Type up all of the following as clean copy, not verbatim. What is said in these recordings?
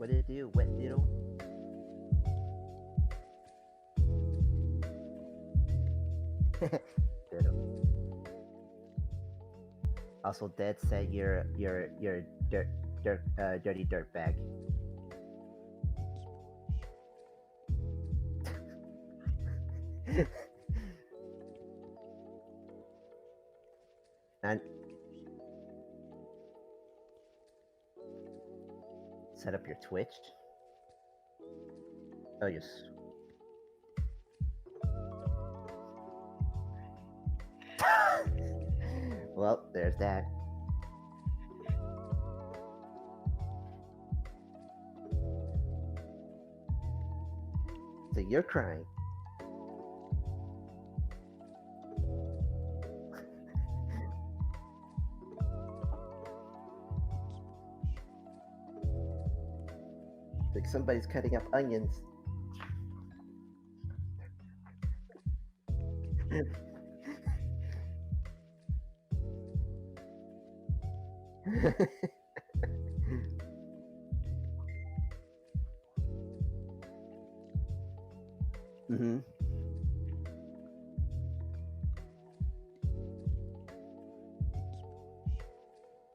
What did it do? Wet noodle? Doodle. Also, Dead said you're dirty dirtbag. And set up your Twitch. Oh yes. Well, there's that. So you're crying. Like somebody's cutting up onions. Mm-hmm.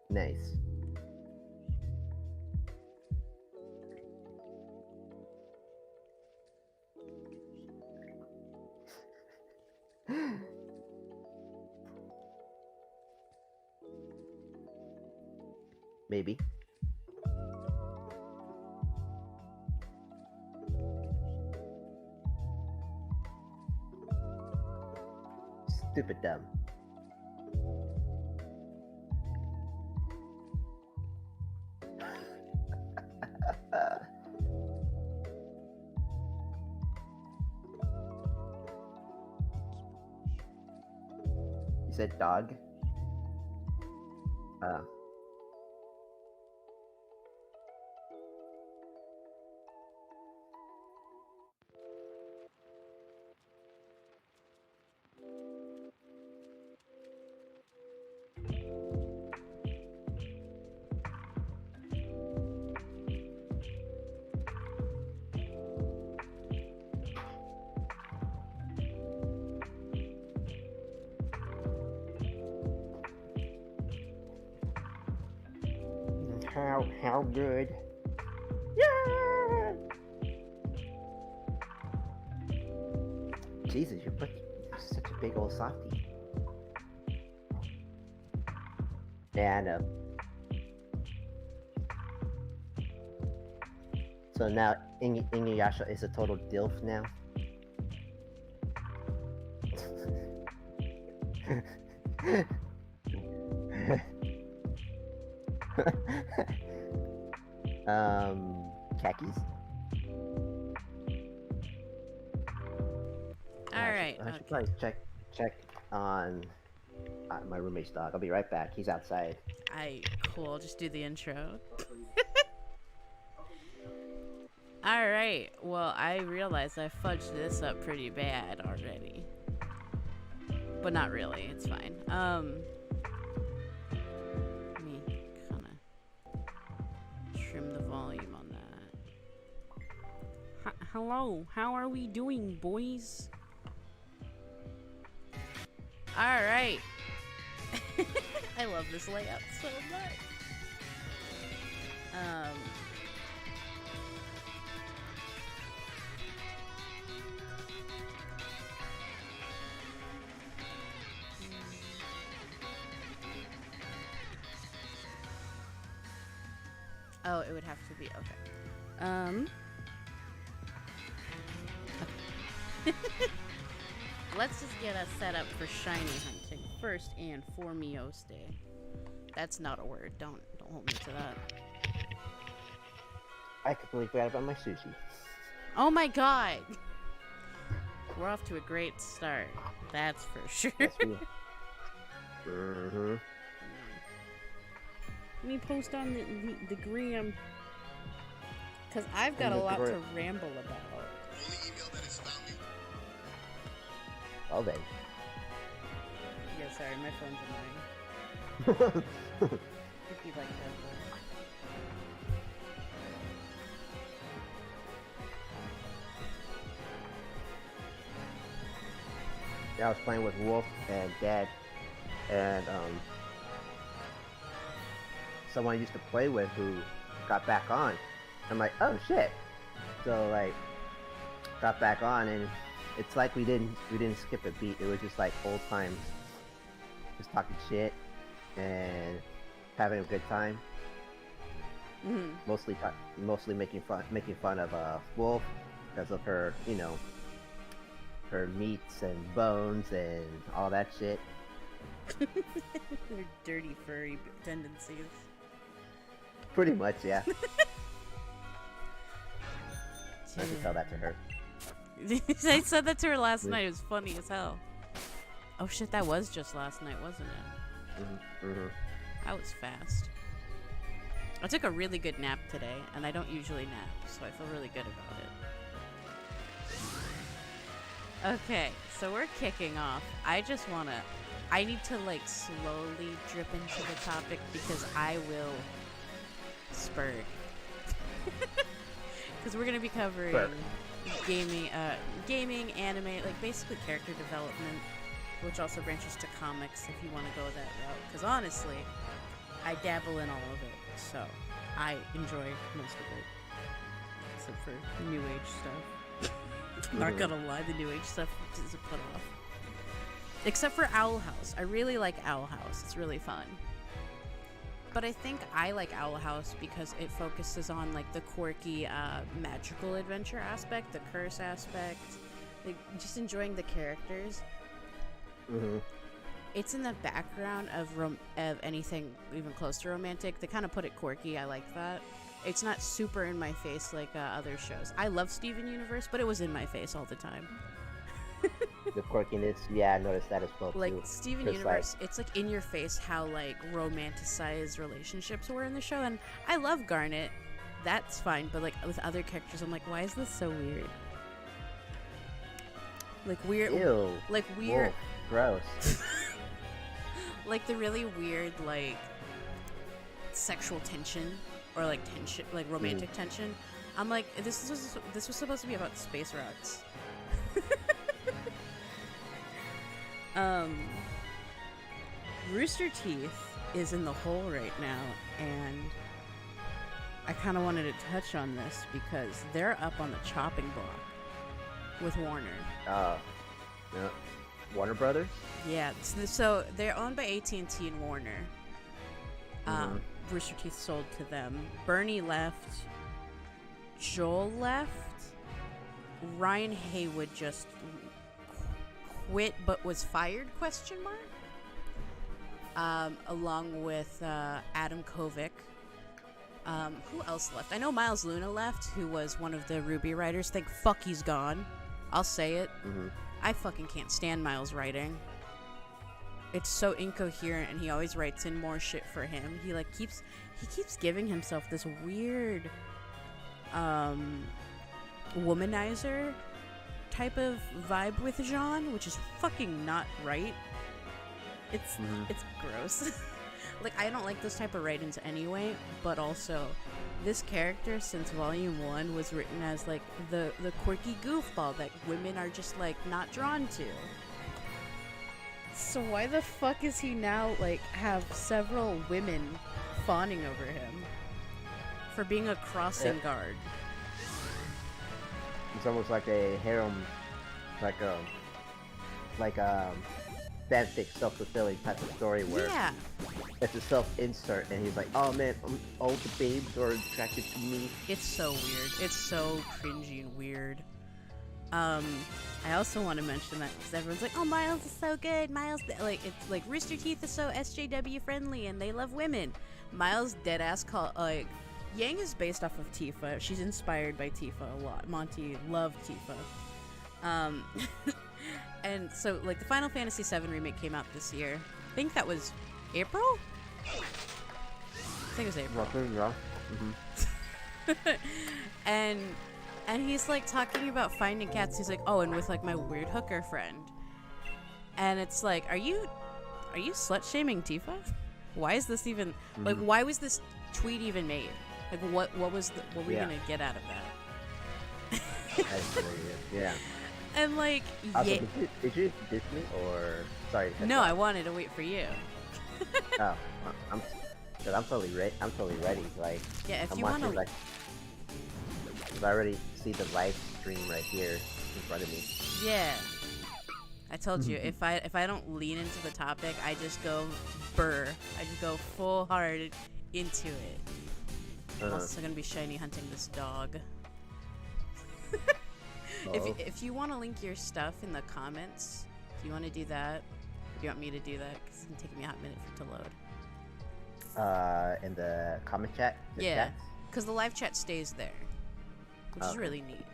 Nice. Maybe. Stupid dumb. You said dog? How good? Yeah! Jesus, you're such a big old softie. Yeah, I know. So now Inuyasha is a total DILF now. Khakis. Alright, I should probably check on my roommate's dog. I'll be right back. He's outside. Cool, just do the intro. Alright, well, I realized I fudged this up pretty bad already. But not really, it's fine. Let me kind of trim the volume on that. Hello, how are we doing, boys? Alright. I love this layout so much. Oh, it would have to be, okay. Let's just get us set up for shiny hunting first and foremost. That's not a word. Don't hold me to that. I completely forgot about my sushi. Oh my god! We're off to a great start. That's for sure. Mm-hmm. Let me post on the gram. Because I've got a lot to ramble about. Well then. Yeah, sorry, my phone's annoying. If you'd like to. I was playing with Wolf and Dad, and someone I used to play with who got back on. I'm like, oh shit. So like, got back on, and it's like we didn't skip a beat. It was just like old times, just talking shit and having a good time. Mostly making fun of Wolf because of her, her meats and bones and all that shit. Their dirty furry tendencies. Pretty much, yeah. I can tell that to her. I said that to her last night. It was funny as hell. Oh shit, that was just last night, wasn't it? That was fast. I took a really good nap today, and I don't usually nap, so I feel really good about it. Okay, so we're kicking off. I need to like slowly drip into the topic because I will spurg. Because we're gonna be covering gaming, anime, like basically character development, which also branches to comics if you want to go that route. Because honestly, I dabble in all of it, so I enjoy most of it, except for New Age stuff. Not gonna lie, the New Age stuff is a put off. Except for Owl House. I really like Owl House. It's really fun. But I think I like Owl House because it focuses on like the quirky magical adventure aspect, the curse aspect, like just enjoying the characters. It's in the background of anything even close to romantic. They kind of put it quirky. I like that. It's not super in my face like other shows. I love Steven Universe, but it was in my face all the time. The quirkiness, yeah, I noticed that as well too. Like Steven Universe, it's like in your face how like romanticized relationships were in the show, and I love Garnet. That's fine, but like with other characters, I'm like, why is this so weird? Like weird, Ew. like weird, Wolf. Gross. Like the really weird like sexual tension or like tension, like romantic tension. I'm like, this was supposed to be about space rocks. Rooster Teeth is in the hole right now, and I kind of wanted to touch on this because they're up on the chopping block with Warner. Yeah. Warner Brothers? Yeah, so they're owned by AT&T and Warner. Rooster Teeth sold to them. Bernie left. Joel left. Ryan Haywood just quit but was fired, ? Along with Adam Kovic. Who else left? I know Miles Luna left, who was one of the Ruby writers. Thank fuck he's gone. I'll say it. I fucking can't stand Miles' writing. It's so incoherent, and he always writes in more shit for him. He keeps giving himself this weird womanizer type of vibe with Jean, which is fucking not right. It's gross. Like, I don't like this type of writings anyway, but also this character since volume 1 was written as like the quirky goofball that women are just like not drawn to. So why the fuck is he now like have several women fawning over him for being a crossing guard? It's almost like a harem, like a fanfic, self-fulfilling type of story where it's a self-insert, and he's like, "Oh man, all the babes are attracted to me." It's so weird. It's so cringy and weird. I also want to mention that because everyone's like, "Oh, Miles is so good. Miles, it's like Rooster Teeth is so SJW friendly, and they love women." Miles deadass like Yang is based off of Tifa. She's inspired by Tifa a lot. Monty loved Tifa. And so, like, the Final Fantasy VII Remake came out this year. I think that was April? I think it was April. And he's, like, talking about finding cats. He's like, oh, and with, like, my weird hooker friend. And it's like, are you slut-shaming Tifa? Why is this even... Like, why was this tweet even made? Like, what were we gonna get out of that? Yeah. And like, Also, yeah. did you diss me or sorry? To cut No, you I off. wanted to wait for you. Oh, I'm, cause I'm totally ready. I'm totally ready. Like, Yeah, if I'm you watching want like, to. 'cause I already see the live stream right here in front of me. Yeah. I told you, if I don't lean into the topic, I just go burr. I just go full hard into it. I'm also gonna be shiny hunting this dog. Oh. If you want to link your stuff in the comments, if you want to do that, do you want me to do that? Because it's gonna take me a hot minute for it to load. In the comment chat. The Yeah, chats? because the live chat stays there, which is Okay. really neat.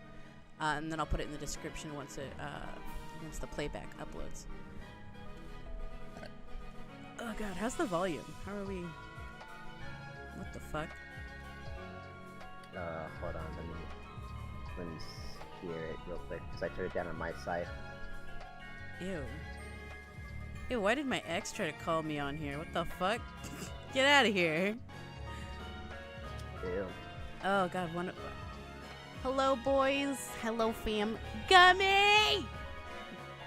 And then I'll put it in the description once the playback uploads. Oh god, how's the volume? How are we? What the fuck? Hold on. Let me hear it real quick because I turned it down on my side. Ew. Ew, why did my ex try to call me on here? What the fuck? Get out of here. Ew. Oh god, Hello boys. Hello fam. Gummy!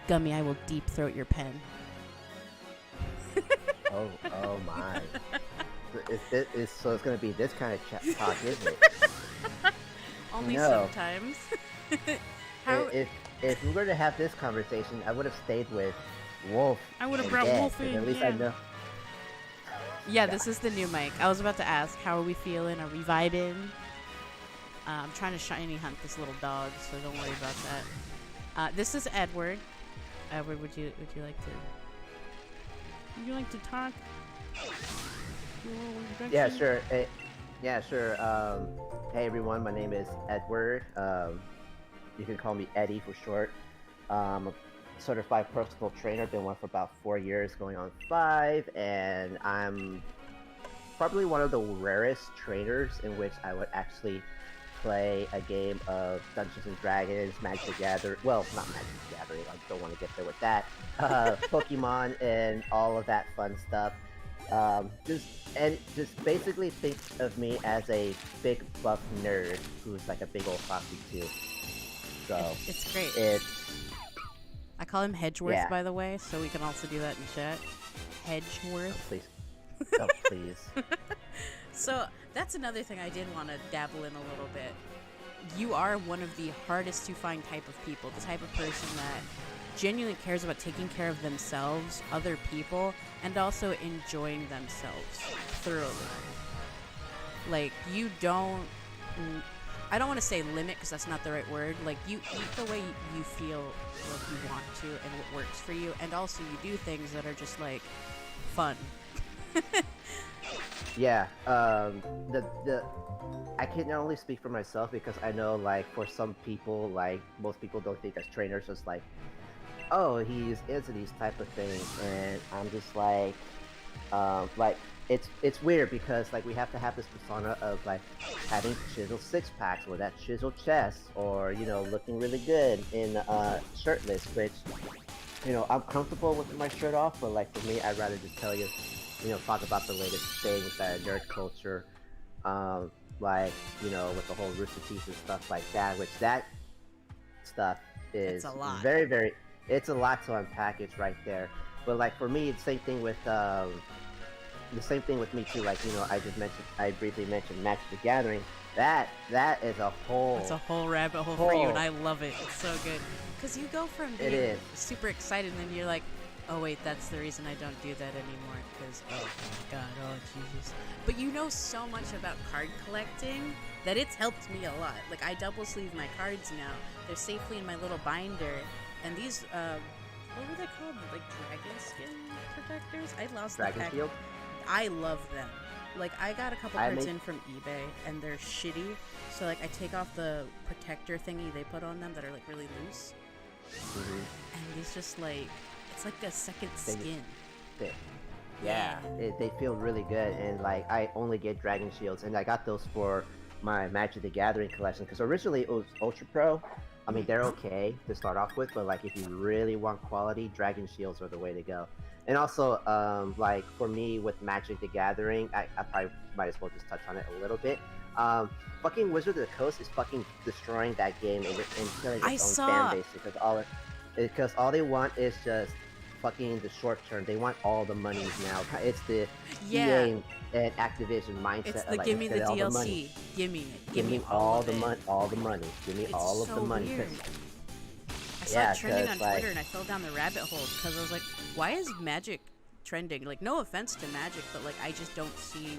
Gummy, I will deep throat your pen. Oh my. So it's gonna be this kind of talk, isn't it? Only No. sometimes. If we were to have this conversation, I would have stayed with Wolf. I would have and brought Dad, Wolf 'cause in, At least yeah. I know. Yeah, this is the new mic. I was about to ask, how are we feeling? Are we vibing? I'm trying to shiny hunt this little dog, so don't worry about that. This is Edward. Edward, would you like to talk? Yeah, sure. Yeah, sure. Hey everyone, my name is Edward. You can call me Eddie for short. I'm a certified personal trainer. Been one for about 4 years, going on 5, and I'm probably one of the rarest trainers in which I would actually play a game of Dungeons and Dragons, Magic the Gathering. Well, not Magic the Gathering. I don't want to get there with that. Pokemon and all of that fun stuff. Just basically think of me as a big buff nerd who's like a big old foxy too. So It's great. it's I call him Hedgeworth, Yeah. by the way, so we can also do that in chat. Hedgeworth. please, oh please. So that's another thing I did want to dabble in a little bit. You are one of the hardest to find type of people, the type of person that genuinely cares about taking care of themselves, other people, and also enjoying themselves thoroughly. Like, you don't... I don't want to say limit, because that's not the right word. Like, you eat the way you feel like you want to and what works for you, and also you do things that are just, like, fun. Yeah, I can only speak for myself because I know, like, for some people, like, most people don't think as trainers just like, oh, he's into these type of things, and I'm just like, it's weird because, like, we have to have this persona of, like, having chiseled six-packs or that chiseled chest, or, you know, looking really good in, shirtless, which, you know, I'm comfortable with my shirt off, but, like, for me, I'd rather just tell you, you know, talk about the latest things that nerd culture, like, you know, with the whole Rooster Teeth and stuff like that, which that stuff is It's a lot. very, very, it's a lot to unpack. It's right there. But, like, for me, it's the same thing with me too. Like, you know, I briefly mentioned Magic the Gathering. That is a whole. It's a whole rabbit hole for you, and I love it. It's so good. Because you go from being is. super excited, and then you're like, oh wait, that's the reason I don't do that anymore. Because, oh my god, oh Jesus. But you know so much about card collecting that it's helped me a lot. Like, I double sleeve my cards now. They're safely in my little binder. And these, what were they called? Like dragon skin protectors? I lost the Dragon pack. Shield. I love them. Like, I got a couple I cards make- in from eBay, and they're shitty. So, like, I take off the protector thingy they put on them that are, like, really loose. Mm-hmm. And it's just, like, it's like a second skin. Yeah, they feel really good, and, like, I only get Dragon Shields, and I got those for my Magic the Gathering collection, because originally it was Ultra Pro. I mean, they're okay to start off with, but, like, if you really want quality, Dragon Shields are the way to go. And also, like for me with Magic the Gathering, I probably might as well just touch on it a little bit. Um, fucking Wizard of the Coast is fucking destroying that game and killing I its own fan saw. base because all they want is just fucking the short term. They want all the monies now. It's the Yeah, EA and Activision it's mindset of the like, give let's me get the all the money. DLC. Give me it. Give Give me me all all of the it. money, all the money. Give me It's all of the so money. weird. I saw it Yeah, trending because on like Twitter and I fell down the rabbit hole because I was like, why is Magic trending? Like, no offense to Magic, but like, I just don't see.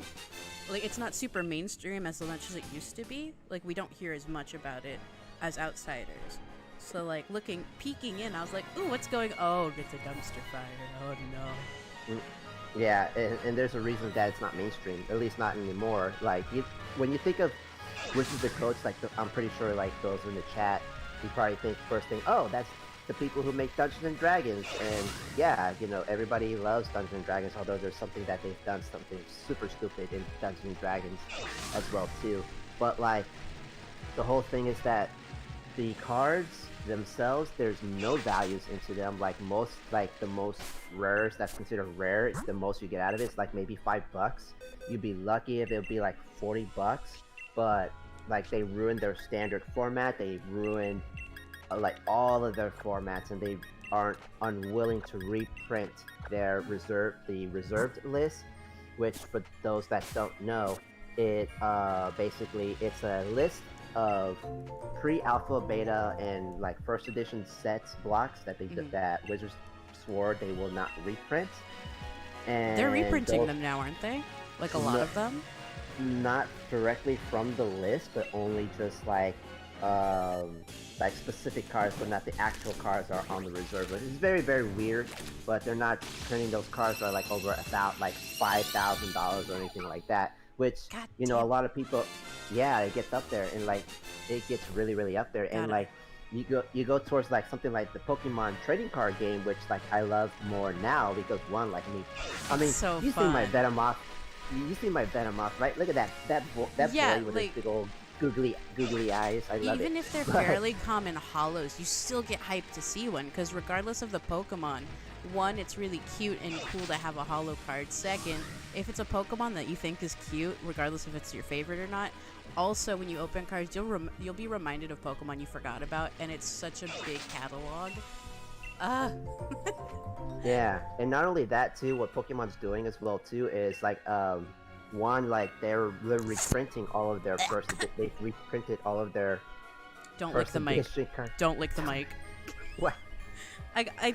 Like, it's not super mainstream as much as it used to be. Like, we don't hear as much about it as outsiders. So, like, peeking in, I was like, ooh, what's going? Oh, it's a dumpster fire. Oh no. mm, yeah, and there's a reason that it's not mainstream, at least not anymore. Like when you think of Wizards of the Coast, like I'm pretty sure like those in the chat, you probably think first thing, oh, that's the people who make Dungeons and Dragons, and yeah, everybody loves Dungeons and Dragons. Although there's something that they've done something super stupid in Dungeons and Dragons as well too. But like the whole thing is that the cards themselves, there's no values into them. Like the most rares that's considered rare, it's the most you get out of it. It's like maybe $5. You'd be lucky if it would be like $40, but like they ruined their standard format. They ruined like all of their formats, and they aren't unwilling to reprint the reserved list, which for those that don't know, it basically it's a list of pre-alpha, beta, and like first edition sets blocks Mhm. that Wizards swore they will not reprint, They're and reprinting those them now, aren't they? Like a lot no, of them. not directly from the list, but only just um, like specific cards, but not the actual cards are on the reserve list. It's very very weird, but they're not printing those cards that are like over about like $5,000 or anything like that. Which God a damn. lot of people, yeah, it gets up there and like it gets really really up there, and Gotta be. like you go towards like something like the Pokemon trading card game, which like I love more now because one, like I It's mean, so you see my fun. Venomoth, you see my Venomoth, right? Look at that Yeah, boy with his like big old googly eyes. I love it. even if they're But fairly common hollows, you still get hyped to see one because regardless of the Pokemon, one, it's really cute and cool to have a hollow card. Second, if it's a Pokemon that you think is cute, regardless if it's your favorite or not, also when you open cards, you'll be reminded of Pokemon you forgot about, and it's such a big catalog. Ah, yeah, and not only that too, what Pokemon's doing as well too is like one, like they're reprinting all of their they've reprinted all of their don't lick first the mic. edition cards. Don't lick the mic. What? I,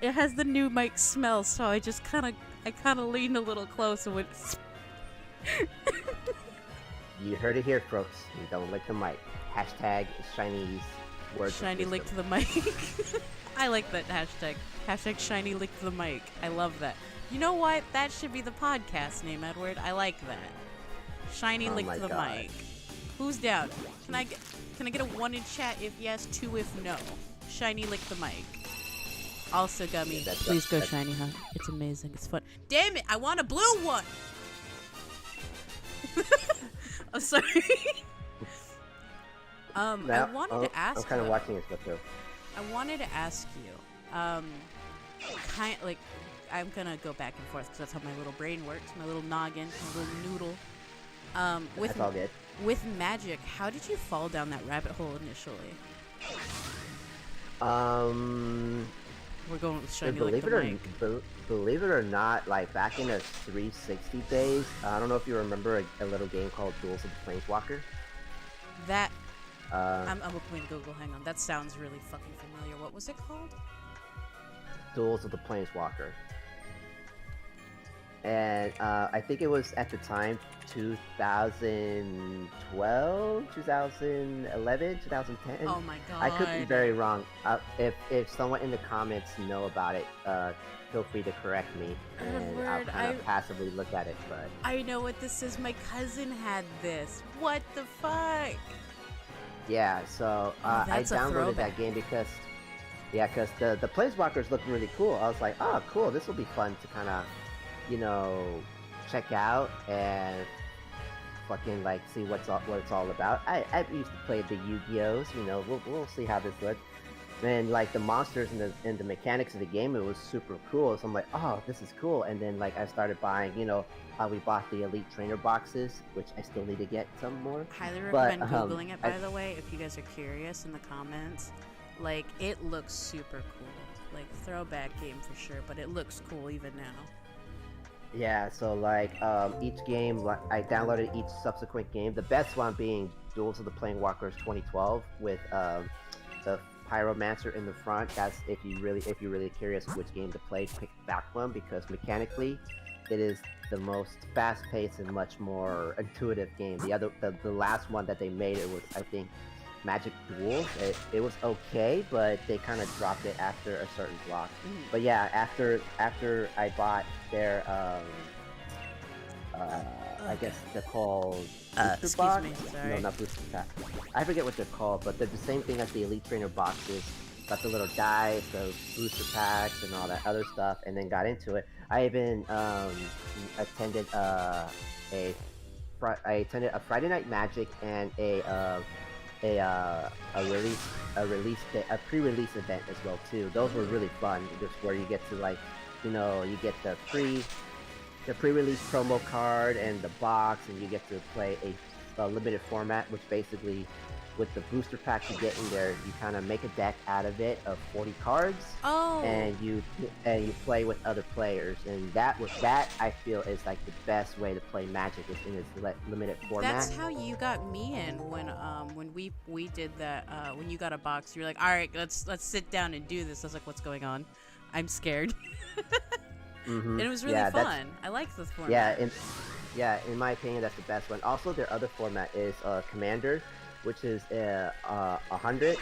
it has the new mic smell, so I kind of leaned a little close and went. You heard it here, folks. You don't lick the mic. Hashtag Chinese words Shiny of lick wisdom. to the mic. I like that hashtag. Hashtag shiny lick to the mic. I love that. You know what? That should be the podcast name, Edward. I like that. Shiny Oh lick my to the god. mic. Who's down? Can I get a 1 in chat if yes, 2 if no? Shiny lick the mic. Also, Gummy, That's please go that's shiny hunt. It's amazing. It's fun. Damn it! I want a blue one. I'm sorry. I now. wanted Oh, to ask I'm kind of though. watching this stuff too. I wanted to ask you, kind like, I'm gonna go back and forth because that's how my little brain works, my little noggin, my little noodle. That's all good. With Magic, how did you fall down that rabbit hole initially? Um, We're going with and shiny like the mic. believe it or not, like back in the 360 days, I don't know if you remember a little game called Duels of the Planeswalker. That Uh, I'm opening Google. Hang on, that sounds really fucking familiar. What was it called? Duels of the Planeswalker. And I think it was at the time 2012, 2011, 2010. Oh my god! I could be very wrong. If someone in the comments know about it, feel free to correct me, and I'll Edward, kind of passively look at it. But I know what this is. My cousin had this. What the fuck? yeah, so Oh, I that's a downloaded throwback. that game because the Planeswalkers looked really cool. I was like, oh, cool, this will be fun to kind of, check out and fucking like see what it's all about. I used to play the Yu-Gi-Ohs. We'll see how this looks. and like the monsters and the mechanics of the game, it was super cool. So I'm like, oh, this is cool. And then like I started buying, we bought the Elite Trainer boxes, which I still need to get some more. Highly But recommend Googling it, by the way, if you guys are curious in the comments. Like, it looks super cool. Like, throwback game for sure, but it looks cool even now. yeah, so like each game, like I downloaded each subsequent game. The best one being Duels of the Planewalkers 2012 with the Pyromancer in the front. That's if you're really curious of which game to play, pick that one because mechanically, it is the most fast-paced and much more intuitive game. The last one that they made, it was I think Magic Duels. It was okay, but they kind of dropped it after a certain block. But yeah, after I bought their I guess they're called booster box. Me, sorry. No, not booster pack. I forget what they're called, but they're the same thing as the Elite Trainer boxes. Got the little dice, the booster packs, and all that other stuff, and then got into it. I even attended I attended a Friday Night Magic and a pre-release event as well too. Those were really fun. Just where you get to like, you get the pre-release promo card and the box, and you get to play a limited format, which basically, with the booster packs you get in there, you kind of make a deck out of it of 40 cards, and you play with other players, and that I feel is like the best way to play Magic is in its limited format. That's how you got me in when we did that. When you got a box, you were like, all right, let's sit down and do this. I was like, what's going on? I'm scared. And it was really fun. I like this format. In my opinion, that's the best one. Also, their other format is Commander, which is a 100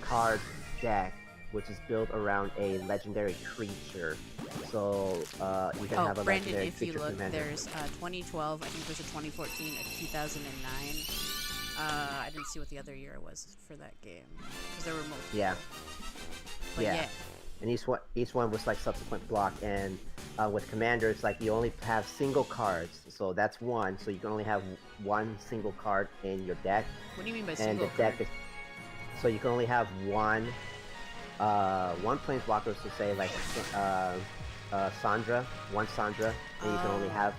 card deck, which is built around a legendary creature. So you can have a Brandon, legendary if you creature look, commander. there's 2012. I think there's a 2014, a 2009. I didn't see what the other year was for that game because there were multiple. Yeah. But yeah. And each one was like subsequent block, and with Commander, it's like you only have single cards, so that's one. So you can only have one single card in your deck. What do you mean by and single the deck card? So you can only have one planeswalker. So say like Sandra, one Sandra, and you can only have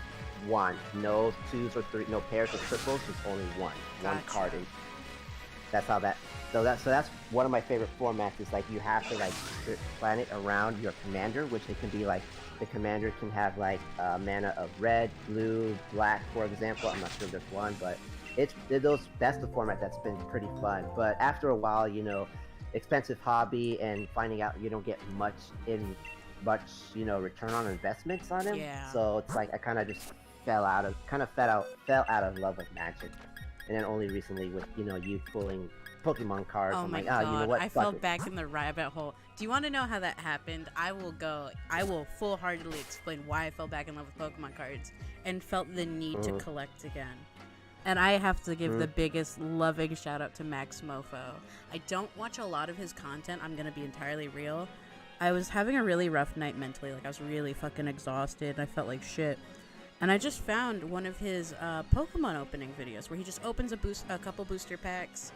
one. No twos or three, no pairs or triples. Just only one card. And that's how that. So that's one of my favorite formats. Is like you have to like plan it around your commander, which it can be like the commander can have like mana of red, blue, black, for example. I'm not sure if there's one, but that's the format that's been pretty fun. But after a while, expensive hobby and finding out you don't get much return on investments on it. Yeah. So it's like I kind of just fell out of love with Magic, and then only recently with you pulling Pokemon cards. Oh I'm my like, god, you know what? I fell back in the rabbit hole. Do you want to know how that happened? I will full-heartedly explain why I fell back in love with Pokemon cards and felt the need to collect again. And I have to give the biggest loving shout out to Max Mofo. I don't watch a lot of his content, I'm gonna be entirely real. I was having a really rough night mentally, like I was really fucking exhausted and I felt like shit. And I just found one of his Pokemon opening videos where he just opens a couple booster packs.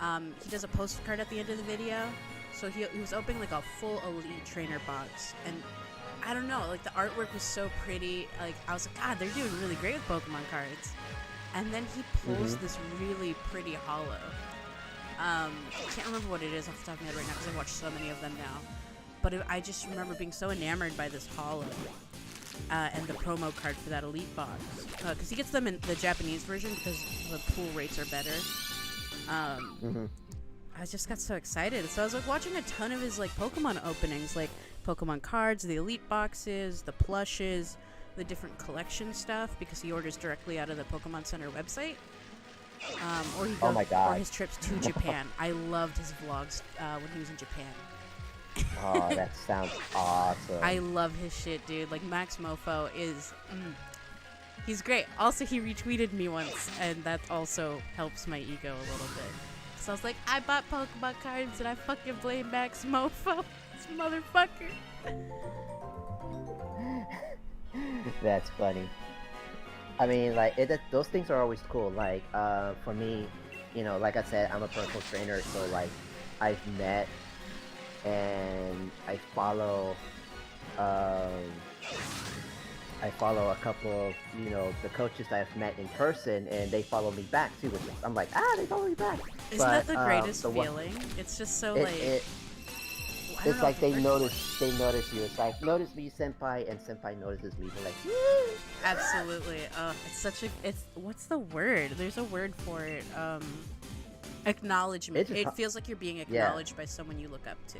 He does a postcard at the end of the video. So he was opening like a full Elite Trainer box. And I don't know, like the artwork was so pretty. Like I was like, God, they're doing really great with Pokemon cards. And then he pulls this really pretty holo. I can't remember what it is off the top of my head right now because I've watched so many of them now. But I just remember being so enamored by this holo. And the promo card for that Elite box. Because he gets them in the Japanese version because the pool rates are better. I just got so excited. So I was like watching a ton of his like Pokemon openings, like Pokemon cards, the Elite boxes, the plushes, the different collection stuff, because he orders directly out of the Pokemon Center website. Or he goes, or his trips to Japan. I loved his vlogs when he was in Japan. Oh, that sounds awesome. I love his shit, dude. Like Max Mofo is he's great. Also, he retweeted me once, and that also helps my ego a little bit. So I was like, I bought Pokemon cards, and I fucking blame Max Mofo. This motherfucker. That's funny. I mean, like, those things are always cool. Like, for me, like I said, I'm a personal trainer, so like, I've met and um, I follow a couple of, the coaches that I've met in person, and they follow me back too. Which is, I'm like, they follow me back. Isn't But that the greatest the one, feeling? It's just so it, like it I don't it's know like the word for it. they notice you. It's like, notice me, senpai, and senpai notices me. They're like, Absolutely. It's such a. It's what's the word? There's a word for it. Acknowledgement. It's just, It feels like you're being yeah, acknowledged by someone you look up to.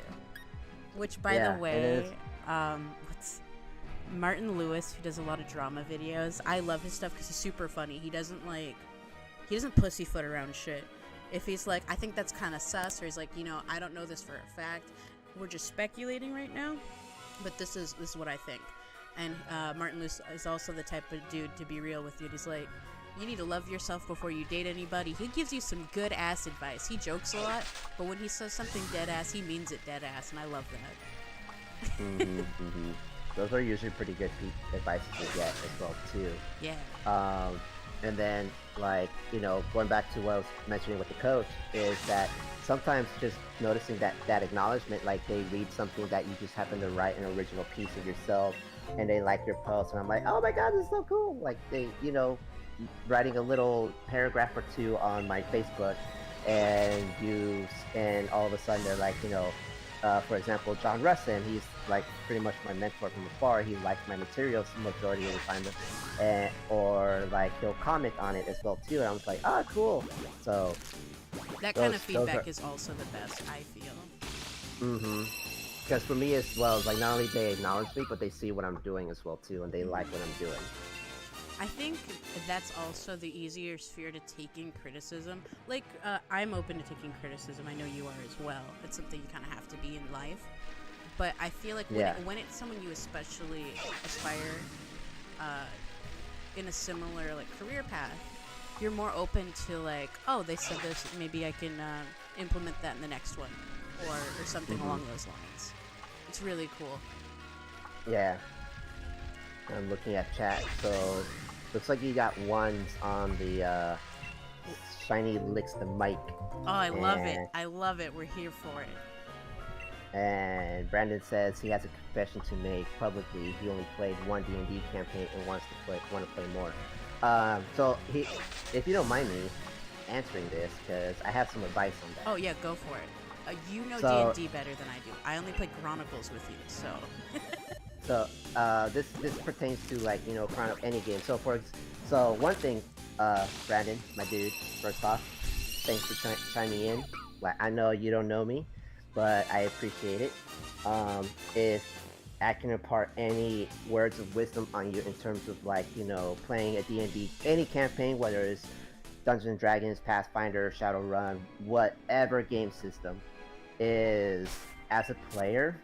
Which, by the yeah, and then way, what's Martin Lewis, who does a lot of drama videos. I love his stuff because he's super funny. He doesn't pussyfoot around shit. If he's like, I think that's kind of sus, or he's like, I don't know this for a fact. We're just speculating right now, but this is what I think. And Martin Lewis is also the type of dude to be real with you. He's like, you need to love yourself before you date anybody. He gives you some good ass advice. He jokes a lot, but when he says something dead ass, he means it dead ass, and I love that. Those are usually pretty good advices to get as well too. Yeah. And then, like, going back to what I was mentioning with the coach, is that sometimes just noticing that acknowledgement, like they read something that you just happen to write an original piece of yourself, and they like your post, and I'm like, oh my god, this is so cool. Like they, writing a little paragraph or two on my Facebook, and all of a sudden they're like, for example, John Russin, he's like pretty much my mentor from afar. He likes my materials majority of the time, or like he'll comment on it as well too. And I was like, oh, cool. So that kind of feedback is also the best, I feel. Because for me as well, it's like not only they acknowledge me, but they see what I'm doing as well too, and they like what I'm doing. I think that's also the easier sphere to taking criticism. Like, I'm open to taking criticism. I know you are as well. It's something you kind of have to be in life. But I feel like when it's someone you especially aspire in a similar, like, career path, you're more open to, like, oh, they said this, maybe I can implement that in the next one. Or something along those lines. It's really cool. Yeah. I'm looking at chat, so looks like you got ones on the Shiny Licks the Mic. Oh, I love it. We're here for it. And Brandon says he has a confession to make publicly. He only played one D&D campaign and want to play more. So if you don't mind me answering this, because I have some advice on that. Oh yeah, go for it. You know D&D better than I do. I only play Chronicles with you, so. So this pertains to, like, any game. So one thing, Brandon, my dude, first off, thanks for chiming in. Like, I know you don't know me, but I appreciate it. If I can impart any words of wisdom on you in terms of, like, playing a D&D, any campaign, whether it's Dungeons & Dragons, Pathfinder, Shadowrun, whatever game system, is, as a player,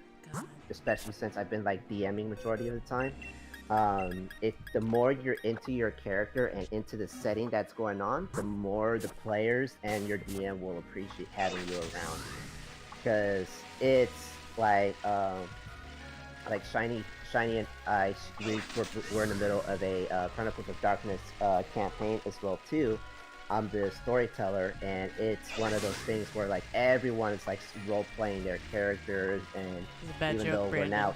especially since I've been like DMing majority of the time, if the more you're into your character and into the setting that's going on, the more the players and your DM will appreciate having you around. Because it's like Shiny and I, we're in the middle of a Chronicles of Darkness campaign as well too. I'm the storyteller, and it's one of those things where, like, everyone is like role playing their characters, and it's a bad even joke, though we're now,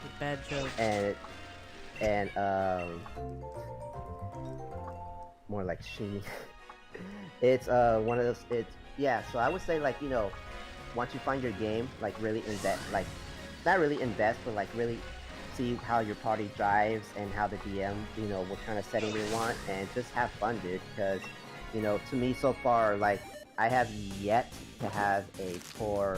it's a bad joke, and more like Sheeny. It's one of those. It's So I would say, like, once you find your game, like, really invest, like, not really invest, but like really see how your party drives and how the DM, what kind of setting they want, and just have fun, dude. Because to me so far, like, I have yet to have a poor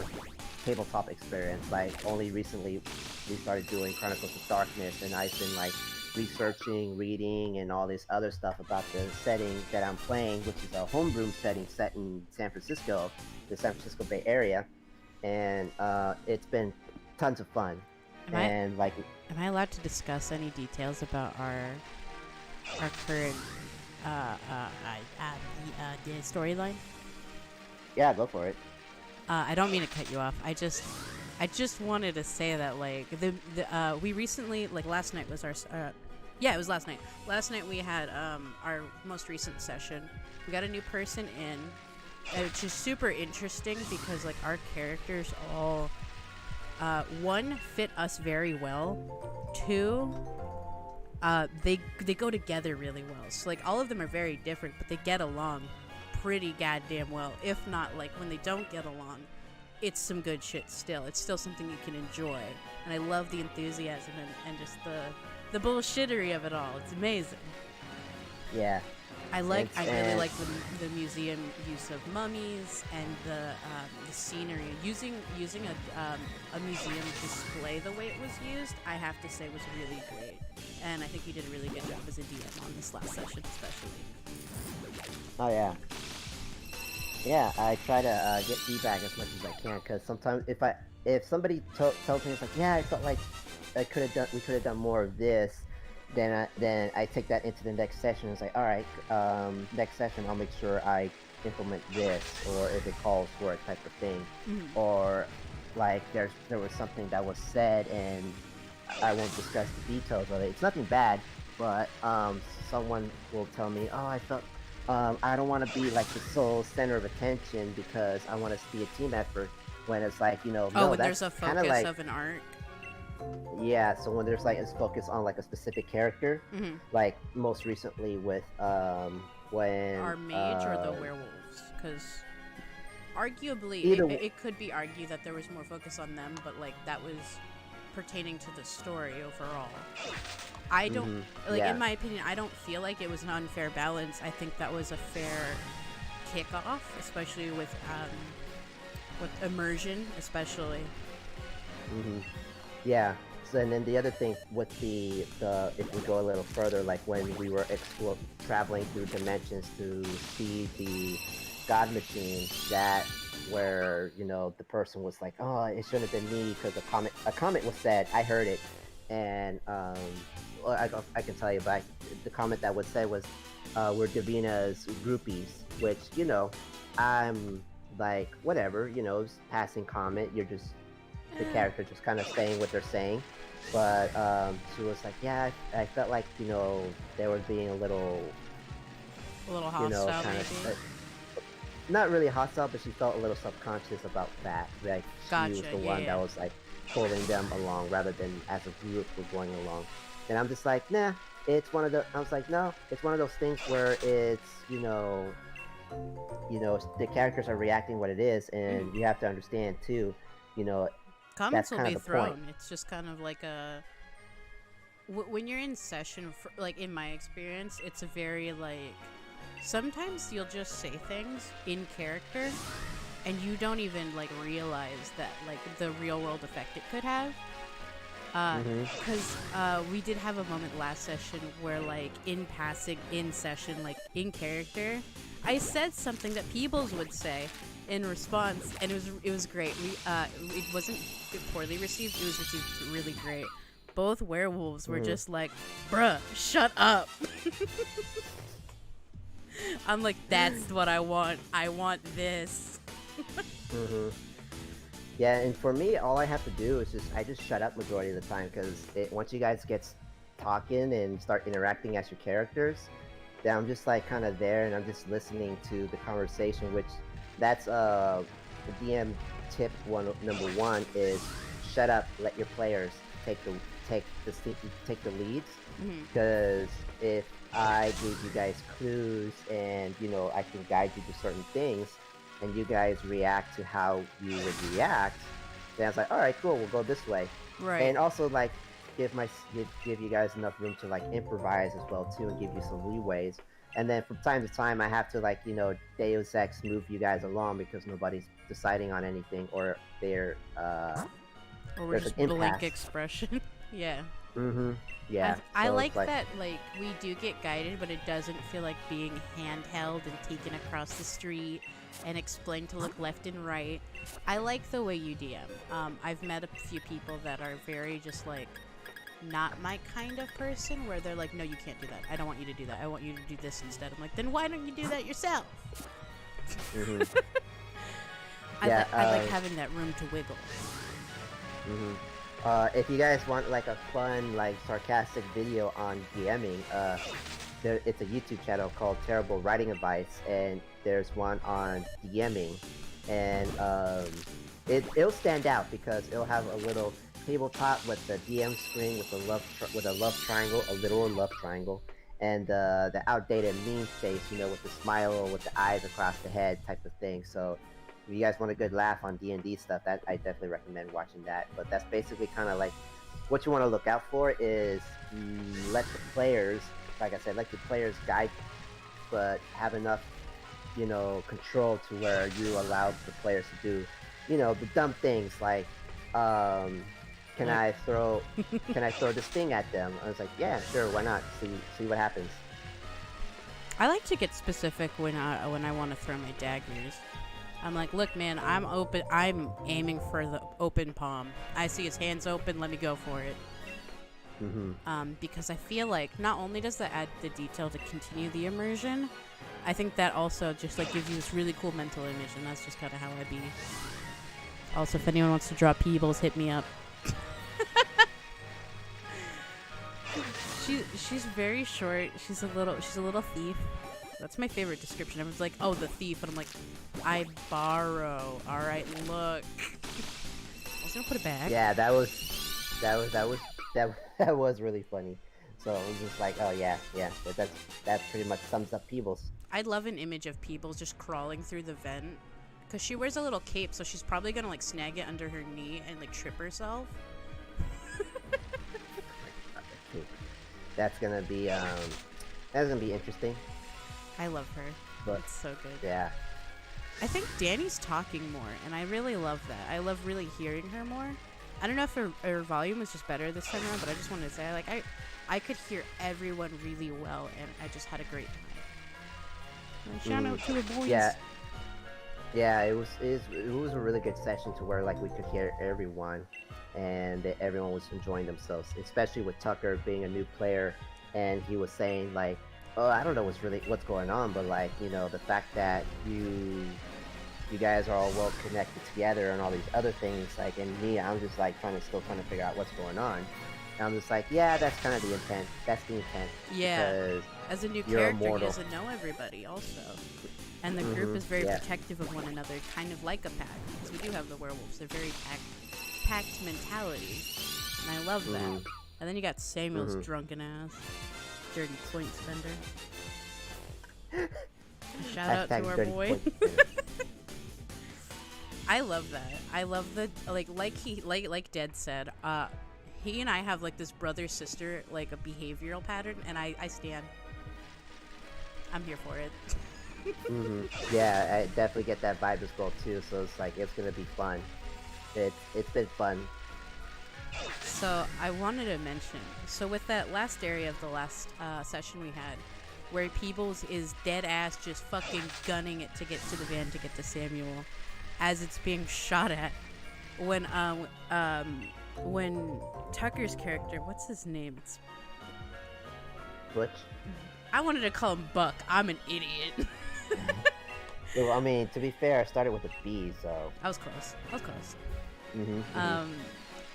tabletop experience. Like, only recently we started doing Chronicles of Darkness, and I've been like researching, reading, and all this other stuff about the setting that I'm playing, which is a homebrew setting set in San Francisco, the San Francisco Bay Area, and it's been tons of fun. Am I allowed to discuss any details about our current the storyline? Yeah, go for it. I don't mean to cut you off. I just wanted to say that, like, we recently, like, last night was our it was last night. Last night we had our most recent session. We got a new person in, which is super interesting because, like, our characters all one, fit us very well. Two, they go together really well. So like all of them are very different, but they get along pretty goddamn well. If not, like when they don't get along, it's some good shit still. It's still something you can enjoy. And I love the enthusiasm and just the bullshittery of it all. It's amazing. Yeah. I really like the museum use of mummies and the scenery. Using a museum display the way it was used, I have to say, was really great. And I think you did a really good job as a DM on this last session, especially. Oh yeah. Yeah, I try to get feedback as much as I can, because sometimes if somebody tells me, it's like, yeah, I felt like we could have done more of this, then I take that into the next session and say, all right, next session I'll make sure I implement this, or if it calls for a type of thing, or like there was something that was said and I won't discuss the details of it. It's nothing bad, but someone will tell me, oh, I felt. I don't want to be like the sole center of attention because I want us to be a team effort. When it's like, no, when that's there's a focus like, of an arc. Yeah, so when there's like a focus on like a specific character, like most recently with when our mage or the werewolves, because arguably it could be argued that there was more focus on them, but like that was pertaining to the story overall. I don't in my opinion, I don't feel like it was an unfair balance. I think that was a fair kickoff, especially with immersion, especially. Yeah. So, and then the other thing with the if we go a little further, like when we were traveling through dimensions to see the God Machine, that where the person was like, oh, it shouldn't have been me because a comment was said. I heard it, and well, I can tell you, but the comment that was said was, we're Davina's groupies, which I'm like, whatever, it's passing comment. You're just the character just kind of saying what they're saying. But she was like, yeah, I felt like they were being a little hostile, kind maybe. Not really hostile, but she felt a little subconscious about that. Like she was the one that was like pulling them along rather than as a group were going along. And I'm just like, nah. It's one of the. I was like, no. It's one of those things where it's the characters are reacting what it is, and you have to understand too. Comments that's will kind be of the thrown. point. It's just kind of like a when you're in session, like in my experience, it's a very like sometimes you'll just say things in character, and you don't even like realize that like the real world effect it could have. Because we did have a moment last session where like in passing in session, like in character, I said something that Peebles would say in response, and it was great. It wasn't poorly received, it was received really great. Both werewolves were just like, bruh, shut up. I'm like, that's what I want this. Yeah, and for me, all I have to do is I just shut up majority of the time, because once you guys get talking and start interacting as your characters, then I'm just like kind of there and I'm just listening to the conversation, which that's the DM tip number one is shut up, let your players take the leads, because if I gave you guys clues and I can guide you to certain things, and you guys react to how you would react, then I was like, all right, cool, we'll go this way. Right. And also like give you guys enough room to like improvise as well too, and give you some leeways. And then from time to time, I have to like Deus Ex move you guys along because nobody's deciding on anything, or they're or we're there's just an blank impasse. expression. Yeah. Yeah. I so like that like we do get guided, but it doesn't feel like being handheld and taken across the street and explained to look left and right. I like the way you DM. I've met a few people that are very just like not my kind of person, where they're like, no, you can't do that. I don't want you to do that. I want you to do this instead. I'm like, then why don't you do that yourself? I like having that room to wiggle. If you guys want like a fun, like sarcastic video on DMing, it's a YouTube channel called Terrible Writing Advice, and there's one on DMing, and it'll stand out because it'll have a little tabletop with the DM screen with with a love triangle, a literal love triangle, and the outdated meme face, with the smile or with the eyes across the head type of thing. So if you guys want a good laugh on D&D stuff, that I definitely recommend watching that. But that's basically kind of like what you want to look out for is let the players, like I said, let the players guide, but have enough control to where you allow the players to do, the dumb things like, can I throw, this thing at them? I was like, yeah, sure, why not? See what happens. I like to get specific when I want to throw my daggers. I'm like, look, man, I'm open. I'm aiming for the open palm. I see his hands open. Let me go for it. Because I feel like not only does that add the detail to continue the immersion, I think that also just like gives you this really cool mental image, and that's just kind of how I be. Also, if anyone wants to draw Peebles, hit me up. She's very short. She's a little thief. That's my favorite description. Everyone's like, "Oh, the thief," and I'm like, "I borrow." All right, look. I was gonna put it back. Yeah, that was really funny. So it was just like, oh yeah, that pretty much sums up Peebles. I'd love an image of Peebles just crawling through the vent, because she wears a little cape, so she's probably gonna like snag it under her knee and like trip herself. That's gonna be interesting. I love her. But, it's so good. Yeah. I think Danny's talking more, and I really love that. I love really hearing her more. I don't know if her volume was just better this time around, but I just wanted to say, I could hear everyone really well, and I just had a great time. Shout out to the boys. Yeah, it was a really good session to where like we could hear everyone, and everyone was enjoying themselves, especially with Tucker being a new player, and he was saying like, oh, I don't know what's going on, but like, the fact that you guys are all well connected together and all these other things, like, and me, I'm just like still trying to figure out what's going on. And I'm just like, yeah, that's kind of the intent. That's the intent. Yeah. As a new character, you doesn't know everybody also. And the group is very protective of one another, kind of like a pack. Because we do have the werewolves. They're very packed mentality. And I love that. And then you got Samuel's drunken ass. Dirty point spender. Shout out to our boy. I love that. I love the like Dead said. He and I have like this brother sister like a behavioral pattern, and I stand. I'm here for it. Yeah, I definitely get that vibe as well too. So it's like it's gonna be fun. It's been fun. So I wanted to mention, so with that last area of the last session we had, where Peebles is dead ass just fucking gunning it to get to the van to get to Samuel, as it's being shot at, when Tucker's character, what's his name? It's Butch. I wanted to call him Buck. I'm an idiot. Well, I mean, to be fair, I started with a B, so I was close.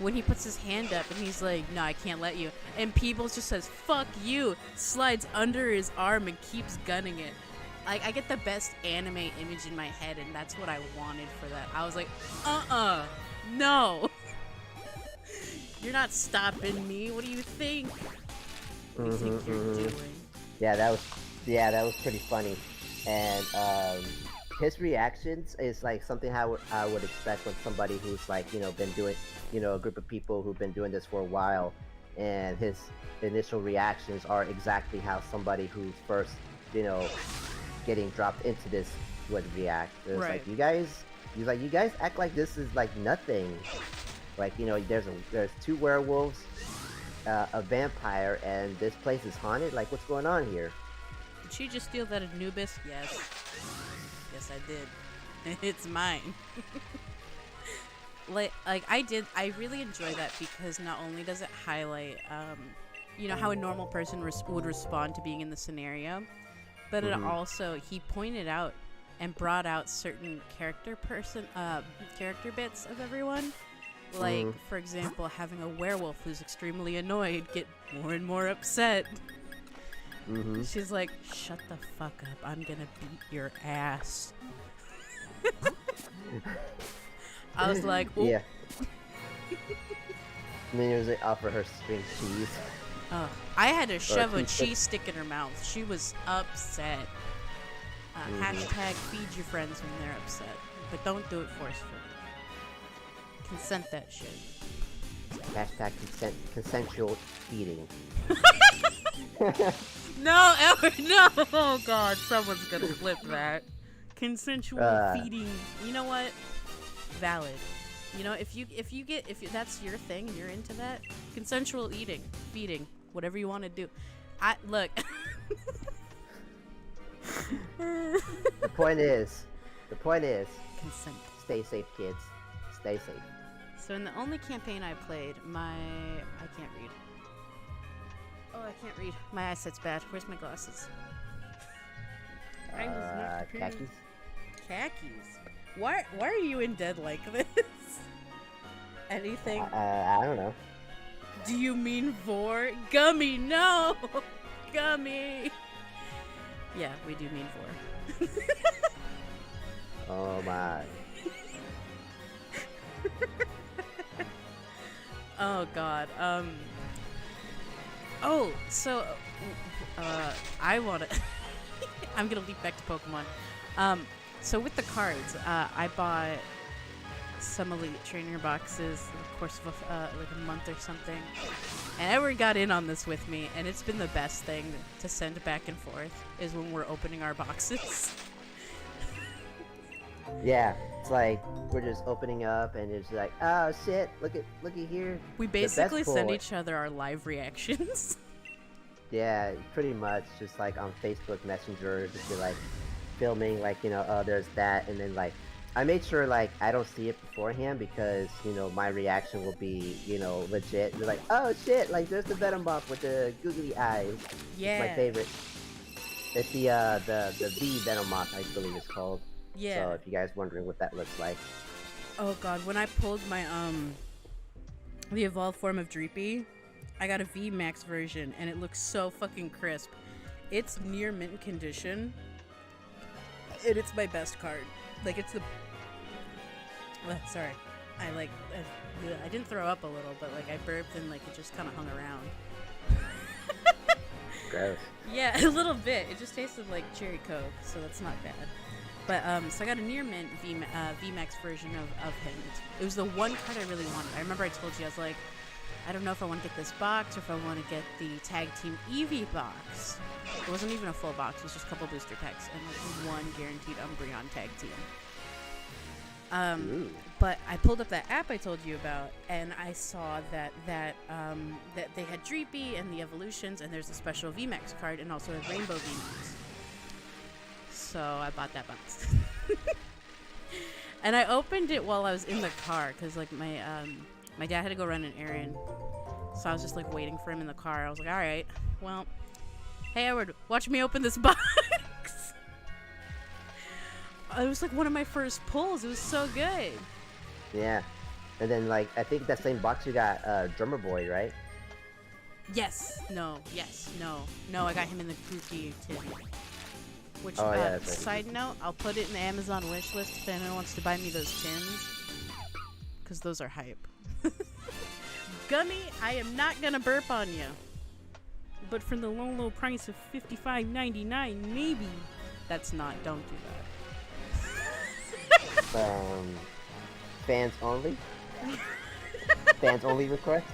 When he puts his hand up and he's like, no, I can't let you. And Peebles just says, fuck you, slides under his arm and keeps gunning it. Like, I get the best anime image in my head, and that's what I wanted for that. I was like, no. You're not stopping me. What do you think? What do you think you're doing? Yeah, that was pretty funny. And his reactions is like something I would expect when somebody who's like, been doing, a group of people who've been doing this for a while, and his initial reactions are exactly how somebody who's first, getting dropped into this would react. It's like, you guys act like this is like nothing. Like, there's two werewolves, a vampire, and this place is haunted. Like, what's going on here? Did she just steal that Anubis? Yes. Yes, I did. It's mine. I really enjoy that because not only does it highlight, how a normal person would respond to being in the scenario, but it also, he pointed out and brought out certain character bits of everyone. Like, for example, having a werewolf who's extremely annoyed get more and more upset. She's like, shut the fuck up, I'm gonna beat your ass. I was like, ooh. Yeah. And then usually offer her string cheese. I had to shove a cheese cheese stick in her mouth. She was upset. Hashtag feed your friends when they're upset. But don't do it forcefully. Consent that shit. Hashtag consensual feeding. No, no! Oh god, someone's gonna flip that. Consensual feeding. You know what? Valid. You know, if that's your thing and you're into that, consensual eating, feeding, whatever you want to do. Look. The point is, consent. stay safe, kids. Stay safe. So in the only campaign I played, I can't read. Oh, I can't read. My eyesight's bad. Where's my glasses? I was not prepared. Khakis. Khakis. Why are you in dead like this? Anything? I don't know. Do you mean vor? Gummy, no! Gummy! Yeah, we do mean vor. Oh my. Oh god. Oh, so I wanna I'm gonna leap back to Pokemon. So with the cards, I bought some Elite Trainer boxes in the course of like a month or something. And Edward got in on this with me, and it's been the best thing to send back and forth, is when we're opening our boxes. Yeah, it's like we're just opening up, and it's like, oh shit, look at here. We basically send each other our live reactions. Yeah, pretty much, just like on Facebook Messenger, just be like filming, like, you know, oh, there's that, and then like I made sure like I don't see it beforehand, because, you know, my reaction will be, you know, legit. They're like, oh shit, like there's the Venom Buff with the googly eyes. Yeah. It's my favorite. It's the V Venom Moth, I believe it's called. Yeah. So if you guys wondering what that looks like. Oh god, when I pulled my the evolved form of Dreepy, I got a V Max version, and it looks so fucking crisp. It's near mint condition, and it's my best card. Like, it's the sorry, I didn't throw up a little, but like I burped and like it just kind of hung around. Gross. Yeah, a little bit. It just tasted like cherry Coke, so that's not bad. But so I got a near mint VMAX version of him. It was the one card I really wanted. I remember I told you, I was like, I don't know if I want to get this box or if I want to get the Tag Team Eevee box. It wasn't even a full box. It was just a couple booster packs and like one guaranteed Umbreon Tag Team. But I pulled up that app I told you about, and I saw that that they had Dreepy and the evolutions, and there's a special VMAX card and also a Rainbow VMAX. So I bought that box. And I opened it while I was in the car, because like my dad had to go run an errand, so I was just like waiting for him in the car. I was like, all right, well, hey Edward, watch me open this box. It was like one of my first pulls. It was so good. Yeah. And then like I think that same box you got Drummer Boy, right? Yes. No. I got him in the Grookey tin. Which, yeah, side note, I'll put it in the Amazon wish list if anyone wants to buy me those tins, because those are hype. Gummy, I am not gonna burp on you, but for the low price of $55.99, maybe. That's not. Don't do that. Fans only. Fans only request.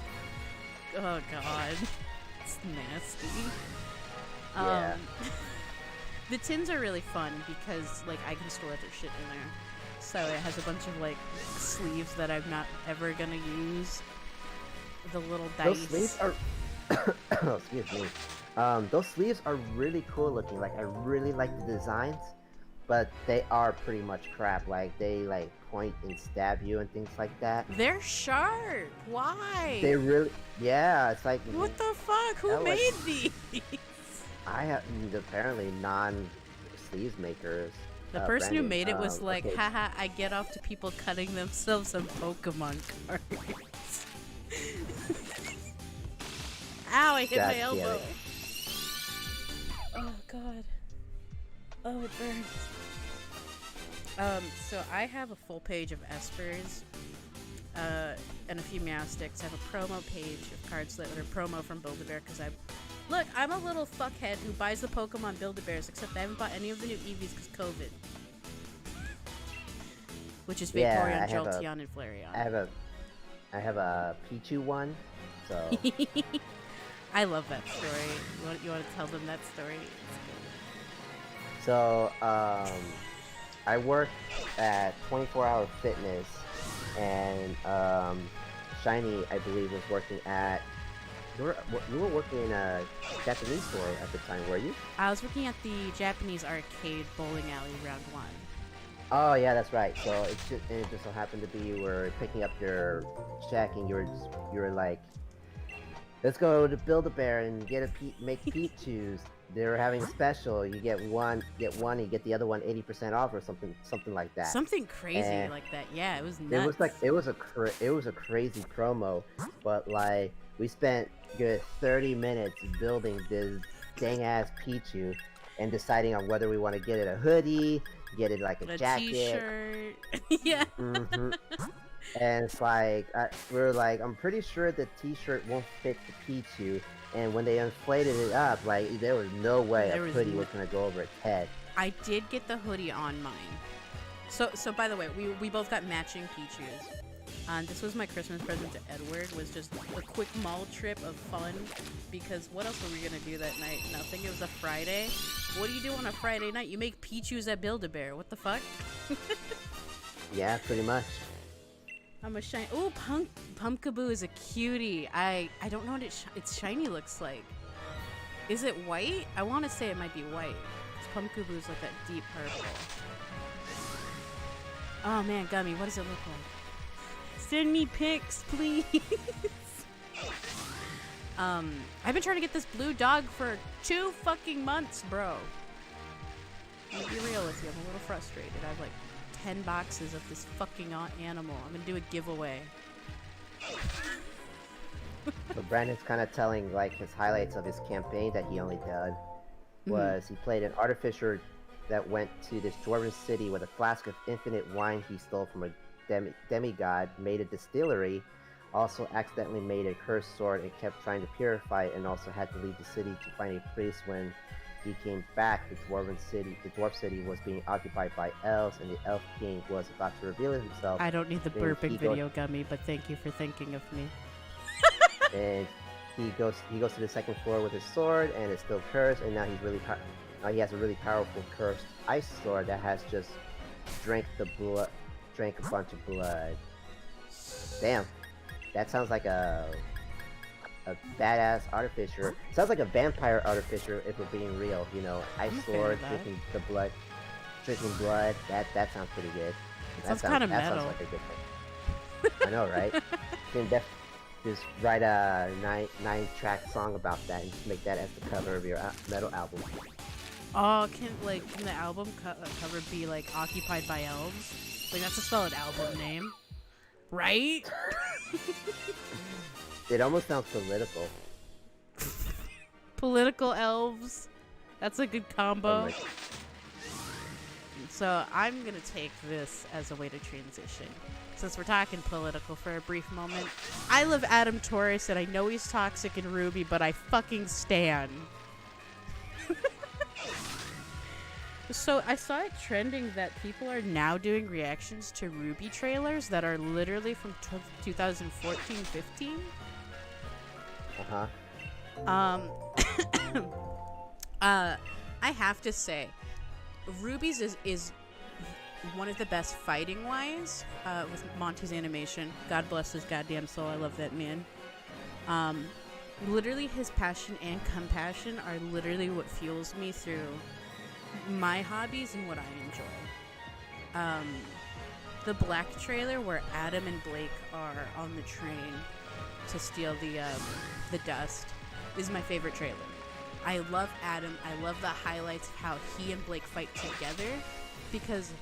Oh god, it's nasty. Yeah. The tins are really fun because like I can store other shit in there. So it has a bunch of like sleeves that I'm not ever gonna use. The little dice. Those sleeves are oh, excuse me. Those sleeves are really cool looking. Like I really like the designs, but they are pretty much crap. Like they like point and stab you and things like that. They're sharp. Why? They really, yeah. It's like, what the fuck? Who made these? I have apparently non-sleeves makers. The person who made it was like, okay. haha, I get off to people cutting themselves some Pokemon cards. Ow, I hit my elbow. Oh god. Oh, it burns. So I have a full page of espers, and a few Meowsticks. I have a promo page of cards that are promo from Build-A-Bear because I'm a little fuckhead who buys the Pokemon Build-A-Bears, except I haven't bought any of the new Eevees because COVID. Which is Vaporeon, Jolteon, and Flareon. I have a Pichu one, so. I love that story. You want to tell them that story? So, I work at 24 Hour Fitness, and Shiny, I believe, was working at. You were working in a Japanese store at the time, were you? I was working at the Japanese arcade bowling alley round 1. Oh yeah, that's right. So it just so happened to be you were picking up your check, and you were like, let's go to Build-A-Bear and make Pichus. They're having a special. You get one, and you get the other one 80% off, or something like that. Something crazy like that. Yeah, it was nuts. It was a crazy promo, but like we spent good 30 minutes building this dang ass Pichu, and deciding on whether we want to get it a hoodie, get it like a jacket, t-shirt. Yeah. Mm-hmm. And it's like we're like, I'm pretty sure the t-shirt won't fit the Pichu. And when they inflated it up, like, there was no way a hoodie was gonna go over its head. I did get the hoodie on mine. So by the way, we both got matching Pichus. This was my Christmas present to Edward, was just a quick mall trip of fun, because what else were we gonna do that night? Nothing. It was a Friday. What do you do on a Friday night? You make Pichus at Build-A-Bear. What the fuck? Yeah, pretty much. I'm a shiny. Oh, Pumpkaboo is a cutie. I don't know what its shiny looks like. Is it white? I want to say it might be white. Pumpkaboo is like that deep purple. Oh man, Gummy, what does it look like? Send me pics, please. I've been trying to get this blue dog for 2 fucking months, bro. I'm gonna be real with you. I'm a little frustrated. I have like 10 boxes of this fucking animal. I'm gonna do a giveaway. So Brandon's kind of telling like his highlights of his campaign that he only done was he played an artificer that went to this dwarven city with a flask of infinite wine he stole from a demigod, made a distillery, also accidentally made a cursed sword and kept trying to purify it, and also had to leave the city to find a priest. When he came back, the dwarf city was being occupied by elves, and the elf king was about to reveal himself. I don't need the burping video, Gummy, but thank you for thinking of me. And he goes to the second floor with his sword, and it's still cursed, and now he has a really powerful cursed ice sword that has just drank a bunch of blood. Damn, that sounds like a badass artificer. Sounds like a vampire artificer if we're being real. You know, ice sword, drinking blood. That sounds pretty good. That sounds kind of metal. That sounds like a good thing. I know, right? You can just write a 9-track song about that and just make that as the cover of your metal album. Oh, can the album cover be like occupied by elves? Like, that's a solid album name, right? It almost sounds political. Political elves. That's a good combo. Oh, so I'm gonna take this as a way to transition. Since we're talking political for a brief moment, I love Adam Torres, and I know he's toxic in Ruby, but I fucking stan. So I saw it trending that people are now doing reactions to Ruby trailers that are literally from 2014-15. I have to say, Ruby's is one of the best fighting wise, with Monty's animation. God bless his goddamn soul. I love that man. Literally his passion and compassion are literally what fuels me through my hobbies and what I enjoy. The Black trailer where Adam and Blake are on the train to steal the dust is my favorite trailer. I love Adam. I love the highlights of how he and Blake fight together, because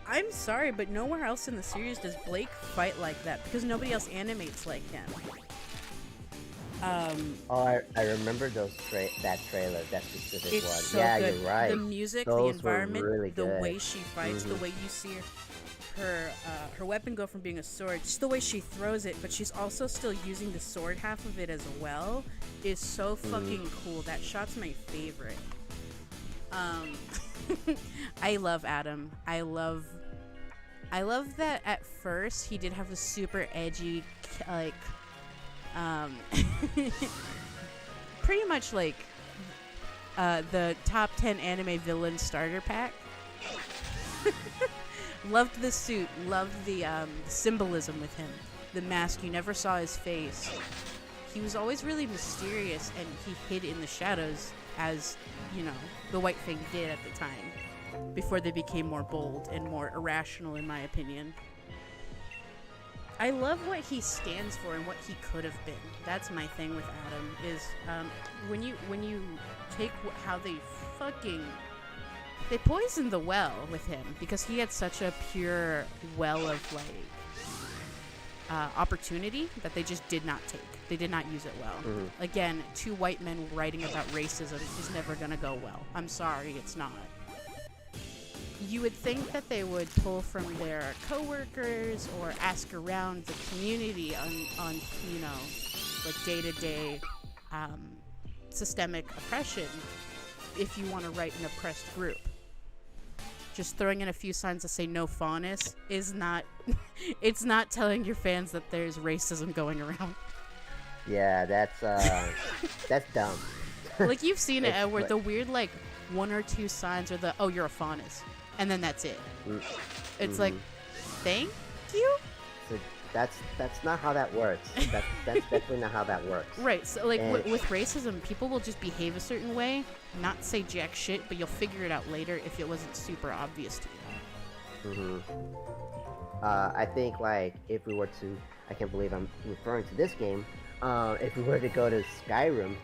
I'm sorry, but nowhere else in the series does Blake fight like that, because nobody else animates like him. Oh, I remember that trailer, that specific It's one. so Yeah, good. you're right. The music, the Those were environment, really the good. way she fights, the way you see her weapon go from being a sword, just the way she throws it, but she's also still using the sword half of it as well, is so fucking cool. That shot's my favorite. I love Adam. I love that at first he did have a super edgy, like, um, pretty much like the top 10 anime villain starter pack. Loved the suit, loved the symbolism with him. The mask, you never saw his face. He was always really mysterious, and he hid in the shadows, as, you know, the White Fang did at the time, before they became more bold and more irrational, in my opinion. I love what he stands for and what he could have been. That's my thing with Adam, is when you take how they poisoned the well with him, because he had such a pure well of, like, opportunity that they just did not take. They did not use it well. Again, two white men writing about racism is never going to go well. I'm sorry, it's not. You would think that they would pull from their coworkers or ask around the community on you know, like, day-to-day systemic oppression if you want to write an oppressed group. Just throwing in a few signs that say no faunus is not it's not telling your fans that there's racism going around. Yeah, that's dumb. Like, you've seen it, Edward, the weird, like, one or two signs, or the, oh, you're a faunus, and then that's it. It's like, thank you? So that's not how that works. That's definitely not how that works. Right, so, like, with racism, people will just behave a certain way, not say jack shit, but you'll figure it out later if it wasn't super obvious to you. I think, like, if we were to, I can't believe I'm referring to this game, if we were to go to Skyrim,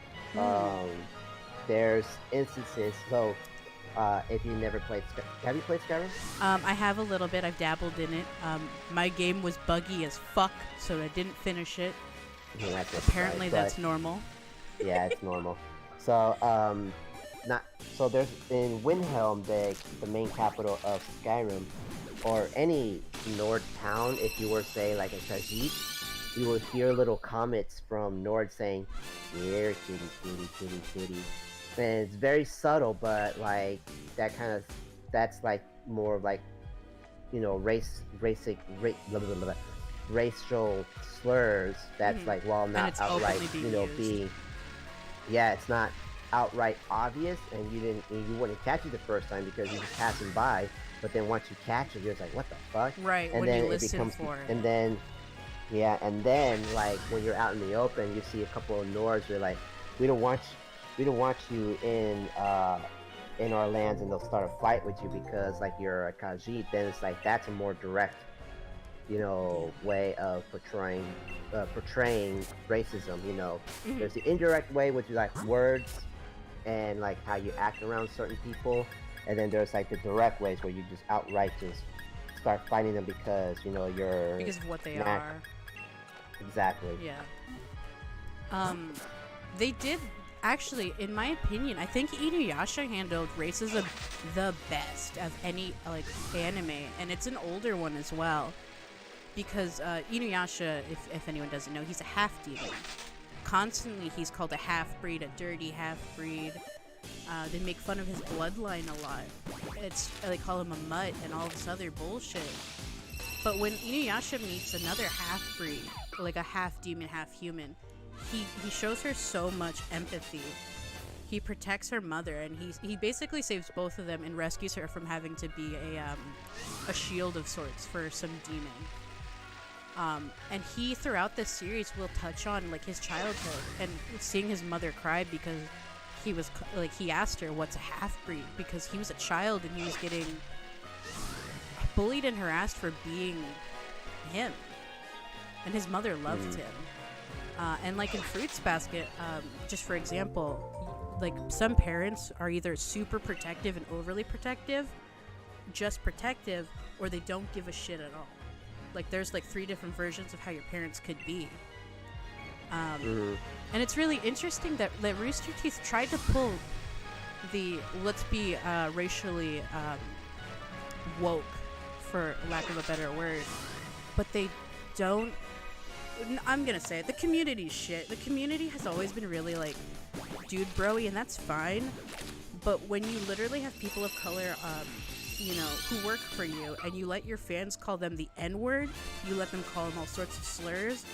there's instances, so if you never played have you played Skyrim? I have a little bit. I've dabbled in it. My game was buggy as fuck, so I didn't finish it. Yeah, Apparently that's normal. Yeah, it's normal. So there's in Windhelm, the main capital of Skyrim, or any Nord town. If you were, say, like, a Khajiit, you will hear little comments from Nord saying, "Here, kitty, kitty, kitty, kitty." And it's very subtle, but, like, that's like more like, you know, racial slurs. That's like, while not outright, you know, being, yeah, it's not outright obvious, and you wouldn't catch it the first time because you're just passing by. But then once you catch it, you're just like, what the fuck? Right. And when then you listen for it. And then, yeah, and then, like, when you're out in the open, you see a couple of Nords who are like, we don't want you in our lands, and they'll start a fight with you because, like, you're a Khajiit. Then it's like, that's a more direct, you know, way of portraying racism. You know, there's the indirect way, which is like words and, like, how you act around certain people, and then there's, like, the direct ways where you just outright just start fighting them because, you know, you're because of what they are. Exactly. Yeah. They did. Actually, in my opinion, I think Inuyasha handled racism the best of any, like, anime, and it's an older one as well. Because Inuyasha, if anyone doesn't know, he's a half-demon. Constantly, he's called a half-breed, a dirty half-breed. They make fun of his bloodline a lot. They call him a mutt and all this other bullshit. But when Inuyasha meets another half-breed, like a half-demon, half-human, he shows her so much empathy. He protects her mother, and he basically saves both of them and rescues her from having to be a shield of sorts for some demon. And he, throughout this series, will touch on, like, his childhood and seeing his mother cry because he asked her what's a half-breed, because he was a child and he was getting bullied and harassed for being him, and his mother loved him. And, like, in Fruits Basket, just for example, like, some parents are either super protective and overly protective, just protective, or they don't give a shit at all. Like, there's, like, 3 different versions of how your parents could be. Mhm. And it's really interesting that Rooster Teeth tried to pull the let's be racially woke, for lack of a better word, but they don't. I'm gonna say it. The community's shit. The community has always been really like dude broy, and that's fine. But when you literally have people of color, who work for you, and you let your fans call them the N-word, you let them call them all sorts of slurs.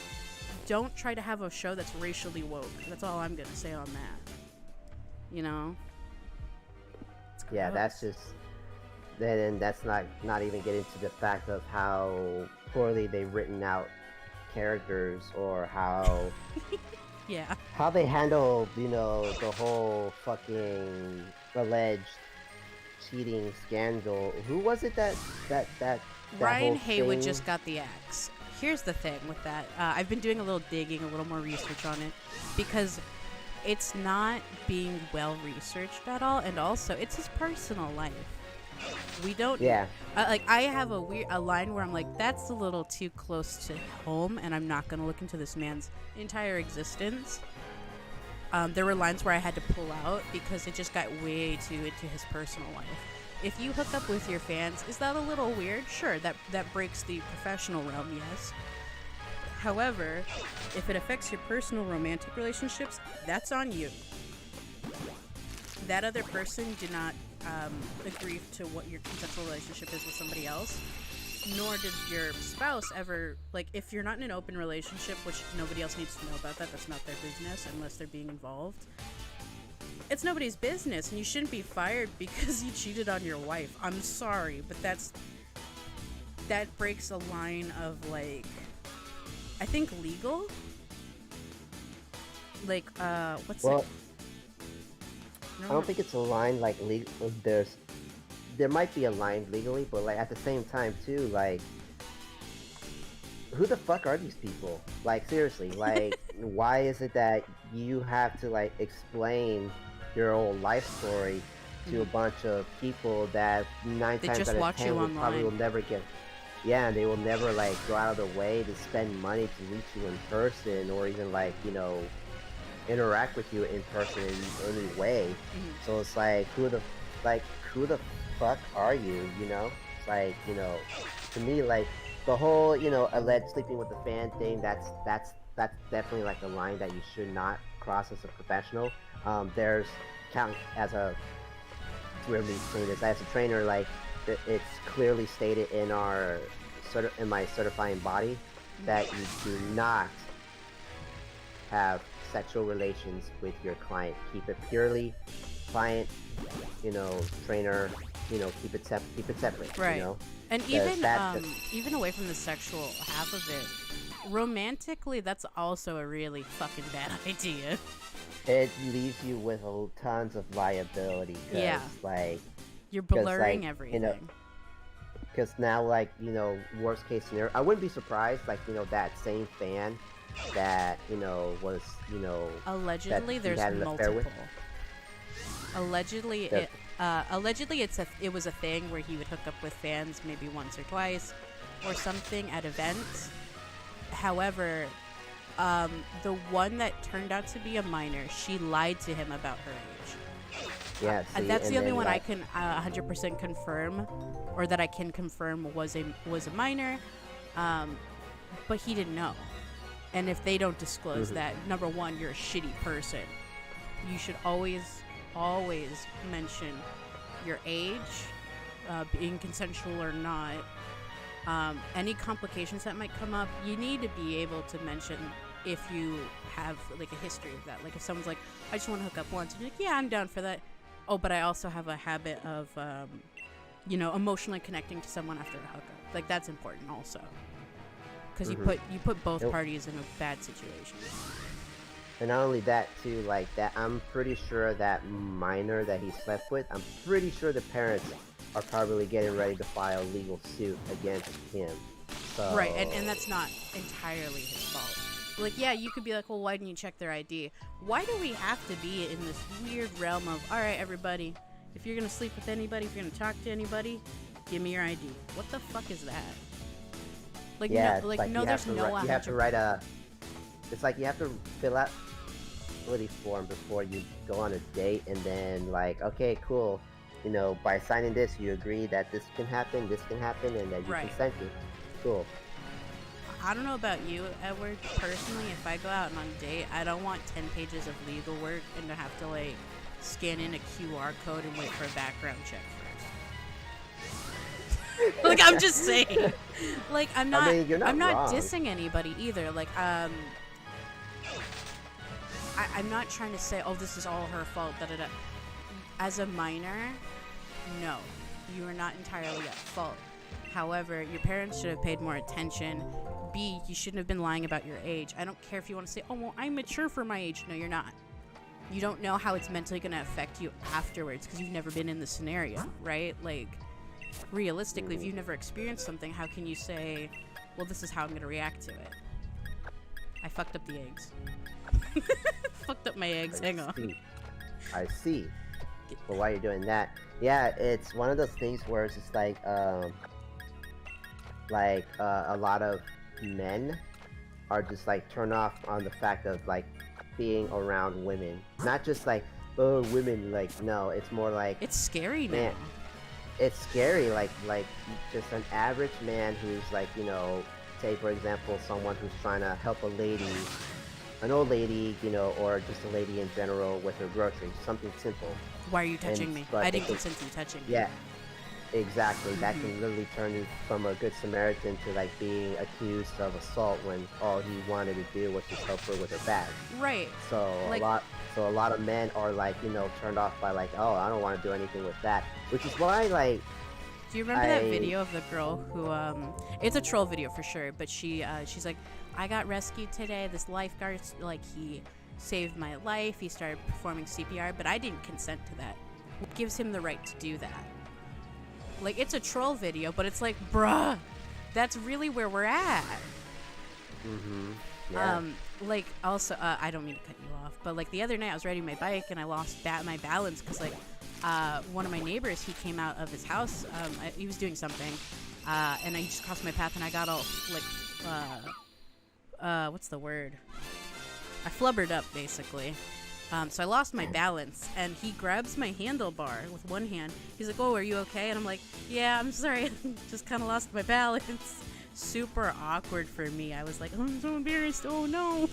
Don't try to have a show that's racially woke. That's all I'm gonna say on that. You know? Yeah, that's just. Then that's not even getting to the fact of how poorly they've written out characters, or how yeah. how they handle, the whole fucking alleged cheating scandal. Who was it that Ryan whole Haywood thing? just got the axe. Here's the thing with that. I've been doing a little digging, a little more research on it, because it's not being well researched at all, and also it's his personal life. We don't. Yeah. I have a line where I'm like, that's a little too close to home, and I'm not gonna look into this man's entire existence. There were lines where I had to pull out because it just got way too into his personal life. If you hook up with your fans, is that a little weird? Sure, that breaks the professional realm, yes. However, if it affects your personal romantic relationships, that's on you. That other person did not agree to what your consensual relationship is with somebody else, nor did your spouse ever, like, if you're not in an open relationship, which nobody else needs to know about that's not their business unless they're being involved. It's nobody's business, and you shouldn't be fired because you cheated on your wife. I'm sorry, but that breaks a line of, like, I think legal? Like, what's it? I don't think it's a line like legal. There might be a line legally, but like at the same time too, like who the fuck are these people? Like seriously, like why is it that you have to like explain your whole life story to a bunch of people that 9 times out of 10 will probably will never get? Yeah, and they will never like go out of their way to spend money to meet you in person, or even like interact with you in person in any way. Mm-hmm. So it's like who the fuck are you? It's like to me, like the whole alleged sleeping with the fan thing. That's definitely like a line that you should not cross as a professional. There's count as a weirdly saying this as a trainer, like it's clearly stated in my certifying body that you do not have sexual relations with your client. Keep it purely client, trainer, keep it separate. Right. And even away from the sexual half of it, romantically, that's also a really fucking bad idea. It leaves you with tons of liability. Yeah. Like you're blurring everything. Because now, like, worst case scenario, I wouldn't be surprised, like, that same fan that, was, allegedly there's multiple. Allegedly, it was a thing where he would hook up with fans maybe once or twice or something at events. However, the one that turned out to be a minor, she lied to him about her age. Yeah, and that's the only one I can 100% confirm, or that I can confirm was a minor, but he didn't know. And if they don't disclose that, number one, you're a shitty person. You should always mention your age, being consensual or not. Any complications that might come up, you need to be able to mention if you have like a history of that. Like if someone's like, I just want to hook up once, and you're like, yeah, I'm down for that. Oh, but I also have a habit of, emotionally connecting to someone after a hookup. Like that's important also, because you put both parties in a bad situation. And not only that too, like that, I'm pretty sure that minor that he slept with, I'm pretty sure the parents are probably getting ready to file legal suit against him. So... Right, and that's not entirely his fault. Like, yeah, you could be like, well, why didn't you check their ID? Why do we have to be in this weird realm of, all right, everybody, if you're going to sleep with anybody, if you're going to talk to anybody, give me your ID. What the fuck is that? Like, yeah, no, like, no, there's no... You have to write a... it's like you have to fill out form before you go on a date, and then like, okay, cool, you know, by signing this, you agree that this can happen, and that you Right. consented. Cool. I don't know about you, Edward. Personally, if I go out and on a date, I don't want 10 pages of legal work and to have to like scan in a QR code and wait for a background check first. Like I'm just saying. Like I'm not. I mean, you're not I'm not wrong. dissing anybody either. Like I'm not trying to say, oh, this is all her fault. Da da da. As a minor, no, you are not entirely at fault. However, your parents should have paid more attention. B, you shouldn't have been lying about your age. I don't care if you want to say, oh, well, I'm mature for my age. No, you're not. You don't know how it's mentally going to affect you afterwards because you've never been in the scenario, right? Like, realistically, if you've never experienced something, how can you say, well, this is how I'm going to react to it? I fucked up the eggs. Fucked up my eggs. Hang on. I see. But while you're doing that, yeah, it's one of those things where it's just like a lot of men are just like turned off on the fact of like being around women. Not just like, oh, women, like, no, it's more like, It's scary now. man, it's scary, like just an average man who's like, you know, say for example, someone who's trying to help a lady, an old lady, you know, or just a lady in general with her groceries, something simple. Why are you touching me? but I they didn't can- consent to you touching me. Yeah, exactly. That can literally turn you from a good Samaritan to like being accused of assault when all he wanted to do was just help her with her bag. Right. So Like- a lot of men are like, you know, turned off by like, oh, I don't want to do anything with that. Which is why, like, Do you remember that video of the girl who it's a troll video for sure, but she's like, I got rescued today. This lifeguard, like, he saved my life. He started performing CPR, but I didn't consent to that. What gives him the right to do that? Like, it's a troll video, but it's like, bruh, that's really where we're at. yeah. Like, also, I don't mean to cut you off, but like the other night I was riding my bike and I lost my balance because like one of my neighbors, he came out of his house, he was doing something, and he just crossed my path and I got all like what's the word? I flubbered up basically. So I lost my balance, and he grabs my handlebar with one hand. He's like, "Oh, are you okay?" And I'm like, "Yeah, I'm sorry, just kind of lost my balance." Super awkward for me. I was like, oh, "I'm so embarrassed. Oh no!"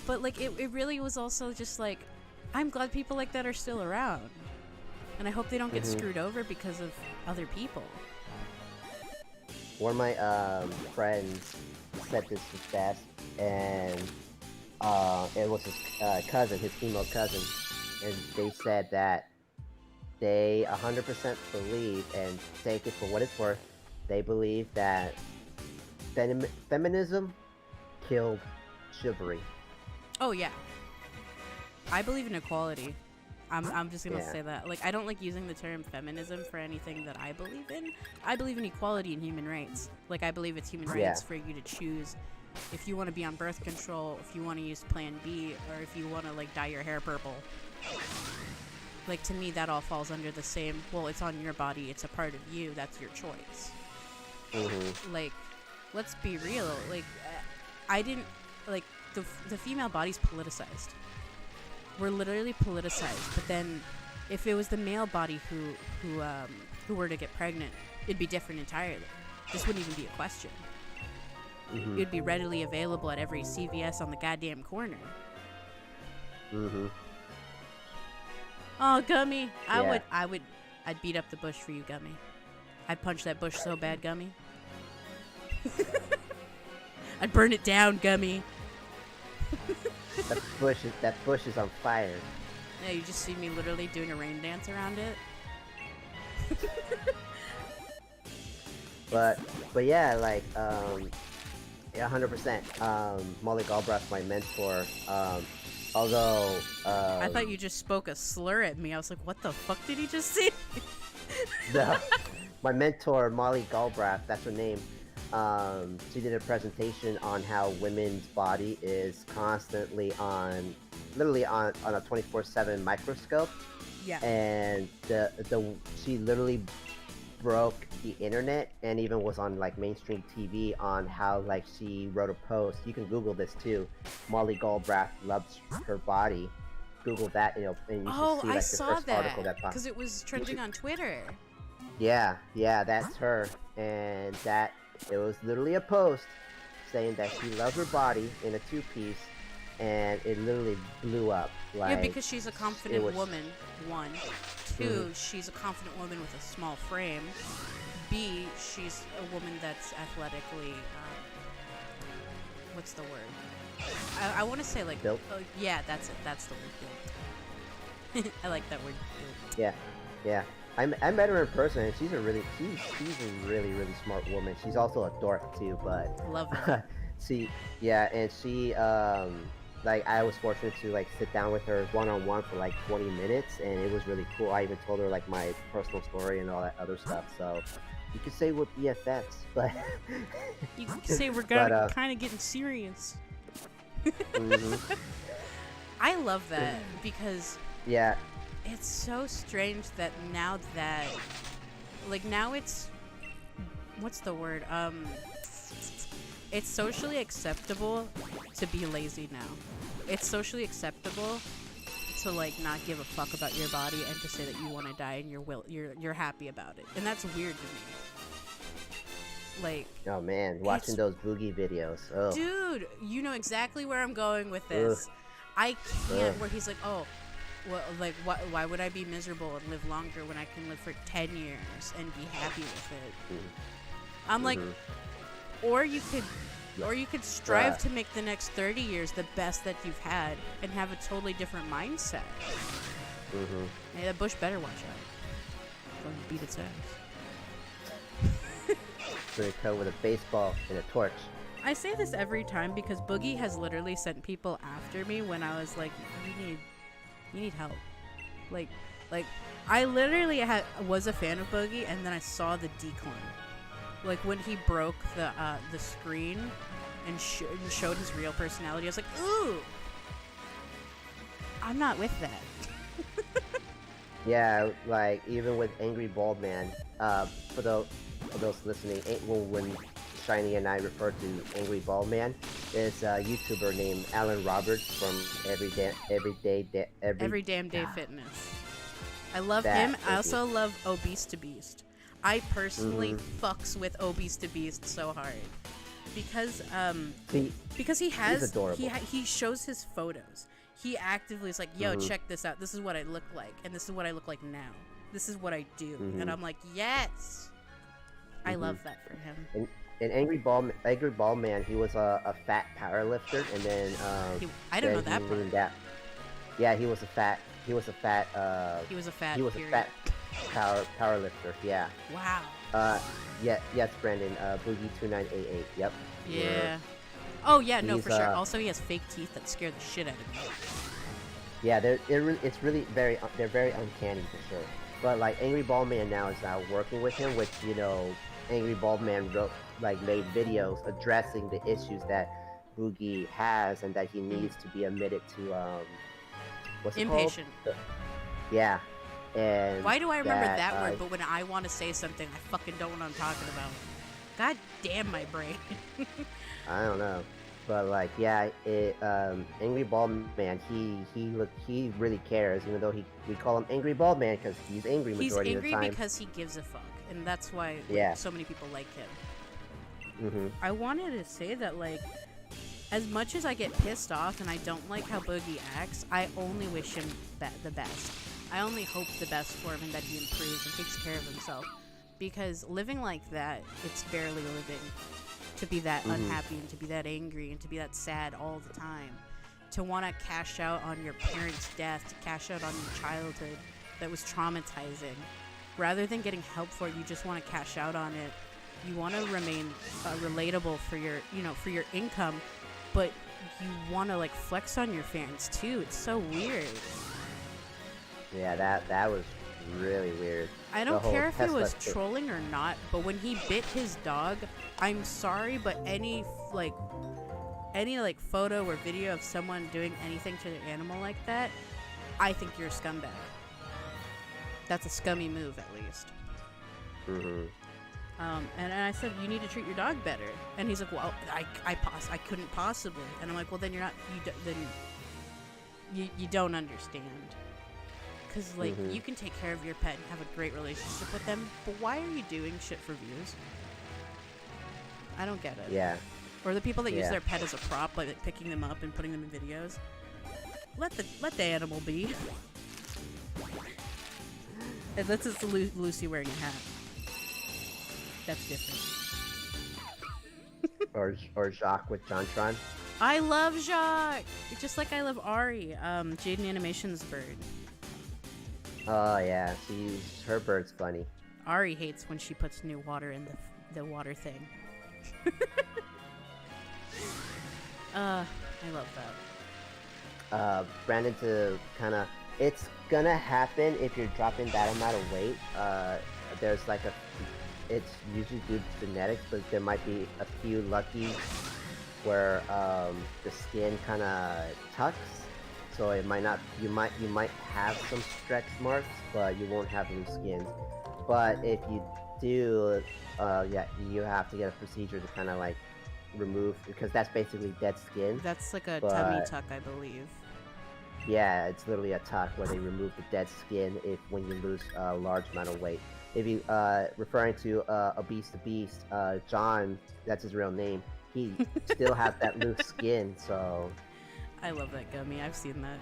But like, it really was also just like, I'm glad people like that are still around, and I hope they don't get screwed over because of other people. One of my friends said this was best, and it was his cousin, his female cousin, and they said that they 100% believe, and take it for what it's worth, they believe that feminism killed chivalry. Oh yeah, I believe in equality. I'm just gonna say that. Like, I don't like using the term feminism for anything that I believe in. I believe in equality and human rights. Like, I believe it's human rights for you to choose if you want to be on birth control, if you want to use Plan B, or if you want to like dye your hair purple. Like, to me, that all falls under the same. Well, it's on your body. It's a part of you. That's your choice. Like, let's be real. Like, I didn't like the female body's politicized. We're literally politicized. But then, if it was the male body who were to get pregnant, it'd be different entirely. This wouldn't even be a question. It'd be readily available at every CVS on the goddamn corner. Oh, Gummy, I'd beat up the bush for you, Gummy. I'd punch that bush so bad, Gummy. I'd burn it down, Gummy. That bush is on fire. Yeah, you just see me literally doing a rain dance around it. But yeah, like yeah, 100%. Molly Galbraith's my mentor. Although I thought you just spoke a slur at me. I was like, what the fuck did he just say? my mentor Molly Galbraith, that's her name. She did a presentation on how women's body is constantly literally on a 24/7 microscope. Yeah. And she literally broke the internet and even was on like mainstream TV on how like she wrote a post. You can Google this too. Molly Goldbrath loves her body. Google that, and you should Oh, see I like the saw first article that that popped. because it was trending on Twitter. Yeah, that's her, and that it was literally a post saying that she loves her body in a two-piece, and it literally blew up. Like, Yeah, because she's a confident was, woman, one. Two, she's a confident woman with a small frame. B, she's a woman that's athletically, what's the word? I want to say, like, built. Yeah, that's it. That's the word, built. I like that word, built. Yeah. I met her in person, and she's a really smart woman. She's also a dork too, but Love it. she like I was fortunate to like sit down with her one-on-one for like 20 minutes, and it was really cool. I even told her like my personal story and all that other stuff. So you could say we're BFFs, but you could say we're kind of getting serious. I love that because it's so strange that now it's what's the word? It's socially acceptable to be lazy now. It's socially acceptable to like not give a fuck about your body and to say that you want to die and you're happy about it. And that's weird to me. Like, oh man, watching those boogie videos. Oh. Dude, you know exactly where I'm going with this. I can't. Where he's like, oh, well, like, why would I be miserable and live longer when I can live for 10 years and be happy with it? I'm like, or you could strive to make the next 30 years the best that you've had and have a totally different mindset. Hey, that bush better watch out. Don't beat its ass. Gonna come with a baseball and a torch. I say this every time because Boogie has literally sent people after me when I was like, you need help. Like I literally was a fan of Boogie, and then I saw the decline. Like when he broke the screen and showed his real personality, I was like, ooh, I'm not with that. Yeah, like even with Angry Bald Man, for those listening, when Shiny and I refer to Angry Bald Man, is a YouTuber named Alan Roberts from Every Damn Day Fitness. I love him. I also love Obese to Beast. I personally fucks with Obese to Beast so hard because he shows his photos. He actively is like, yo, check this out. This is what I look like, and this is what I look like now. This is what I do, and I'm like, yes. I love that for him. And Angry Bald Man, he was a fat powerlifter, and then I don't know that part. Yeah, he was a fat powerlifter. Yeah. Wow. Yes, Brandon. Boogie 2988. Yep. Yeah. Oh yeah, no, for sure. Also, he has fake teeth that scare the shit out of me. Yeah, it's really they're very uncanny for sure. But like Angry Bald Man now is now working with him, which Angry Bald Man made videos addressing the issues that Boogie has and that he needs to be admitted to what's it Inpatient. Called? Yeah. And why do I remember that word, but when I want to say something, I fucking don't know what I'm talking about. God damn my brain. I don't know. But like, yeah, Angry Bald Man, he really cares, even though we call him Angry Bald Man because he's angry majority of the time. He's angry because he gives a fuck, and that's why so many people like him. I wanted to say that, like, as much as I get pissed off and I don't like how Boogie acts, I only wish him the best. I only hope the best for him and that he improves and takes care of himself. Because living like that, it's barely living. To be that unhappy and to be that angry and to be that sad all the time. To want to cash out on your parents' death, to cash out on your childhood that was traumatizing. Rather than getting help for it, you just want to cash out on it. You want to remain relatable for your income, but you want to like flex on your fans too. It's so weird. Yeah, that was really weird. I don't care if he was trolling or not, but when he bit his dog, I'm sorry, but any photo or video of someone doing anything to their animal like that, I think you're a scumbag. That's a scummy move, at least. Mhm. And I said, you need to treat your dog better. And he's like, well, I couldn't possibly. And I'm like, well, then you're not, you don't understand. Because, like, Mhm. you can take care of your pet and have a great relationship with them, but why are you doing shit for views? I don't get it. Yeah. Or the people that use Yeah. their pet as a prop, like picking them up and putting them in videos. Let the animal be. Unless it's Lucy wearing a hat. That's different. Or Jacques with Jontron. I love Jacques! Just like I love Ari, Jaden Animation's bird. Oh yeah, her bird's funny. Ari hates when she puts new water in the water thing. I love that. Brandon, to kind of, it's gonna happen if you're dropping that amount of weight. There's like it's usually due to genetics, but there might be a few lucky where the skin kind of tucks, so it might not. You might have some stretch marks, but you won't have loose skin. But if you do, yeah, you have to get a procedure to kind of like remove, because that's basically dead skin. That's like a tummy tuck, I believe. Yeah, it's literally a tuck where they remove the dead skin when you lose a large amount of weight. If you referring to Obese the Beast, John, that's his real name. He still has that loose skin, so. I love that gummy. I've seen that.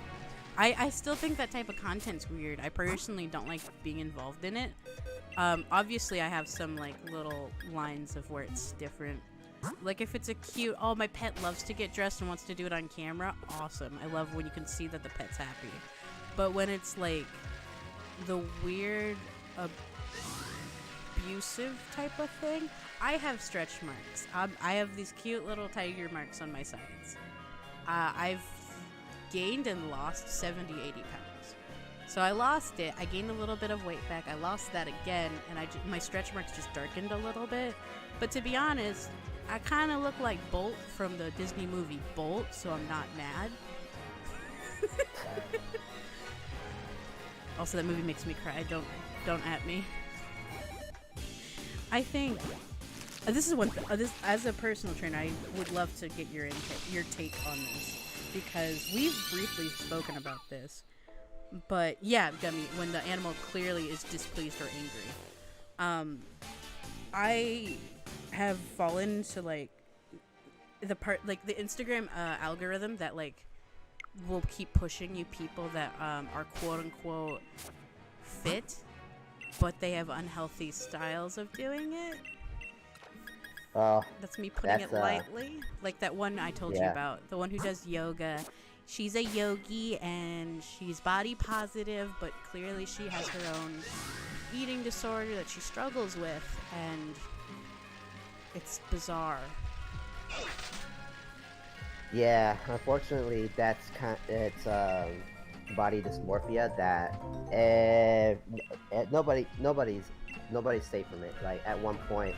I still think that type of content's weird. I personally don't like being involved in it. Obviously, I have some like little lines of where it's different. Like if it's a cute, oh, my pet loves to get dressed and wants to do it on camera, awesome. I love when you can see that the pet's happy. But when it's like the weird, abusive type of thing, I have stretch marks. I have these cute little tiger marks on my sides. I've gained and lost 70, 80 pounds. So I lost it. I gained a little bit of weight back. I lost that again, and my stretch marks just darkened a little bit. But to be honest, I kind of look like Bolt from the Disney movie Bolt, so I'm not mad. Also, that movie makes me cry. Don't at me. I think this is one. As a personal trainer, I would love to get your take on this, because we've briefly spoken about this. But yeah, Gummy, when the animal clearly is displeased or angry, I have fallen to like the Instagram algorithm that like will keep pushing you people that are quote unquote fit, but they have unhealthy styles of doing it. That's me putting it lightly. Like that one I told you about, the one who does yoga. She's a yogi and she's body positive, but clearly she has her own eating disorder that she struggles with, and it's bizarre. Yeah, unfortunately, that's it's body dysmorphia that nobody's safe from it. Like at one point,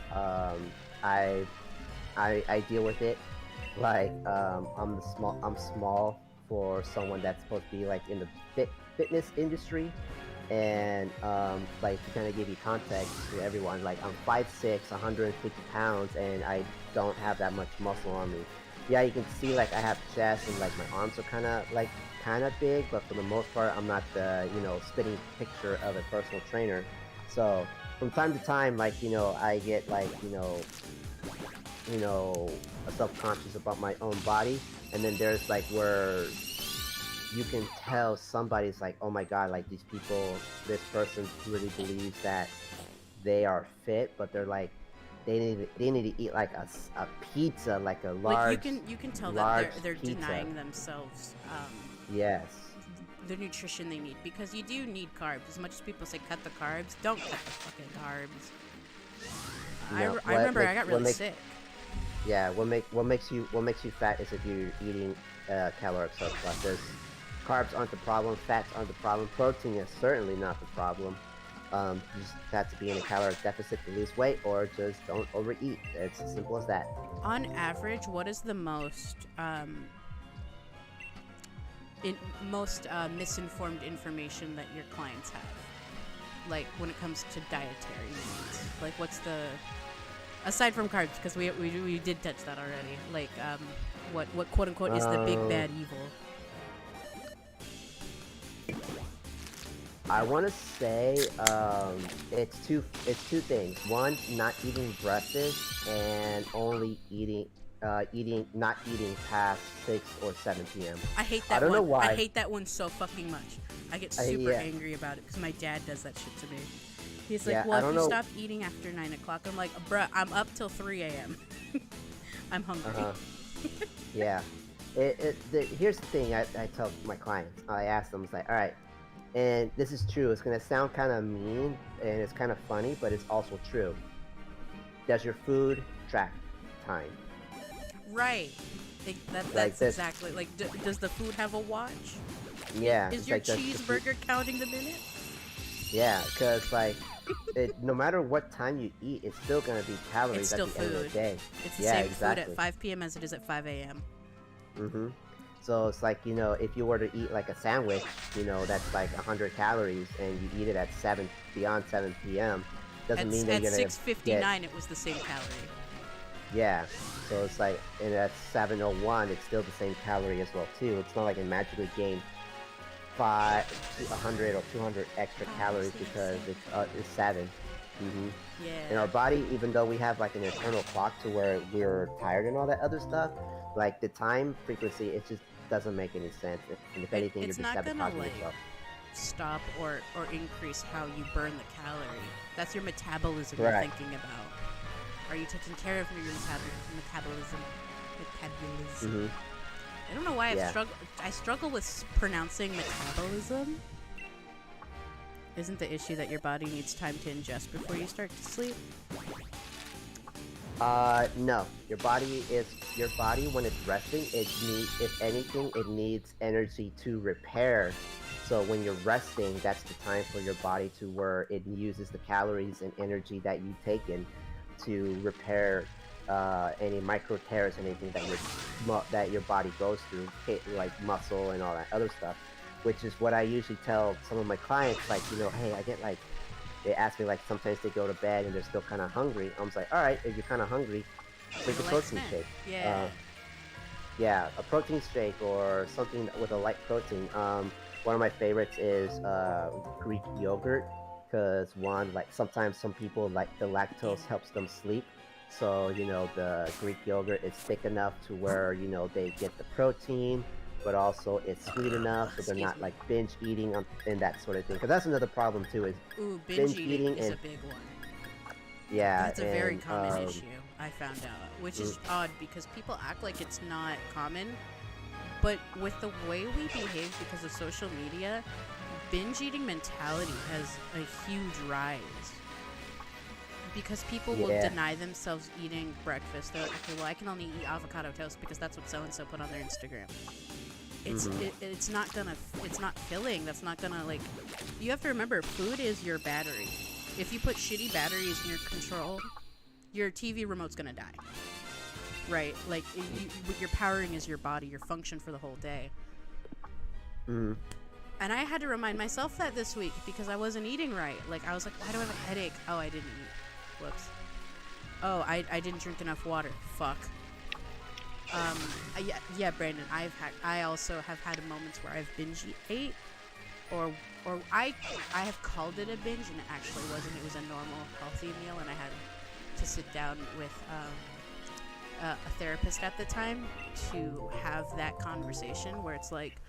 I deal with it. Like I'm small for someone that's supposed to be like in the fitness industry, and like to kind of give you context to everyone, like I'm 5'6", 150 pounds, and I don't have that much muscle on me. Yeah, you can see like I have chest and like my arms are kind of big, but for the most part, I'm not the spitting picture of a personal trainer. So from time to time, like I get like self-conscious about my own body, and then there's like where you can tell somebody's like, oh my god, like this person really believes that they are fit, but they're like they need to eat like a pizza, like a large, like you can tell that they're denying themselves yes, the nutrition they need, because you do need carbs. As much as people say cut the carbs, don't cut the fucking carbs. I remember I got really sick. Yeah, what makes you fat is if you're eating caloric surplus. Carbs aren't the problem, fats aren't the problem, protein is certainly not the problem. You just have to be in a caloric deficit to lose weight, or just don't overeat. It's as simple as that. On average, what is the most misinformed information that your clients have? like when it comes to dietary needs? Like, what's the aside from carbs, because we did touch that already. Like, what quote unquote is the big bad evil? I want to say it's two things. One, not eating breakfast, and only not eating past 6 or 7 p.m. I hate that I don't one. know why. I hate that one so fucking much. I get super angry about it because my dad does that shit to me. He's like, well, if you stop eating after 9 o'clock, I'm like, bruh, I'm up till 3 a.m. I'm hungry. Yeah. Here's the thing I tell my clients. I ask them, it's like, all right, and this is true. It's going to sound kind of mean, and it's kind of funny, but it's also true. Does your food track time? Right. That's exactly, like, does the food have a watch? Yeah. Is your cheeseburger counting the minutes? Yeah, because, like, no matter what time you eat, it's still going to be calories at the end of the day. It's the same food at 5 p.m. as it is at 5 a.m. Mm-hmm. So it's like, if you were to eat like a sandwich, that's like 100 calories, and you eat it at beyond 7 p.m. doesn't mean that you're gonna at 6:59 it was the same calorie. Yeah. So it's like, and at 7:01 it's still the same calorie as well too. It's not like it magically gained 100 or 200 extra calories because it's 7. Mm-hmm. Yeah. And our body, even though we have like an internal clock to where we're tired and all that other stuff, like the time frequency, it just doesn't make any sense. And if anything, you're just sabotaging yourself. Stop or increase how you burn the calorie. That's your metabolism Right. you're thinking about. Are you taking care of your metabolism? Mm-hmm. I don't know why I struggle with pronouncing metabolism. Isn't the issue that your body needs time to ingest before you start to sleep? No. Your body when it's resting, if anything, it needs energy to repair. So when you're resting, that's the time for your body to where it uses the calories and energy that you've taken to repair any micro tears and anything that your body goes through, like muscle and all that other stuff. Which is what I usually tell some of my clients, like, hey, I get like, they ask me, like, sometimes they go to bed and they're still kind of hungry. I'm just like, all right, if you're kind of hungry, take a protein shake. Yeah. Yeah, a protein shake or something with a light protein. One of my favorites is Greek yogurt, because like sometimes some people, like, the lactose helps them sleep. So, the Greek yogurt is thick enough to where, they get the protein, but also it's sweet enough so they're not like binge eating and that sort of thing. Because that's another problem too, is binge eating is a big one. Yeah, that's a very common issue, I found out, which is odd because people act like it's not common, but with the way we behave because of social media, binge eating mentality has a huge rise. Because people will deny themselves eating breakfast. They're like, okay, well, I can only eat avocado toast because that's what so-and-so put on their Instagram. It's not filling. That's not gonna, like, you have to remember, food is your battery. If you put shitty batteries in your control, your TV remote's gonna die. Right? Like, what you're powering is your body, your function for the whole day. Mm-hmm. And I had to remind myself that this week because I wasn't eating right. Like, I was like, why do I have a headache? Oh, I didn't eat. Whoops. Oh, I didn't drink enough water. Fuck. Yeah, Brandon. I also have had moments where I've binge ate, or I have called it a binge, and it actually wasn't. It was a normal, healthy meal, and I had to sit down with a therapist at the time to have that conversation where it's like,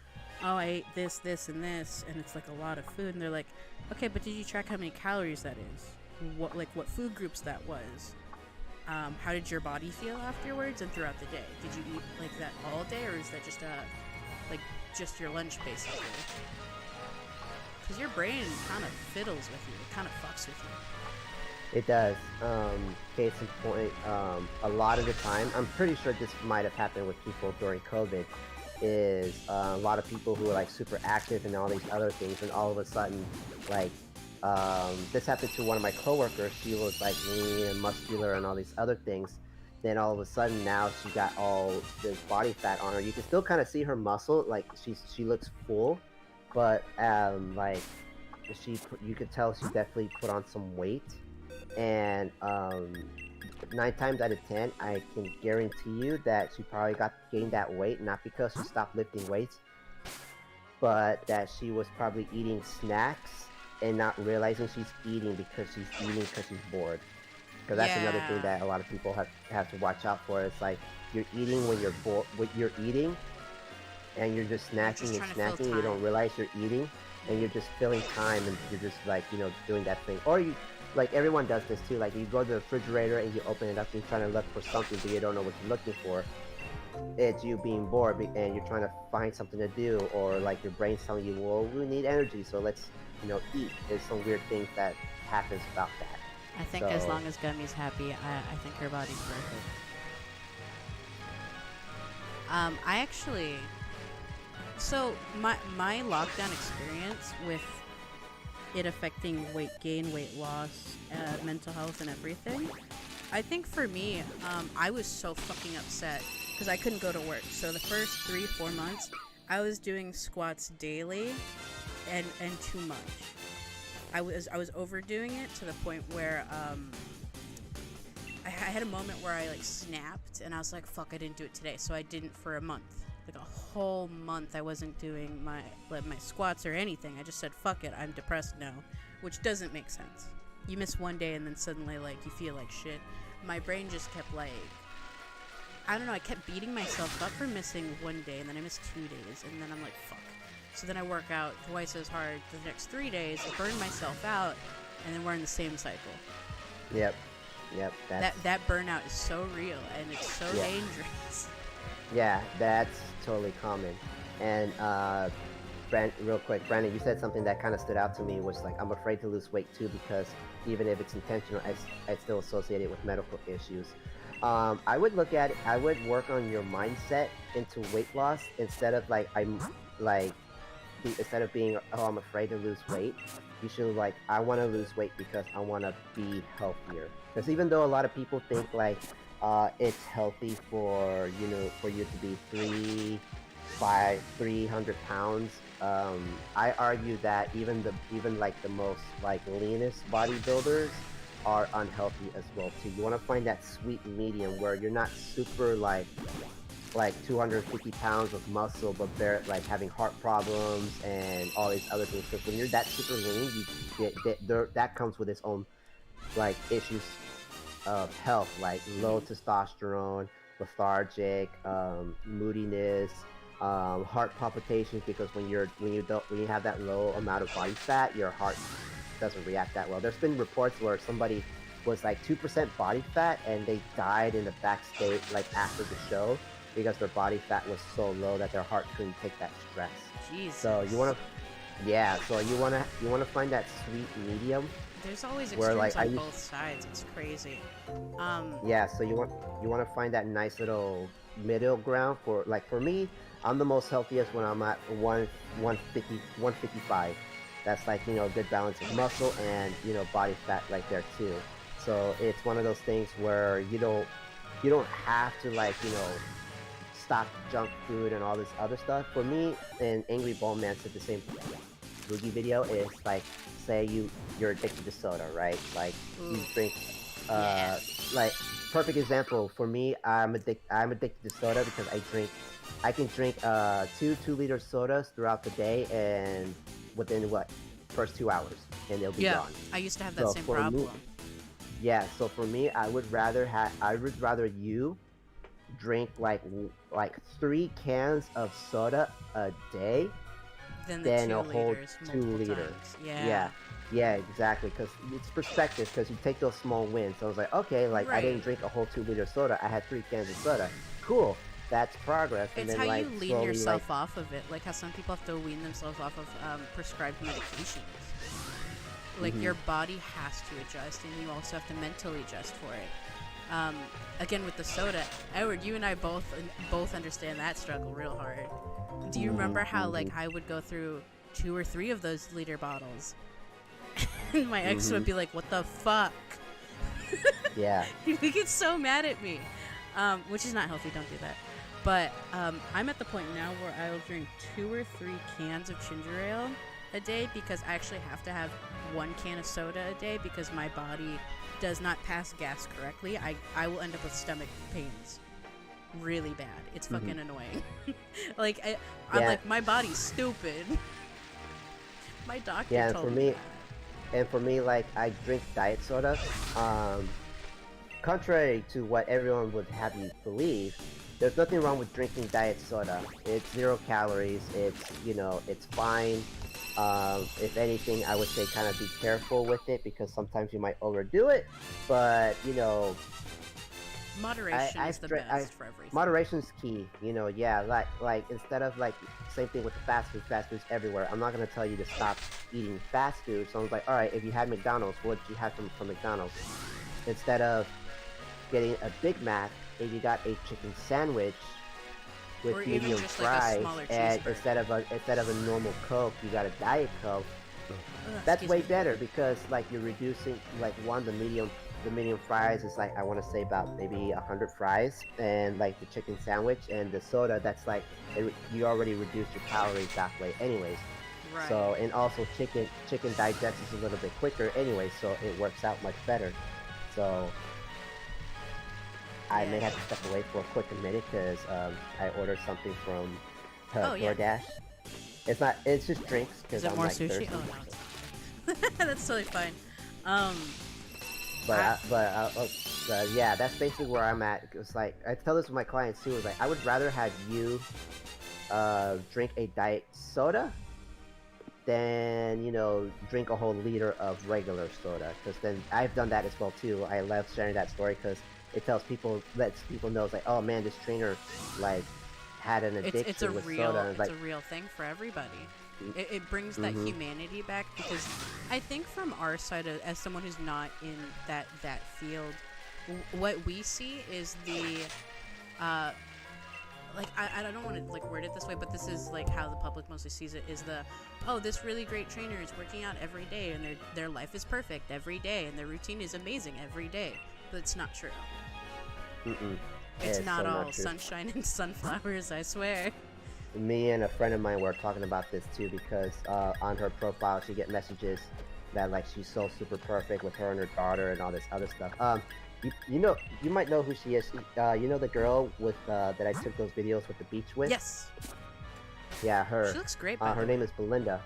oh, I ate this, this, and this, and it's like a lot of food, and they're like, okay, but did you track how many calories that is? What food groups that was? How did your body feel afterwards and throughout the day? Did you eat like that all day, or is that just your lunch basically? Because your brain kind of fiddles with you. It kind of fucks with you. It does. Case in point, a lot of the time, I'm pretty sure this might have happened with people during COVID, is a lot of people who are like super active and all these other things, and all of a sudden, like, this happened to one of my coworkers. She was like lean and muscular and all these other things. Then all of a sudden now she got all this body fat on her. You can still kind of see her muscle, like she looks full, but like you could tell she definitely put on some weight, and 9 times out of 10, I can guarantee you that she probably gained that weight not because she stopped lifting weights, but that she was probably eating snacks and not realizing she's eating because she's bored. Because that's another thing Yeah. that a lot of people have to watch out for. It's like you're eating when you're bored. What you're eating, and you're just You're just snacking and trying to fill snacking. You don't time. realize you're eating, and you're just filling time, and you're just like doing that thing. Or you, like everyone does this too. Like you go to the refrigerator and you open it up and you're trying to look for something, but you don't know what you're looking for. It's you being bored and you're trying to find something to do, or like your brain's telling you, well, we need energy, so let's eat. There's some weird things that happens about that. I think as So long as Gummy's happy, I think her body's perfect. I actually, so my lockdown experience with it affecting weight gain, weight loss, mental health, and everything. I think for me, I was so fucking upset because I couldn't go to work. So the first 3-4 months, I was doing squats daily, and too much. I was overdoing it to the point where I had a moment where I like snapped and I was like, fuck, I didn't do it today. So I didn't for a month. Like a whole month I wasn't doing my squats or anything. I just said, fuck it, I'm depressed now, which doesn't make sense. You miss one day and then suddenly like you feel like shit. My brain just kept like, I don't know, I kept beating myself up for missing one day, and then I missed 2 days, and then I'm like, fuck. So then I work out twice as hard the next 3 days, burn myself out, and then we're in the same cycle. yep, That burnout is so real, and it's so Yeah. dangerous. yeah, that's totally common. And real quick, Brandon, you said something that kind of stood out to me, was like, I'm afraid to lose weight too because even if it's intentional, I still associate it with medical issues. I would work on your mindset into weight loss instead of like instead of being, oh, I'm afraid to lose weight. You should like, I want to lose weight because I want to be healthier. Because even though a lot of people think like it's healthy for for you to be 300 pounds, I argue that even like the most like leanest bodybuilders are unhealthy as well too. You want to find that sweet medium where you're not super like 250 pounds of muscle, but they're like having heart problems and all these other things. Because when you're that super lean, that comes with its own like issues of health, like low testosterone, lethargic, moodiness, heart palpitations. Because when you have that low amount of body fat, your heart doesn't react that well. There's been reports where somebody was like 2% body fat and they died in the backstage like after the show because their body fat was so low that their heart couldn't take that stress. Jesus. So you want to find that sweet medium. There's always where, extremes like, on both sides. It's crazy. Yeah, so you want to find that nice little middle ground. For me, I'm the most healthiest when I'm at 150, 155. That's like, a good balance of muscle and, body fat right there too. So it's one of those things where you don't have to like, stop junk food and all this other stuff. For me, and Angry Bone Man said the same Boogie video, is like, say you're addicted to soda, right? Like you drink like, perfect example for me, I'm addicted to soda because I can drink 2-liter sodas throughout the day, and within first 2 hours, and they'll be gone. I used to have that So same for problem. me, yeah, so for me, I would rather you drink like 3 cans of soda a day Then the than 2 a whole liters 2 multiple liter. times. Yeah, exactly. Because it's perspective. Because you take those small wins. So I was like, okay, like I didn't Right. drink a whole 2-liter soda. I had 3 cans of soda. Cool, that's progress. And It's then how like you lean slowly, yourself off of it. Like how some people have to wean themselves off of prescribed medications. Like your body has to adjust, and you also have to mentally adjust for it. Again, with the soda, Edward, you and I both understand that struggle real hard. Do you remember how like I would go through 2 or 3 of those liter bottles, and my ex would be like, "What the fuck?" Yeah. He'd get so mad at me, which is not healthy. Don't do that. But I'm at the point now where I'll drink 2 or 3 cans of ginger ale a day because I actually have to have 1 can of soda a day because my body does not pass gas correctly. I will end up with stomach pains really bad. It's fucking annoying. Like I'm like, my body's stupid. My doctor told me that. And for me, like, I drink diet soda. Contrary to what everyone would have you believe, there's nothing wrong with drinking diet soda. It's 0 calories. It's, you know, it's fine. If anything, I would say kind of be careful with it because sometimes you might overdo it. But, you know, moderation is the best for everything. Moderation's key, you know. Yeah, like instead of like same thing with the fast food's everywhere. I'm not gonna tell you to stop eating fast food. So I was like, all right, if you had McDonald's, what did you have from McDonald's? Instead of getting a Big Mac, if you got a chicken sandwich with or medium even just fries, like a and instead of a normal Coke, you got a Diet Coke. That's way better because like you're reducing like the medium fries is like I want to say about maybe 100 fries, and like the chicken sandwich and the soda that's like you already reduced your calories that way anyways. Right. So and also chicken digests a little bit quicker anyway, so it works out much better. So I may have to step away for a quick minute because I ordered something from DoorDash. It's just drinks because I'm more like sushi? thirsty. Oh no, that's totally fine. Yeah, that's basically where I'm at. It's like I tell this with my clients too. Is like I would rather have you drink a diet soda than drink a whole liter of regular soda. Because then I've done that as well too. I love sharing that story because it lets people know it's like, oh man, this trainer like had an addiction with soda. It's a real thing for everybody. It brings that humanity back because I think from our side, as someone who's not in that field, what we see is the like I don't want to like word it this way, but this is like how the public mostly sees it is this really great trainer is working out every day and their life is perfect every day and their routine is amazing every day, but it's not true. It's not all sunshine and sunflowers, I swear. Me and a friend of mine were talking about this too because on her profile she get messages that like she's so super perfect with her and her daughter and all this other stuff. You might know who she is. You know the girl with that I took those videos with the beach with? Yes. Yeah, her. She looks great. Her name is Belinda.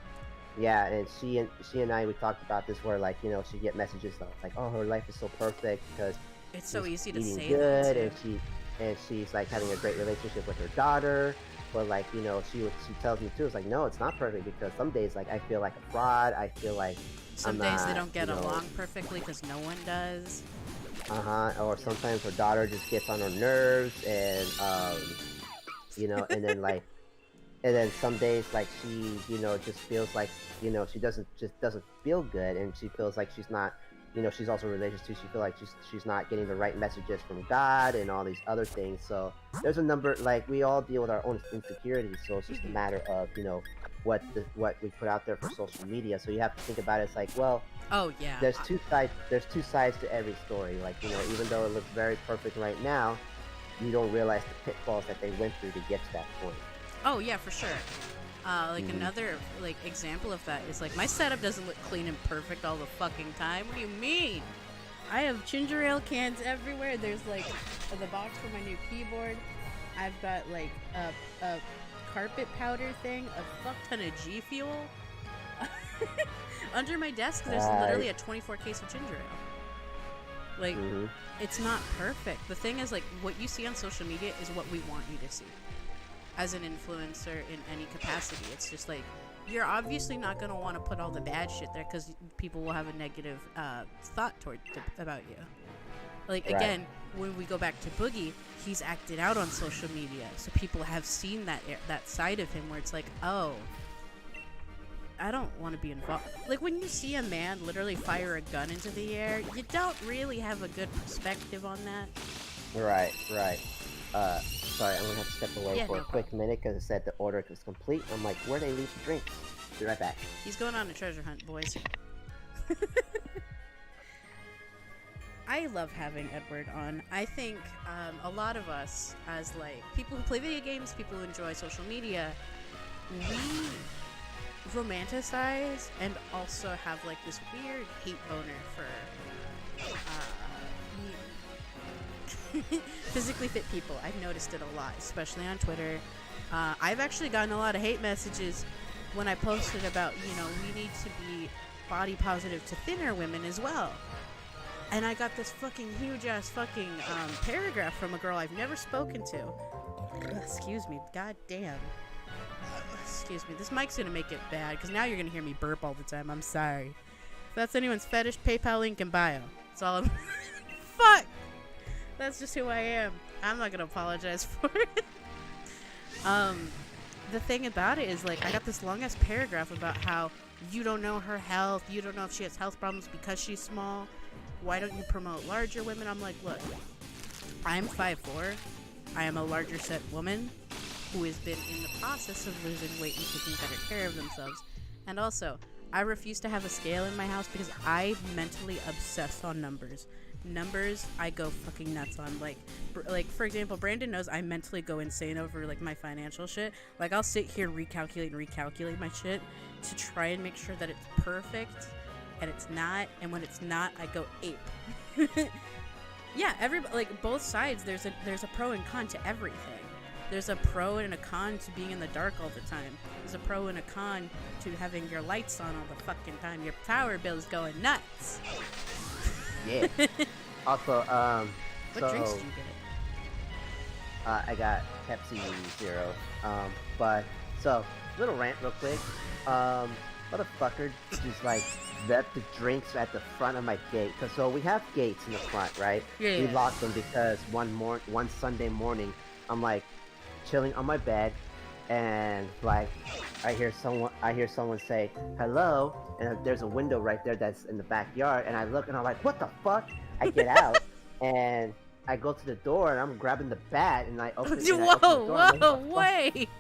Yeah, and she and I we talked about this where like she get messages like, oh, her life is so perfect because it's so easy to say good that too. and she's like having a great relationship with her daughter. But like she tells me too, it's like, no, it's not perfect because some days like I feel like a fraud. I feel like some days they don't get along perfectly because no one does. Or sometimes her daughter just gets on her nerves and and then like and then some days like she just feels like she doesn't feel good, and she feels like she's not she's also religious too. She feels like she's not getting the right messages from God and all these other things. So there's a number, like we all deal with our own insecurities. So it's just a matter of what we put out there for social media. So you have to think about it. It's like, well, oh yeah, there's two sides to every story. Like even though it looks very perfect right now, you don't realize the pitfalls that they went through to get to that point. Oh yeah, for sure. Another example of that is like my setup doesn't look clean and perfect all the fucking time. What do you mean? I have ginger ale cans everywhere. There's like the box for my new keyboard. I've got like a carpet powder thing, a fuck ton of G Fuel. Under my desk there's literally a 24 case of ginger ale. Like it's not perfect. The thing is, like, what you see on social media is what we want you to see. As an influencer in any capacity, it's just like you're obviously not going to want to put all the bad shit there because people will have a negative thought about you. Like again, when we go back to Boogie, he's acted out on social media, so people have seen that side of him where it's like, oh, I don't want to be involved. Like when you see a man literally fire a gun into the air, you don't really have a good perspective on that. Right. Sorry, I'm gonna have to step away for a quick minute because it said the order was complete. I'm like, where'd they leave the drinks? Be right back. He's going on a treasure hunt, boys. I love having Edward on. I think a lot of us, as like people who play video games, people who enjoy social media, we romanticize and also have like this weird hate boner for physically fit people. I've noticed it a lot, especially on Twitter. I've actually gotten a lot of hate messages when I posted about, you know, we need to be body positive to thinner women as well. And I got this fucking huge ass fucking paragraph from a girl I've never spoken to. Excuse me, god damn. Excuse me, this mic's gonna make it bad because now you're gonna hear me burp all the time. I'm sorry. If that's anyone's fetish, PayPal link in bio. That's all I'm. Fuck! That's just who I am. I'm not gonna apologize for it. The thing about it is, like, I got this long ass paragraph about how you don't know her health, you don't know if she has health problems because she's small. Why don't you promote larger women? I'm like, look, I'm 5'4". I am a larger set woman who has been in the process of losing weight and taking better care of themselves. And also, I refuse to have a scale in my house because I mentally obsess on numbers. Numbers, I go fucking nuts on. Like for example, Brandon knows I mentally go insane over like my financial shit. Like, I'll sit here recalculate my shit to try and make sure that it's perfect, and it's not. And when it's not, I go ape. Yeah, like both sides. There's a pro and con to everything. There's a pro and a con to being in the dark all the time. There's a pro and a con to having your lights on all the fucking time. Your power bill's going nuts. Yeah. Also, what drinks did you get? I got Pepsi Zero. But so little rant real quick. Motherfucker just like left the drinks at the front of my gate. So we have gates in the front, right? Yeah. We locked them because one Sunday morning, I'm like chilling on my bed, and like I hear someone say hello, and there's a window right there that's in the backyard, and I look and I'm like, what the fuck? I get out and I go to the door and I'm grabbing the bat and I open,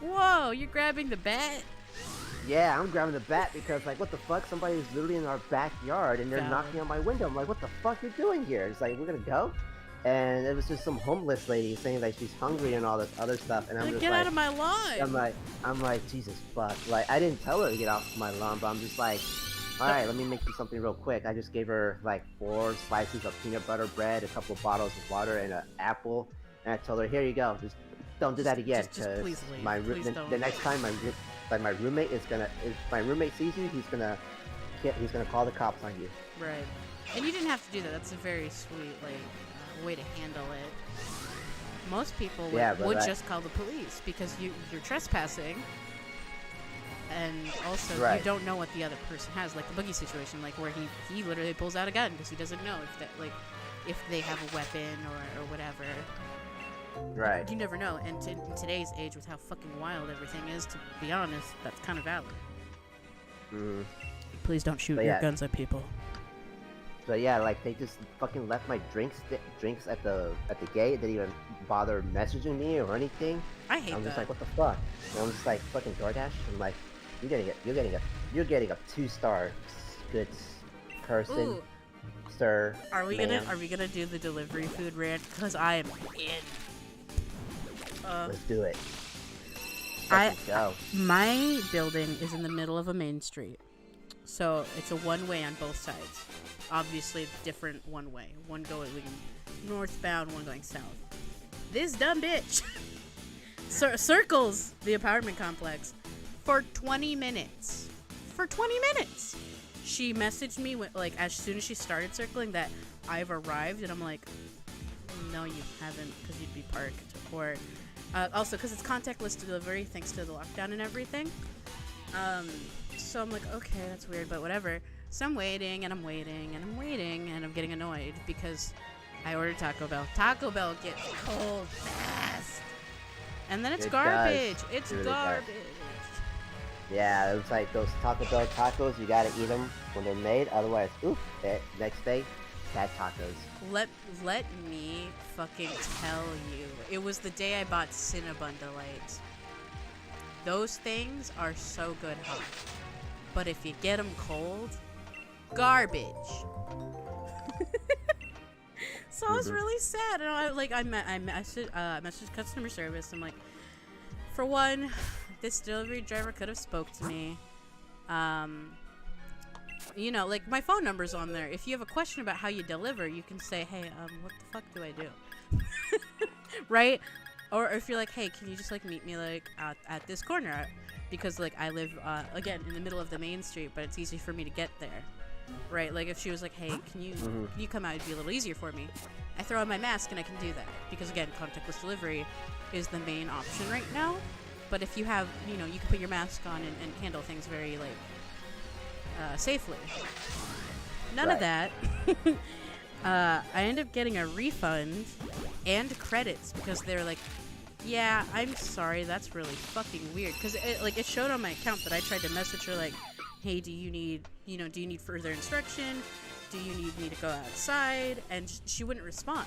Whoa, you're grabbing the bat? Yeah, I'm grabbing the bat because like, what the fuck? Somebody's literally in our backyard and they're knocking on my window. I'm like, what the fuck you doing here? It's like, we're gonna go? And it was just some homeless lady saying like she's hungry and all this other stuff, and I'm just get like, out of my lawn. I'm like, Jesus fuck. Like, I didn't tell her to get off my lawn, but I'm just like, alright, let me make you something real quick. I just gave her like 4 slices of peanut butter bread, a couple of bottles of water, and an apple, and I told her, here you go, just don't do that again, because the next time my roommate is gonna, if my roommate sees you, he's gonna call the cops on you. Right. And you didn't have to do that. That's a very sweet way to handle it. Most people would just call the police because you're trespassing, and also you don't know what the other person has, like the Boogie situation, like where he literally pulls out a gun because he doesn't know if they have a weapon or whatever. Right. You never know, and in today's age, with how fucking wild everything is, to be honest, that's kind of valid. Mm. Please don't shoot your guns at people. So yeah, like they just fucking left my drinks at the gate. They didn't even bother messaging me or anything. I hate that. I'm just like, what the fuck? And I'm just like, fucking DoorDash. I'm like, you're getting a 2-star good person. Ooh. Sir. Are we gonna do the delivery food rant? Because I am in. Let's do it. Go. My building is in the middle of a main street, so it's a one-way on both sides. Obviously, different one-way. One going northbound, one going south. This dumb bitch circles the apartment complex for 20 minutes. For 20 minutes! She messaged me like as soon as she started circling that I've arrived, and I'm like, no, you haven't, because you'd be parked. Or also because it's contactless delivery thanks to the lockdown and everything. So I'm like, okay, that's weird, but whatever. So I'm waiting, and I'm waiting, and I'm waiting, and I'm getting annoyed because I ordered Taco Bell. Taco Bell gets cold fast. And then it's garbage. It's really garbage. Yeah, it's like those Taco Bell tacos, you gotta eat them when they're made, otherwise, next day, bad tacos. Let me fucking tell you, it was the day I bought Cinnabon Delights. Those things are so good hot, but if you get them cold, garbage. So I was really sad, and I messaged customer service. I'm like, for one, this delivery driver could have spoke to me. You know, like my phone number's on there. If you have a question about how you deliver, you can say, hey, what the fuck do I do? Right? Or if you're like, hey, can you just like meet me like at this corner? Because like I live again in the middle of the main street, but it's easy for me to get there. Right? Like if she was like, hey, can you come out? It'd be a little easier for me. I throw on my mask and I can do that. Because again, contactless delivery is the main option right now. But if you have, you know, you can put your mask on and handle things very like safely. None of that. I ended up getting a refund and credits because they're like, yeah, I'm sorry, that's really fucking weird. Because it showed on my account that I tried to message her like, hey, do you need further instruction? Do you need me to go outside? And she wouldn't respond.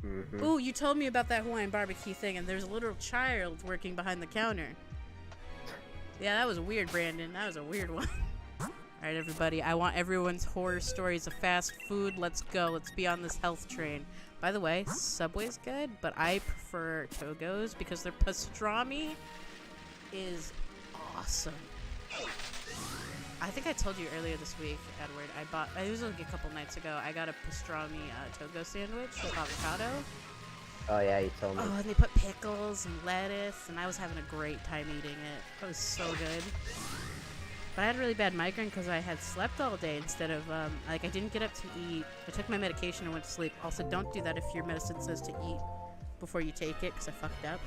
Mm-hmm. Ooh, you told me about that Hawaiian barbecue thing, and there's a little child working behind the counter. Yeah, that was weird, Brandon. That was a weird one. Alright, everybody. I want everyone's horror stories of fast food. Let's go. Let's be on this health train. By the way, Subway's good, but I prefer Togo's because their pastrami is awesome. I think I told you earlier this week, Edward, it was like a couple nights ago, I got a pastrami Togo sandwich with avocado. Oh yeah, you told me. Oh, and they put pickles and lettuce, and I was having a great time eating it. It was so good. But I had a really bad migraine because I had slept all day instead of, I didn't get up to eat. I took my medication and went to sleep. Also, don't do that if your medicine says to eat before you take it, because I fucked up.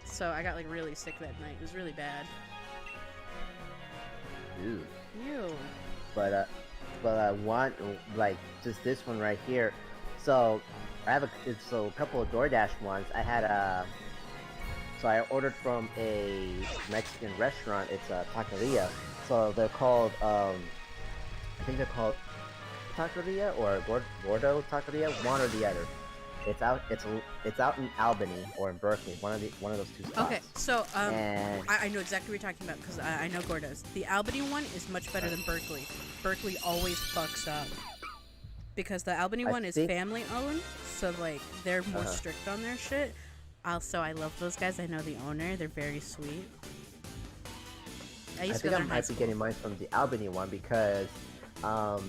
So I got, like, really sick that night. It was really bad. Ew. Ew. But one, like, just this one right here. So, I have a couple of DoorDash ones. I had so I ordered from a Mexican restaurant. It's a taqueria. So they're called, I think they're called taqueria or Gordo taqueria, one or the other. It's out in Albany or in Berkeley, one of those two spots. Okay, so I know exactly what you're talking about because I know Gordo's. The Albany one is much better than Berkeley. Berkeley always fucks up because the Albany one is family owned, so like they're more strict on their shit. Also, I love those guys. I know the owner. They're very sweet. I think I might be getting mine from the Albany one because a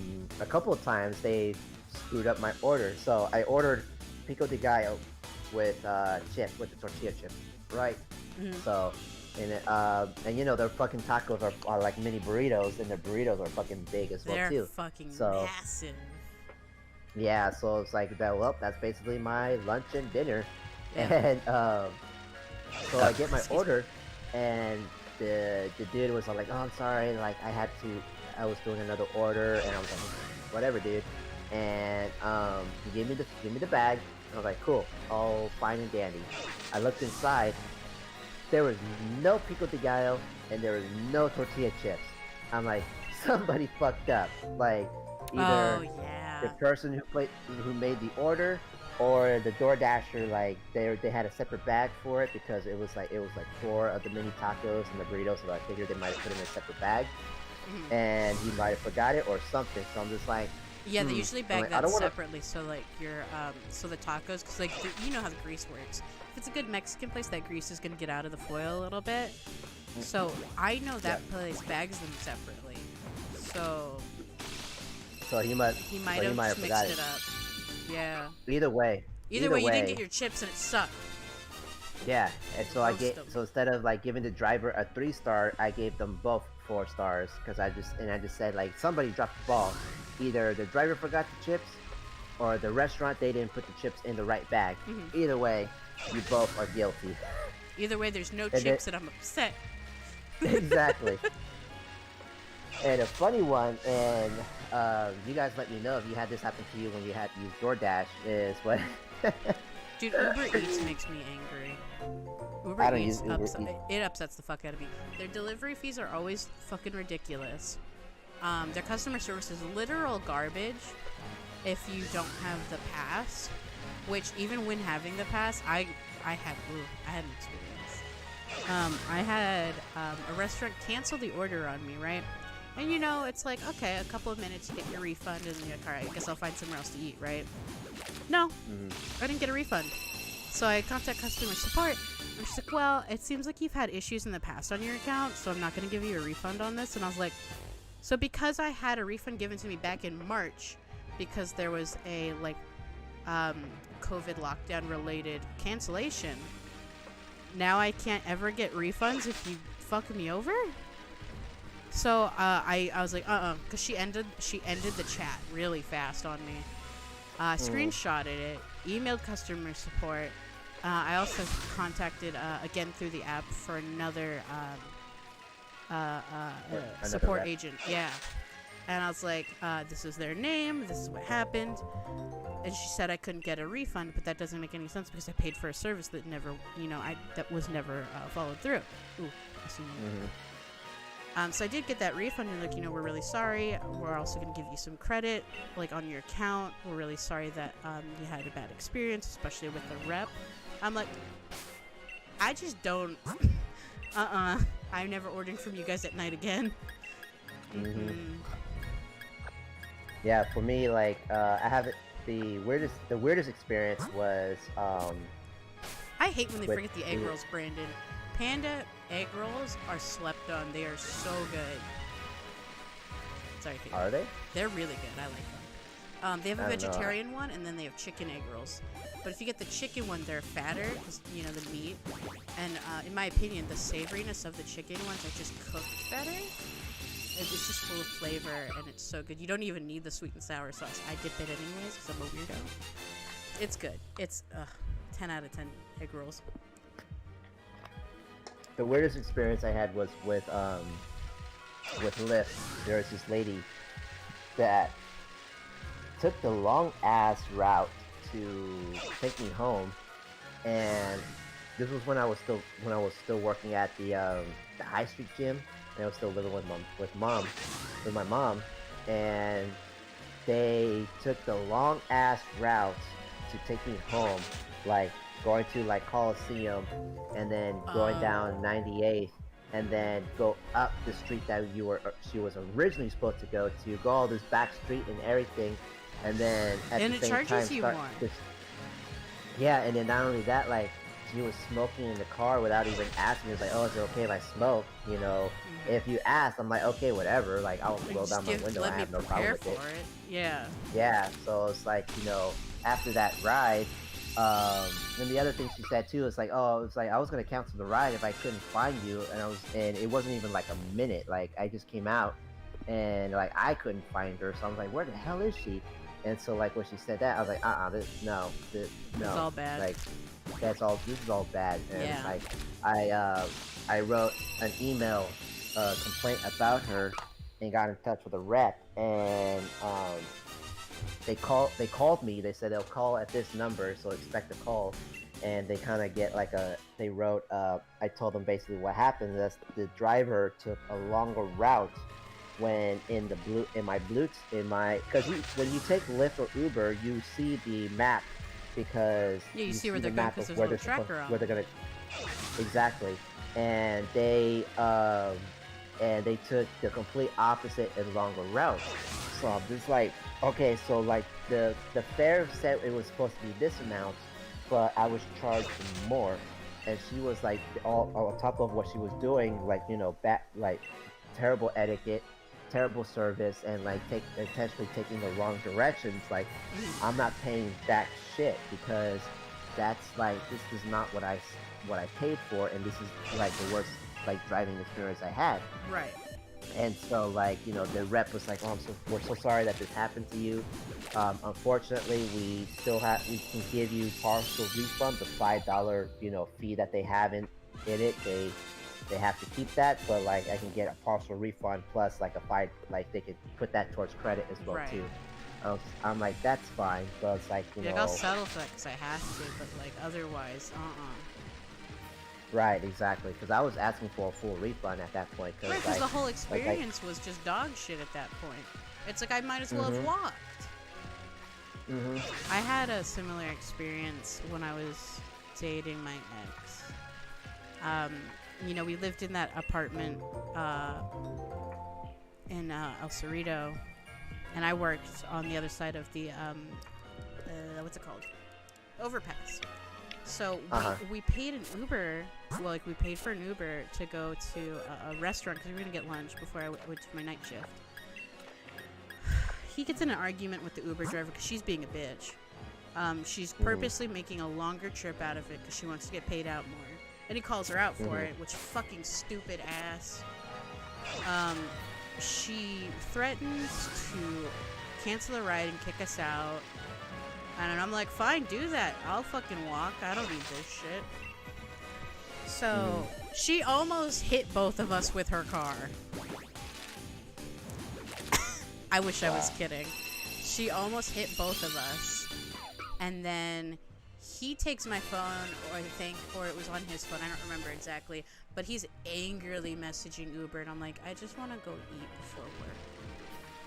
couple of times they screwed up my order. So I ordered pico de gallo with the tortilla chip, right? Mm-hmm. So, and you know their fucking tacos are like mini burritos, and their burritos are fucking big as well too. They're fucking massive. Yeah, so it's like that. Well, that's basically my lunch and dinner. Yeah. And so I get my order, and the dude was like, "Oh, I'm sorry, like I was doing another order," and I was like, "Whatever, dude." And he gave me the bag. I was like, "Cool, all fine and dandy." I looked inside. There was no pico de gallo, and there was no tortilla chips. I'm like, somebody fucked up. Like either the person who made the order, or the DoorDasher, like they had a separate bag for it because it was like 4 of the mini tacos and the burritos, so I figured they might have put it in a separate bag, and he might have forgot it or something. So I'm just like, yeah, they usually bag that separately. So like your so the tacos, because like you know how the grease works. If it's a good Mexican place, that grease is gonna get out of the foil a little bit. So I know that place bags them separately. So he might have mixed it up. Yeah. Either way, you didn't get your chips and it sucked. Yeah, and so so instead of like giving the driver a 3-star, I gave them both 4 stars because I just said like somebody dropped the ball. Either the driver forgot the chips, or the restaurant they didn't put the chips in the right bag. Mm-hmm. Either way, you both are guilty. Either way, there's no chips and I'm upset. Exactly. And a funny one, and you guys let me know if you had this happen to you when you had to use DoorDash, is what... Dude, Uber Eats makes me angry. Uber Eats upsets the fuck out of me. Their delivery fees are always fucking ridiculous. Their customer service is literal garbage if you don't have the pass, which even when having the pass, I had an experience. I had a restaurant cancel the order on me, right? And you know, it's like, okay, a couple of minutes, you get your refund, and you're like, alright, I guess I'll find somewhere else to eat, right? No, I didn't get a refund. So I contact customer support. And she's like, well, it seems like you've had issues in the past on your account, so I'm not going to give you a refund on this. And I was like, so because I had a refund given to me back in March because there was a, like, COVID lockdown related cancellation, now I can't ever get refunds if you fuck me over? So I was like, because she ended the chat really fast on me. Screenshotted it, emailed customer support. I also contacted again through the app for another support rep. agent. Yeah, and I was like, this is their name. This is what happened. And she said I couldn't get a refund, but that doesn't make any sense because I paid for a service that never, that was never followed through. Ooh, I see. So I did get that refund, and like, we're really sorry. We're also going to give you some credit, like, on your account. We're really sorry that you had a bad experience, especially with the rep. I'm like, I just don't. I'm never ordering from you guys at night again. Yeah, for me, like, I have the weirdest experience was I hate when they forget the egg rolls, Brandon. Panda egg rolls are slept on. They are so good. Sorry, Kate. Are they? They're really good. I like them. They have a vegetarian one, and then they have chicken egg rolls. But if you get the chicken one, they're fatter, because, the meat. And in my opinion, the savoriness of the chicken ones are just cooked better. It's just full of flavor, and it's so good. You don't even need the sweet and sour sauce. I dip it anyways, because I'm a weirdo. It's good. It's 10 out of 10 egg rolls. The weirdest experience I had was with Lyft. There was this lady that took the long ass route to take me home, and this was when I was still working at the high street gym, and I was still living with my mom, and they took the long ass route to take me home, like going to like Coliseum, and then going down 98th, and then go up the street that she was originally supposed to go all this back street and everything, and then at the same time yeah, and then not only that, like, she was smoking in the car without even asking. It was like, oh, is it okay if I smoke? If you ask, I'm like, okay, whatever, like, I'll roll down my window, I have no problem with it. Yeah, so it's like, after that ride, and the other thing she said too is like, oh, it's like I was gonna cancel the ride if I couldn't find you, and it wasn't even like a minute. Like, I just came out, and like I couldn't find her, so I was like, where the hell is she? And so like when she said that, I was like, no. It's all bad. Like, this is all bad. And yeah. like I wrote an email complaint about her and got in touch with a rep, and they called me. They said they'll call at this number, so expect a call. And they kind of get like they wrote, I told them basically what happened is the driver took a longer route when because when you take Lyft or Uber, you see the map, because you see where they're going, because there's no tracker on. Where they're gonna, exactly. And they took the complete opposite and longer route. So I'm just like, okay, so like the fare said it was supposed to be this amount, but I was charged more, and she was like all on top of what she was doing, like, like terrible etiquette, terrible service, and like intentionally taking the wrong directions. Like, I'm not paying that shit, because that's like, this is not what I paid for, and this is like the worst like driving experience I had. Right. And so, like, the rep was like, oh, we're so sorry that this happened to you. Unfortunately, we can give you partial refund, the $5, fee that they have in it. They have to keep that, but like, I can get a partial refund plus like they could put that towards credit as well, right. too. I'm like, that's fine, but it's like, like, I'll settle for that because I have to, but like, otherwise, Right, exactly, because I was asking for a full refund at that point. Right, because the whole experience was just dog shit at that point. It's like, I might as well have walked. I had a similar experience when I was dating my ex. We lived in that apartment in El Cerrito, and I worked on the other side of the what's it called? Overpass. So Uh-huh. we paid an Uber. Well, like we paid for an Uber to go to a restaurant because we were gonna get lunch before I went to my night shift. He gets in an argument with the Uber driver because she's being a bitch. She's purposely making a longer trip out of it because she wants to get paid out more. And he calls her out for it, which fucking stupid ass. She threatens to cancel the ride and kick us out. And I'm like, fine, do that. I'll fucking walk. I don't need this shit. So she almost hit both of us with her car. I wish I was kidding. She almost hit both of us. And then he takes my phone, or it was on his phone. I don't remember exactly. But he's angrily messaging Uber. And I'm like, I just want to go eat before work.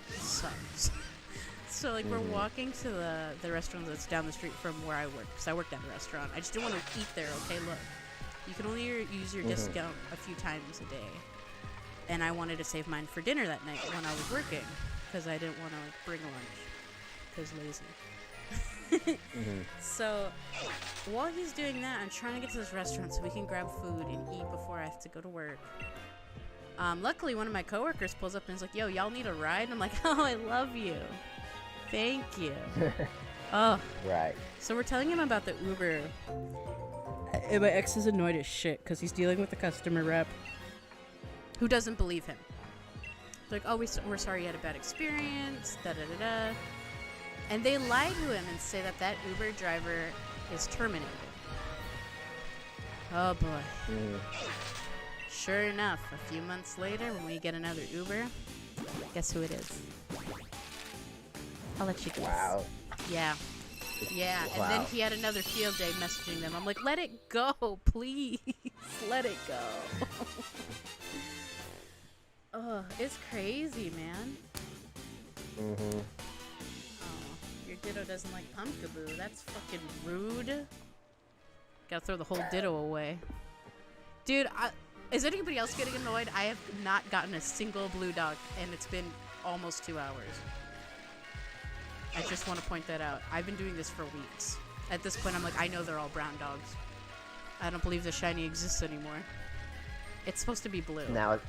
It sucks. So, like, we're walking to the restaurant that's down the street from where I work. Because I worked at a restaurant. I just didn't want to eat there, okay? Look. You can only use your discount a few times a day. And I wanted to save mine for dinner that night when I was working. Because I didn't want to, like, bring lunch. Because lazy. So, while he's doing that, I'm trying to get to this restaurant so we can grab food and eat before I have to go to work. Luckily, one of my coworkers pulls up and is like, yo, y'all need a ride? And I'm like, oh, I love you. Thank you. Oh. Right. So we're telling him about the Uber. And my ex is annoyed as shit because he's dealing with the customer rep who doesn't believe him. They're like, oh, we're sorry you had a bad experience, da-da-da-da. And they lie to him and say that Uber driver is terminated. Oh, boy. Sure enough, a few months later, when we get another Uber, guess who it is? I'll let you guess. Wow. Yeah. Yeah, Wow. and then he had another field day messaging them. I'm like, let it go, please. Let it go. Oh, it's crazy, man. Oh, your ditto doesn't like Pumpkaboo. That's fucking rude. Gotta throw the whole ditto away. Dude, is anybody else getting annoyed? I have not gotten a single blue dog, and it's been almost 2 hours. I just want to point that out. I've been doing this for weeks. At this point, I'm like, I know they're all brown dogs. I don't believe the shiny exists anymore. It's supposed to be blue. Now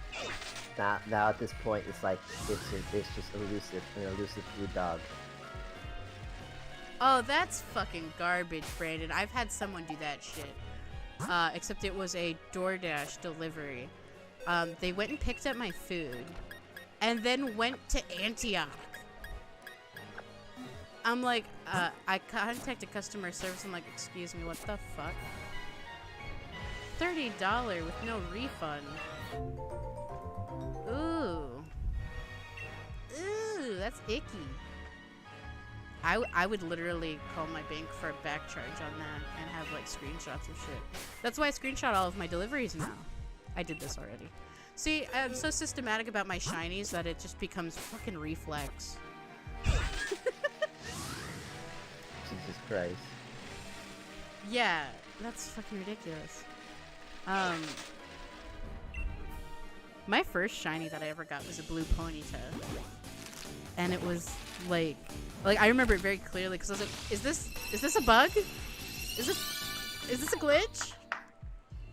at this point, it's like it's just an elusive blue dog. Oh, that's fucking garbage, Brandon. I've had someone do that shit. Except it was a DoorDash delivery. They went and picked up my food, and then went to Antioch. I'm like, I contacted customer service. I'm like, excuse me, what the fuck? $30 with no refund. Ooh. Ooh, that's icky. I would literally call my bank for a back charge on that and have, like, screenshots of shit. That's why I screenshot all of my deliveries now. I did this already. See, I'm so systematic about my shinies that it just becomes fucking reflex. Jesus Christ. Yeah, that's fucking ridiculous. My first shiny that I ever got was a blue Ponyta. And it was like I remember it very clearly because I was like, is this a bug? Is this a glitch?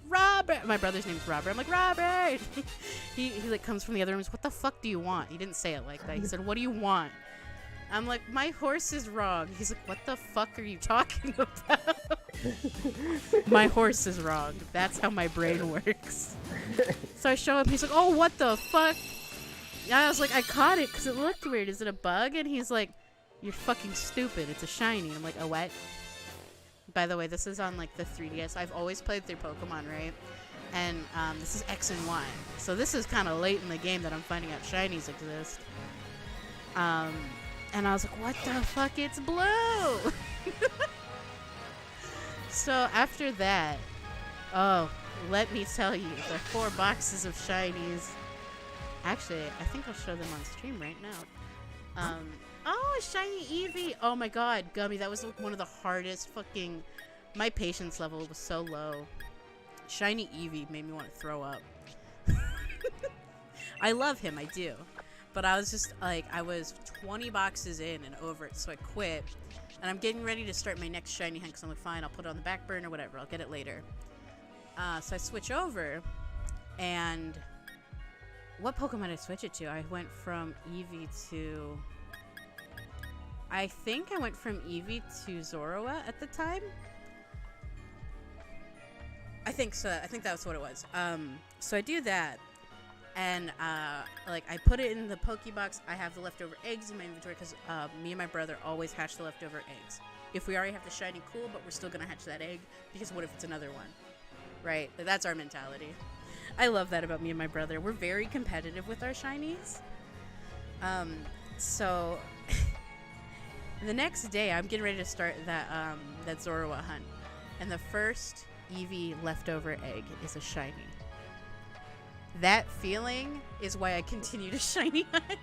Robert! My brother's name's Robert. I'm like, Robert! he like comes from the other room. What the fuck do you want? He didn't say it like that. He said, what do you want? I'm like, my horse is wrong. He's like, what the fuck are you talking about? My horse is wrong. That's how my brain works. So I show up. He's like, oh, what the fuck? I was like, I caught it because it looked weird. Is it a bug? And he's like, you're fucking stupid. It's a shiny. And I'm like, a what? By the way, this is on like the 3DS. I've always played through Pokemon, right? And this is X and Y. So this is kind of late in the game that I'm finding out shinies exist. And I was like, what the fuck? It's blue! So after that, oh, let me tell you, the 4 boxes of shinies. Actually, I think I'll show them on stream right now. Oh, a shiny Eevee! Oh my god, Gummy, that was like one of the hardest fucking... My patience level was so low. Shiny Eevee made me want to throw up. I love him, I do. But I was just like, I was 20 boxes in and over it, so I quit. And I'm getting ready to start my next shiny hunt because I'm like, fine, I'll put it on the back burner, whatever, I'll get it later. So I switch over, and what Pokemon did I switch it to? I went from Eevee to... I think I went from Eevee to Zorua at the time. I think so. I think that was what it was. So I do that, and like I put it in the Pokebox. I have the leftover eggs in my inventory because me and my brother always hatch the leftover eggs. If we already have the shiny, cool, but we're still gonna hatch that egg because what if it's another one, right? That's our mentality. I love that about me and my brother. We're very competitive with our shinies. So the next day, I'm getting ready to start that Zorua hunt, and the first Eevee leftover egg is a shiny. That feeling is why I continue to shiny hunt.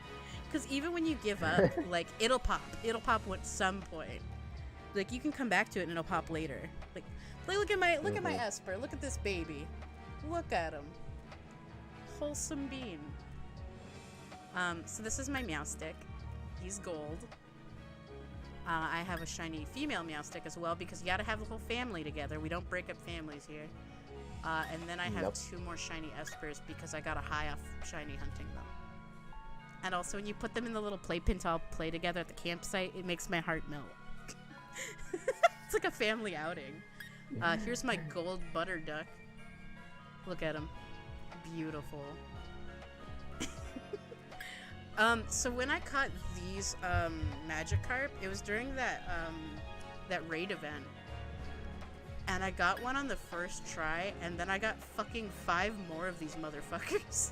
Because even when you give up, like, it'll pop. It'll pop at some point. Like, you can come back to it and it'll pop later. Like look at my Esper. Look at this baby. Look at him. Wholesome bean. So this is my Meowstic. He's gold. I have a shiny female Meowstic as well because you gotta have the whole family together. We don't break up families here. And then I have 2 more shiny Espers because I got a high off shiny hunting them. And also when you put them in the little playpen to all play together at the campsite, it makes my heart melt. It's like a family outing. Here's my gold butter duck. Look at him. Beautiful. So when I caught these Magikarp, it was during that raid event. And I got one on the first try, and then I got fucking 5 more of these motherfuckers.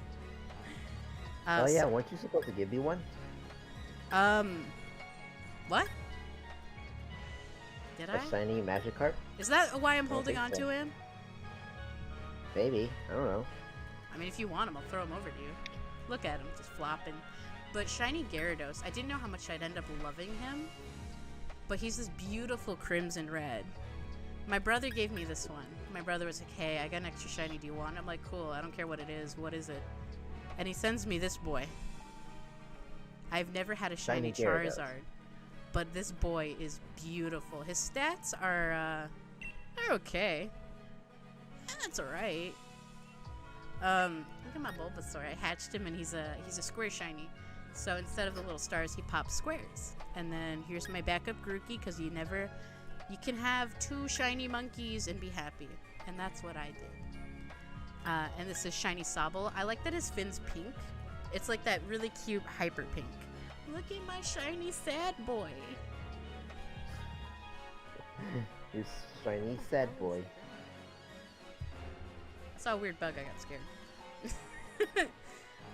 Oh yeah, weren't you supposed to give me one? What? Did I? A shiny Magikarp? Is that why I'm holding on to him? Maybe. I don't know. I mean, if you want him, I'll throw him over to you. Look at him, just flopping. But shiny Gyarados, I didn't know how much I'd end up loving him. But he's this beautiful crimson red. My brother gave me this one. My brother was like, hey, I got an extra shiny, do you want it? I'm like, cool, I don't care what it is. What is it? And he sends me this boy. I've never had a shiny Charizard. But this boy is beautiful. His stats are okay. That's alright. Look at my Bulbasaur. I hatched him and he's a square shiny. So instead of the little stars, he pops squares. And then here's my backup Grookey, because you can have 2 shiny monkeys and be happy. And that's what I did. And this is shiny Sobble. I like that his fin's pink. It's like that really cute hyper pink. Look at my shiny sad boy. Your shiny sad boy. I saw a weird bug, I got scared.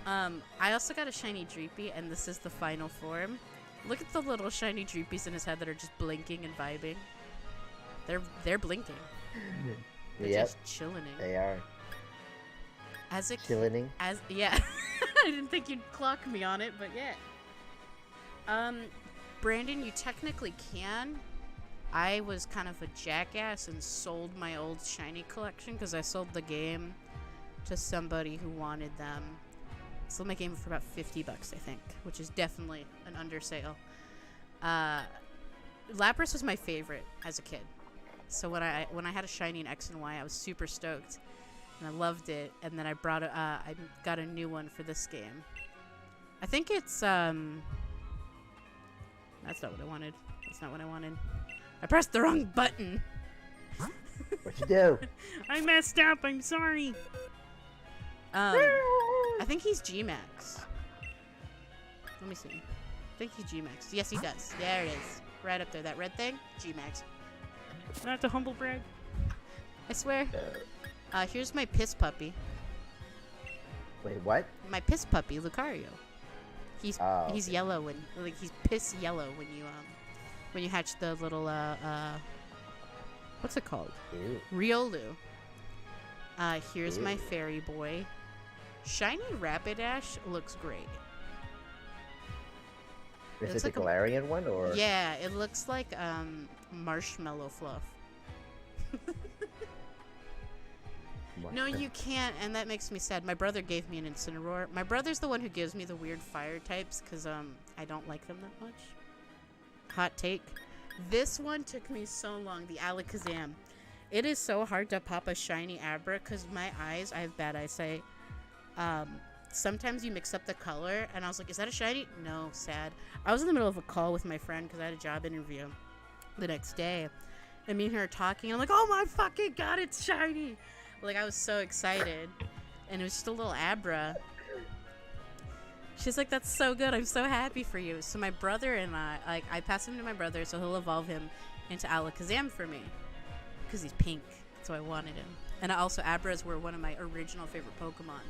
I also got a shiny Dreepy, and this is the final form. Look at the little shiny Dreepies in his head that are just blinking and vibing. They're blinking. They're just chilling. They are. Chilling. Yeah. I didn't think you'd clock me on it, but yeah. Brandon, you technically can. I was kind of a jackass and sold my old shiny collection because I sold the game to somebody who wanted them. Sold my game for about $50, I think, which is definitely an undersale. Lapras was my favorite as a kid. So when I had a shiny in X and Y, I was super stoked, and I loved it. And then I got a new one for this game. I think it's that's not what I wanted. That's not what I wanted. I pressed the wrong button. What'd you do? I messed up. I'm sorry. I think he's G-Max. Let me see. I think he's G-Max. Yes, he does. There it is. Right up there. That red thing? G-Max. Not to humble brag. I swear. Here's my piss puppy. Wait, what? My piss puppy, Lucario. He's yellow and like he's piss yellow when you hatch the little what's it called? Ew. Riolu. Here's my fairy boy. Shiny Rapidash looks great. Is it the Galarian one or? Yeah, it looks like marshmallow fluff. anymore. No, you can't, and that makes me sad. My brother gave me an Incineroar. My brother's the one who gives me the weird fire types, because I don't like them that much. Hot take. This one took me so long, the Alakazam. It is so hard to pop a shiny Abra, because my eyes, I have bad eyesight. Sometimes you mix up the color, and I was like, is that a shiny? No, sad. I was in the middle of a call with my friend, because I had a job interview the next day. And me and her talking, and I'm like, oh my fucking god, it's shiny! Like, I was so excited. And it was just a little Abra. She's like, that's so good, I'm so happy for you. So my brother and I pass him to my brother, so he'll evolve him into Alakazam for me. Because he's pink, so I wanted him. And also, Abras were one of my original favorite Pokemon.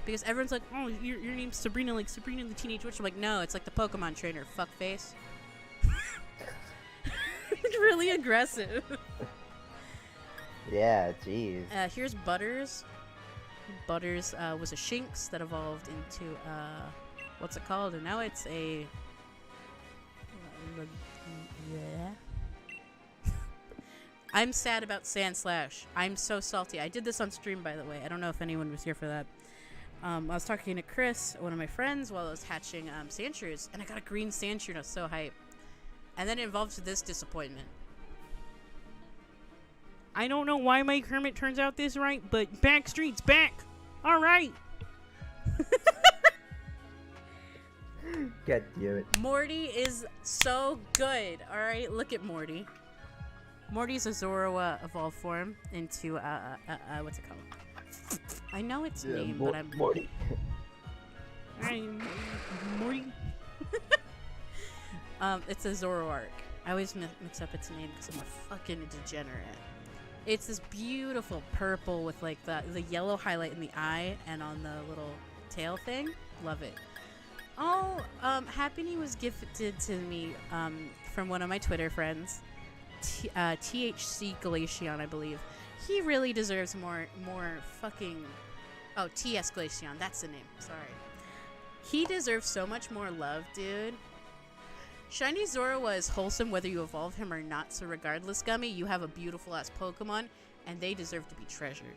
Because everyone's like, oh, your name's Sabrina, like Sabrina the Teenage Witch. I'm like, no, it's like the Pokemon trainer, fuckface. Really aggressive. Yeah, jeez. Here's Butters. Butters was a Shinx that evolved into what's it called? And now it's a I'm sad about Sandslash. I'm so salty. I did this on stream, by the way. I don't know if anyone was here for that. I was talking to Chris, one of my friends, while I was hatching Sandshrews, and I got a green Sandshrew, and I was so hyped. And then it evolved to this disappointment. I don't know why my Kermit turns out this right, but Backstreet's back! Alright! God damn it. Morty is so good, alright? Look at Morty. Morty's a Zoroa evolved form into, what's it called? I know its name, but I'm... Morty. Alright, Morty. It's a Zoroark. I always mix up its name because I'm a fucking degenerate. It's this beautiful purple with like the yellow highlight in the eye and on the little tail thing. Love it. Oh, Happiny was gifted to me from one of my Twitter friends, THC Glaceon, I believe. He really deserves more fucking... Oh, TS Glaceon, that's the name. Sorry. He deserves so much more love, dude. Shiny Zoroa is wholesome whether you evolve him or not, so regardless, Gummy, you have a beautiful-ass Pokemon, and they deserve to be treasured.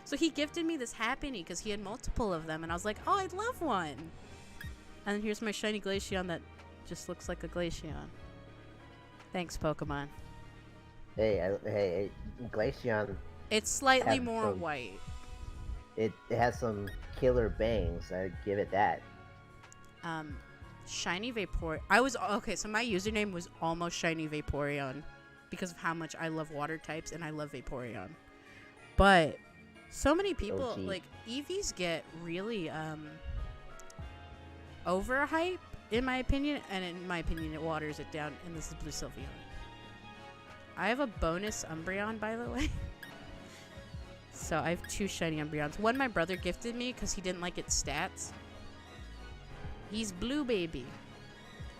So he gifted me this Happiny because he had multiple of them, and I was like, oh, I'd love one. And here's my shiny Glaceon that just looks like a Glaceon. Thanks, Pokemon. Hey, Glaceon. It's slightly more white. It has some killer bangs, I give it that. Shiny Vaporeon. Okay, so my username was almost Shiny Vaporeon because of how much I love water types and I love Vaporeon. But so many people, like, EVs get really overhype, in my opinion, and in my opinion it waters it down, and this is Blue Sylveon. I have a bonus Umbreon, by the way. So I have 2 shiny Umbreons. One my brother gifted me because he didn't like its stats. He's blue, baby.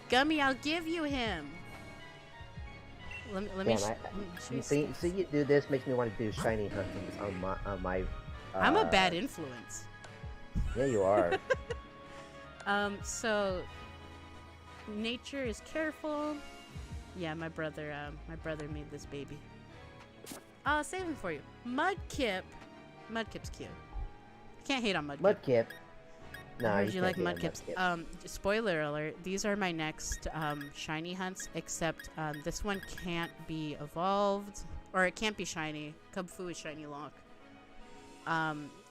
Gummy, I'll give you him. Let me see you do this makes me want to do shiny hunting on my I'm a bad influence. Yeah, you are. So nature is careful. Yeah, my brother made this baby. I'll save him for you. Mudkip. Mudkip's cute. Can't hate on Mudkip. Mudkip. No, I heard you like Mudkips. Spoiler alert, these are my next shiny hunts, except this one can't be evolved, or it can't be shiny. Kubfu is shiny lock.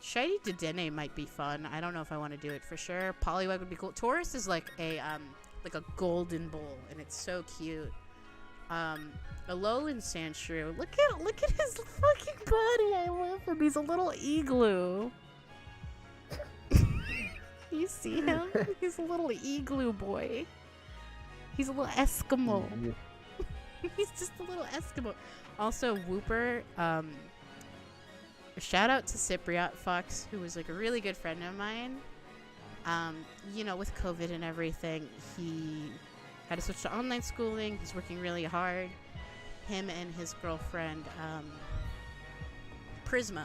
Shiny Dedenne might be fun. I don't know if I want to do it for sure. Poliwag would be cool. Taurus is like a golden bull, and it's so cute. Alolan Sandshrew. Look at his fucking body. I love him. He's a little igloo. You see him? He's a little igloo boy. He's a little Eskimo. He's just a little Eskimo. Also, Wooper. Shout out to Cypriot Fox, who was like a really good friend of mine. You know, with COVID and everything, he had to switch to online schooling. He's working really hard. Him and his girlfriend, Prisma,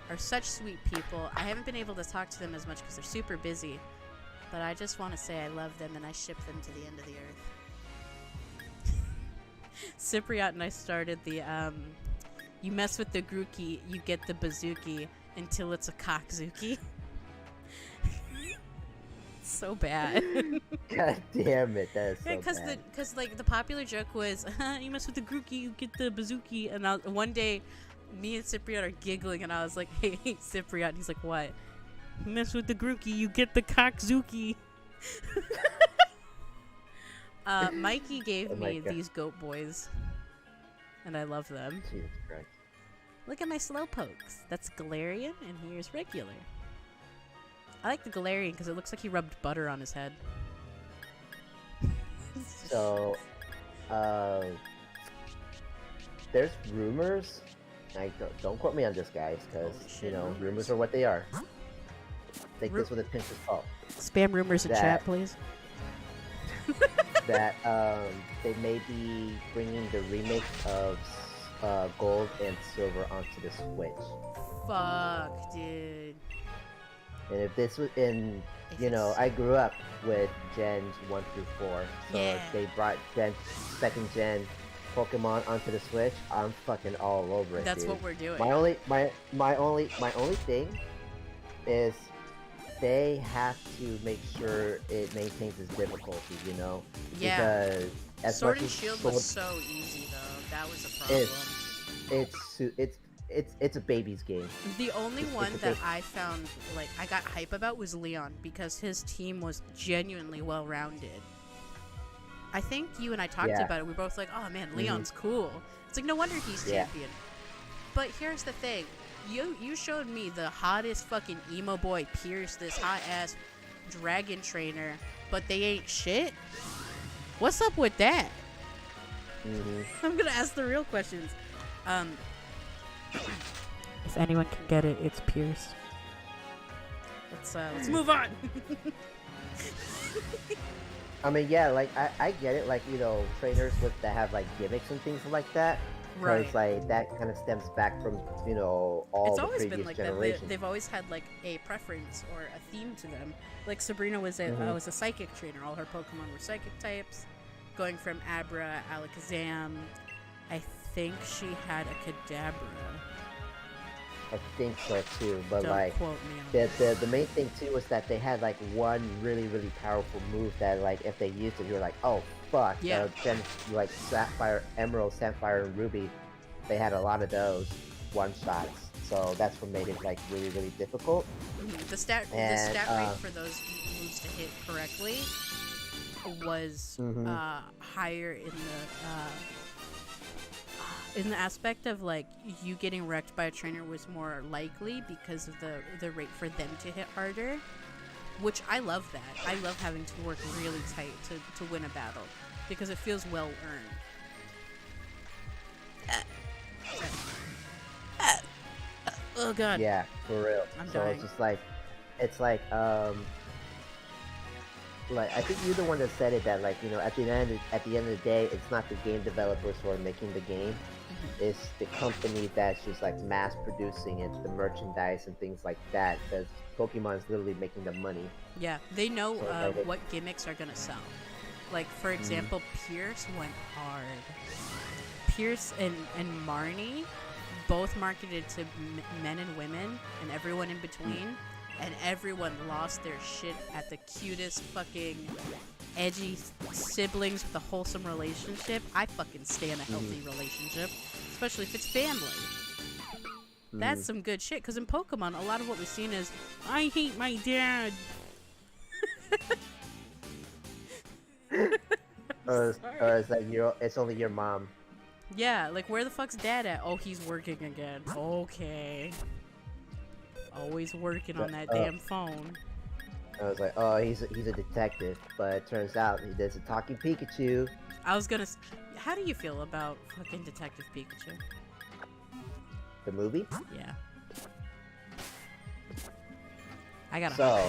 are such sweet people. I haven't been able to talk to them as much because they're super busy, but I just want to say I love them and I ship them to the end of the earth. Cypriot and I started the You mess with the Grookey, you get the Bazooki until it's a Cockzuki. So bad. God damn it, that is so bad. Because like the popular joke was, you mess with the Grookey, you get the Bazooki. And one day, me and Cypriot are giggling, and I was like, hey, Cypriot. He's like, what? You mess with the Grookey, you get the Cockzuki. Mikey gave me these goat boys, and I love them. Jesus Christ. Look at my slowpokes. That's Galarian, and here's regular. I like the Galarian because it looks like he rubbed butter on his head. So, there's rumors. Don't quote me on this, guys, because rumors are what they are. Take this with a pinch of salt. Spam rumors in chat, please. That they may be bringing the remake of Gold and Silver onto the Switch. Fuck, dude. And if this was in, I grew up with Gens 1 through 4, so if they brought second gen Pokemon onto the Switch, I'm fucking all over it. That's dude. what we're doing. My only thing is they have to make sure it maintains its difficulty, Yeah. Because as Sword much and as Shield was so easy though. That was a problem. It's a baby's game. The only one that I found I got hype about was Leon because his team was genuinely well rounded. I think you and I talked about it. We were both like, oh man, Leon's cool. It's like no wonder he's champion. But here's the thing. You showed me the hottest fucking emo boy Pierce, this hot ass dragon trainer, but they ain't shit. What's up with that? I'm gonna ask the real questions. If anyone can get it, it's Pierce. Let's move on. I mean, yeah, I get it, trainers that have gimmicks and things like that. Right. Because that kind of stems back from all it's the always previous been like generations. that. They've always had a preference or a theme to them. Like Sabrina was a psychic trainer. All her Pokemon were psychic types, going from Abra, Alakazam. I think she had a Kadabra. I think so too, but Don't quote me on the main thing too was that they had one really really powerful move that if they used it, you're like, oh fuck. Yeah. Then Sapphire, Emerald, Sapphire, and Ruby, they had a lot of those one shots, so that's what made it really really difficult. The stat rate for those moves to hit correctly was higher in the aspect of you getting wrecked by a trainer was more likely because of the rate for them to hit harder, which I love that. I love having to work really tight to win a battle because it feels well earned. Oh god. Yeah, for real. I'm so dying. It's just I think you're the one that said it that at the end of the day, it's not the game developers who are making the game. It's the company that's just mass producing it, the merchandise and things like that. Because Pokemon is literally making the money. Yeah, they know what gimmicks are gonna sell. For example, Pierce went hard. Pierce and Marnie both marketed to men and women and everyone in between. And everyone lost their shit at the cutest fucking edgy siblings with a wholesome relationship. I fucking stand a healthy relationship, especially if it's family. That's some good shit, because in Pokemon, a lot of what we've seen is, I hate my dad. or is it's only your mom. Yeah, where the fuck's dad at? Oh, he's working again. Okay. Always working on that damn phone. I was like, oh, he's a detective, but it turns out there's a talking Pikachu. I was gonna. How do you feel about fucking Detective Pikachu? The movie? Yeah. I gotta. So,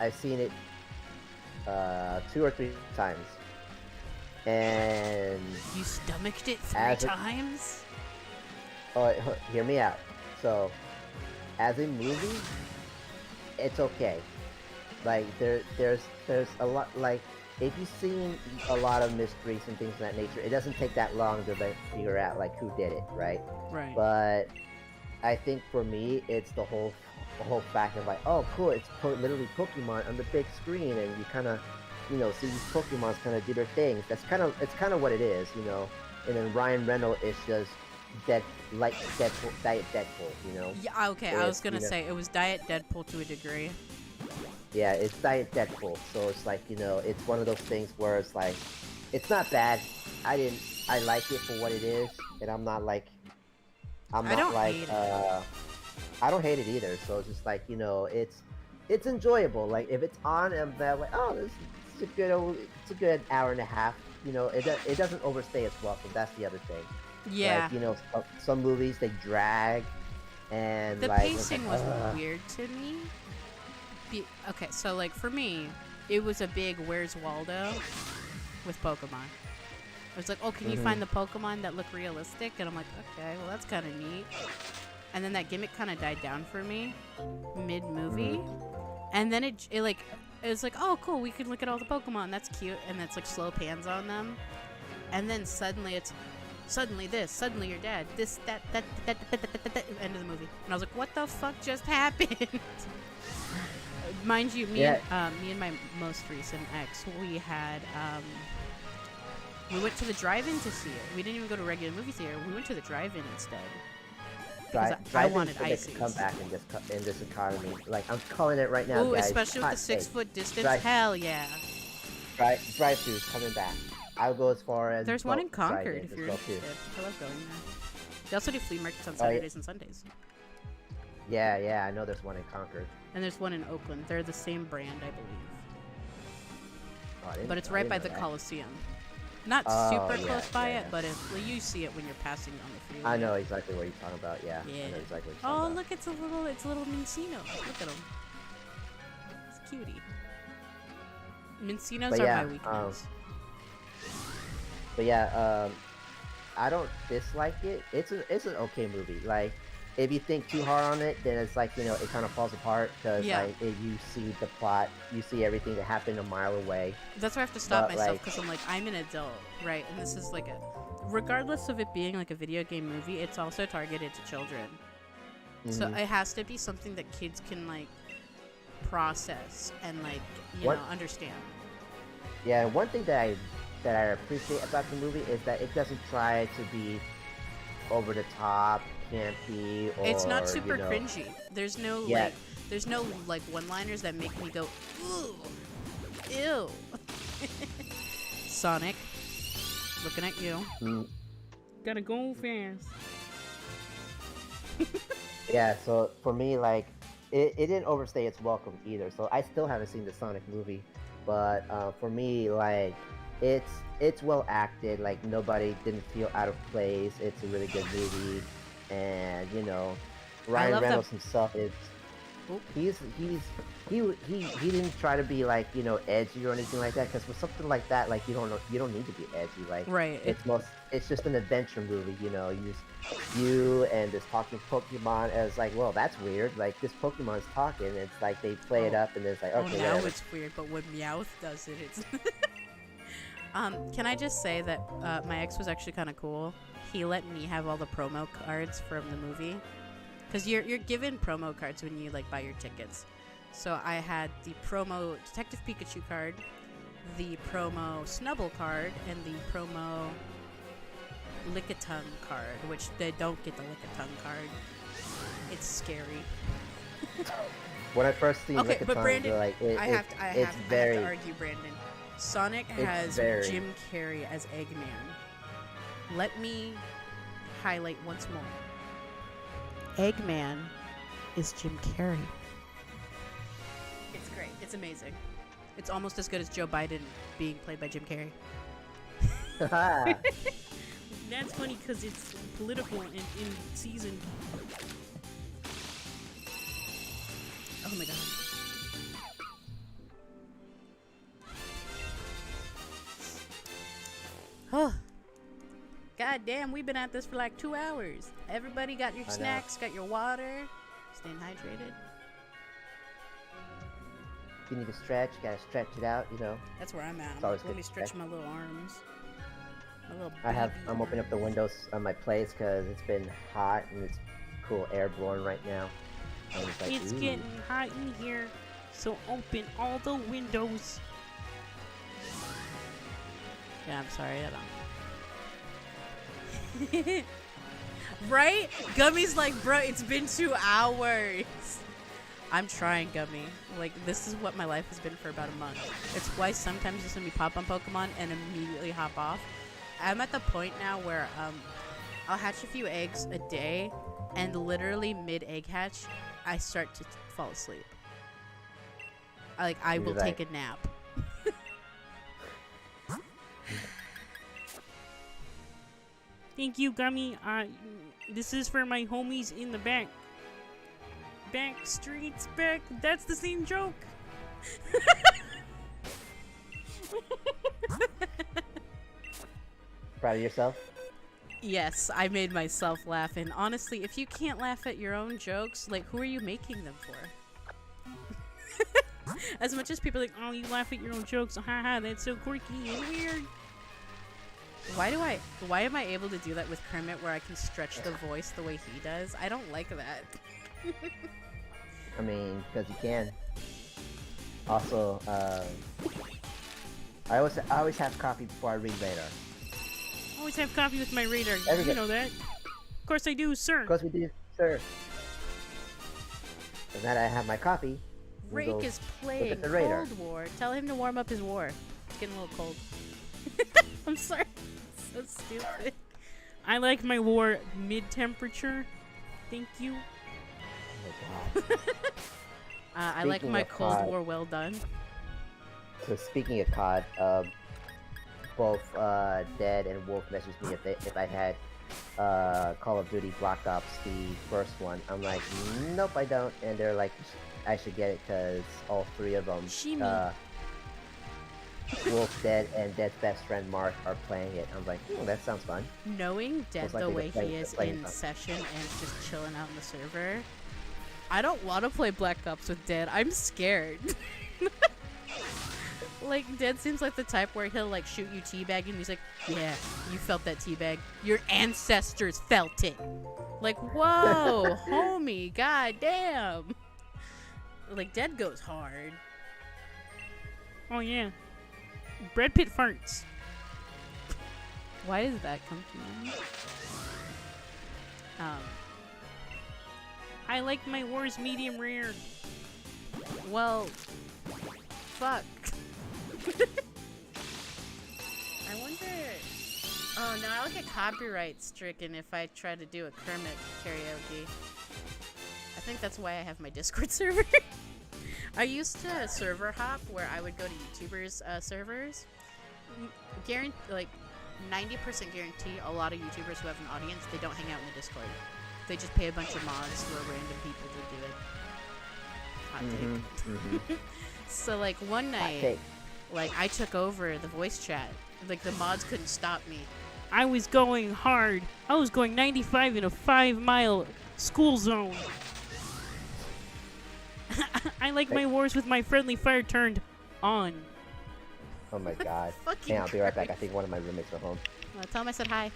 I've seen it 2 or 3 times, and you stomached it 3 times. Hear me out. So, as a movie, it's okay. Like there's a lot, like if you've seen a lot of mysteries and things of that nature, it doesn't take that long to like figure out like who did it, right? Right. But I think for me, it's the whole fact of like, oh, cool, it's literally Pokemon on the big screen, and you kind of, see these Pokemons kind of do their things. It's kind of what it is, And then Ryan Reynolds is just like Deadpool, Diet Deadpool, Yeah. Okay. I was It's gonna say it was Diet Deadpool to a degree. yeah, it's Diet Deadpool. So it's like, it's one of those things where it's like, it's not bad. I like it for what it is, and I'm I not don't like, hate it. I don't hate it either. So it's just like, it's enjoyable. Like if it's on, I'm that like, oh, it's a good hour and a half. It doesn't overstay its welcome. That's the other thing. Yeah. Like, some movies they drag, and The like it's like, pacing was weird to me. Okay, so like for me, it was a big Where's Waldo with Pokemon. It was like, oh, can you find the Pokemon that look realistic? And I'm like, okay, well that's kind of neat. And then that gimmick kind of died down for me mid-movie. And then it was like, oh cool, we can look at all the Pokemon, that's cute. And it's like slow pans on them. And then suddenly it's suddenly this, suddenly your dad, this, that, end of the movie. And I was like, what the fuck just happened? Mind you, me and my most recent ex, we went to the drive-in to see it. We didn't even go to a regular movie theater. We went to the drive-in instead. Because I wanted ices. Come back in this economy. Like, I'm calling it right now, Ooh, guys. especially with the 6-foot distance. Hell yeah. Drive-throughs coming back. I'll go as far as there's one in Concord if you're interested. Too. I love going there. They also do flea markets on Saturdays and Sundays. Yeah, I know there's one in Concord. And there's one in Oakland. They're the same brand, I believe. But it's right by the Coliseum. Not super close by it, but you see it when you're passing on the freeway. I know exactly what you're talking about. Yeah. I know exactly what you're talking about. Look, it's a little Mincino. Look at him. It's cutie. Mincinos are my weakness. But yeah, I don't dislike it. It's an okay movie. Like, if you think too hard on it, then it's like, it kind of falls apart because like if you see the plot, you see everything that happened a mile away. That's why I have to stop myself because I'm like, I'm an adult, right? And this is like regardless of it being like a video game movie, it's also targeted to children. So it has to be something that kids can like process and like understand. Yeah, one thing that I appreciate about the movie is that it doesn't try to be over the top, campy, or it's not super cringy. There's no like one-liners that make me go ew. Sonic, looking at you. Gotta go fast. Yeah, so for me, like, it didn't overstay its welcome either. So I still haven't seen the Sonic movie, but for me, like, it's well acted. Like, nobody didn't feel out of place. It's a really good movie, and Ryan Reynolds himself is. He didn't try to be like edgy or anything like that, because with something like that, like you don't need to be edgy, like right. It's just an adventure movie, you and this talking Pokemon, and it's like, well, that's weird, like this Pokemon's talking, and it's like they play it up and it's like, okay, now it's weird, but when Meowth does it, it's can I just say that my ex was actually kind of cool. He let me have all the promo cards from the movie. Because you're given promo cards when you like buy your tickets. So I had the promo Detective Pikachu card, the promo Snubble card, and the promo Lickitung card, which they don't get the Lickitung card. It's scary. When I first seen okay, Lickitung, but Brandon, like, I have to argue, Brandon. Sonic has Jim Carrey as Eggman. Let me highlight once more. Eggman is Jim Carrey. It's great. It's amazing. It's almost as good as Joe Biden being played by Jim Carrey. That's funny because it's political and in season. Oh my god. Oh. God damn, we've been at this for like 2 hours. Everybody got your snacks, got your water, staying hydrated. you need to stretch, you gotta stretch it out, you know. That's where I'm at. It's always Let good me to stretch stretch. my little arms. My little I'm opening up the windows on my place because it's been hot and it's cool air blowing right now. And it's like, It's ooh. getting hot in here, so open all the windows. Yeah, I'm sorry, I don't. Right? Gummy's like, bro, it's been 2 hours. I'm trying, Gummy. Like, this is what my life has been for about a month. It's why sometimes you send me pop on Pokemon and immediately hop off. I'm at the point now where I'll hatch a few eggs a day, and literally mid-egg hatch, I start to fall asleep. I will take a nap. Thank you, Gummy. This is for my homies in the back. Back streets back. That's the same joke. Proud of yourself? Yes, I made myself laugh, and honestly, if you can't laugh at your own jokes, like, who are you making them for? As much as people are like, oh, you laugh at your own jokes. Haha, that's so quirky and weird. Why am I able to do that with Kermit where I can stretch the voice the way he does? I don't like that. I mean, because you can. Also, I always have coffee before I read radar. Always have coffee with my radar. Every You day. know that. Of course I do, sir. Of course we do, sir. And now that I have my coffee, we go Rake is look playing at the radar. Cold War. Tell him to warm up his war. It's getting a little cold. I'm sorry. So stupid. I like my war mid-temperature. Thank you. Oh my god. I like Speaking my of Cold hot- War well done. So speaking of COD, both Dead and Wolf messaged me if I had Call of Duty Black Ops, the first one. I'm like, nope, I don't. And they're like, I should get it because all three of them, Shimmy. Wolf, Dead, and Dead's best friend Mark are playing it. I'm like, that sounds fun. Knowing Dead Most likely the to way play- he to is play in stuff. session and just chilling out in the server, I don't want to play Black Ops with Dead. I'm scared. Like, Dead seems like the type where he'll, like, shoot you teabag and he's like, yeah, you felt that teabag. Your ancestors felt it. Like, whoa, homie, goddamn. Like, Dead goes hard. Oh yeah. Brad Pitt farts. Why does that come to me? I like my wars medium rare. Well, fuck. I wonder. Oh no, I'll get copyright stricken if I try to do a Kermit karaoke. I think that's why I have my Discord server. I used to server hop where I would go to YouTubers' servers. Guarantee, like 90% guarantee, a lot of YouTubers who have an audience, they don't hang out in the Discord. They just pay a bunch of mods who are random people to do it. Hot take. So like one night, take. like I took over the voice chat. Like the mods couldn't stop me. I was going hard. I was going 95 in a 5-mile school zone. I like my wars with my friendly fire turned on. Oh my god. Fucking Hey, I'll be right back. I Christ. think one of my roommates are home. Tell him I said hi.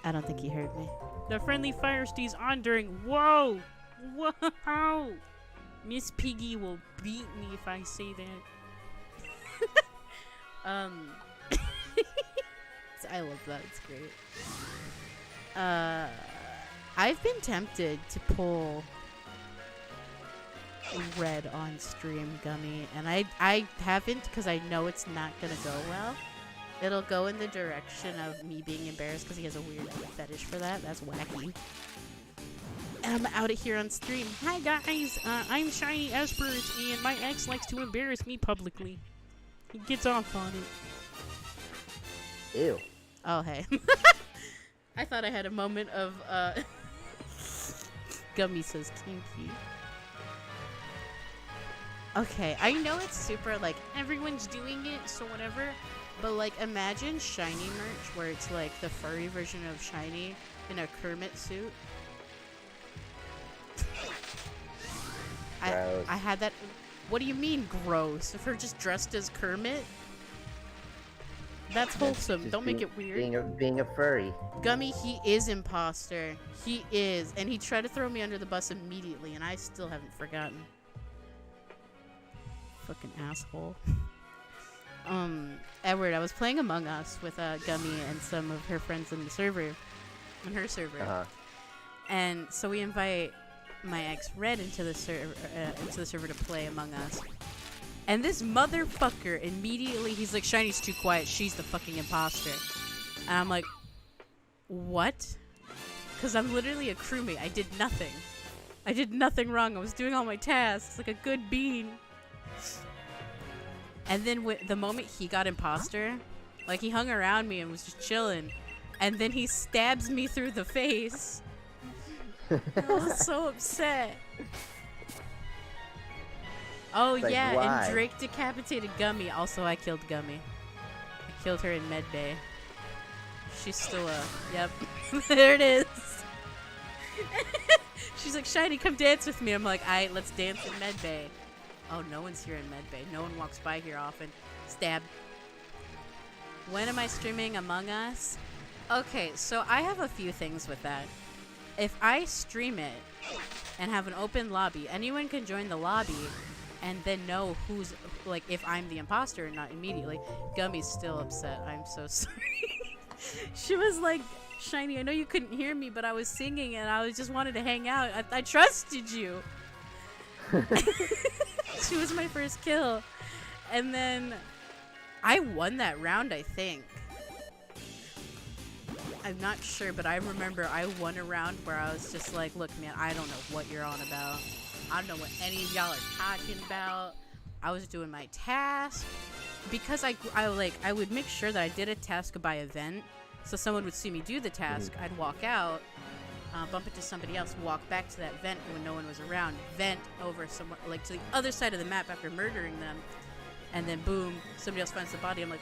I don't think he heard me. The friendly fire steez on during. Whoa! Whoa! Miss Piggy will beat me if I say that. I love that. It's great. I've been tempted to pull Red on stream, Gummy, and I haven't because I know it's not gonna go well. It'll go in the direction of me being embarrassed because he has a weird fetish for that. That's wacky. And I'm out of here on stream. Hi guys, I'm Shiny Espers, and my ex likes to embarrass me publicly. He gets off on it. Ew. Oh, hey. I thought I had a moment of, Gummy says kinky. Okay, I know it's super, like, everyone's doing it, so whatever. But, like, imagine Shiny merch where it's, like, the furry version of Shiny in a Kermit suit. Gross. I had that. What do you mean gross? If her just dressed as Kermit? That's wholesome. Just Don't make it weird. Being a furry. Gummy, he is imposter. He is. And he tried to throw me under the bus immediately, and I still haven't forgotten. Fucking asshole. Edward, I was playing Among Us with Gummy and some of her friends in the server. In her server. Uh-huh. And so we invite my ex Red into the server to play Among Us. And this motherfucker immediately, he's like, Shiny's too quiet. She's the fucking imposter. And I'm like, what? Because I'm literally a crewmate. I did nothing. I did nothing wrong. I was doing all my tasks like a good bean. And then the moment he got imposter, like he hung around me and was just chilling. And then he stabs me through the face. I was so upset. Oh, like, yeah, why? And Drake decapitated Gummy. Also, I killed Gummy. I killed her in medbay. She's still yep. There it is. She's like, Shiny, come dance with me. I'm like, alright, let's dance in medbay. Oh, no one's here in medbay. No one walks by here often. Stab. When am I streaming Among Us? Okay, so I have a few things with that. If I stream it and have an open lobby, anyone can join the lobby and then know who's, like, if I'm the imposter or not immediately. Gummy's still upset. I'm so sorry. She was like, Shiny, I know you couldn't hear me, but I was singing and I just wanted to hang out. I trusted you. She was my first kill. And then I won that round, I think. I'm not sure, but I remember I won a round where I was just like, look, man, I don't know what you're on about. I don't know what any of y'all are talking about. I was doing my task. Because I would make sure that I did a task by event. So someone would see me do the task. I'd walk out, bump into somebody else, walk back to that vent when no one was around, vent over somewhere, like to the other side of the map after murdering them. And then boom, somebody else finds the body. I'm like,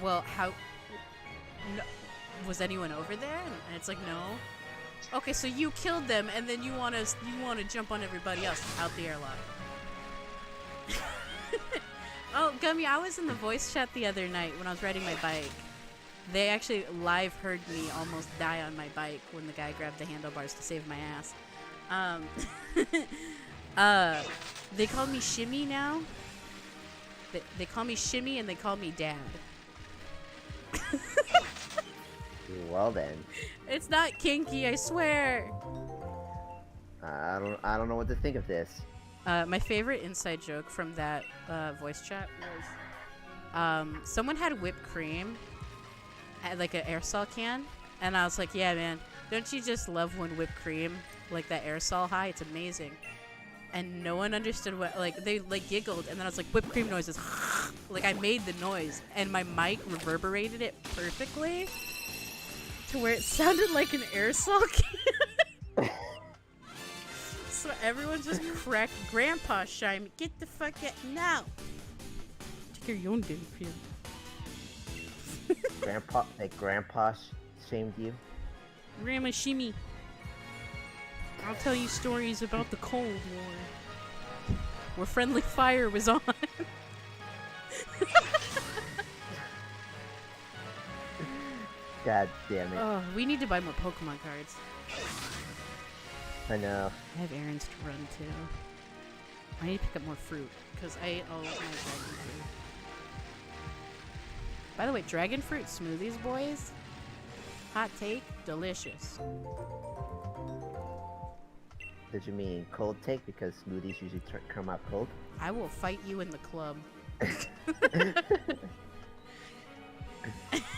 well, how... No, was anyone over there? And it's like, no. Okay, so you killed them, and then you want to jump on everybody else out the airlock. Oh, Gummy, I was in the voice chat the other night when I was riding my bike. They actually live heard me almost die on my bike when the guy grabbed the handlebars to save my ass. They call me Shimmy now. They call me Shimmy, and they call me Dad. Well then. It's not kinky, I swear. I don't know what to think of this. My favorite inside joke from that voice chat was someone had whipped cream at like an aerosol can, and I was like, yeah, man, don't you just love when whipped cream, like that aerosol high? It's amazing. And no one understood what, like, they like giggled, and then I was like, whipped cream noises. Like, I made the noise, and my mic reverberated it perfectly to where it sounded like an aerosol can. So everyone just cracked. Grandpa Shime, get the fuck out now. Take care of your own damn field. Grandpa shamed you? Grandma Shimmy. I'll tell you stories about the Cold War. Where friendly fire was on. God damn it. Oh, we need to buy more Pokemon cards. I know. I have errands to run too. I need to pick up more fruit because I ate all of my dragon fruit. By the way, dragon fruit smoothies, boys. Hot take, delicious. Did you mean cold take because smoothies usually come out cold? I will fight you in the club.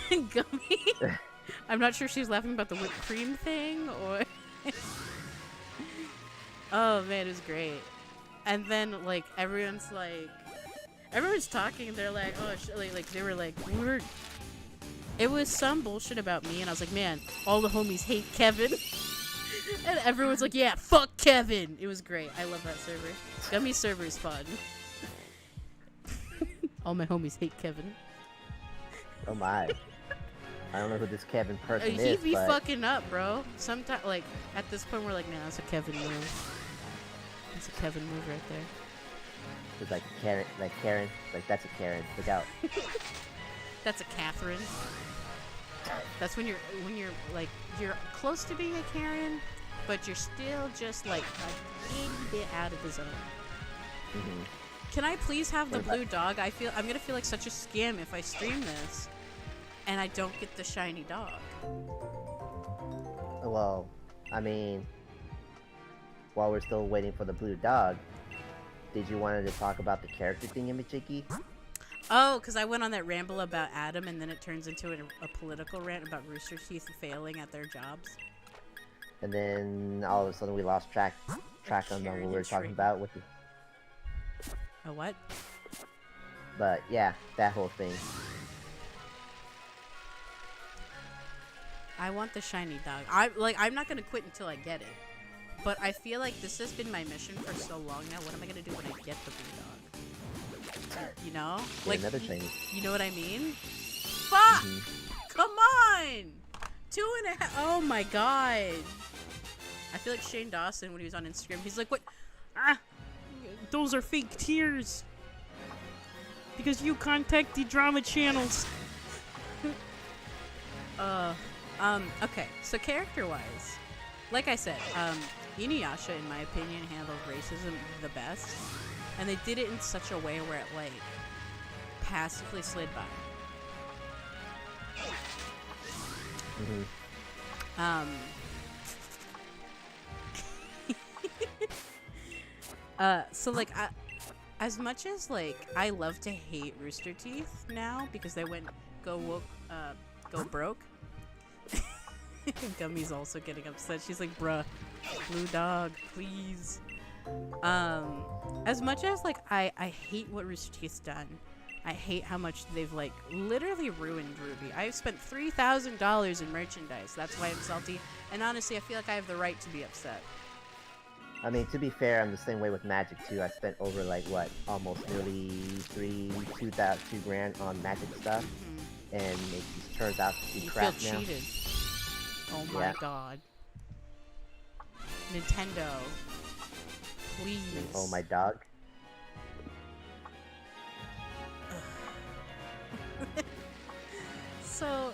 Gummy. I'm not sure she's laughing about the whipped cream thing or. Oh man, it was great. And then like everyone's talking. And they're like, oh, like they were like, weird. It was some bullshit about me, and I was like, man, all the homies hate Kevin. And everyone's like, yeah, fuck Kevin. It was great. I love that server. Gummy server is fun. All my homies hate Kevin. Oh my. I don't know who this Kevin person is, He be but... fucking up, bro. Sometimes, like, at this point, we're like, nah, that's a Kevin move. That's a Kevin move right there. It's like Karen, like that's a Karen. Look out. That's a Catherine. That's when you're like you're close to being a Karen, but you're still just like a itty bit out of the zone. Mm-hmm. Can I please have the blue dog? I'm gonna feel like such a scam if I stream this, and I don't get the shiny dog. Well, I mean, while we're still waiting for the blue dog, did you want to talk about the character thingamajiggy? Oh, because I went on that ramble about Adam, and then it turns into a political rant about Rooster Teeth failing at their jobs. And then all of a sudden we lost track on what we were talking about with the... A what? But yeah, that whole thing. I want the shiny dog. I'm not gonna quit until I get it. But I feel like this has been my mission for so long now. What am I gonna do when I get the blue dog? You know? Like another shiny. You know what I mean? Fuck! Come on! 2.5. Oh my god. I feel like Shane Dawson when he was on Instagram. He's like, what? Ah! Those are fake tears. Because you contact the drama channels. Okay. So character-wise, like I said, Inuyasha, in my opinion, handled racism the best. And they did it in such a way where it, like, passively slid by. So, like, as much as, like, I love to hate Rooster Teeth now because they went go broke. Gummy's also getting upset. She's like, bruh, blue dog, please. As much as, like, I hate what Rooster Teeth's done. I hate how much they've, like, literally ruined Ruby. I've spent $3,000 in merchandise. That's why I'm salty. And honestly, I feel like I have the right to be upset. I mean, to be fair, I'm the same way with Magic too. I spent over like what, almost nearly two grand on Magic stuff, and it just turns out to be crap now. You feel cheated. Oh my god. Nintendo, please. Oh my dog. So,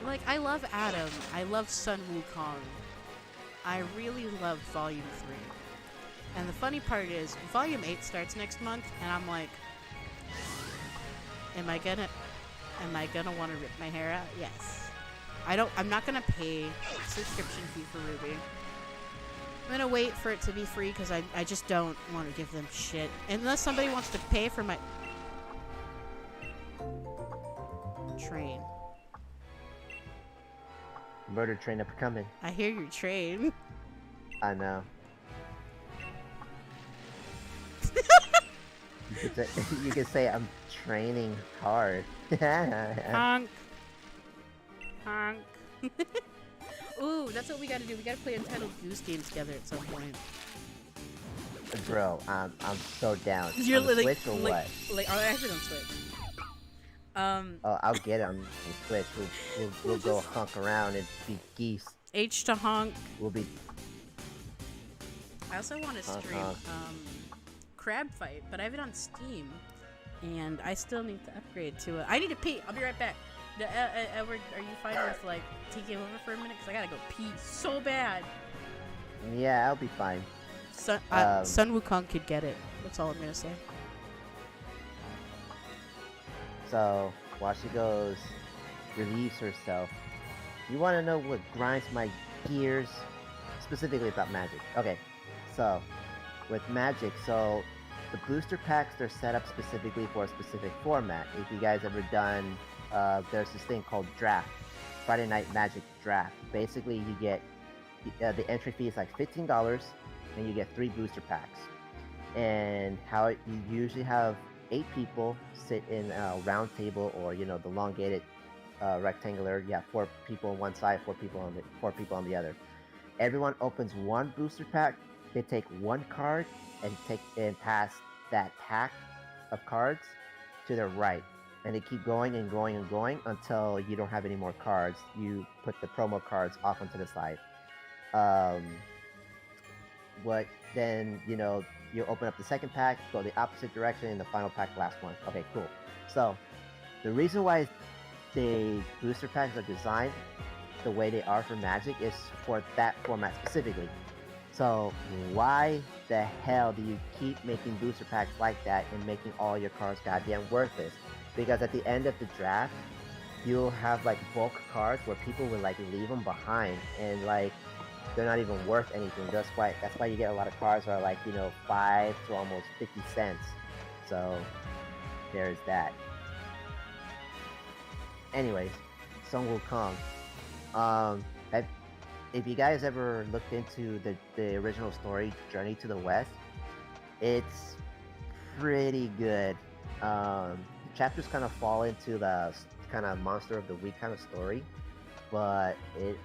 like, I love Adam. I love Sun Wukong. I really love Volume 3. And the funny part is, Volume 8 starts next month, and I'm like, am I gonna want to rip my hair out? Yes. I'm not gonna pay subscription fee for Ruby. I'm gonna wait for it to be free, because I just don't want to give them shit. Unless somebody wants to pay for my... train. Murder train up coming. I hear your train. I know. You could say I'm training hard. Honk. Honk. Ooh, that's what we gotta do. We gotta play Untitled Goose Game together at some point. Bro, I'm so down. You're on the Switch or what? Like, I have it on Switch. Oh, I'll get it on Switch. We'll go honk around and be geese. H to honk. We'll be... I also want to stream Crab Fight, but I have it on Steam, and I still need to upgrade to it. I need to pee. I'll be right back. Edward, are you fine with, like, taking over for a minute? Because I gotta go pee so bad. Yeah, I'll be fine. Sun Wukong could get it. That's all I'm gonna say. So, while she goes, relieves herself, you want to know what grinds my gears? Specifically about Magic. Okay, so, with Magic, so, the booster packs, they're set up specifically for a specific format. If you guys ever done, there's this thing called Draft. Friday Night Magic Draft. Basically, you get, the entry fee is like $15, and you get 3 booster packs. And you usually have 8 people sit in a round table, or the elongated rectangular. You have 4 people on one side, 4 people on the other. Everyone opens 1 booster pack. They take 1 card and pass that pack of cards to their right, and they keep going and going and going until you don't have any more cards. You put the promo cards off onto the side. What then? you open up the second pack, go the opposite direction, and the final pack, last one. Okay, cool. So the reason why the booster packs are designed the way they are for Magic is for that format specifically. So why the hell do you keep making booster packs like that and making all your cards goddamn worthless? Because at the end of the draft, you'll have like bulk cards where people will like leave them behind and like they're not even worth anything. That's why you get a lot of cards that are like 5 to almost 50 cents. So there's that. Anyways, Sun Wukong. If you guys ever looked into the original story, Journey to the West, it's pretty good. The chapters kind of fall into the kind of monster of the week kind of story, but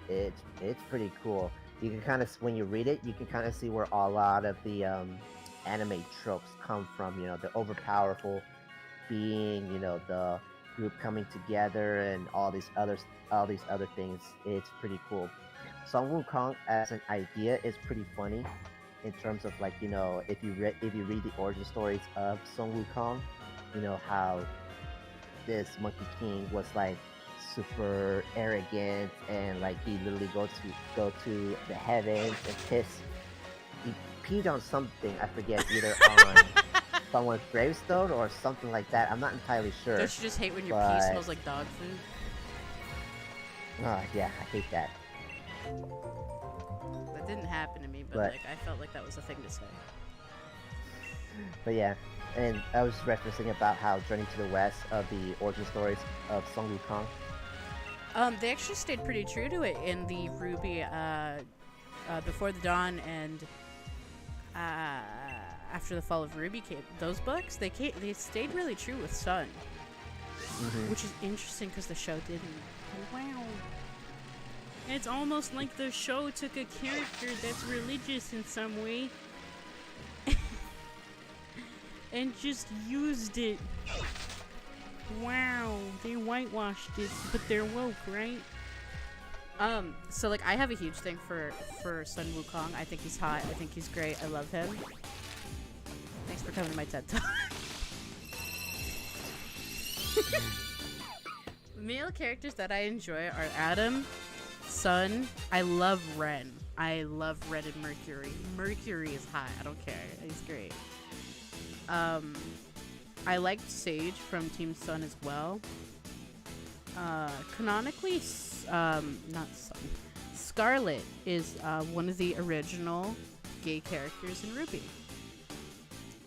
it's pretty cool. You can kind of, when you read it, you can kind of see where a lot of the anime tropes come from. The overpowerful being, the group coming together, and all these other things. It's pretty cool. Sun Wukong as an idea is pretty funny, in terms of like if you read the origin stories of Sun Wukong, how this Monkey King was like super arrogant, and like he literally go to the heavens and he peed on something, I forget, either on someone's gravestone or something like that. I'm not entirely sure. Don't you just hate when your pee smells like dog food? Oh yeah, I hate that. That didn't happen to me, but like I felt like that was a thing to say. But yeah, and I was referencing about how Journey to the West of the origin stories of Sun Wukong. They actually stayed pretty true to it in the Ruby, Before the Dawn and After the Fall of Ruby came. Those books, they stayed really true with Sun, which is interesting because the show didn't. Wow. It's almost like the show took a character that's religious in some way and just used it. Wow, they whitewashed it, but they're woke, right? So like I have a huge thing for Sun Wukong. I think he's hot. I think he's great. I love him. Thanks for coming to my TED Talk. Male characters that I enjoy are Adam, Sun. I love Ren. I love Red and Mercury. Mercury is hot. I don't care. He's great. I liked Sage from Team Sun as well. Canonically, not Sun. Scarlet is one of the original gay characters in Ruby.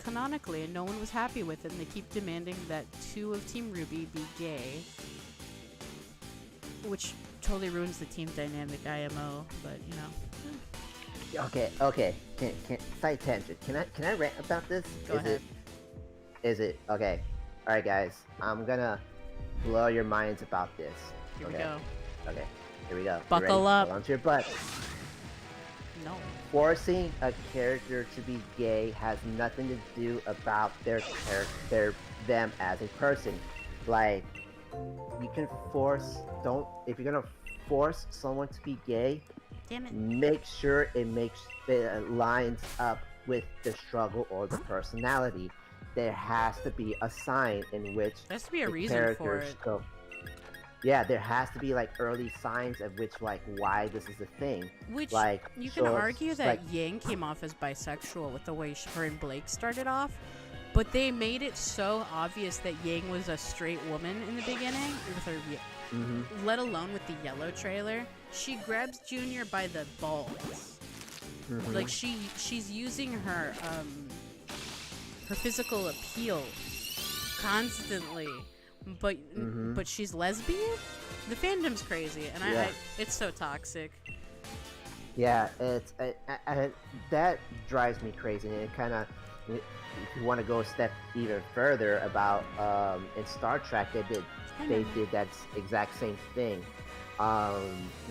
Canonically, and no one was happy with it, and they keep demanding that 2 of Team Ruby be gay, which totally ruins the team dynamic IMO, but Okay. Can side tangent. Can I rant about this? Go ahead. Is it okay? All right, guys. I'm gonna blow your minds about this. Here we go. Okay. Here we go. Buckle up. Hold on to your butt. No. Forcing a character to be gay has nothing to do about them as a person. Like, you can if you're gonna force someone to be gay, Damn it. make sure it lines up with the struggle or the personality. There has to be a sign in which There has to be a the reason for characters it. go. Yeah, there has to be like early signs of which like why this is a thing. Which like you can so argue it's that like, Yang came off as bisexual with the way her and Blake started off, but they made it so obvious that Yang was a straight woman in the beginning with her, let alone with the yellow trailer. She grabs Junior by the balls, like she's using her physical appeal constantly. But she's lesbian? The fandom's crazy, and I it's so toxic. Yeah, it's that drives me crazy. And it kind of, if you want to go a step even further about in Star Trek, they did that exact same thing,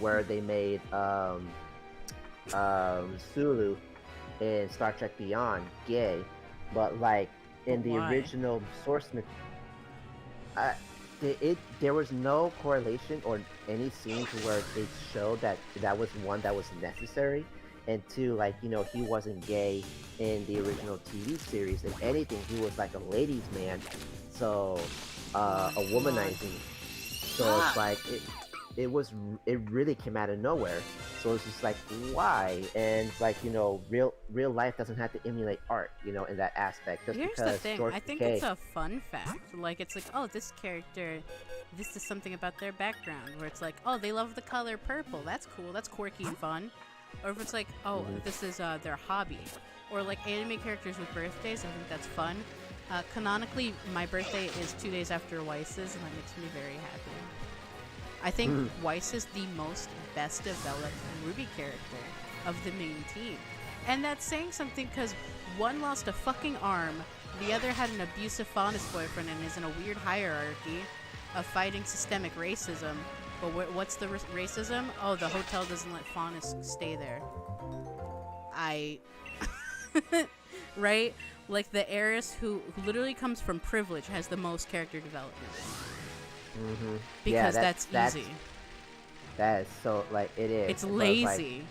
where they made Sulu in Star Trek Beyond gay, but like in the original source material. There was no correlation or any scenes where it showed that was one that was necessary. and two, like, he wasn't gay in the original TV series. If anything, he was like a ladies' man, so a womanizing. So it's like it really came out of nowhere. So it's just like, why? And it's like, real life doesn't have to emulate art, in that aspect. Just Here's because the thing. George I think Takei, it's a fun fact. Like, it's like, oh, this character, this is something about their background. Where it's like, oh, they love the color purple. That's cool. That's quirky and fun. Or if it's like, oh, this is their hobby. Or like anime characters with birthdays. I think that's fun. Canonically, my birthday is 2 days after Weiss's, and that makes me very happy. I think Weiss is the most best developed Ruby character of the main team. And that's saying something because one lost a fucking arm, the other had an abusive Faunus boyfriend and is in a weird hierarchy of fighting systemic racism. But what's the racism? Oh, the hotel doesn't let Faunus stay there. Right? Like the heiress who literally comes from privilege has the most character development. Because that's easy. That is so, like, it is. It's lazy.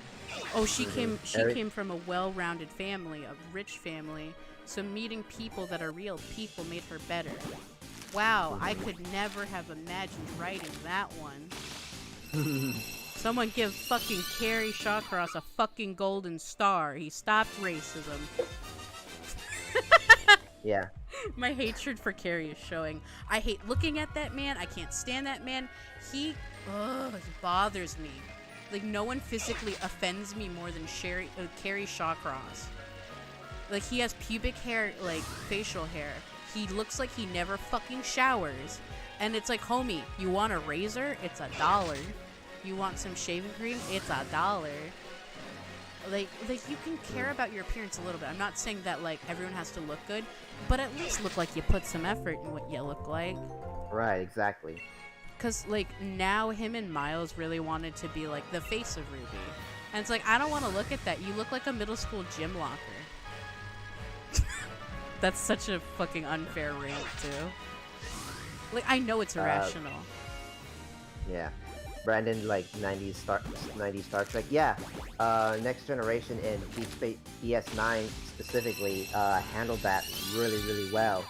Like, she came from a well-rounded family, a rich family. So meeting people that are real people made her better. Wow, I could never have imagined writing that one. Someone give fucking Carrie Shawcross a fucking golden star. He stopped racism. Yeah. My hatred for Carrie is showing. I hate looking at that man. I can't stand that man. He bothers me. Like, no one physically offends me more than Carrie Shawcross. Like, he has pubic hair, like, facial hair. He looks like he never fucking showers. And it's like, homie, you want a razor? It's $1. You want some shaving cream? It's $1. Like you can care about your appearance a little bit. I'm not saying that, like, everyone has to look good, but at least look like you put some effort in what you look like. Right, exactly. Because, like, now him and Miles really wanted to be, like, the face of Ruby. And it's like, I don't want to look at that. You look like a middle school gym locker. That's such a fucking unfair rant, too. Like, I know it's irrational. Yeah. Brandon, like, 90s Star Trek. Yeah. Next Generation and Deep Space DS9 specifically handled that really, really well.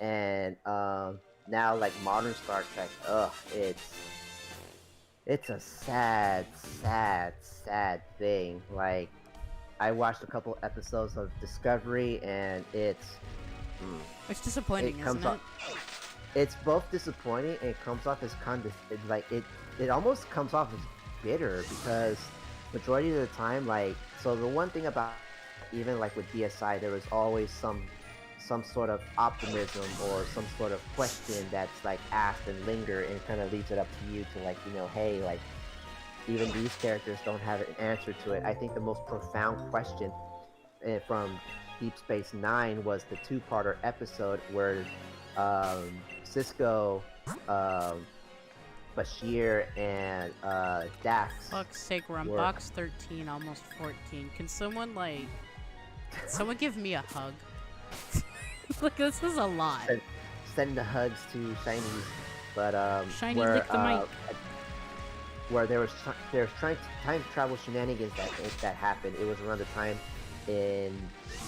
And now, like, modern Star Trek, it's a sad thing. Like, I watched a couple episodes of Discovery, and it's disappointing, isn't it? It's both disappointing and it comes off as it almost comes off as bitter, because majority of the time, like, so the one thing about, even like with DSI, there was always some sort of optimism or some sort of question that's like asked and linger, and kind of leaves it up to you to, like, hey, like, even these characters don't have an answer to it. I think the most profound question from Deep Space Nine was the two-parter episode where Cisco, Bashir, and Dax. Fuck's sake, we're on box 13, almost 14. Can someone give me a hug? Look, this is a lot. Send the hugs to Shinies, but Shiny, lick the mic. Where there was time travel shenanigans that happened. It was around the time in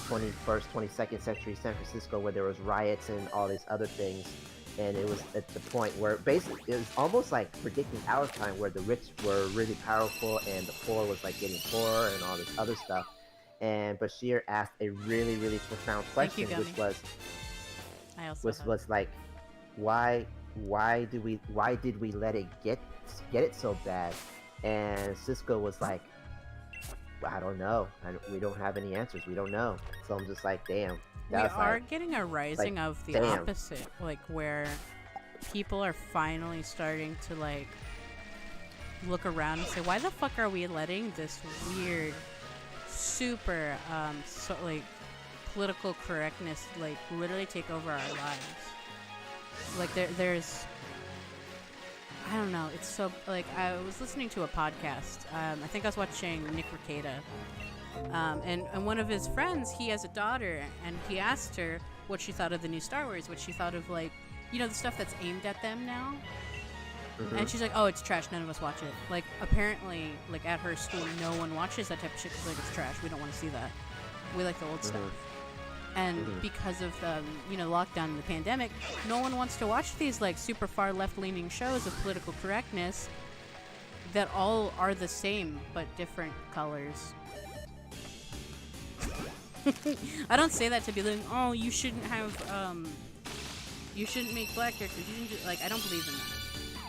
21st, 22nd century San Francisco where there was riots and all these other things. And it was at the point where basically it was almost like predicting our time, where the rich were really powerful and the poor was like getting poorer and all this other stuff. And Bashir asked a really, really profound question, which was like, why did we let it get it so bad? And Cisco was like, I don't know. We don't have any answers. We don't know. So I'm just like, damn. We are getting a rising of the opposite, like, where people are finally starting to, like, look around and say, why the fuck are we letting this weird, super, like, political correctness, like, literally take over our lives? Like, there's, I don't know, it's so, like, I was listening to a podcast, I think I was watching Nick Rekieta, and one of his friends, he has a daughter, and he asked her what she thought of the new Star Wars, what she thought of, like, the stuff that's aimed at them now. And she's like, oh, it's trash. None of us watch it. Like, apparently, like, at her school, no one watches that type of shit because, like, it's trash. We don't want to see that. We like the old stuff. And because of the, lockdown and the pandemic, no one wants to watch these, like, super far left-leaning shows of political correctness that all are the same but different colors. I don't say that to be like, oh, you shouldn't have, you shouldn't make black characters. You shouldn't do, like, I don't believe in that.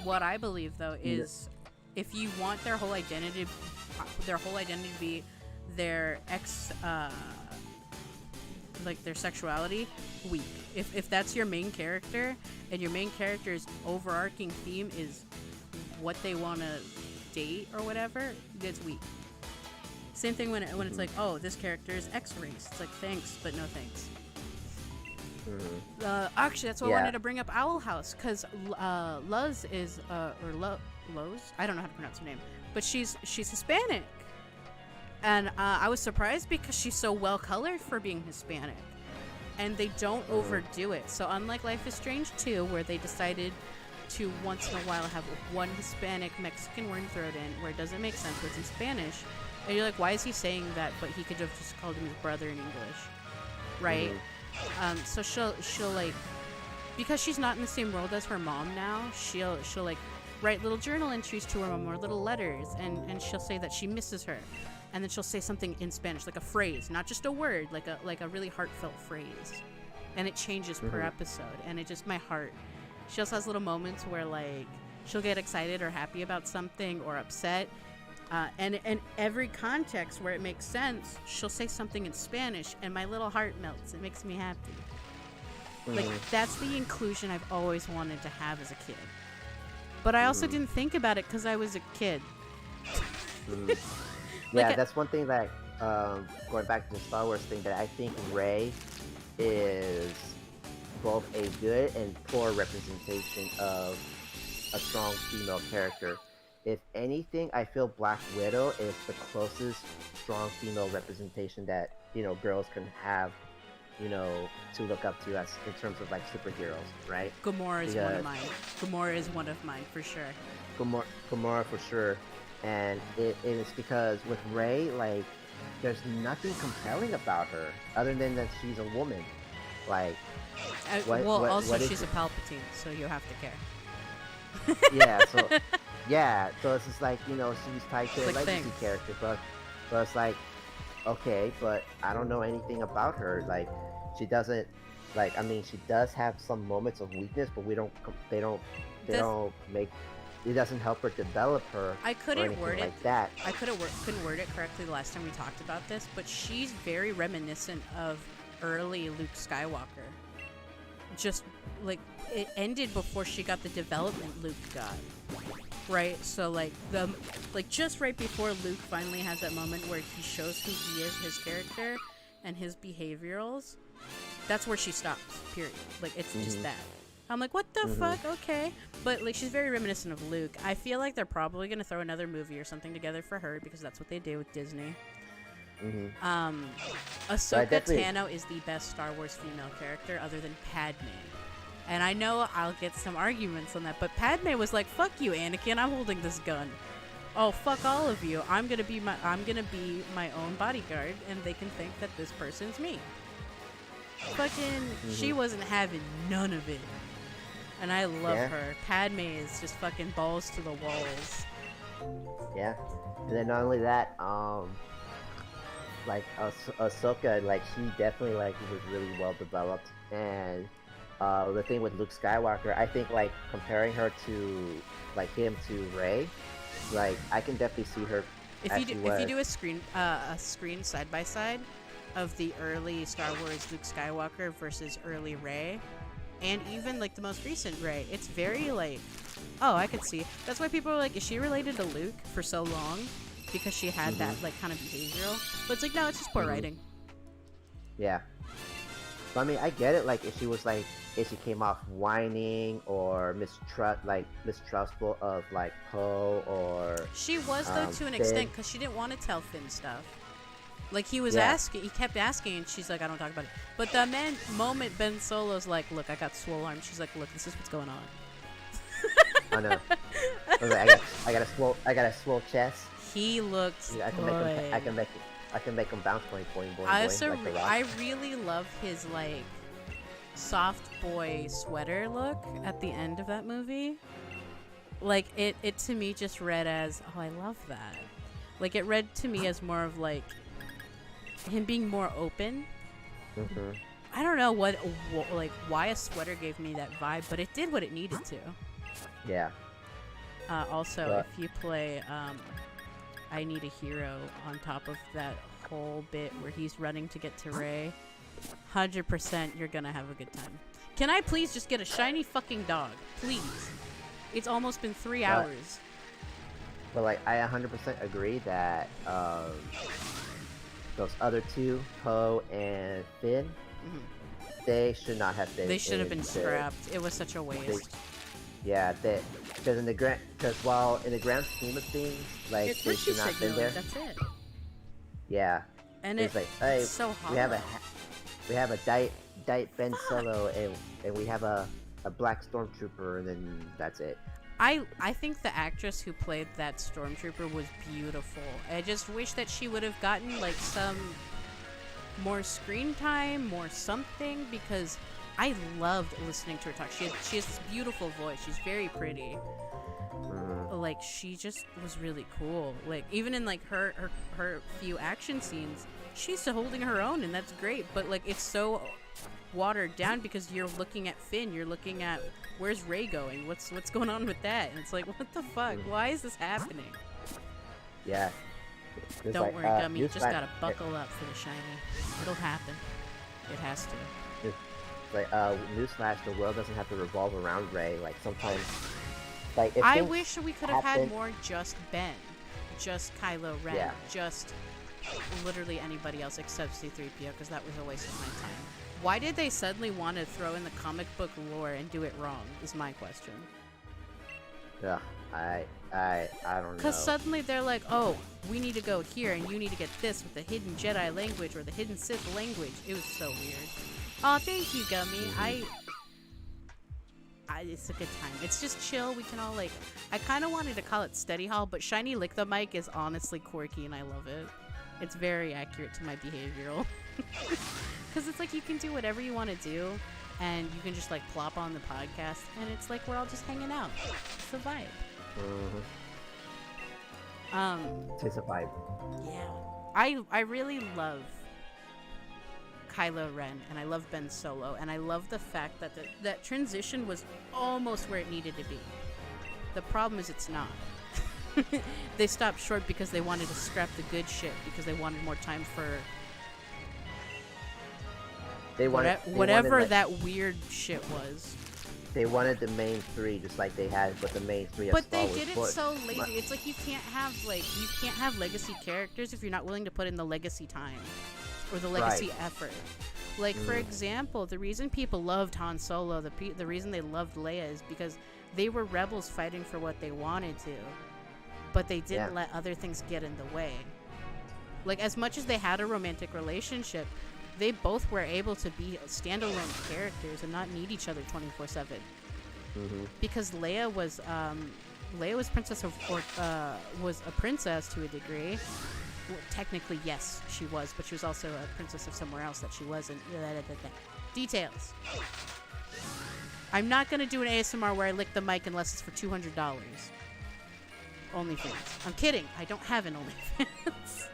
What I believe, though, is if you want their whole identity to be their like their sexuality, weak. If that's your main character, and your main character's overarching theme is what they want to date or whatever, that's weak. Same thing when it's like, oh, this character is X race. It's like, thanks, but no thanks. Actually, that's why I wanted to bring up Owl House, because Luz is, Loz? I don't know how to pronounce her name, but she's Hispanic. And I was surprised because she's so well colored for being Hispanic. And they don't overdo it. So unlike Life is Strange 2, where they decided to once in a while have one Hispanic Mexican word thrown in where it doesn't make sense, where it's in Spanish. And you're like, why is he saying that? But he could have just called him his brother in English. Right? So she'll like, because she's not in the same world as her mom now, she'll like write little journal entries to her mom or little letters, and she'll say that she misses her, and then she'll say something in Spanish, like a phrase, not just a word, like a really heartfelt phrase, and it changes per episode, and it just, my heart. She also has little moments where like she'll get excited or happy about something or upset. And in every context where it makes sense, she'll say something in Spanish, and my little heart melts. It makes me happy. Like, that's the inclusion I've always wanted to have as a kid. But I also didn't think about it because I was a kid. Yeah, that's one thing that, going back to the Star Wars thing, that I think Rey is both a good and poor representation of a strong female character. If anything, I feel Black Widow is the closest strong female representation that, girls can have, to look up to as in terms of like superheroes, right? Gamora is one of mine. Gamora is one of mine for sure. Gamora for sure. And it's because with Rey, like, there's nothing compelling about her other than that she's a woman. Like, she's a Palpatine, so you have to care. So it's just like, she's tied to a legacy character, but it's like, okay, but I don't know anything about her. Like, she doesn't, like, I mean, she does have some moments of weakness, but it doesn't help her develop her. I couldn't word it like that. I couldn't word it correctly the last time we talked about this, but she's very reminiscent of early Luke Skywalker. Just like, it ended before she got the development Luke got. Right, so like just right before Luke finally has that moment where he shows who he is, his character, and his behaviorals, that's where she stops. Period. Like, it's just that. I'm like, what the fuck? Okay, but like, she's very reminiscent of Luke. I feel like they're probably gonna throw another movie or something together for her because that's what they do with Disney. Ahsoka Tano is the best Star Wars female character other than Padme. And I know I'll get some arguments on that, but Padme was like, fuck you, Anakin, I'm holding this gun. Oh, fuck all of you. I'm gonna be my own bodyguard, and they can think that this person's me. Fucking, she wasn't having none of it. And I love her. Padme is just fucking balls to the walls. Yeah. And then not only that, like, Ahsoka, like, she definitely, like, was really well developed, and the thing with Luke Skywalker, I think, like, comparing her to, like, him to Rey, like, I can definitely see her. If you do a screen side by side of the early Star Wars Luke Skywalker versus early Rey, and even like the most recent Rey, it's very like, oh, I could see. That's why people are like, is she related to Luke for so long? Because she had that like kind of behavioral. But it's like, no, it's just poor writing. Yeah. But I mean, I get it. Like, if she came off whining or mistrustful of like Poe, or she was though to an extent, because she didn't want to tell Finn stuff. Like, he was asking, he kept asking, and she's like, I don't talk about it. But the moment Ben Solo's like, look, I got swole arms, she's like, look, this is what's going on. I know. I got a swole chest. He looks I can good. I can make him bounce boing boing boing I boing also like the rock. I really love his like soft boy sweater look at the end of that movie. Like it to me just read as, oh, I love that. Like it read to me as more of like him being more open. Mm-hmm. I don't know what like why a sweater gave me that vibe, but it did what it needed to. Yeah. Also, if you play I Need a Hero on top of that whole bit where he's running to get to Ray, 100% you're gonna have a good time. Can I please just get a shiny fucking dog? Please. It's almost been 3 hours. But like, I 100% agree that those other two, Poe and Finn, they should not have been. They should have been scrapped. It was such a waste. Yeah, because in the grand scheme of things, like It's they should not have been there. That's it. Yeah. And it's like, hey, it's so hard. we have a Diet Ben Solo, and we have a black stormtrooper, and then that's it. I think the actress who played that stormtrooper was beautiful. I just wish that she would have gotten like some more screen time, more something, because I loved listening to her talk. She has this beautiful voice. She's very pretty. Like she just was really cool. Like even in like her few action scenes, she's holding her own, and that's great. But like it's so watered down because you're looking at Finn, you're looking at where's Rey going, what's going on with that, and it's like, what the fuck? Why is this happening? Yeah. Don't worry, Gummy. You just gotta buckle up for the shiny. It'll happen. It has to. Like newsflash: the world doesn't have to revolve around Rey. Like sometimes, like if I things wish we could have had more just Ben, just Kylo Ren, just literally anybody else except C-3PO, because that was a waste of my time. Why did they suddenly want to throw in the comic book lore and do it wrong? Is my question. Yeah, I don't know. Because suddenly they're like, oh, we need to go here, and you need to get this with the hidden Jedi language or the hidden Sith language. It was so weird. Oh, thank you, Gummy. It's a good time. It's just chill. We can all like. I kind of wanted to call it Steady Hall, but Shiny Lick the Mic is honestly quirky, and I love it. It's very accurate to my behavioral. Because it's like you can do whatever you want to do, and you can just like plop on the podcast, and it's like we're all just hanging out. It's the vibe. It's a vibe. Yeah, I really love Kylo Ren, and I love Ben Solo, and I love the fact that that transition was almost where it needed to be. The problem is it's not. They stopped short because they wanted to scrap the good shit because they wanted more time for whatever that weird shit was. They wanted the main three just like they had, but the main three. But they did it so lazy. It's like you can't have legacy characters if you're not willing to put in the legacy time or the legacy effort. Like for example, the reason people loved Han Solo, the reason they loved Leia is because they were rebels fighting for what they wanted to, but they didn't let other things get in the way. Like as much as they had a romantic relationship, they both were able to be standalone characters and not need each other 24/7. Because Leia was princess of, or was a princess to a degree. Well, technically, yes, she was, but she was also a princess of somewhere else that she wasn't. Details. I'm not gonna do an ASMR where I lick the mic unless it's for $200. OnlyFans. I'm kidding. I don't have an OnlyFans.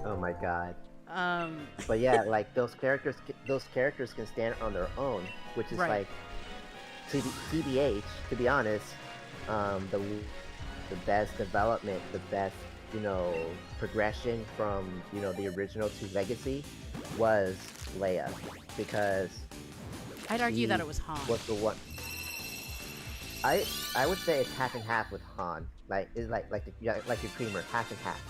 Oh my god. But yeah, like those characters can stand on their own, which is like TBH. To be honest, the best development, the best progression from the original to Legacy was Leia, because I'd argue that it was Han. Was the one. I would say it's half and half with Han. Like it's like your creamer, half and half.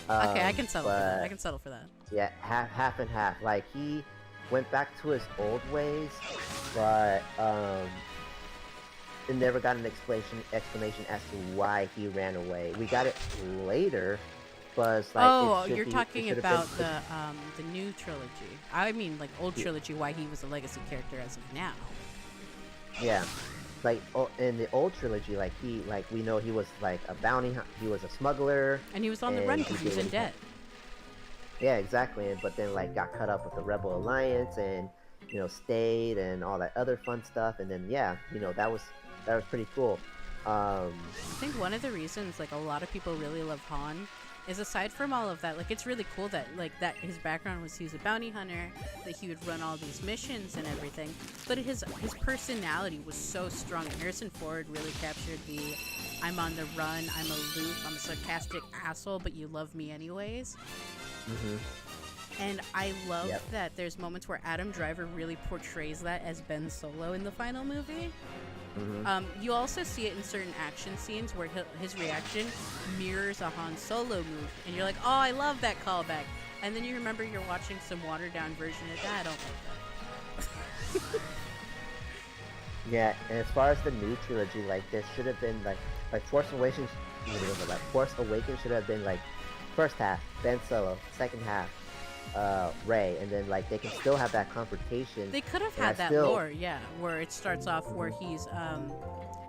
Okay, I can settle for that. I can settle for that. Yeah, half and half. Like he went back to his old ways, but it never got an explanation as to why he ran away. We got it later, but it's like you're talking about the new trilogy. I mean, like old trilogy. Why he was a legacy character as of now. Yeah. like in the old trilogy, like we know he was like a he was a smuggler, And he was on the run because he was in debt. Yeah, exactly. But then like got cut up with the Rebel Alliance and stayed and all that other fun stuff. And then yeah, that was pretty cool. I think one of the reasons like a lot of people really love Han is aside from all of that, like it's really cool that like that his background was he was a bounty hunter, that he would run all these missions and everything, but his personality was so strong. And Harrison Ford really captured the I'm on the run, I'm aloof, I'm a sarcastic asshole, but you love me anyways. And I love that there's moments where Adam Driver really portrays that as Ben Solo in the final movie. You also see it in certain action scenes where his reaction mirrors a Han Solo move, and you're like, oh, I love that callback. And then you remember you're watching some watered down version of that. I don't like that. Yeah, and as far as the new trilogy, like there should have been like Force Awakens should have been like first half Ben Solo, second half Rey, and then like they can still have that confrontation. They could have had that lore, yeah, where it starts off where he's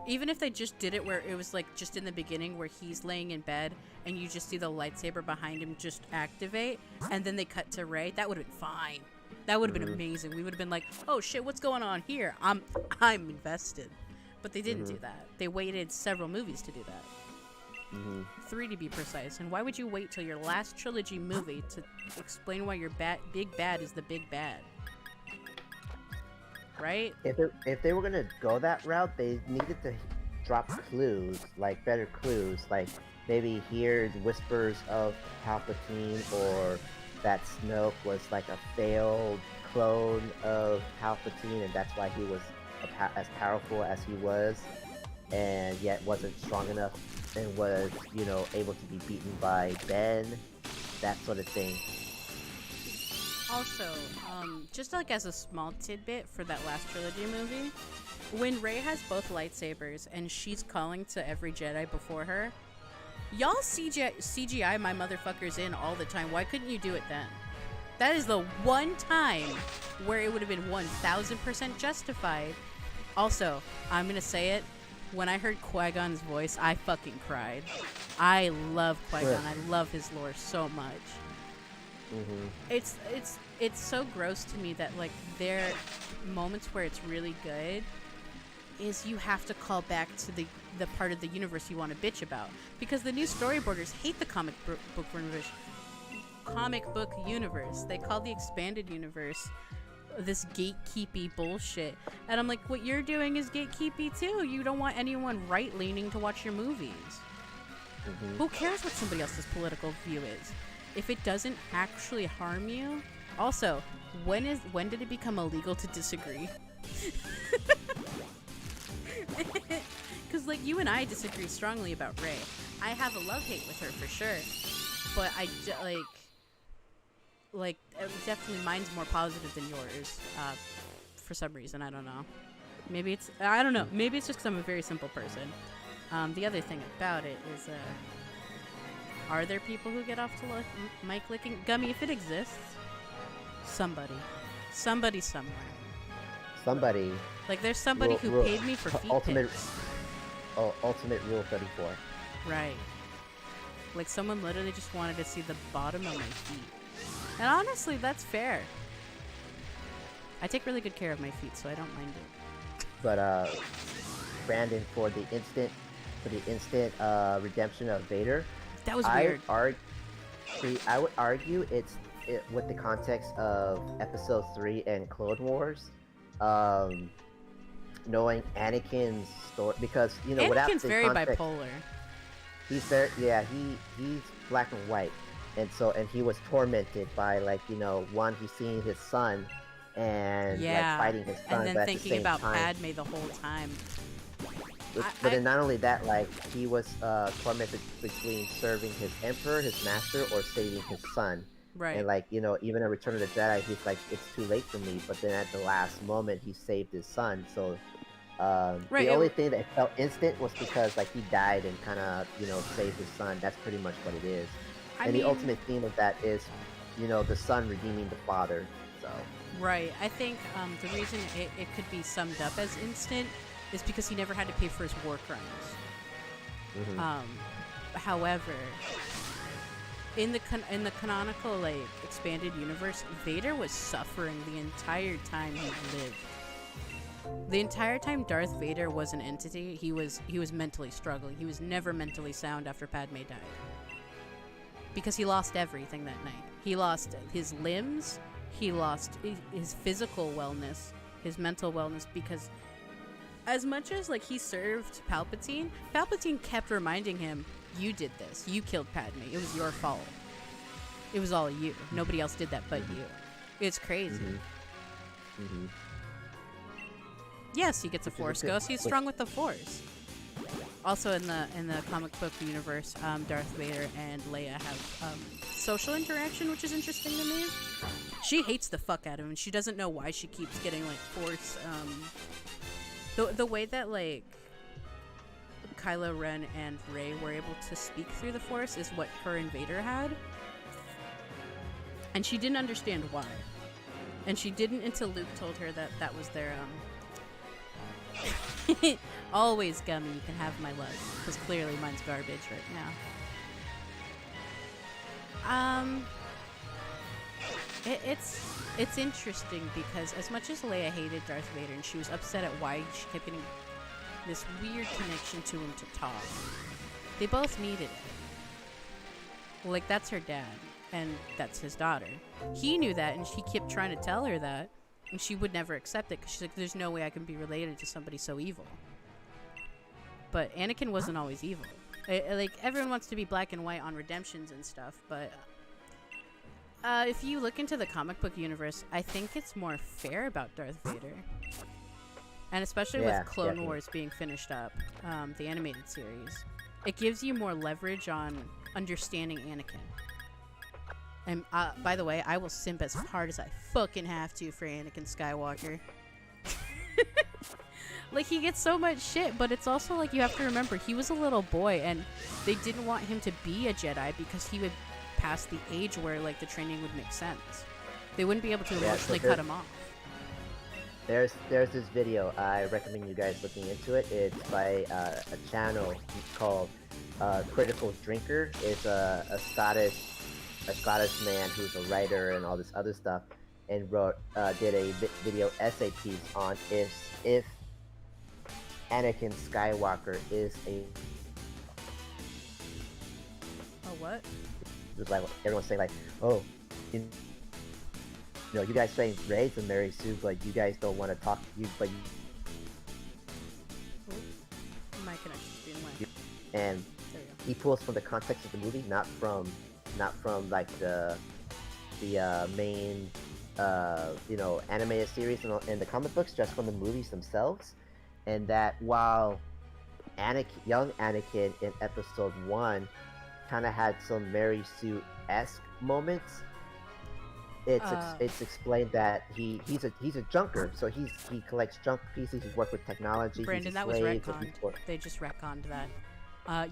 even if they just did it where it was like just in the beginning where he's laying in bed and you just see the lightsaber behind him just activate, and then they cut to Rey, that would have been fine. That would have been amazing. We would have been like, oh shit, what's going on here? I'm invested. But they didn't do that. They waited several movies to do that. 3 to be precise. And why would you wait till your last trilogy movie to explain why your big bad is the big bad? Right? If they were gonna go that route, they needed to drop clues, like better clues, like maybe hear whispers of Palpatine, or that Snoke was like a failed clone of Palpatine, and that's why he was as powerful as he was, and yet wasn't strong enough and was, able to be beaten by Ben, that sort of thing. Also, just like as a small tidbit for that last trilogy movie, when Rey has both lightsabers and she's calling to every Jedi before her, y'all CGI my motherfuckers in all the time. Why couldn't you do it then? That is the one time where it would have been 1000% justified. Also, I'm gonna say it, when I heard Qui-Gon's voice, I fucking cried. I love Qui-Gon. I love his lore so much. It's so gross to me that like there moments where it's really good is you have to call back to the part of the universe you want to bitch about, because the new storyboarders hate the comic book universe. They call the expanded universe this gatekeepy bullshit, and I'm like, what you're doing is gatekeepy too. You don't want anyone right-leaning to watch your movies. Who cares what somebody else's political view is if it doesn't actually harm you? Also, when did it become illegal to disagree? Because like you and I disagree strongly about Rey. I have a love-hate with her for sure, but I like definitely mine's more positive than yours for some reason. I don't know. Maybe it's just because I'm a very simple person. The other thing about it is are there people who get off to mic licking? Gummy, if it exists, somebody somewhere, like there's somebody who paid me for feet pics. Ultimate Rule 34, right? Like someone literally just wanted to see the bottom of my feet. And honestly, that's fair. I take really good care of my feet, so I don't mind it. But Brandon, for the instant redemption of Vader, that was weird. I would argue it's with the context of Episode 3 and Clone Wars, knowing Anakin's story, because Anakin's very bipolar. He's he's black and white. And he was tormented by one, he's seeing his son and like fighting his son, and then but thinking about Padme the whole time. But then not only that, like he was tormented between serving his emperor, his master, or saving his son. Right. And like even in Return of the Jedi, he's like, it's too late for me. But then at the last moment, he saved his son. So the only thing that felt instant was because like he died and kind of saved his son. That's pretty much what it is. The ultimate theme of that is, the son redeeming the father. So. Right. I think the reason it could be summed up as instant is because he never had to pay for his war crimes. However, in the canonical like expanded universe, Vader was suffering the entire time he lived. The entire time Darth Vader was an entity, he was mentally struggling. He was never mentally sound after Padme died. Because he lost everything that night. He lost his limbs, he lost his physical wellness, his mental wellness, because as much as like he served Palpatine kept reminding him, you did this. You killed Padme. It was your fault. It was all you. Nobody else did that but you. It's crazy. Yes, he gets a Force ghost. He's strong with the Force. Also in the comic book universe, Darth Vader and Leia have social interaction, which is interesting to me. She hates the fuck out of him. She doesn't know why she keeps getting like Force. The way that like Kylo Ren and Rey were able to speak through the Force is what her and Vader had, and she didn't understand why. And she didn't until Luke told her that that was their always Gummy, you can have my love, because clearly mine's garbage right now. It's interesting because as much as Leia hated Darth Vader and she was upset at why she kept getting this weird connection to him to talk, they both needed it. Like, that's her dad and that's his daughter. He knew that, and he kept trying to tell her that, and she would never accept it because she's like, there's no way I can be related to somebody so evil. But Anakin wasn't always evil. Like, everyone wants to be black and white on redemptions and stuff, but if you look into the comic book universe, I think it's more fair about Darth Vader. And especially with Clone Wars being finished up, the animated series, it gives you more leverage on understanding Anakin. And by the way, I will simp as hard as I fucking have to for Anakin Skywalker. Like, he gets so much shit, but it's also like, you have to remember, he was a little boy, and they didn't want him to be a Jedi because he would pass the age where, like, the training would make sense. They wouldn't be able to emotionally cut him off. There's this video. I recommend you guys looking into it. It's by a channel called Critical Drinker. It's a Scottish man who's a writer and all this other stuff, and did a video essay piece on if Anakin Skywalker is a what? Just like everyone's saying, like, oh, you guys saying Rey's a Mary Sue, but you guys don't want to talk. My connection's being wet. And he pulls from the context of the movie, not from like the main animated series and the comic books, just from the movies themselves. And that while young Anakin in episode 1 kind of had some Mary Sue-esque moments, it's explained that he's a junker, so he collects junk pieces. He's worked with technology. Brandon, that was retconned. They just retconned that.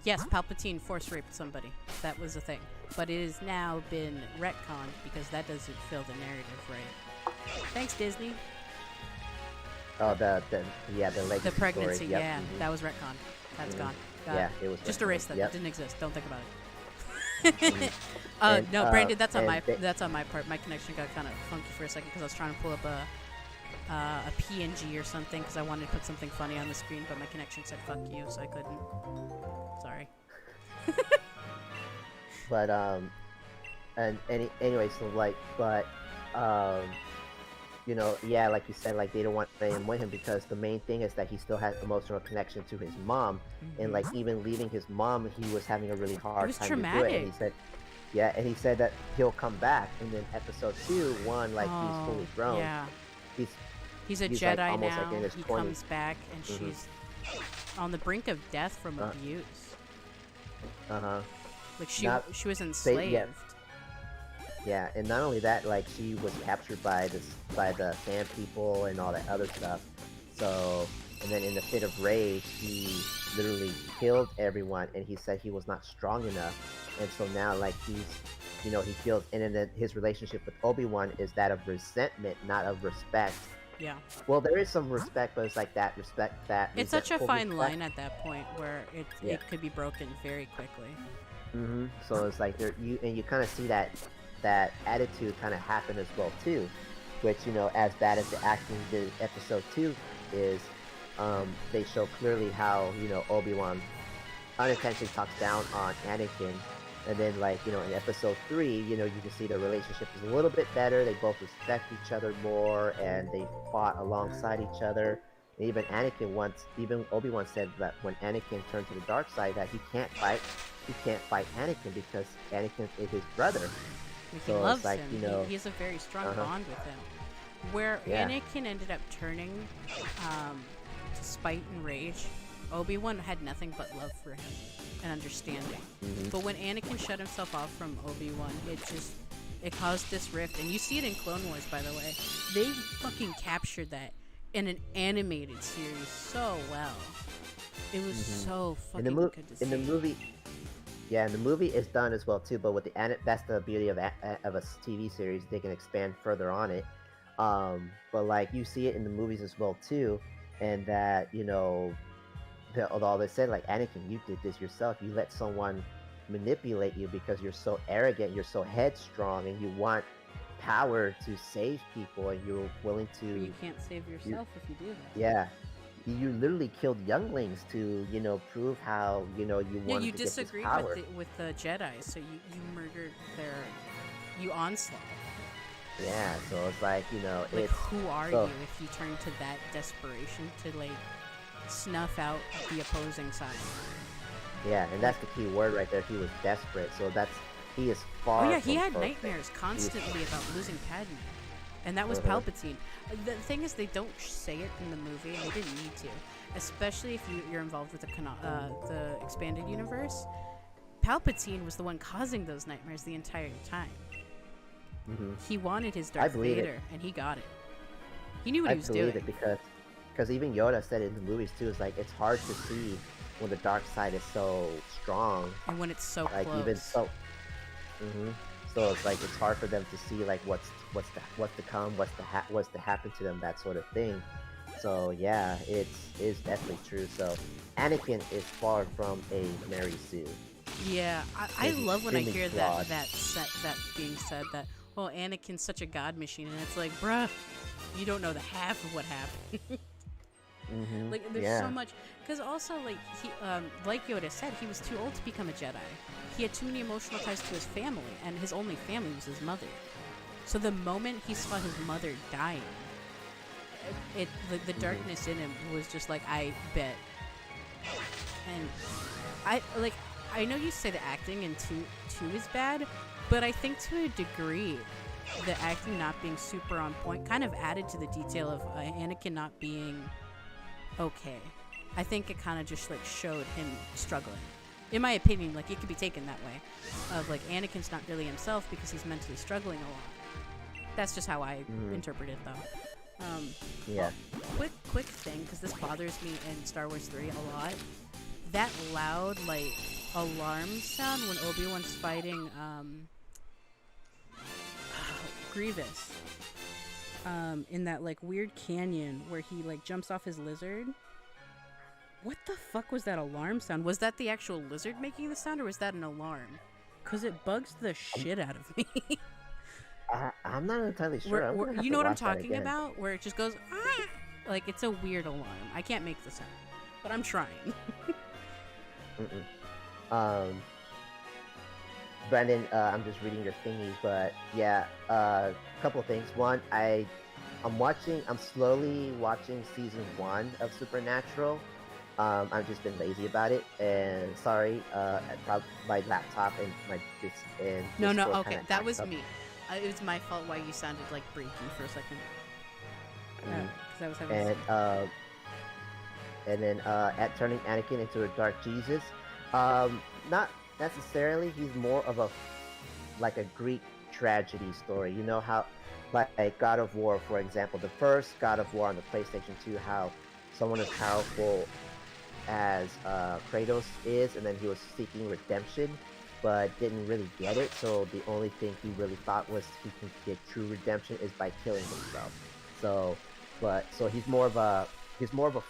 Yes, Palpatine force raped somebody. That was a thing, but it has now been retconned because that doesn't fill the narrative right. Thanks, Disney. Oh, the legacy the pregnancy, story. Yep. Yeah, that was retconned. That's gone. It was just retconned. erase that. Yep. It didn't exist. Don't think about it. No, Brandon, that's on my part. My connection got kind of funky for a second because I was trying to pull up a PNG or something because I wanted to put something funny on the screen, but my connection said "fuck you," so I couldn't. Sorry. But anyway, so like, like you said, like they don't want him with him because the main thing is that he still has emotional connection to his mom, and like even leaving his mom, he was having a really hard time traumatic. to do it. And he said that he'll come back, and then episode 2, like he's fully grown. Yeah. He's a he's Jedi like almost now. like in his he 20s. comes back, and she's on the brink of death from abuse. Like she was enslaved. Yeah, and not only that, like she was captured by the Sand People and all that other stuff. So, and then in the fit of rage, he literally killed everyone, and he said he was not strong enough. And so now, like he feels, and then his relationship with Obi-Wan is that of resentment, not of respect. Yeah. Well, there is some respect, but it's like that respect that It's such a resentful fine respect. line at that point where Yeah. it could be broken very quickly. So it's like you kind of see that attitude kind of happen as well too, which as bad as the acting did episode 2 is, they show clearly how Obi-Wan unintentionally talks down on Anakin, and then in episode 3 you can see the relationship is a little bit better. They both respect each other more, and they fought alongside each other. And even Obi-Wan said that when Anakin turned to the dark side, that he can't fight Anakin because Anakin is his brother. Like, he So it's loves like, him. He has a very strong Uh-huh. bond with him. Where Yeah. Anakin ended up turning to spite and rage, Obi-Wan had nothing but love for him and understanding. But when Anakin shut himself off from Obi-Wan, it caused this rift. And you see it in Clone Wars, by the way. They fucking captured that in an animated series so well. It was so in fucking the good to see. in the movie, yeah, and the movie is done as well too. But with that's the beauty of a TV series; they can expand further on it. But like you see it in the movies as well too, and that although they said like Anakin, you did this yourself. You let someone manipulate you because you're so arrogant, you're so headstrong, and you want power to save people, and you're willing But to. you can't save yourself if you do that. Yeah, you literally killed younglings to prove how you Yeah, wanted you to get this disagreed power. with the Jedi, so you murdered you onslaught. Yeah, so it's like Like, it's who are so- you if you turn to that desperation to like snuff out the opposing side? yeah, and that's the key word right there. He was desperate, so he is far. Oh yeah, he from had perfect. nightmares constantly about losing Padme, and that was Uh-huh. Palpatine. The thing is, they don't say it in the movie, and they didn't need to, especially if you're involved with the expanded universe. Palpatine was the one causing those nightmares the entire time. Mhm. He wanted his I Darth believe it. Vader, and he got it. He knew what I he was believe doing. it because even Yoda said it in the movies too. It's like it's hard to see when the dark side is so strong. And when it's so Like close. even so. So it's like it's hard for them to see like what's to come, what's to happen to them, that sort of thing. So yeah, is definitely true. So Anakin is far from a Mary Sue. Yeah, I He's love when I extremely hear flawed. that being said, that, well, Anakin's such a god machine, and it's like, bruh, you don't know the half of what happened. Like, there's so much, because also, like, he, like Yoda said, he was too old to become a Jedi. He had too many emotional ties to his family, and his only family was his mother. So the moment he saw his mother dying, the darkness in him was just like, I bet. And I know you say the acting in two is bad, but I think to a degree, the acting not being super on point kind of added to the detail of Anakin not being okay. I think it kind of just like showed him struggling. In my opinion, like, it could be taken that way, of like Anakin's not really himself because he's mentally struggling a lot. That's just how I interpret it, though. Yeah. Quick thing, because this bothers me in Star Wars 3 a lot. That loud, like, alarm sound when Obi-Wan's fighting Grievous in that like weird canyon where he like jumps off his lizard. What the fuck was that alarm sound? Was that the actual lizard making the sound, or was that an alarm? Because it bugs the shit out of me. I'm not entirely sure. I'm gonna have You to know what I'm watch that talking again. about? Where it just goes, ah! Like, it's a weird alarm. I can't make the sound, but I'm trying. Brandon, I'm just reading your thingies, but yeah, couple things. One, I'm slowly watching season 1 of Supernatural. I've just been lazy about it, and sorry, my laptop and No, Discord okay, kinda that was acts up. me. It was my fault why you sounded like breaky for a second. Because I was having. And then at turning Anakin into a dark Jesus, not necessarily. He's more of a Greek tragedy story. You know how, like God of War, for example, the first God of War on the PlayStation 2, how someone as powerful as Kratos is, and then he was seeking redemption, but didn't really get it. So the only thing he really thought was he can get true redemption is by killing himself. So but so he's more of a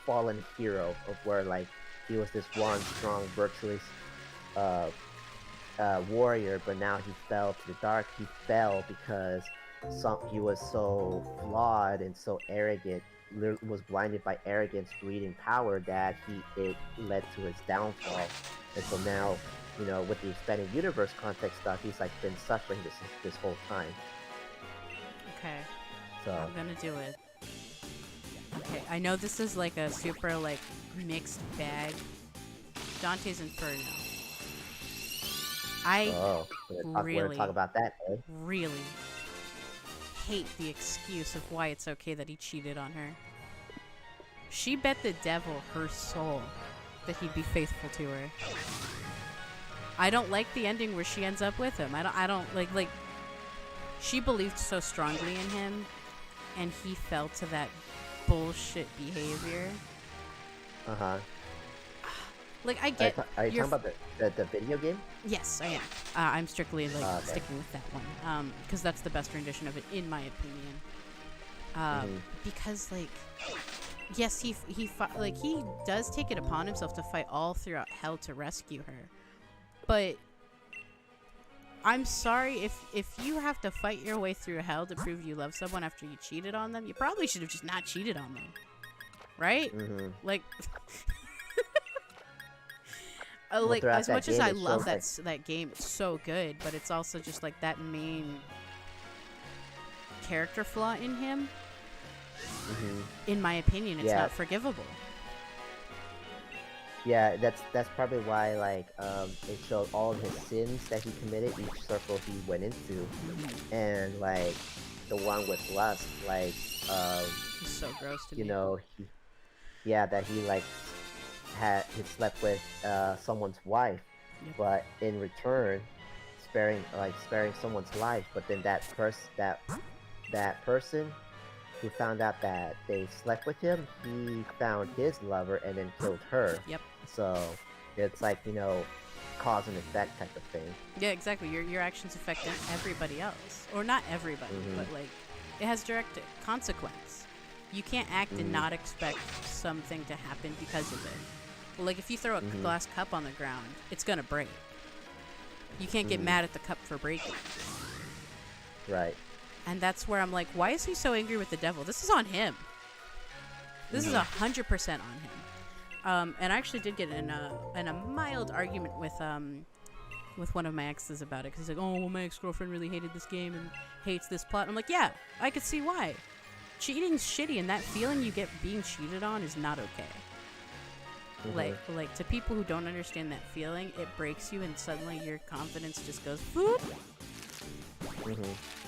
fallen hero of where like he was this one strong virtuous uh, warrior, but now he fell to the dark. He fell because he was so flawed and so arrogant, was blinded by arrogance, greed, and power that it led to his downfall. And so now, you know, with the expanded universe context stuff, he's like been suffering this whole time. Okay. So I'm gonna do it. Okay, I know this is like a super like mixed bag. Dante's Inferno. we're gonna talk about that, eh? Really hate the excuse of why it's okay that he cheated on her. She bet the devil her soul that he'd be faithful to her. I don't like the ending where she ends up with him. I don't like she believed so strongly in him and he fell to that bullshit behavior. Uh-huh. Like, I get... Are you talking about the video game? Yes, I am. I'm strictly, like, sticking with that one. Because that's the best rendition of it, in my opinion. Because, like... Yes, he does take it upon himself to fight all throughout hell to rescue her. But... I'm sorry, if you have to fight your way through hell to prove you love someone after you cheated on them, you probably should have just not cheated on them. Right? Like... like, as much as I love that game, it's so good, but it's also just like that main character flaw in him. In my opinion, it's not forgivable. Yeah, that's probably why like it showed all of his sins that he committed, each circle he went into, and like the one with lust, like it's so gross to me. You know, that he like he slept with someone's wife, but in return sparing someone's life, but then that person who found out that they slept with him, he found his lover and then killed her. So it's like, you know, cause and effect type of thing. Yeah, exactly. Your actions affect everybody else, or not everybody, but like it has direct consequence. You can't act and not expect something to happen because of it. Like, if you throw a glass cup on the ground, it's gonna break. You can't get mad at the cup for breaking. Right. And that's where I'm like, why is he so angry with the devil? This is on him. This is 100% on him. And I actually did get in a mild argument with one of my exes about it, because he's like, oh, well, my ex-girlfriend really hated this game and hates this plot. I'm like, yeah, I could see why. Cheating's shitty, and that feeling you get being cheated on is not okay. Like to people who don't understand that feeling, it breaks you and suddenly your confidence just goes boop.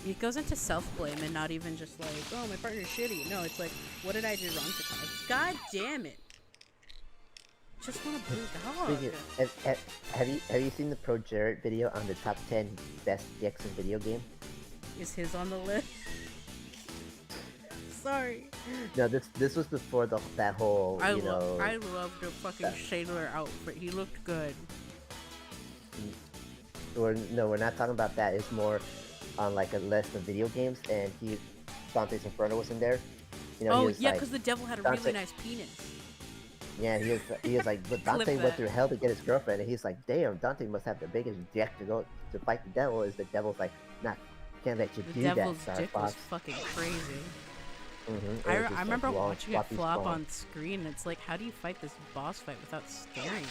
It goes into self-blame and not even just like, oh, my partner's shitty. No, it's like, what did I do wrong to cause? God damn it. Just want to blue dog. Have you seen the Pro Jared video on the top 10 best dicks in video game? Is his on the list? Sorry. No, this was before that whole, I loved the fucking sailor outfit. He looked good. We're not talking about that. It's more on like a list of video games, and Dante's Inferno was in there. You know, because the devil had a really nice penis. Yeah, he was like, but Dante went through hell to get his girlfriend, and he's like, damn, Dante must have the biggest dick to go to fight the devil. Is the devil's like, nah, can't let you do that, The devil's dick was fucking crazy. I remember watching it flop on screen, and it's like, how do you fight this boss fight without staring at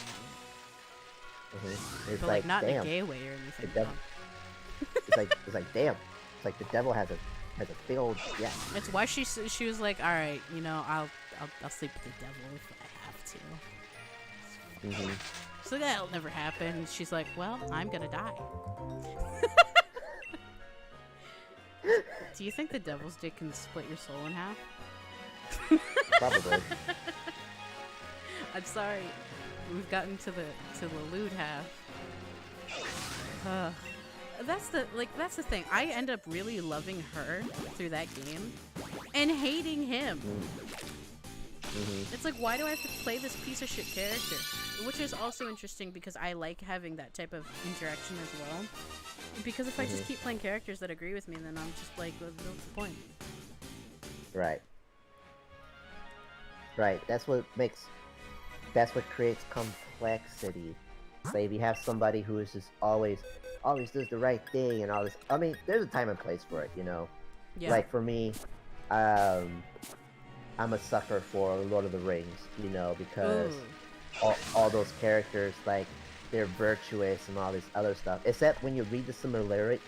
it? But like not in a gay way or anything. It's like damn. It's like the devil has a big old It's why she was like, all right, you know, I'll sleep with the devil if I have to. So that'll never happen. She's like, well, I'm gonna die. Do you think the devil's dick can split your soul in half? Probably. I'm sorry. We've gotten to the lewd half. That's the thing. I end up really loving her through that game and hating him. It's like, why do I have to play this piece of shit character? Which is also interesting because I like having that type of interaction as well. Because if I just keep playing characters that agree with me, then I'm just like, what's the point? Right. Right. That's what creates complexity. So if you have somebody who is just always does the right thing and all this, I mean, there's a time and place for it, you know. Yeah. Like for me, um, I'm a sucker for Lord of the Rings, you know, because all those characters, like, they're virtuous and all this other stuff. Except when you read the Silmarillion,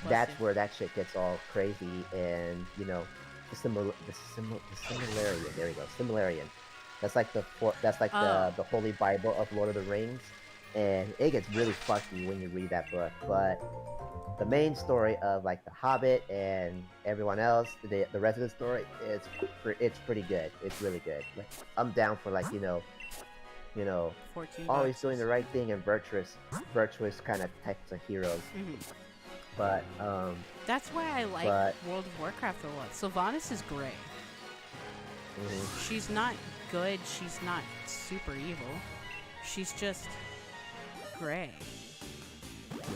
that's where that shit gets all crazy, and you know, the Silmarillion. There we go, Silmarillion. That's like the Holy Bible of Lord of the Rings, and it gets really fucky when you read that book. But the main story of like the Hobbit and everyone else, the rest of the story, it's pretty good. It's really good. Like, I'm down for like you know, 14 always boxes. doing the right thing and virtuous kind of types of heroes. But that's why I like World of Warcraft a lot. Sylvanas is great. She's not good. She's not super evil. She's just gray.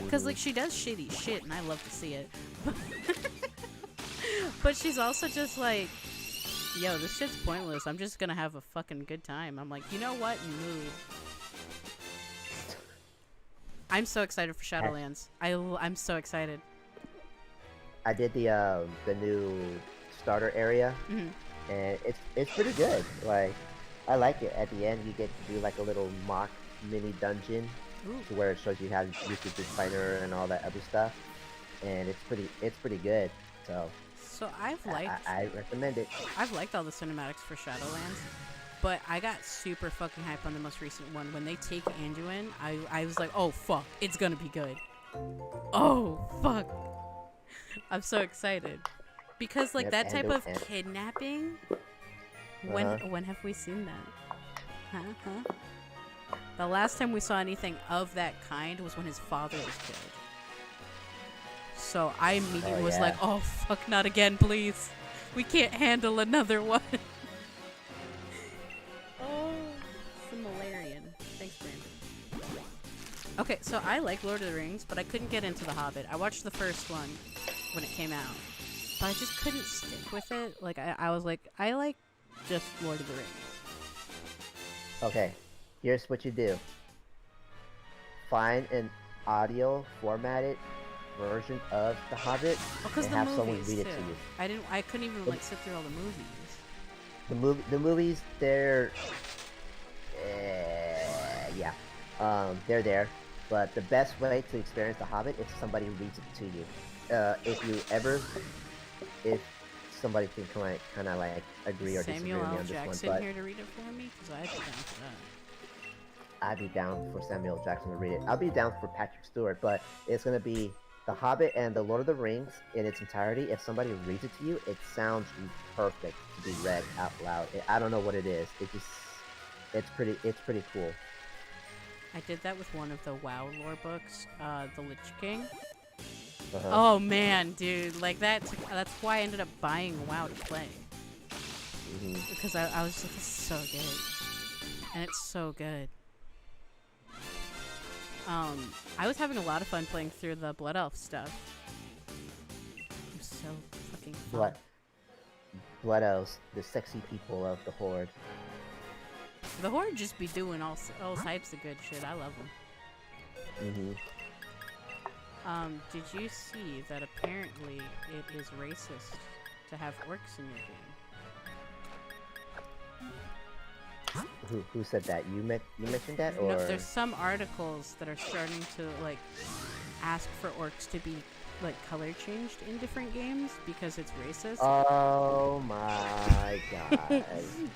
Because, like, she does shitty shit, and I love to see it. But she's also just like, yo, this shit's pointless. I'm just gonna have a fucking good time. I'm like, you know what? Mood. I'm so excited for Shadowlands. I'm so excited. I did the new starter area, and it's pretty good. Like, I like it. At the end, you get to do like a little mock mini dungeon, to where it shows you how you could do fighter and all that other stuff, and it's pretty good. So I recommend it. I've liked all the cinematics for Shadowlands, but I got super fucking hype on the most recent one. When they take Anduin, I was like, oh fuck, it's gonna be good. Oh fuck, I'm so excited because like that type of kidnapping. When have we seen that? Huh? The last time we saw anything of that kind was when his father was killed. So I immediately was like, oh fuck, not again, please. We can't handle another one. Oh, Similarian. Thanks, Brandon. Okay, so I like Lord of the Rings, but I couldn't get into The Hobbit. I watched the first one when it came out, but I just couldn't stick with it. Like, I was like, I like just Lord of the Rings. Okay, here's what you do. Find an audio formatted version of The Hobbit and have someone read it to you. I couldn't even like sit through all the movies. The movies, they're they're there, but the best way to experience The Hobbit is somebody reads it to you. If somebody can kind of like agree or disagree with me on this one, but Samuel L. Jackson here to read it for me, because I'd be down for that. I'd be down for Samuel Jackson to read it. I'll be down for Patrick Stewart, but it's gonna be The Hobbit and The Lord of the Rings in its entirety. If somebody reads it to you, it sounds perfect to be read out loud. I don't know what it is. It's pretty cool. I did that with one of the WoW lore books, The Lich King. Uh-huh. Oh man, dude, like that's why I ended up buying WoW to play. Because I was like, this is so good, and it's so good. I was having a lot of fun playing through the Blood Elf stuff. It was so fucking fun. Blood Elves, the sexy people of the Horde. The Horde just be doing all types of good shit. I love them. Did you see that apparently it is racist to have orcs in your game? Who said that? You mentioned that, or? No, there's some articles that are starting to like ask for orcs to be like color changed in different games because it's racist. Oh my god!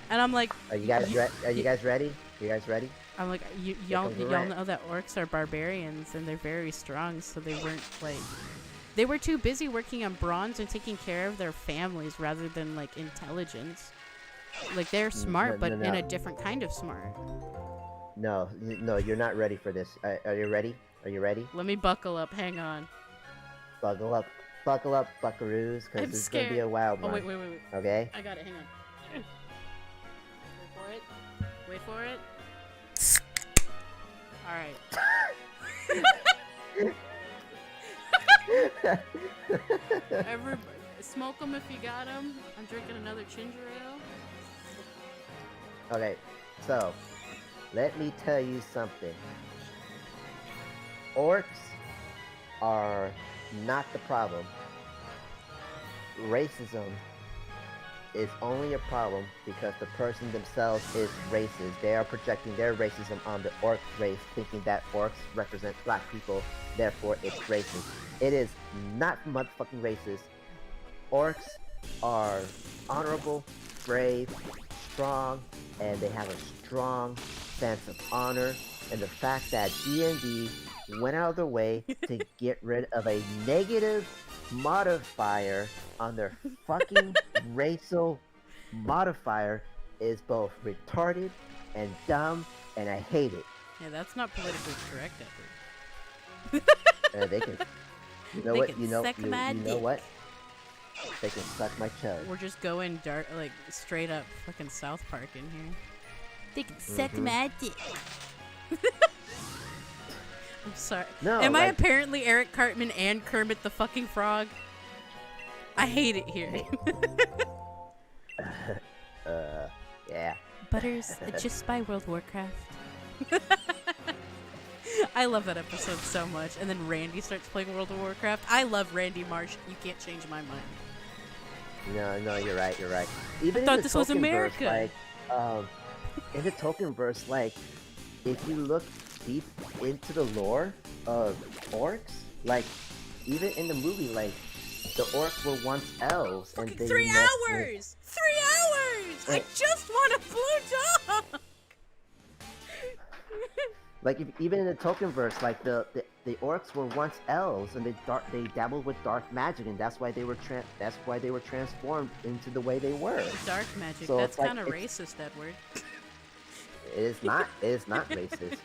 And I'm like, are you guys ready? You guys ready? I'm like, y'all know that orcs are barbarians and they're very strong, so they weren't like, they were too busy working on bronze and taking care of their families rather than like intelligence. Like they're smart, but in a different kind of smart. No, you're not ready for this. Are you ready? Are you ready? Let me buckle up. Hang on. Buckle up, buckaroos, because this is gonna be a wild one. Oh wait. Okay. I got it. Hang on. Wait for it. All right. Smoke them if you got them. I'm drinking another ginger ale. Okay, so let me tell you something. Orcs are not the problem. Racism is only a problem because the person themselves is racist. They are projecting their racism on the orc race, thinking that orcs represent black people, therefore it's racist. It is not motherfucking racist. Orcs are honorable, brave, strong, and they have a strong sense of honor. And the fact that D&D went out of their way to get rid of a negative modifier on their fucking racial modifier is both retarded and dumb, and I hate it. Yeah, that's not politically correct, Edward. They can, you know They what? can You know, suck you my know dick. what? They can suck my chud. We're just going dark, like straight up fucking South Park in here. They can suck my dick. I'm sorry. No, Am I like- apparently Eric Cartman and Kermit the fucking Frog? I hate it here. Yeah. Butters, just by World of Warcraft. I love that episode so much. And then Randy starts playing World of Warcraft. I love Randy Marsh. You can't change my mind. No, you're right. Even thought in the this was Tolkien America. Verse, like, in the Tolkien verse, like, if you look deep into the lore of orcs, like, even in the movie, like, the orcs were once elves, and Fucking they 3 met hours! 3 hours! I just want a blue dog! like, even in the Tolkien verse, like, the orcs were once elves, and they dabbled with dark magic, and that's why they were transformed into the way they were. Dark magic. So That's it's like- kind of it's- racist, Edward. It is not racist.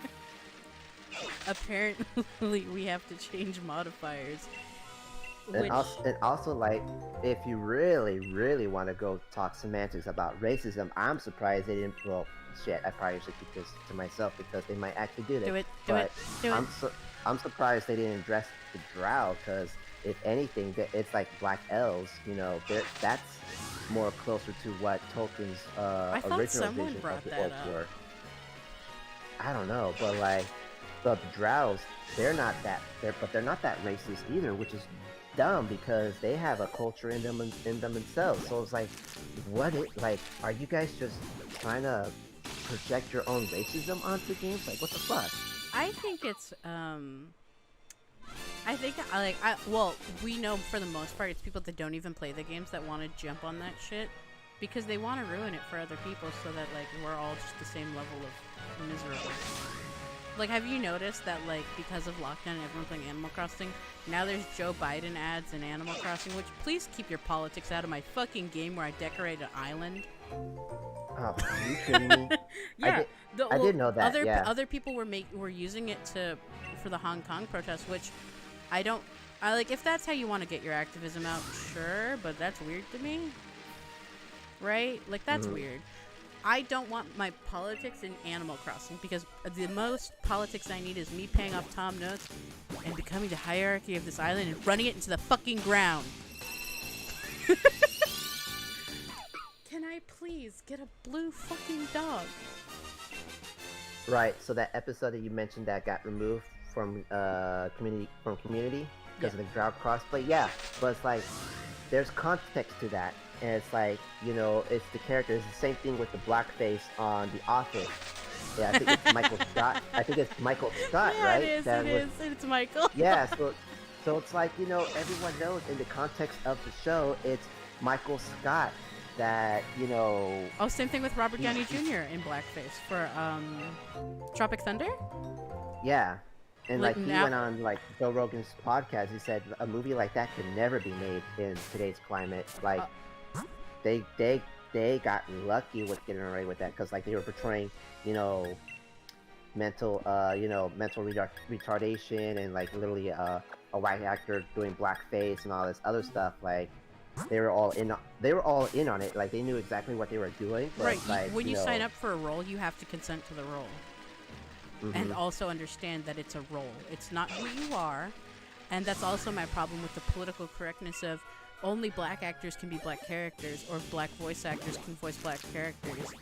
Apparently, we have to change modifiers. And also, like, if you really want to go talk semantics about racism, I'm surprised they didn't. Well, shit, I probably should keep this to myself because they might actually do that. Do it. I'm surprised they didn't address the drow because if anything, it's like black elves. You know, that's more closer to what Tolkien's thought original someone vision brought of the that orcs up. were. I don't know, but like, the drows, they're not that racist either, which is dumb because they have a culture in them themselves. So it's like, are you guys just trying to project your own racism onto games? Like, what the fuck? I think it's well, we know for the most part it's people that don't even play the games that want to jump on that shit because they want to ruin it for other people so that like we're all just the same level of miserable. Like, have you noticed that, like, because of lockdown and everyone playing Animal Crossing, now there's Joe Biden ads in Animal Crossing, which, please keep your politics out of my fucking game where I decorate an island. Oh, are you kidding me? Yeah, I did know that, yeah. Other people were using it for the Hong Kong protests, which I like, if that's how you want to get your activism out, sure, but that's weird to me. Right? Like, that's weird. I don't want my politics in Animal Crossing because the most politics I need is me paying off Tom Notes and becoming the hierarchy of this island and running it into the fucking ground. Can I please get a blue fucking dog? Right. So that episode that you mentioned that got removed from community because of the drow crossplay. Yeah, but it's like there's context to that. And it's like, you know, it's the character. It's the same thing with the blackface on The Office. Yeah, I think it's Michael Scott. Yeah, right? it is. It's Michael. Yeah, so it's like, you know, everyone knows in the context of the show, it's Michael Scott that, you know... Oh, same thing with Robert Downey Jr. in blackface for Tropic Thunder? Yeah. And Like, he now- went on like Joe Rogan's podcast. He said a movie like that could never be made in today's climate. Like they got lucky with getting away with that because like they were portraying, you know, mental retardation and like literally a white actor doing blackface and all this other stuff. Like they were all in on it. Like they knew exactly what they were doing. But, Right. like, When you know, sign up for a role, you have to consent to the role. And also understand that it's a role. It's not who you are. And that's also my problem with the political correctness of only black actors can be black characters, or black voice actors can voice black characters,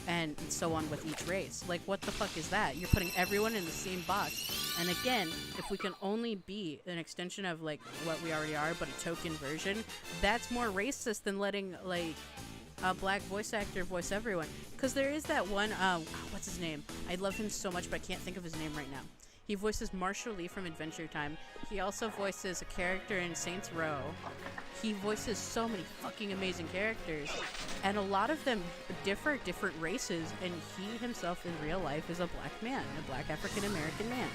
and so on with each race. Like, what the fuck is that? You're putting everyone in the same box. And again, if we can only be an extension of, like, what we already are, but a token version, that's more racist than letting, like, a black voice actor voice everyone. Because there is that one, what's his name? I love him so much, but I can't think of his name right now. He voices Marshall Lee from Adventure Time. He also voices a character in Saints Row. He voices so many fucking amazing characters, and a lot of them differ different races, and he himself in real life is a black man, a black African American man.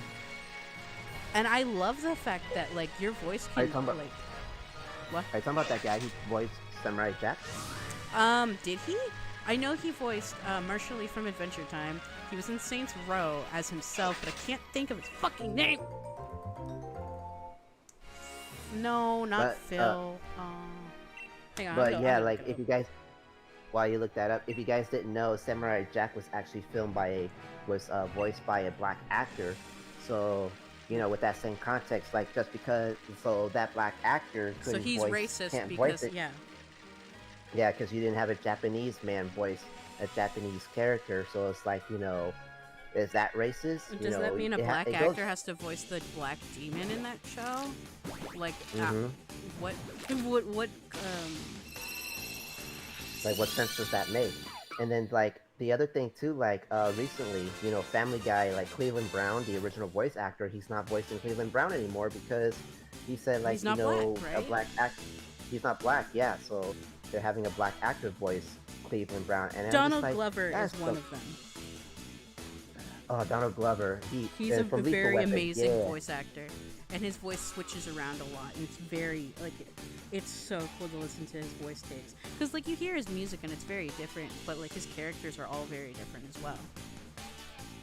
And I love the fact that, like, your voice can, what? Are you talking about that guy who voiced Samurai Jack? Did he? I know he voiced Marshall Lee from Adventure Time. He was in Saints Row as himself, but I can't think of his fucking name. No, not Phil. Hang on. But yeah, like, if you guys, while you look that up, if you guys didn't know, Samurai Jack was actually filmed by voiced by a black actor. So, you know, with that same context, like, just because, so that black actor couldn't so he's racist can't because, voice it. yeah. Yeah, because you didn't have a Japanese man voice a Japanese character, so it's like, you know, is that racist? Does that mean a black actor has to voice the black demon in that show? Like, what, like, what sense does that make? And then, like, the other thing, too, like, recently, you know, Family Guy, like, Cleveland Brown, the original voice actor, he's not voicing Cleveland Brown anymore because he said, like, you know, black, right? a black actor, he's not black, yeah, so they're having a black actor voice Cleveland Brown. And Donald Glover is one of them. Oh, Donald Glover. He's a very amazing voice actor. And his voice switches around a lot. And it's very, like, it's so cool to listen to his voice takes. Because, like, you hear his music and it's very different, but, like, his characters are all very different as well.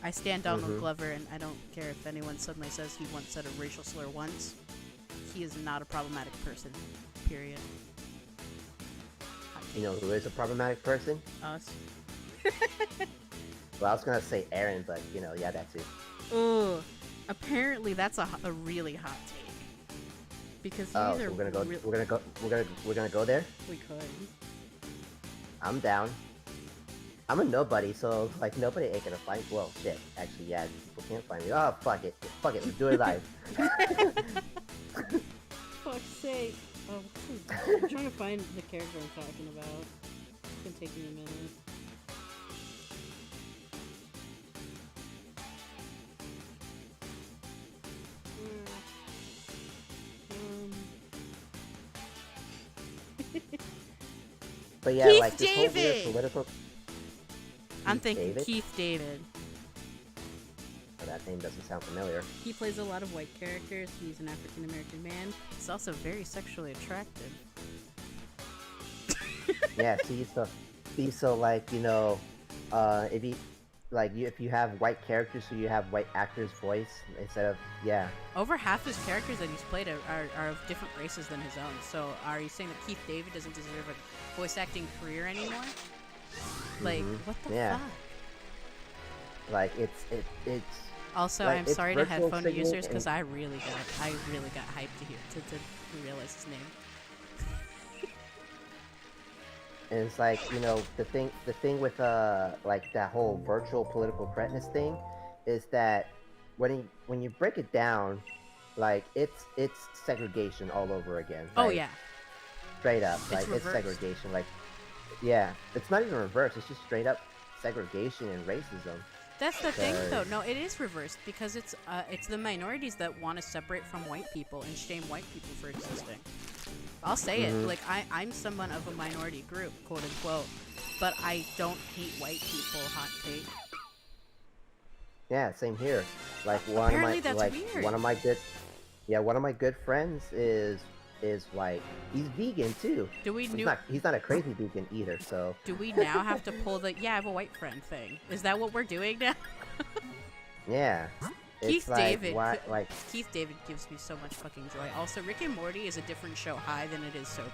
I stand Donald Glover, and I don't care if anyone suddenly says he once said a racial slur once. He is not a problematic person, period. You know who is a problematic person? Us. Well, I was gonna say Aaron, but, you know, yeah, that too. Oh, apparently that's a really hot take. Because so we're gonna go there. We could. I'm down. I'm a nobody, so, like, nobody ain't gonna find. Well, shit. Actually, yeah, people can't find me. Oh, fuck it. Let's do it live. Fuck's sake. Oh, I'm trying to find the character I'm talking about. It's been taking a minute. But yeah, Keith like, this whole weird David! political... I'm thinking David? Keith David. Oh, that name doesn't sound familiar. He plays a lot of white characters. He's an African American man. He's also very sexually attractive. Yeah, so like, you know, if you have white characters, so you have white actors' voice instead of, yeah. Over half his characters that he's played are of different races than his own. So are you saying that Keith David doesn't deserve a voice acting career anymore? Like, what the fuck? Like, it's also, like, I'm sorry to headphone singing users because I really got hyped to realize his name. And it's like, you know, the thing with like that whole virtual political correctness thing is that when you break it down, like, it's segregation all over again. Oh, right? yeah. Straight up, It's like, reversed. it's segregation. Like, yeah, it's not even reversed. It's just straight up segregation and racism. That's the thing, though. No, it is reversed because it's the minorities that want to separate from white people and shame white people for existing. I'll say it. Like, I'm someone of a minority group, quote unquote, but I don't hate white people. Hot take. Yeah, same here. Like, Apparently that's weird. one of my good friends is white. He's vegan too. He's not a crazy vegan either, so. Do we now have to pull the I have a white friend thing? Is that what we're doing now? Yeah. Keith like, David. like, Keith David gives me so much fucking joy. Also, Rick and Morty is a different show high than it is sober.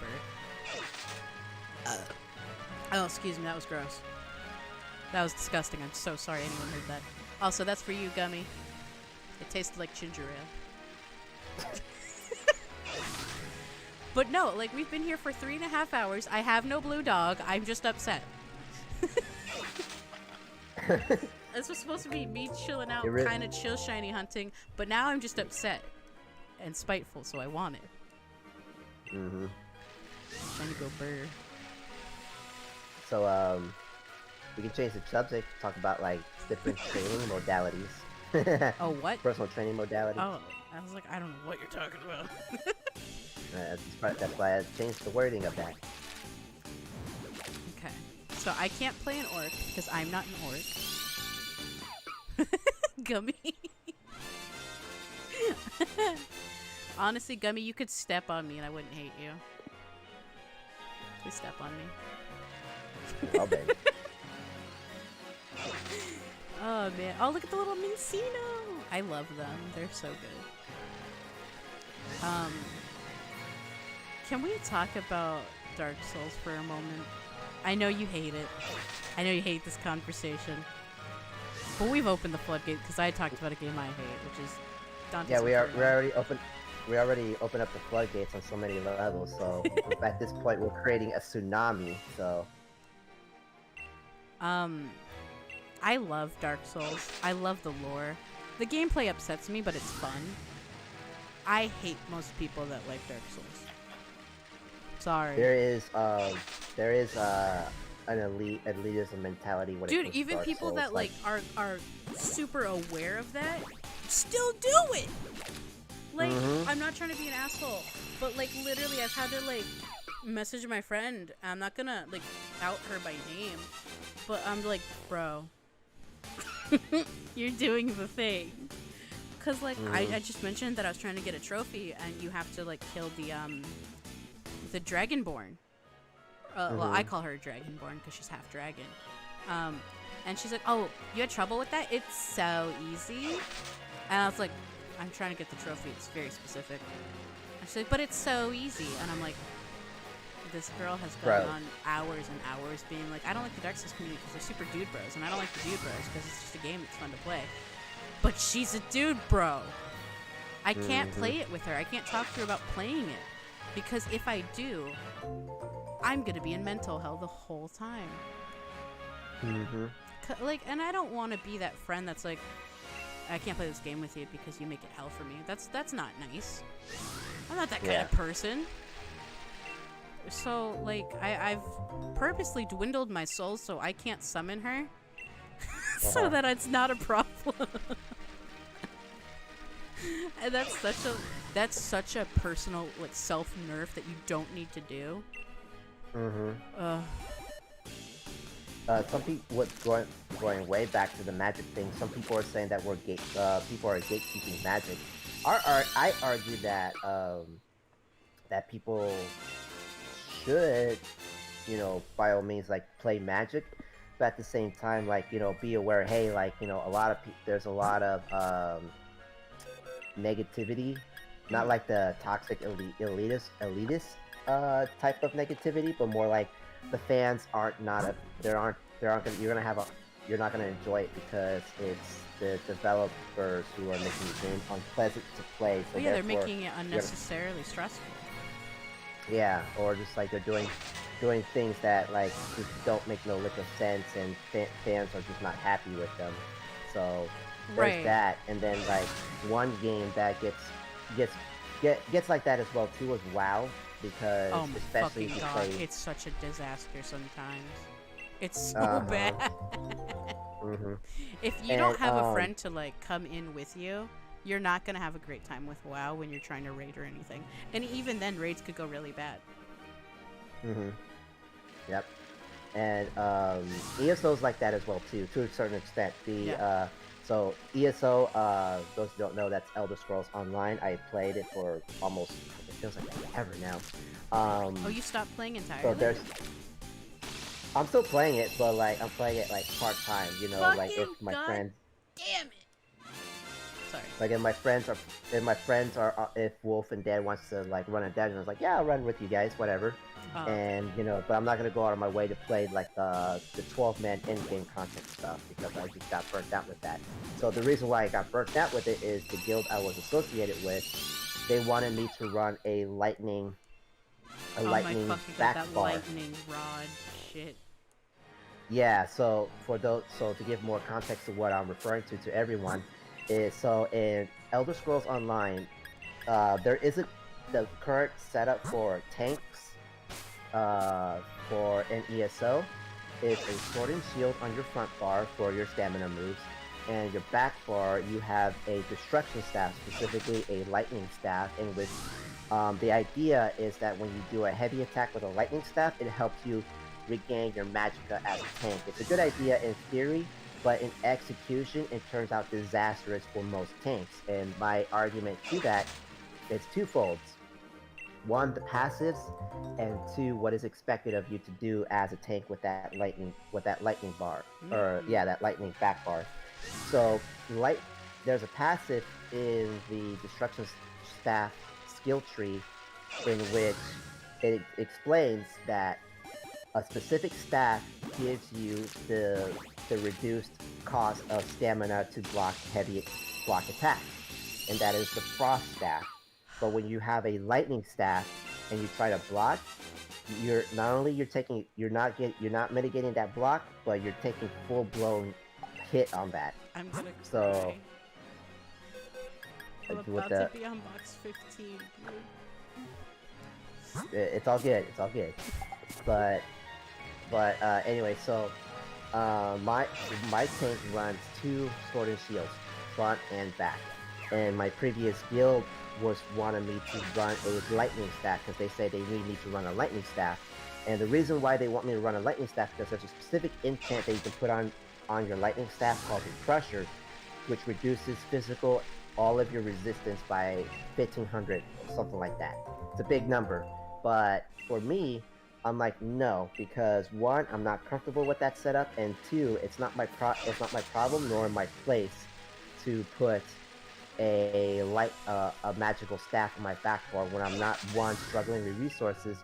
Oh, excuse me, that was gross. That was disgusting. I'm so sorry anyone heard that. Also, that's for you, Gummy. It tasted like ginger ale. But no, like, we've been here for 3.5 hours. I have no blue dog. I'm just upset. This was supposed to be me chilling out, kind of chill shiny hunting, but now I'm just upset and spiteful, so I want it. Mm-hmm. Trying to go burr. So, we can change the subject, talk about, like, different training modalities. Oh, what? Personal training modalities. Oh, I was like, I don't know what you're talking about. That's why I changed the wording of that. Okay. So I can't play an orc because I'm not an orc. Gummy. Honestly, Gummy, you could step on me and I wouldn't hate you. Please step on me. Oh, baby. Oh, man. Oh, look at the little Mincino. I love them. They're so good. Can we talk about Dark Souls for a moment? I know you hate it. I know you hate this conversation. But we've opened the floodgate because I talked about a game I hate, which is Dante's Yeah, we Inferno. already opened up the floodgates on so many levels. So at this point, we're creating a tsunami. So. I love Dark Souls. I love the lore. The gameplay upsets me, but it's fun. I hate most people that like Dark Souls. Sorry. There is an elitism mentality when it comes Dude, to even Dark people Souls. that like are super aware of that still do it. Like, I'm not trying to be an asshole, but like literally I've had to like message my friend. I'm not gonna like out her by name, but I'm like, bro, you're doing the thing. Cause like I just mentioned that I was trying to get a trophy and you have to like kill the Dragonborn. Well, I call her Dragonborn because she's half dragon. And she's like, oh, you had trouble with that? It's so easy. And I was like, I'm trying to get the trophy. It's very specific. And she's like, but it's so easy. And I'm like, this girl has gone on hours and hours being like, I don't like the Dark Souls community because they're super dude bros. And I don't like the dude bros because it's just a game that's fun to play. But she's a dude bro. I can't play it with her. I can't talk to her about playing it. Because if I do, I'm going to be in mental hell the whole time. Like, and I don't want to be that friend that's like, I can't play this game with you because you make it hell for me. That's not nice. I'm not that kind of person. So, like, I've purposely dwindled my soul so I can't summon her. So that it's not a problem. And that's such a personal, like, self-nerf that you don't need to do. Some people, going way back to the magic thing, some people are saying that people are gatekeeping magic. I argue that that people should, by all means, like, play magic, but at the same time, like, be aware, hey, like, there's a lot of negativity, not like the toxic elitist type of negativity, but more like the fans you're not gonna enjoy it because it's the developers who are making the game unpleasant to play. So they're making it unnecessarily stressful. Yeah, or just like they're doing things that like just don't make no lick of sense, and fans are just not happy with them. So there's that, and then like one game that gets like that as well too is WoW, because especially if you play, it's such a disaster sometimes. It's so bad. If you don't have a friend to like come in with you, you're not gonna have a great time with WoW when you're trying to raid or anything. And even then, raids could go really bad. Yep. And ESO's like that as well too, to a certain extent. So ESO, those who don't know, that's Elder Scrolls Online. I played it for almost, it feels like ever now. Oh, you stopped playing entirely? So I'm still playing it, but like I'm playing it like part time. Like if my friends. Damn it! Sorry. Like if my friends are, if Wolf and Dad wants to like run a dungeon, I was like, yeah, I'll run with you guys, whatever. And but I'm not gonna go out of my way to play like the 12-man in-game content stuff, because I just got burnt out with that. So the reason why I got burnt out with it is the guild I was associated with, they wanted me to run a lightning a Oh my lightning fucking god, back that bar. lightning rod shit. Yeah, so for those, so to give more context to what I'm referring to everyone, is so in Elder Scrolls Online, there isn't the current setup for tanks, for an ESO, is a sword and shield on your front bar for your stamina moves, and your back bar you have a destruction staff, specifically a lightning staff, in which the idea is that when you do a heavy attack with a lightning staff, it helps you regain your magicka as a tank. It's a good idea in theory, but in execution, it turns out disastrous for most tanks. And my argument to that is twofold. One, the passives, and two, what is expected of you to do as a tank with that lightning bar, or yeah, that lightning back bar. So, there's a passive in the destruction staff skill tree in which it explains that a specific staff gives you the reduced cost of stamina to block attacks, and that is the frost staff. But when you have a lightning staff and you try to block, you're not only you're not mitigating that block, but you're taking full blown hit on that. I'm gonna So cry. I'm with about the to be on box 15, dude. it's all good, it's all good. But anyway, so my tank runs 2 sword and shields, front and back, and my previous guild was wanting me to run a lightning staff because they say they need me to run a lightning staff, and the reason why they want me to run a lightning staff because there's a specific enchant that you can put on your lightning staff called the Crusher, which reduces all of your resistance by 1500, something like that. It's a big number, but for me, I'm like, no, because one, I'm not comfortable with that setup, and two, it's not my problem nor my place to put a magical staff on my back bar when I'm not, one, struggling with resources,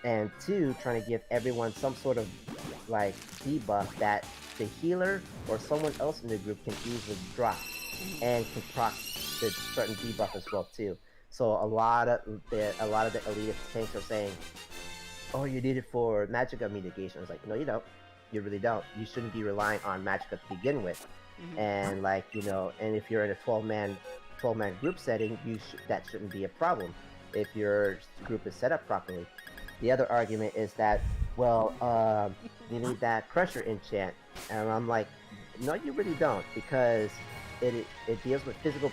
and two, trying to give everyone some sort of like debuff that the healer or someone else in the group can easily drop and can proc the certain debuff as well too. So a lot of the elitist tanks are saying, oh, you need it for magicka mitigation. It's like, no, you don't. You really don't. You shouldn't be relying on magicka to begin with. And like, and if you're in a 12-man group setting, that shouldn't be a problem if your group is set up properly. The other argument is that, well, you need that Crusher enchant, and I'm like, no, you really don't, because it deals with physical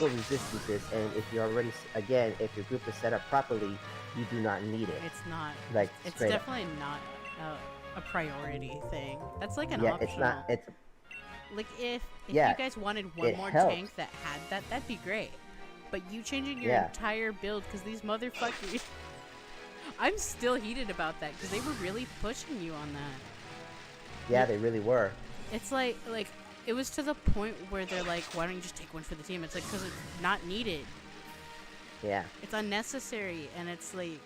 resistances, and if you're already, again, if your group is set up properly, you do not need it. It's not. Like, it's definitely not a priority thing. That's like an optional. It's not. It's like if you guys wanted one more helps. tank that had that, that'd be great. But you changing your entire build because these motherfuckers. I'm still heated about that because they were really pushing you on that. Yeah, they really were. It's like it was to the point where they're like, why don't you just take one for the team? It's like, because it's not needed. Yeah. It's unnecessary, and it's like,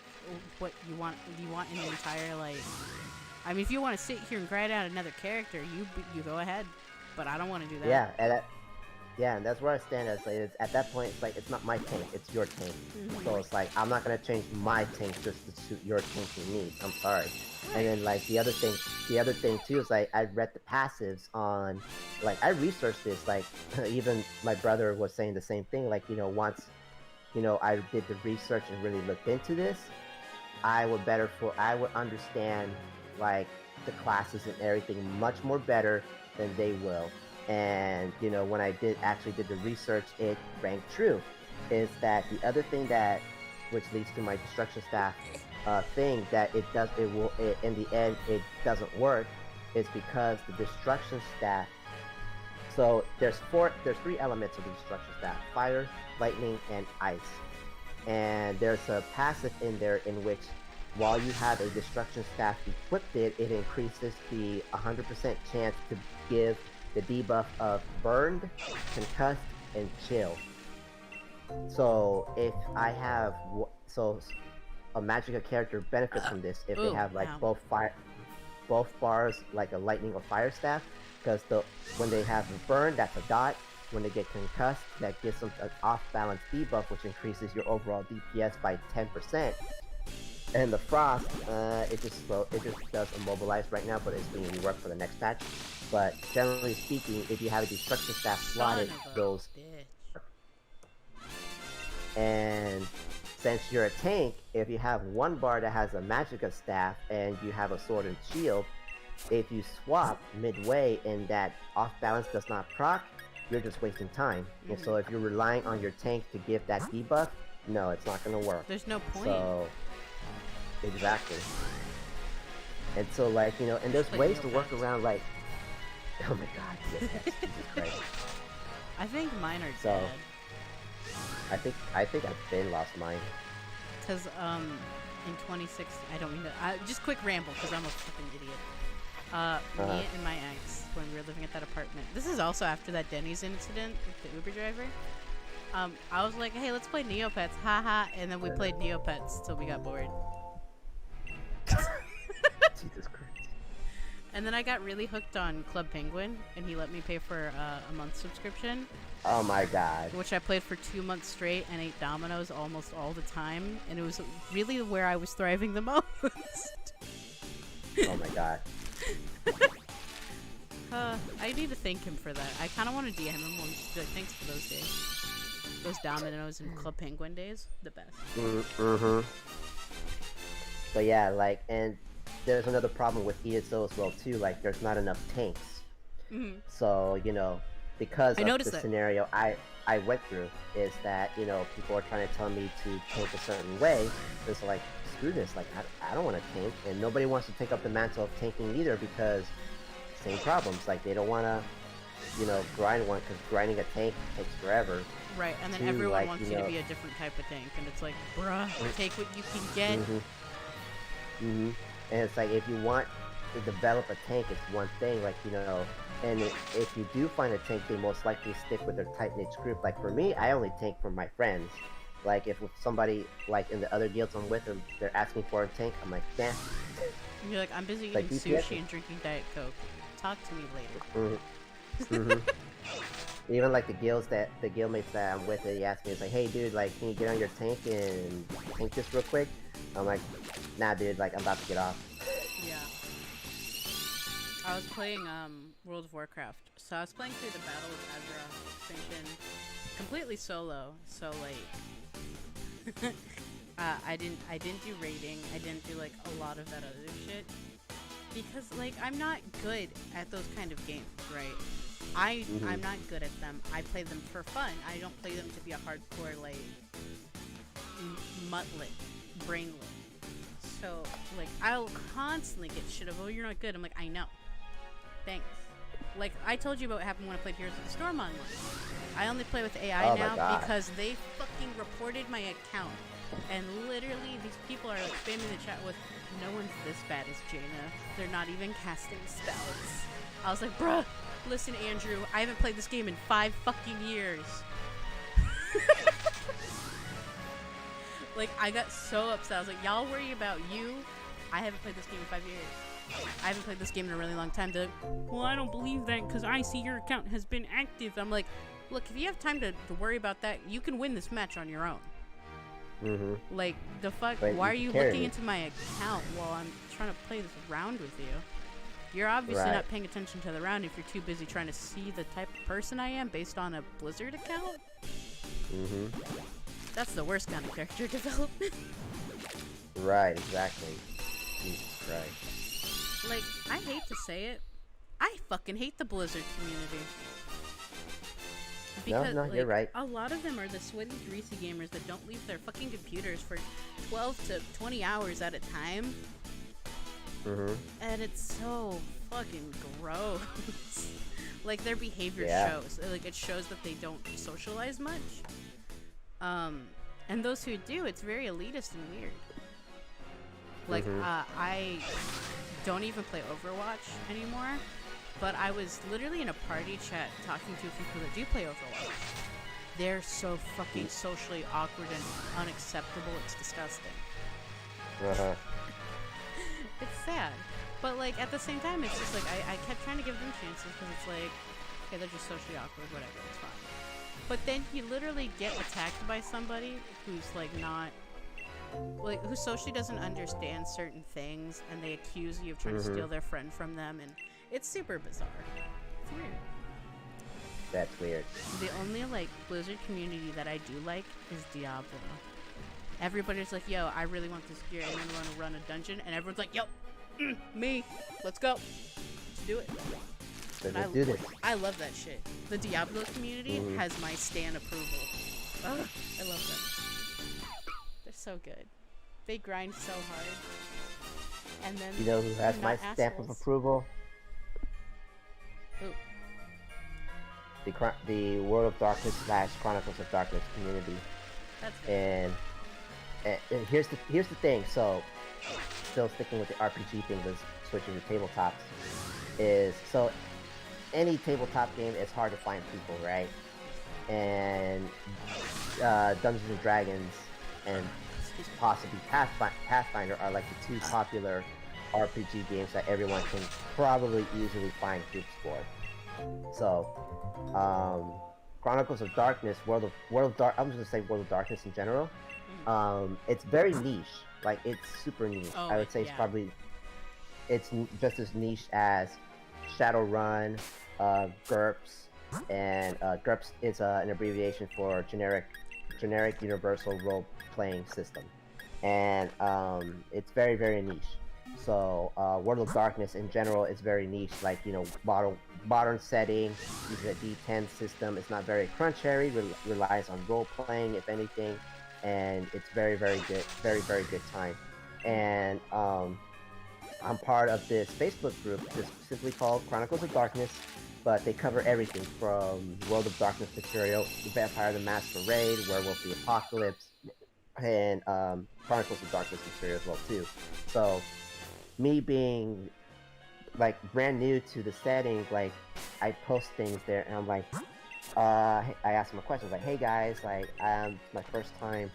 what you want? You want an entire, like, I mean, if you want to sit here and grind out another character, you go ahead, but I don't want to do that. Yeah, and that's where I stand. At that point, it's like, it's not my tank, it's your tank. So it's like, I'm not gonna change my tank just to suit your tank needs. I'm sorry. And then like the other thing too is like, I read the passives on, like, I researched this. Like even my brother was saying the same thing. Like, once I did the research and really looked into this, I would understand like the classes and everything much more better than they will. And when I actually did the research, it rang true. Is that the other thing which leads to my destruction staff thing, that in the end it doesn't work, is because the destruction staff. So there's 3 elements of the destruction staff: fire, lightning, and ice. And there's a passive in there in which, while you have a destruction staff equipped, it increases the 100% chance to give the debuff of burned, concussed, and chill. So if I have a magicka character benefits from this if they have like both bars, like a lightning or fire staff, because when they have a burn, that's a dot. When they get concussed, that gives them an off-balance debuff, which increases your overall DPS by 10%. And the frost, it just does immobilize right now, but it's being reworked for the next patch. But generally speaking, if you have a destructive staff slotted, those. Bitch. And since you're a tank, if you have one bar that has a Magicka staff and you have a sword and shield, if you swap midway and that off balance does not proc, you're just wasting time. And so if you're relying on your tank to give that debuff, no, it's not gonna work. There's no point. So exactly. And so like, you know, and there's ways to work around like, oh my god, yes, Jesus Christ. I think mine are So, dead. I think I've been lost mine. Cause in 2016, I don't mean to. Just quick ramble, cause I'm a fucking idiot. Me and my ex, when we were living at that apartment. This is also after that Denny's incident with the Uber driver. I was like, hey, let's play Neopets, haha, and then we played Neopets till we got bored. Jesus Christ. And then I got really hooked on Club Penguin, and he let me pay for a month subscription. Oh my god. Which I played for 2 months straight and ate dominoes almost all the time, and it was really where I was thriving the most. Oh my god. I need to thank him for that. I kind of want to DM him once. Just be like, thanks for those days. Those dominoes and Club Penguin days, the best. Mm-hmm. But yeah, like, and there's another problem with ESO as well too. Like, there's not enough tanks. So you know, because of the scenario I went through, is that, you know, people are trying to tell me to tank a certain way. It's like, screw this. Like, I don't want to tank, and nobody wants to take up the mantle of tanking either, because same problems. Like, they don't want to, you know, grind one, because grinding a tank takes forever. Right, and then everyone wants you to be a different type of tank, and it's like, bruh, take what you can get. And it's like, if you want to develop a tank, it's one thing, like, you know, and if you do find a tank, they most likely stick with their tight-knit group. Like, for me, I only tank for my friends. Like, if somebody, like, in the other guilds I'm with, they're asking for a tank, I'm like, nah. And you're like, I'm busy eating sushi and drinking Diet Coke. Talk to me later. Even like the guildmates that I'm with, they ask me, it's like, hey dude, like, can you get on your tank and tank this real quick? I'm like, nah dude, like, I'm about to get off. Yeah. I was playing World of Warcraft. So I was playing through the Battle of Azeroth expansion completely solo. So like I didn't do raiding. I didn't do like a lot of that other shit. Because like I'm not good at those kind of games, right? I'm not good at them. I play them for fun. I don't play them to be a hardcore like muttlet, brainlet. So like I'll constantly get shit of, oh, you're not good. I'm like, I know. Thanks. Like I told you about what happened when I played Heroes of the Storm online. I only play with AI now because they fucking reported my account. And literally these people are like spamming the chat with, no one's this bad as Jaina. They're not even casting spells. I was like, bruh, listen Andrew, I haven't played this game in 5 fucking years. Like I got so upset. I was like, y'all worry about you. I haven't played this game in 5 years. I haven't played this game in a really long time. They're like, well, I don't believe that because I see your account has been active. I'm like, look, if you have time to worry about that, you can win this match on your own. Like, the fuck, but why are you looking into my account while I'm trying to play this round with you? You're obviously not paying attention to the round if you're too busy trying to see the type of person I am based on a Blizzard account. That's the worst kind of character development. Right, exactly. Jesus Christ. Like, I hate to say it, I fucking hate the Blizzard community. Because, no, like, you're right. A lot of them are the sweaty, greasy gamers that don't leave their fucking computers for 12 to 20 hours at a time. And it's so fucking gross. Like, their behavior shows. Like, it shows that they don't socialize much. And those who do, it's very elitist and weird. Like, I don't even play Overwatch anymore. But I was literally in a party chat talking to people that do play Overwatch. They're so fucking socially awkward and unacceptable, it's disgusting. It's sad. But, like, at the same time, it's just like, I kept trying to give them chances because it's like, okay, they're just socially awkward, whatever, it's fine. But then you literally get attacked by somebody who's, like, not like who socially doesn't understand certain things, and they accuse you of trying to steal their friend from them, and it's super bizarre. It's weird. That's weird. The only like Blizzard community that I do like is Diablo. Everybody's like, yo, I really want this gear, and then want to run a dungeon, and everyone's like, yo, me, let's go. Let's do it. Let's do this. I love that shit. The Diablo community has my stan approval. Ugh, I love them. They're so good. They grind so hard. And then You know who has my stamp of approval? Who? The World of Darkness / Chronicles of Darkness community. That's good. And here's the thing. So, still sticking with the RPG thing, but switching to tabletops, is so any tabletop game, it's hard to find people, right? And Dungeons and Dragons and possibly Pathfinder are like the two popular RPG games that everyone can probably easily find groups for. So, Chronicles of Darkness, I'm just gonna say World of Darkness in general. It's very niche. Like, it's super niche. Oh, I would say it's just as niche as Shadowrun, GURPS, and GURPS is an abbreviation for generic universal role-playing system, and it's very, very niche. So World of Darkness in general is very niche, like, you know, modern setting, uses a D10 system. It's not very crunch-heavy, relies on role-playing, if anything, and it's very, very good, very, very good time. And I'm part of this Facebook group that's simply called Chronicles of Darkness, but they cover everything from World of Darkness material, Vampire the Masquerade, Werewolf the Apocalypse, and Chronicles of Darkness material as well too. So, me being like brand new to the setting, like, I post things there, and I'm like, I ask them a question, like, hey guys, like, my first time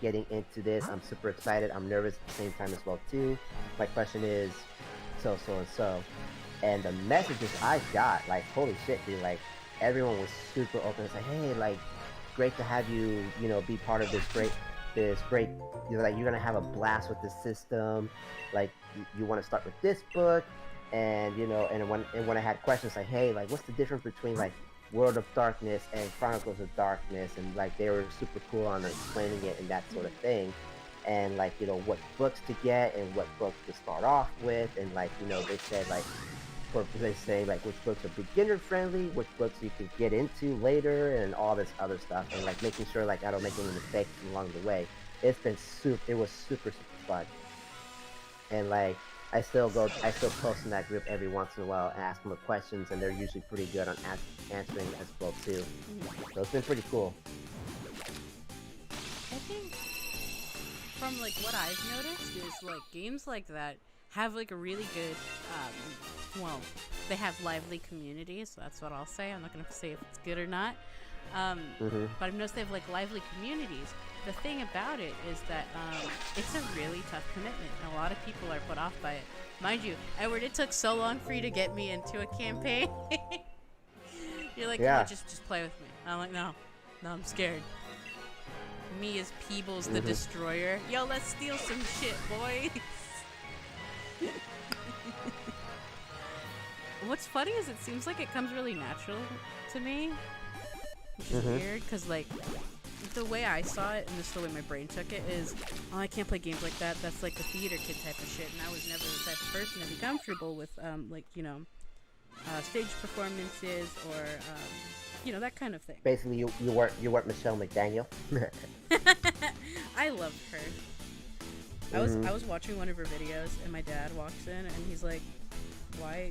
getting into this. I'm super excited. I'm nervous at the same time as well too. My question is, so and so. And the messages I got, like, holy shit, dude, like, everyone was super open. It's like, hey, like, great to have you, you know, be part of this great, you know, like, you're gonna have a blast with this system. Like, you want to start with this book, and, you know, and when I had questions, like, hey, like, what's the difference between, like, World of Darkness and Chronicles of Darkness, and, like, they were super cool on explaining it and that sort of thing. And, like, you know, what books to get and what books to start off with, and, like, you know, they said, like, they say, like, which books are beginner friendly, which books you can get into later, and all this other stuff, and, like, making sure, like, I don't make any mistakes along the way. It was super fun. And, like, I still post in that group every once in a while and ask them questions, and they're usually pretty good on answering as well too. So it's been pretty cool. I think from, like, what I've noticed is, like, games like that have, like, a really good, well, they have lively communities, so that's what I'll say. I'm not going to say if it's good or not. But I've noticed they have, like, lively communities. The thing about it is that it's a really tough commitment, and a lot of people are put off by it. Mind you, Edward, it took so long for you to get me into a campaign. You're like, yeah, just play with me. I'm like, no, I'm scared. Me as Peebles the Destroyer. Yo, let's steal some shit, boys. What's funny is it seems like it comes really natural to me, which is weird, because, like, the way I saw it, and this is the way my brain took it, is, oh, I can't play games like that. That's like the theater kid type of shit, and I was never the type of person to be comfortable with, like, you know, stage performances or, you know, that kind of thing. Basically, you weren't Michelle McDaniel. I loved her. I was watching one of her videos, and my dad walks in, and he's like, why?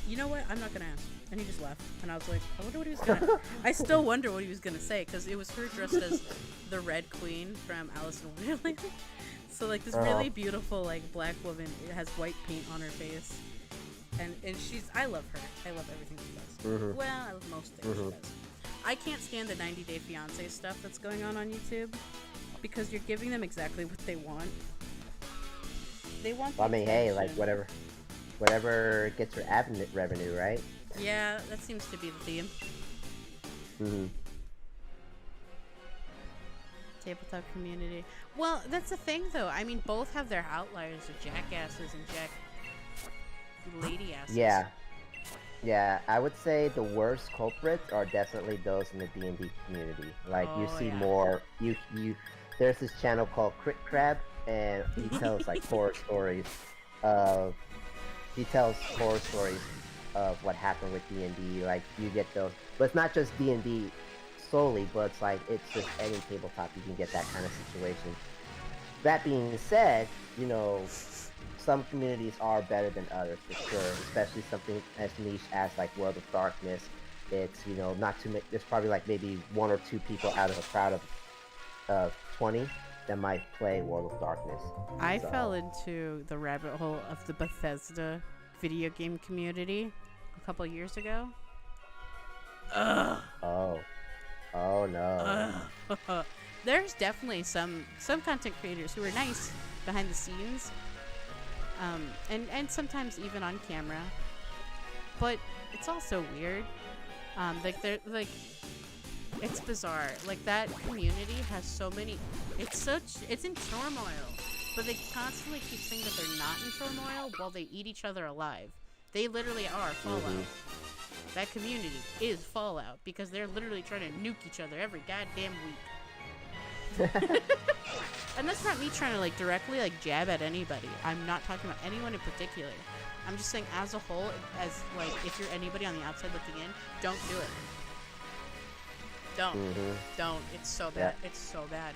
You know what? I'm not gonna ask. And he just left. And I was like, I wonder what he was gonna... I still wonder what he was gonna say, because it was her dressed as the Red Queen from Alice in Wonderland. So, like, this really beautiful, like, black woman. It has white paint on her face. And she's... I love her. I love everything she does. Well, I love most things she does. I can't stand the 90 Day Fiancé stuff that's going on YouTube, because you're giving them exactly what they want. They want... Well, I mean, hey, like, whatever gets your ad revenue, right? Yeah, that seems to be the theme. tabletop community. Well, that's the thing, though. I mean, both have their outliers of jackasses and lady asses. Yeah. Yeah, I would say the worst culprits are definitely those in the D&D community. Like, you see more, there's this channel called Crit Crab, and he tells, like, horror stories of what happened with D&D. Like, you get those, but it's not just D&D solely, but it's like, it's just any tabletop, you can get that kind of situation. That being said, you know, some communities are better than others, for sure, especially something as niche as, like, World of Darkness. It's, you know, not too many, there's probably, like, maybe 1 or 2 people out of a crowd of 20 that might play World of Darkness. I fell into the rabbit hole of the Bethesda video game community a couple years ago. Ugh. Oh no. There's definitely some content creators who are nice behind the scenes, and sometimes even on camera, but it's also weird. It's bizarre. Like, that community has so many. It's in turmoil, but they constantly keep saying that they're not in turmoil while they eat each other alive. They literally are Fallout. Mm-hmm. That community is Fallout because they're literally trying to nuke each other every goddamn week. And that's not me trying to, like, directly, like, jab at anybody. I'm not talking about anyone in particular. I'm just saying, as a whole, as, like, if you're anybody on the outside looking in, don't do it. Don't. Mm-hmm. Don't. It's so bad. Yeah. It's so bad.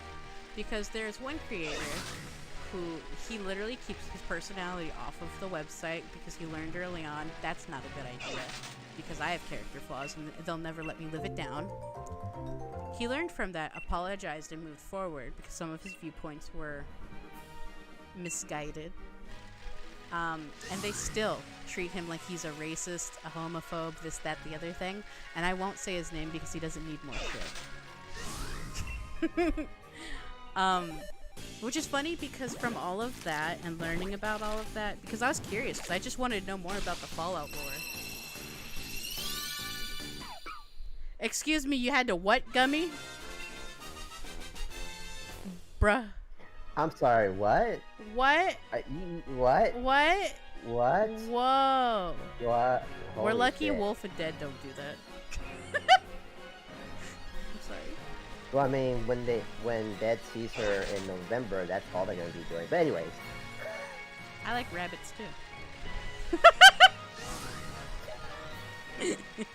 Because there's one creator who, he literally keeps his personality off of the website because he learned early on that's not a good idea. Because I have character flaws and they'll never let me live it down. He learned from that, apologized, and moved forward because some of his viewpoints were misguided. And they still treat him like he's a racist, a homophobe, this, that, the other thing. And I won't say his name because he doesn't need more shit. Which is funny because from all of that and learning about all of that, because I was curious because I just wanted to know more about the Fallout lore. Excuse me, you had to what, Gummy? Bruh. I'm sorry, what? What? What? What? What? Whoa. What? We're lucky shit. Wolf and Dead don't do that. I'm sorry. Well, I mean, when Dead sees her in November, that's all they're gonna be doing. But anyways. I like rabbits too.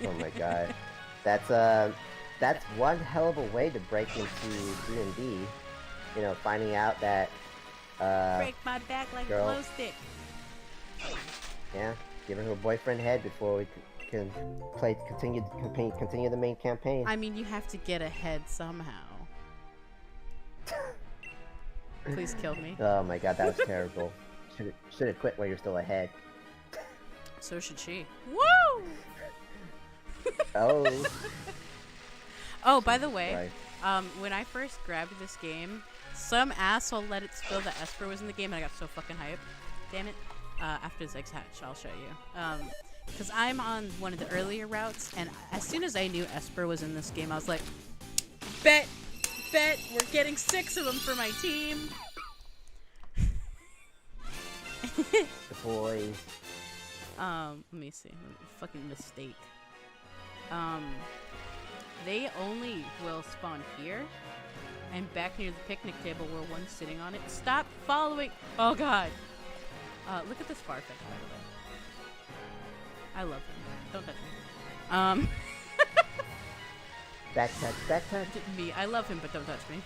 Oh my god. That's one hell of a way to break into D&D. You know, finding out that break my back like girl, a glow stick. Yeah, giving her a boyfriend head before we can continue the main campaign. I mean, you have to get ahead somehow. Please kill me. Oh my god, that was terrible. Should have quit while you're still ahead. So should she. Woo! Oh. Oh, by the way, when I first grabbed this game, some asshole let it spill that Esper was in the game, and I got so fucking hyped. Damn it. After Zig's hatch, I'll show you. Because I'm on one of the earlier routes, and as soon as I knew Esper was in this game, I was like, bet, we're getting 6 of them for my team. The boys. Let me see. Fucking mistake. They only will spawn here and back near the picnic table where one's sitting on it. Stop following! Oh god! Look at this Farfetch, by the way. I love him. Don't touch me. Back touch. Me. I love him, but don't touch me.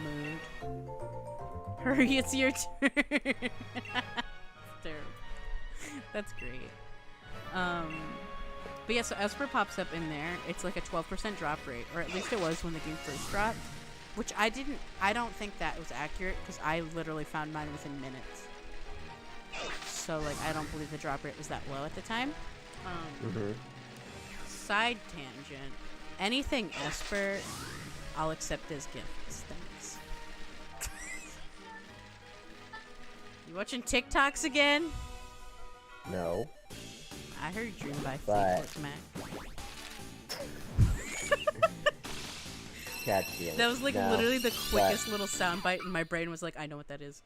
Mood. Hurry, it's your turn. It's terrible. That's great. But yeah, so Esper pops up in there. It's like a 12% drop rate, or at least it was when the game first dropped. Which I don't think that was accurate, because I literally found mine within minutes. So, like, I don't believe the drop rate was that low at the time. Side tangent. Anything Esper, I'll accept as gifts. Thanks. You watching TikToks again? No. I heard Dream by Fleetwood Mac. cat stealing. That was like No, literally the quickest little soundbite, and my brain was like, I know what that is.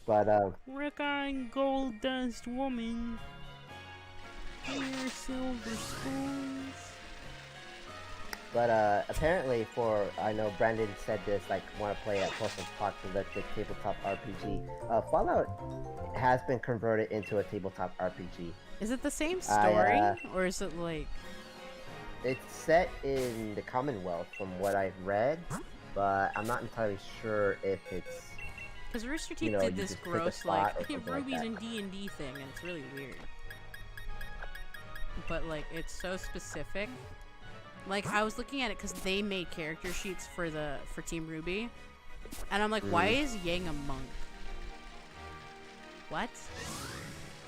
But Rick and Gold Dust Woman. Here, silver spoons. But apparently I know Brandon said this, like, want to play a post-apocalyptic tabletop RPG. Fallout has been converted into a tabletop RPG. Is it the same story, or is it like... It's set in the Commonwealth from what I've read, but I'm not entirely sure if it's... Because Rooster Teeth you did just this pick a gross, spot like, or something like Ruby's that. in D&D thing, and it's really weird. But, like, it's so specific. Like, I was looking at it because they made character sheets for Team Ruby. And I'm like, why is Yang a monk? What?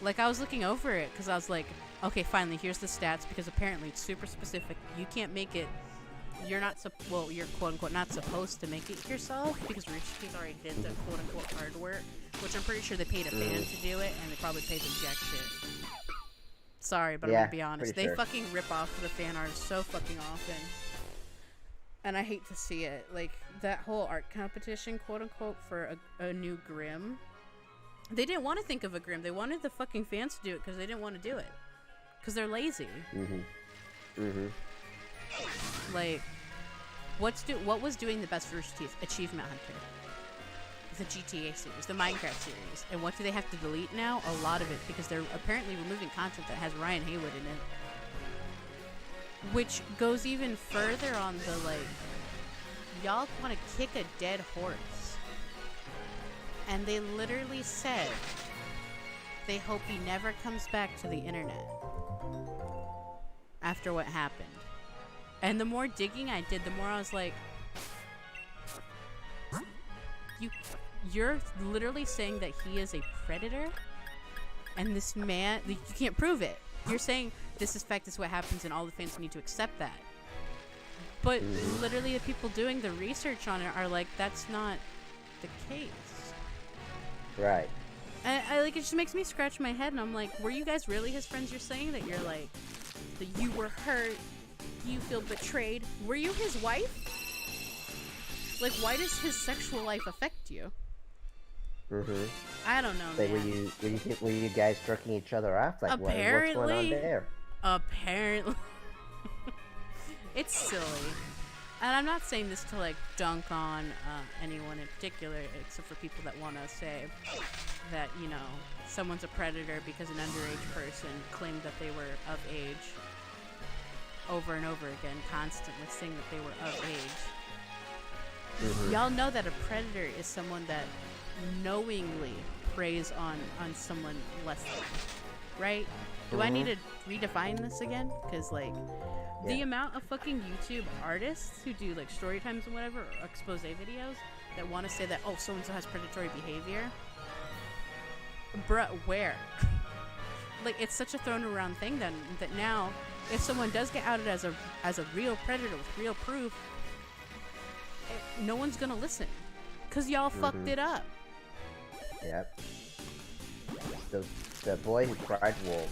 Like, I was looking over it because I was like, okay, finally, here's the stats, because apparently it's super specific. You can't make it... You're not... Well, you're quote-unquote not supposed to make it yourself, because Rooster Teeth already did the quote-unquote hard work, which I'm pretty sure they paid a fan to do it, and they probably paid them jack shit. Sorry, but I'm gonna be honest. They fucking rip off the fan art so fucking often. And I hate to see it. Like, that whole art competition, quote-unquote, for a new Grimm. They didn't want to think of a Grimm. They wanted the fucking fans to do it because they didn't want to do it. Because they're lazy. Like, what was doing the best for Rooster Teeth? Achievement Hunter. The GTA series, the Minecraft series. And what do they have to delete now? A lot of it, because they're apparently removing content that has Ryan Haywood in it. Which goes even further on the, like, y'all want to kick a dead horse. And they literally said they hope he never comes back to the internet after what happened. And the more digging I did, the more I was like, you're literally saying that he is a predator? And this man, you can't prove it. You're saying this is fact, this is what happens, and all the fans need to accept that. But literally the people doing the research on it are like, that's not the case. Right. And I like, it just makes me scratch my head, and I'm like, were you guys really his friends? You're saying that you're like, that you were hurt, you feel betrayed. Were you his wife? Like, why does his sexual life affect you? I don't know, Like, man. were you guys jerking each other off? Like, what's going on there? Apparently. It's silly. And I'm not saying this to, like, dunk on anyone in particular, except for people that want to say that, you know, someone's a predator because an underage person claimed that they were of age over and over again, constantly saying that they were of age. Y'all know that a predator is someone that knowingly preys on someone less than, right? Do I need to redefine this again? Because, like, the amount of fucking YouTube artists who do, like, story times and whatever, or expose videos, that want to say that, oh, so-and-so has predatory behavior. Bruh, where? Like, it's such a thrown around thing then, that now, if someone does get outed as a real predator with real proof, no one's gonna listen. Because y'all fucked it up. Yep. The boy who cried wolf.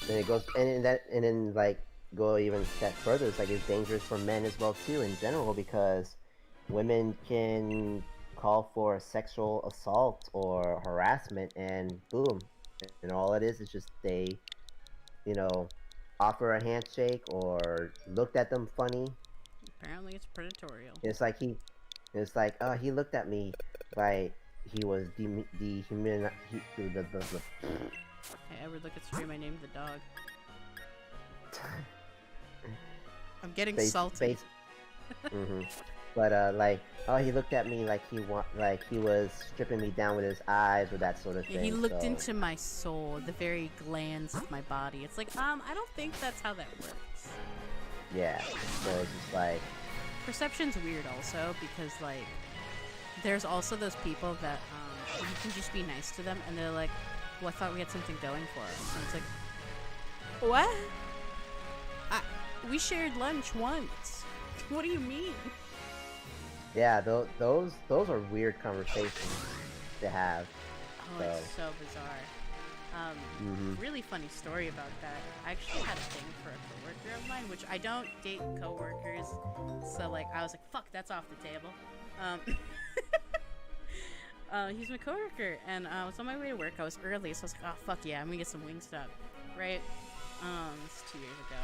Then it goes, and then like go even a step further. It's like it's dangerous for men as well too in general, because women can call for sexual assault or harassment, and boom, and all it is just they, you know, offer a handshake or looked at them funny. Apparently, it's predatorial. It's like he looked at me like he was dehumanized. Hey, Edward, look at stream. I named the dog. I'm getting salty. But like, oh, he looked at me like he was stripping me down with his eyes or that sort of thing. Yeah, he looked into my soul, the very glands of my body. It's like, I don't think that's how that works. Yeah, so it's just like perception's weird also, because like there's also those people that you can just be nice to them and they're like, well, I thought we had something going for us, and it's like, what? We shared lunch once. What do you mean? Yeah, those are weird conversations to have. Oh, it's so bizarre. Really funny story about that. I actually had a thing for a coworker of mine, which I don't date coworkers, so like I was like, fuck, that's off the table. He's my coworker, and I was on my way to work. I was early, so I was like, oh fuck yeah, I'm gonna get some Wingstop, right? This is 2 years ago.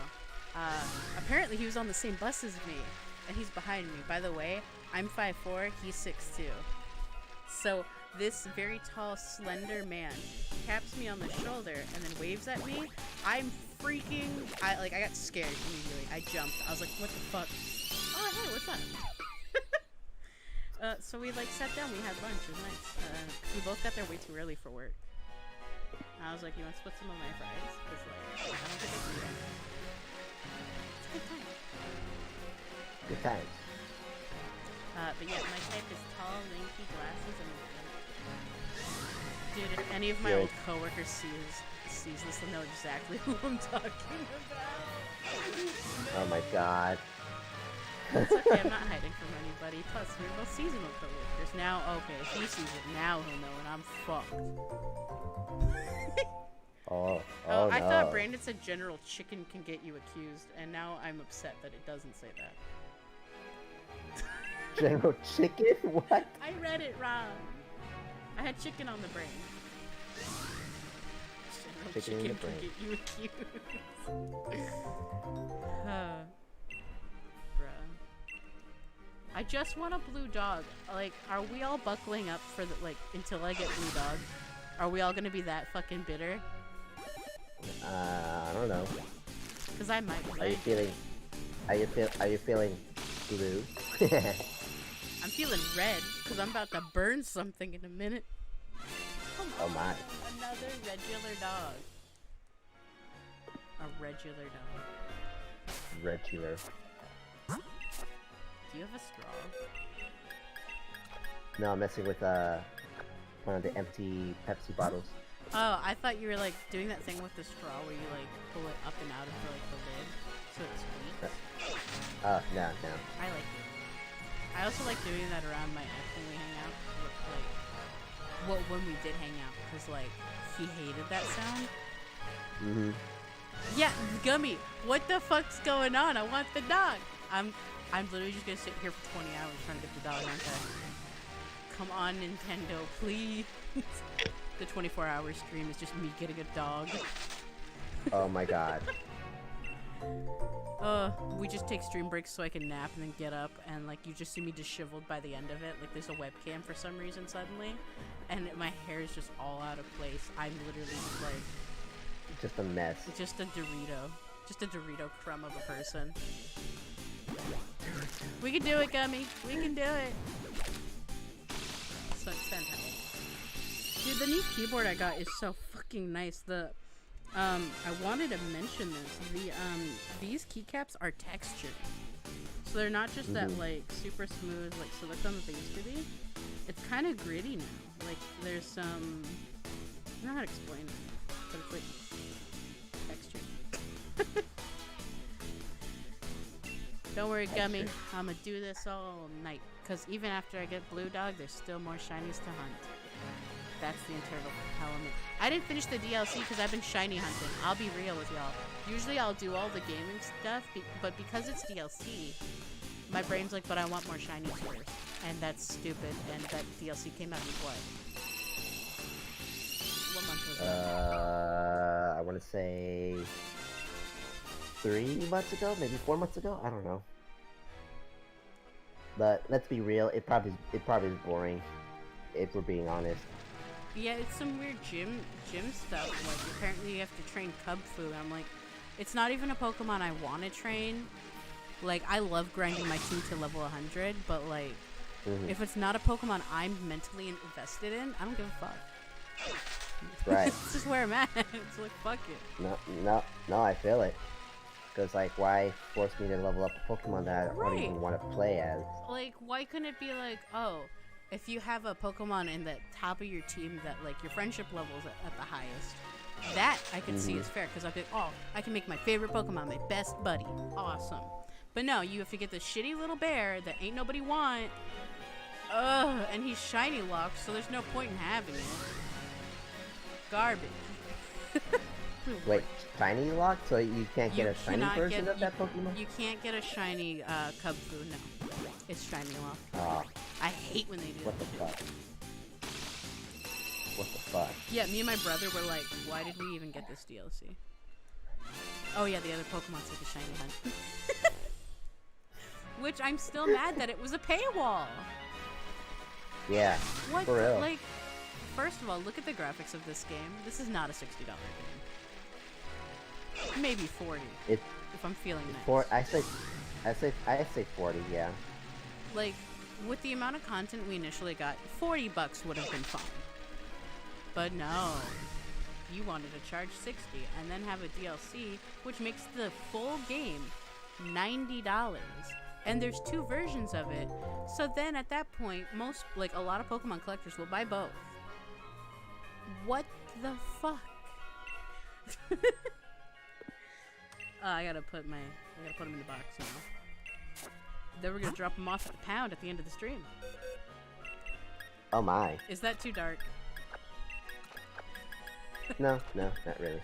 Apparently he was on the same bus as me, and he's behind me. By the way, I'm 5'4", he's 6'2". So this very tall, slender man taps me on the shoulder and then waves at me. I'm freaking, I got scared immediately. I jumped. I was like, what the fuck? Oh, hey, what's up? So we like sat down, we had lunch, it was nice. We both got there way too early for work. I was like, you want to split some of my fries? Because like, I don't think I can do that. It's a good time. Good times. But yeah, my type is tall, lanky, glasses, and dude, if any of my old coworkers sees this, they'll know exactly who I'm talking about. Oh my god. It's okay, I'm not hiding from anybody. Plus, we're both seasonal coworkers. Now, okay, if he sees it, now he'll know, and I'm fucked. Oh I no. thought Brandon said General Chicken can get you accused, and now I'm upset that it doesn't say that. General Chicken? What? I read it wrong. I had chicken on the brain. General Chicken in the can brain. get you accused. Bruh. I just want a blue dog. Like, are we all buckling up for the, like, until I get blue dog? Are we all gonna be that fucking bitter? I don't know. Cause I might. Are you feeling blue? I'm feeling red, cause I'm about to burn something in a minute. Oh my. Another regular dog. A regular dog. Regular. Do you have a straw? No, I'm messing with one of the empty Pepsi bottles. Oh, I thought you were like doing that thing with the straw where you like pull it up and out of the, like the lid so it squeaks. Oh, no. I like doing that. I also like doing that around my ex when we hang out. When we did hang out, because like he hated that sound. Yeah, Gummy, what the fuck's going on? I want the dog. I'm literally just gonna sit here for 20 hours trying to get the dog, aren't I? Come on, Nintendo, please. The 24-hour stream is just me getting a dog. Oh my god. We just take stream breaks so I can nap and then get up, and like you just see me disheveled by the end of it. Like there's a webcam for some reason suddenly, and my hair is just all out of place. I'm literally just like Just a mess. just a Dorito crumb of a person. We can do it, Gummy. We can do it. So it's fantastic. Dude, the new keyboard I got is so fucking nice. I wanted to mention this. These keycaps are textured. So they're not just that, like, super smooth, like, silicone that they used to be. It's kind of gritty now. Like, there's some... I don't know how to explain it, but it's, like, textured. Don't worry, Gummy. I'm gonna do this all night. Because even after I get Blue Dog, there's still more shinies to hunt. That's the internal element. I didn't finish the DLC because I've been shiny hunting. I'll be real with y'all. Usually I'll do all the gaming stuff, but because it's DLC, my brain's like, but I want more shinies first. And that's stupid, and that DLC came out in what month was it? I want to say 3 months ago, maybe 4 months ago. I don't know. But let's be real, it probably is boring, if we're being honest. Yeah, it's some weird gym stuff. Like apparently you have to train Cub Fu. I'm like, it's not even a Pokemon I want to train. Like I love grinding my team to level 100, but like, if it's not a Pokemon I'm mentally invested in, I don't give a fuck. Right. It's just where I'm at. It's like fuck it. No, I feel it. Because like, why force me to level up a Pokemon that I don't even want to play as? Like, why couldn't it be like, oh, if you have a Pokemon in the top of your team that like your friendship level is at the highest, that I can see is fair because I'll be like, oh, I can make my favorite Pokemon my best buddy. Awesome. But no, you have to get this shitty little bear that ain't nobody want. And he's shiny locked, so there's no point in having it. Garbage. Wait, shiny lock? So you can't get You a shiny cannot version get- of that Pokemon? You can't get a shiny Cubfu, no. It's shiny lock. Oh, I hate when they do what the that shit. fuck? What the fuck? Yeah, me and my brother were like, why did we even get this DLC? Oh yeah, the other Pokemon's like a shiny hunt. Which I'm still mad that it was a paywall. Yeah, What? for real. Like, first of all, look at the graphics of this game. This is not a $60 game. Maybe 40. It- if I'm feeling nice. I say 40, yeah. Like, with the amount of content we initially got, $40 would have been fine. But no. You wanted to charge 60 and then have a DLC, which makes the full game $90. And there's 2 versions of it. So then at that point, a lot of Pokemon collectors will buy both. What the fuck? I gotta put him in the box now. Then we're gonna drop him off at the pound at the end of the stream. Oh my. Is that too dark? No, not really.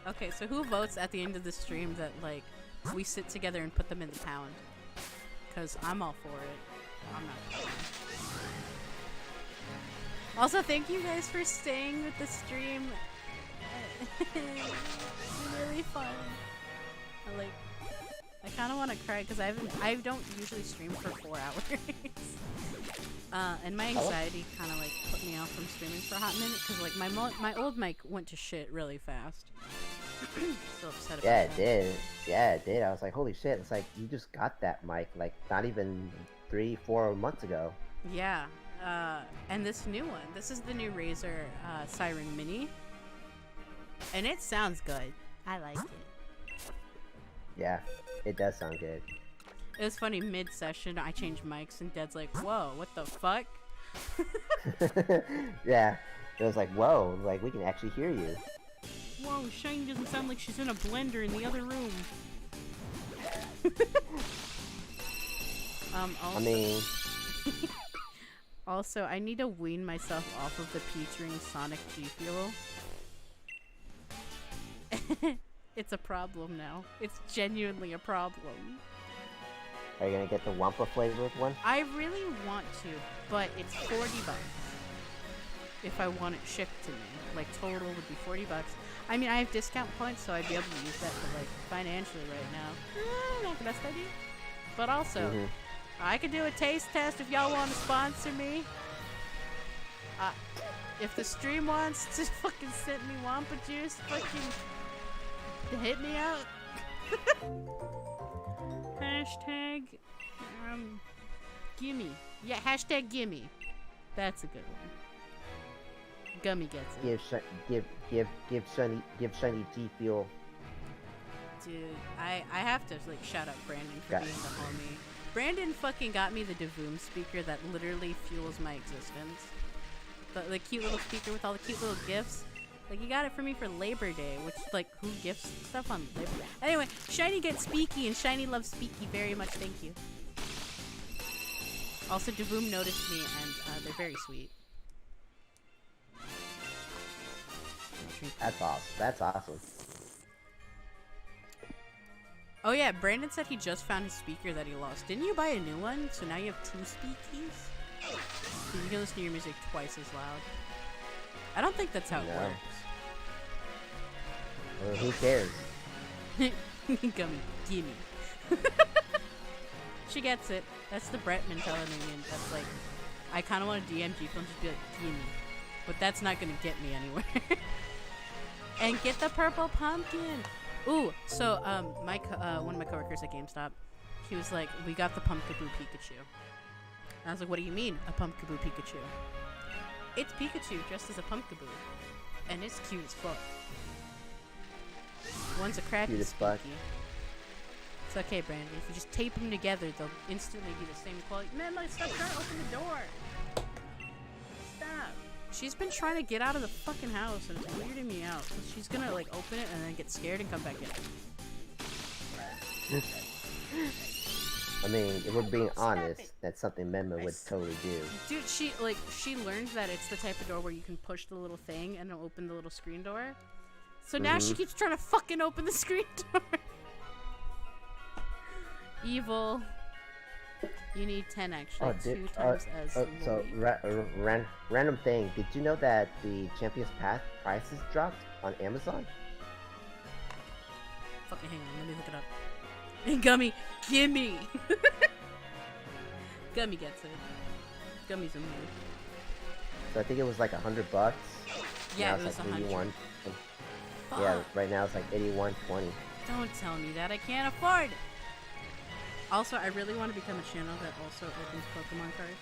Okay, so who votes at the end of the stream that, like, we sit together and put them in the pound? Because I'm all for it. I'm not for it. Also, thank you guys for staying with the stream. It's been really fun. I kind of want to cry because I don't usually stream for 4 hours. And my anxiety kind of like put me off from streaming for a hot minute because like my old mic went to shit really fast. So upset about Yeah, that. it did. Yeah, it did. I was like, holy shit. It's like, you just got that mic, like, not even 3-4 months ago. Yeah. And this new one. This is the new Razer Siren Mini. And it sounds good. I like it. Yeah, it does sound good. It was funny, mid-session, I changed mics, and Dad's like, whoa, what the fuck? Yeah, it was like, whoa, like, we can actually hear you. Whoa, Shiny doesn't sound like she's in a blender in the other room. Also, I mean, also, I need to wean myself off of the Peach Ring Sonic G Fuel. It's a problem now. It's genuinely a problem. are you gonna get the Wampa flavored one? I really want to, but it's $40 if I want it shipped to me. Like, total would be $40. I mean, I have discount points, so I'd be able to use that for, like, financially right now. Not the best idea. But also, I could do a taste test if y'all want to sponsor me. If the stream wants to fucking send me Wampa juice, fucking hit me out. Hashtag, Gimme. Yeah, hashtag gimme. That's a good one. Gummy gets it. Give Shiny G Fuel. Dude, I have to, like, shout out Brandon for Got being it. the homie. Brandon fucking got me the Davoom speaker that literally fuels my existence. The cute little speaker with all the cute little gifts. Like, you got it for me for Labor Day, which, like, who gifts stuff on Labor Day? Anyway, Shiny gets Speaky, and Shiny loves Speaky very much, thank you. Also, Davoom noticed me, and they're very sweet. That's awesome. That's awesome. Oh yeah, Brandon said he just found his speaker that he lost. Didn't you buy a new one? So now you have 2 speakies? So you can listen to your music twice as loud. I don't think that's how it No. works. Well, who cares? Gummy, gimme. She gets it. That's the Brett mentality, and that's like, I kind of want to DM G-Phone and just be like, gimme. But that's not going to get me anywhere. And get the purple pumpkin! Ooh, so, one of my coworkers at GameStop, he was like, we got the Pumpkaboo Pikachu. And I was like, what do you mean, a Pumpkaboo Pikachu? It's Pikachu dressed as a Pumpkaboo. And it's cute as fuck. One's a crappy Cute as fuck. spooky. It's okay, Brandon. If you just tape them together, they'll instantly be the same quality. Man, stop trying to open the door! Stop! She's been trying to get out of the fucking house, and it's weirding me out. So she's gonna, like, open it and then get scared and come back in. I mean, if we're being Stop honest, it. that's something Memma would totally do. Dude, she learned that it's the type of door where you can push the little thing and it'll open the little screen door. So now she keeps trying to fucking open the screen door. Evil. You need 10 actually. 2 times as so random thing. Did you know that the Champions Path prices dropped on Amazon? Fucking hang on, let me look it up. Gummy, gimme! Gummy gets it. Gummy's a move. So I think it was like $100. Yeah, now it was it's like 100. 81. Fuck. Yeah, right now it's like 81.20. Don't tell me that. I can't afford it. Also, I really want to become a channel that also opens Pokemon cards.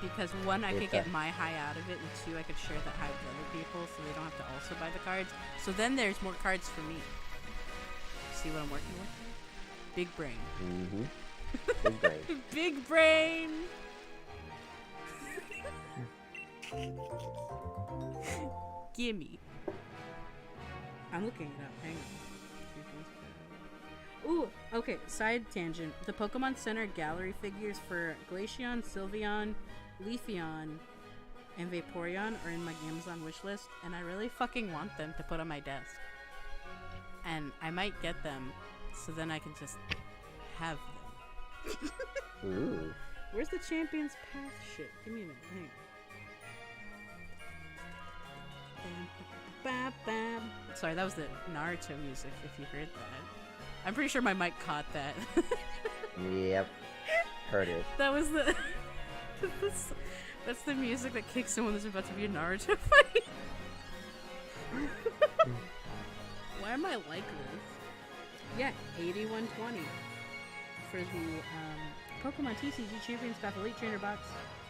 Because one, I could get my high out of it, and two, I could share that high with other people so they don't have to also buy the cards. So then there's more cards for me. See what I'm working with? Big brain. Big brain. Big brain! Gimme. I'm looking it up. Hang on. Ooh, okay, side tangent. The Pokemon Center gallery figures for Glaceon, Sylveon, Leafeon, and Vaporeon are in my Amazon wishlist, and I really fucking want them to put on my desk. And I might get them, so then I can just have them. Ooh. Where's the Champions Path shit? Give me a minute. Hang on. Sorry, that was the Naruto music, if you heard that. I'm pretty sure my mic caught that. Yep. Heard it. That was the... That's the music that kicks in when there's about to be a Naruto fight. Why am I like this? Yeah, 8120 for the Pokemon TCG Champions Path Elite Trainer Box,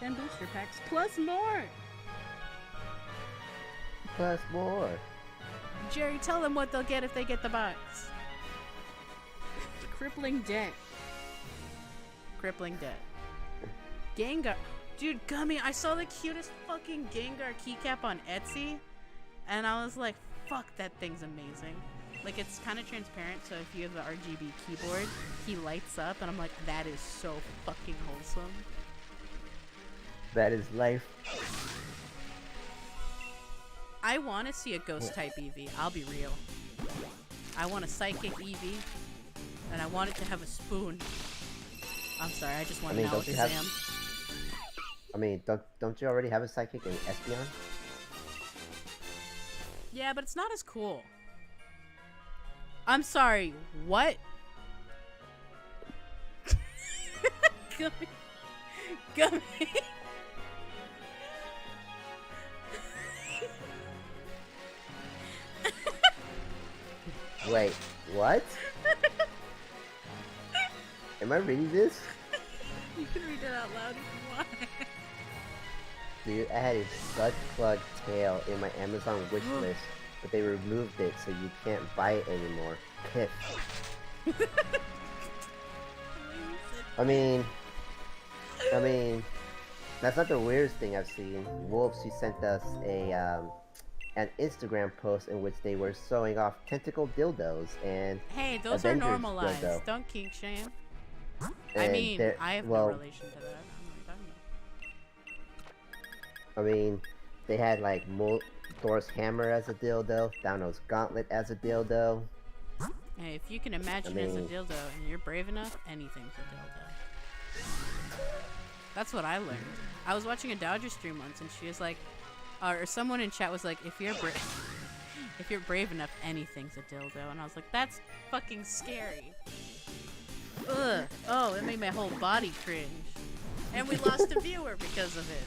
10 booster packs, plus more! Plus more. Jerry, tell them what they'll get if they get the box. Crippling debt. Crippling debt. Gengar. Dude, Gummy, I saw the cutest fucking Gengar keycap on Etsy, and I was like, fuck, that thing's amazing. Like, it's kind of transparent, so if you have the RGB keyboard, he lights up, and I'm like, that is so fucking wholesome. That is life. I want to see a ghost-type Eevee, I'll be real. I want a psychic Eevee, and I want it to have a spoon. I'm sorry, I just want to know Sam. I mean, don't you already have a psychic in Espeon? Yeah, but it's not as cool. I'm sorry, what? Gummy. Gummy. Wait, what? Am I reading this? You can read it out loud if you want. Dude, I had a Sludge tail in my Amazon wishlist, but they removed it so you can't buy it anymore. Piff. I mean, that's not the weirdest thing I've seen. Wolves, she sent us an Instagram post in which they were showing off tentacle dildos and hey, those Avengers are normalized. dildo. Don't kink shame. And I mean, I have no relation to that. I mean, they had like Thor's hammer as a dildo, Thanos' gauntlet as a dildo. Hey, if you can imagine as a dildo and you're brave enough, anything's a dildo. That's what I learned. I was watching a Dodger stream once, and she was like, or someone in chat was like, if you're brave enough, anything's a dildo. And I was like, that's fucking scary. Ugh. Oh, it made my whole body cringe. And we lost a viewer because of it.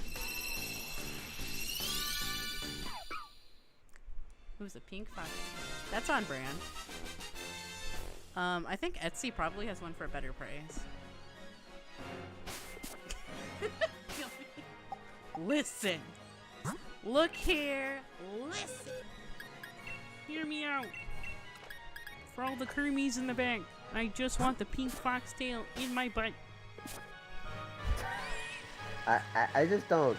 Who's a pink fox? That's on brand. I think Etsy probably has one for a better price. Listen. Look here. Listen. Hear me out. For all the Kermies in the back, I just want the pink foxtail in my butt. I just don't.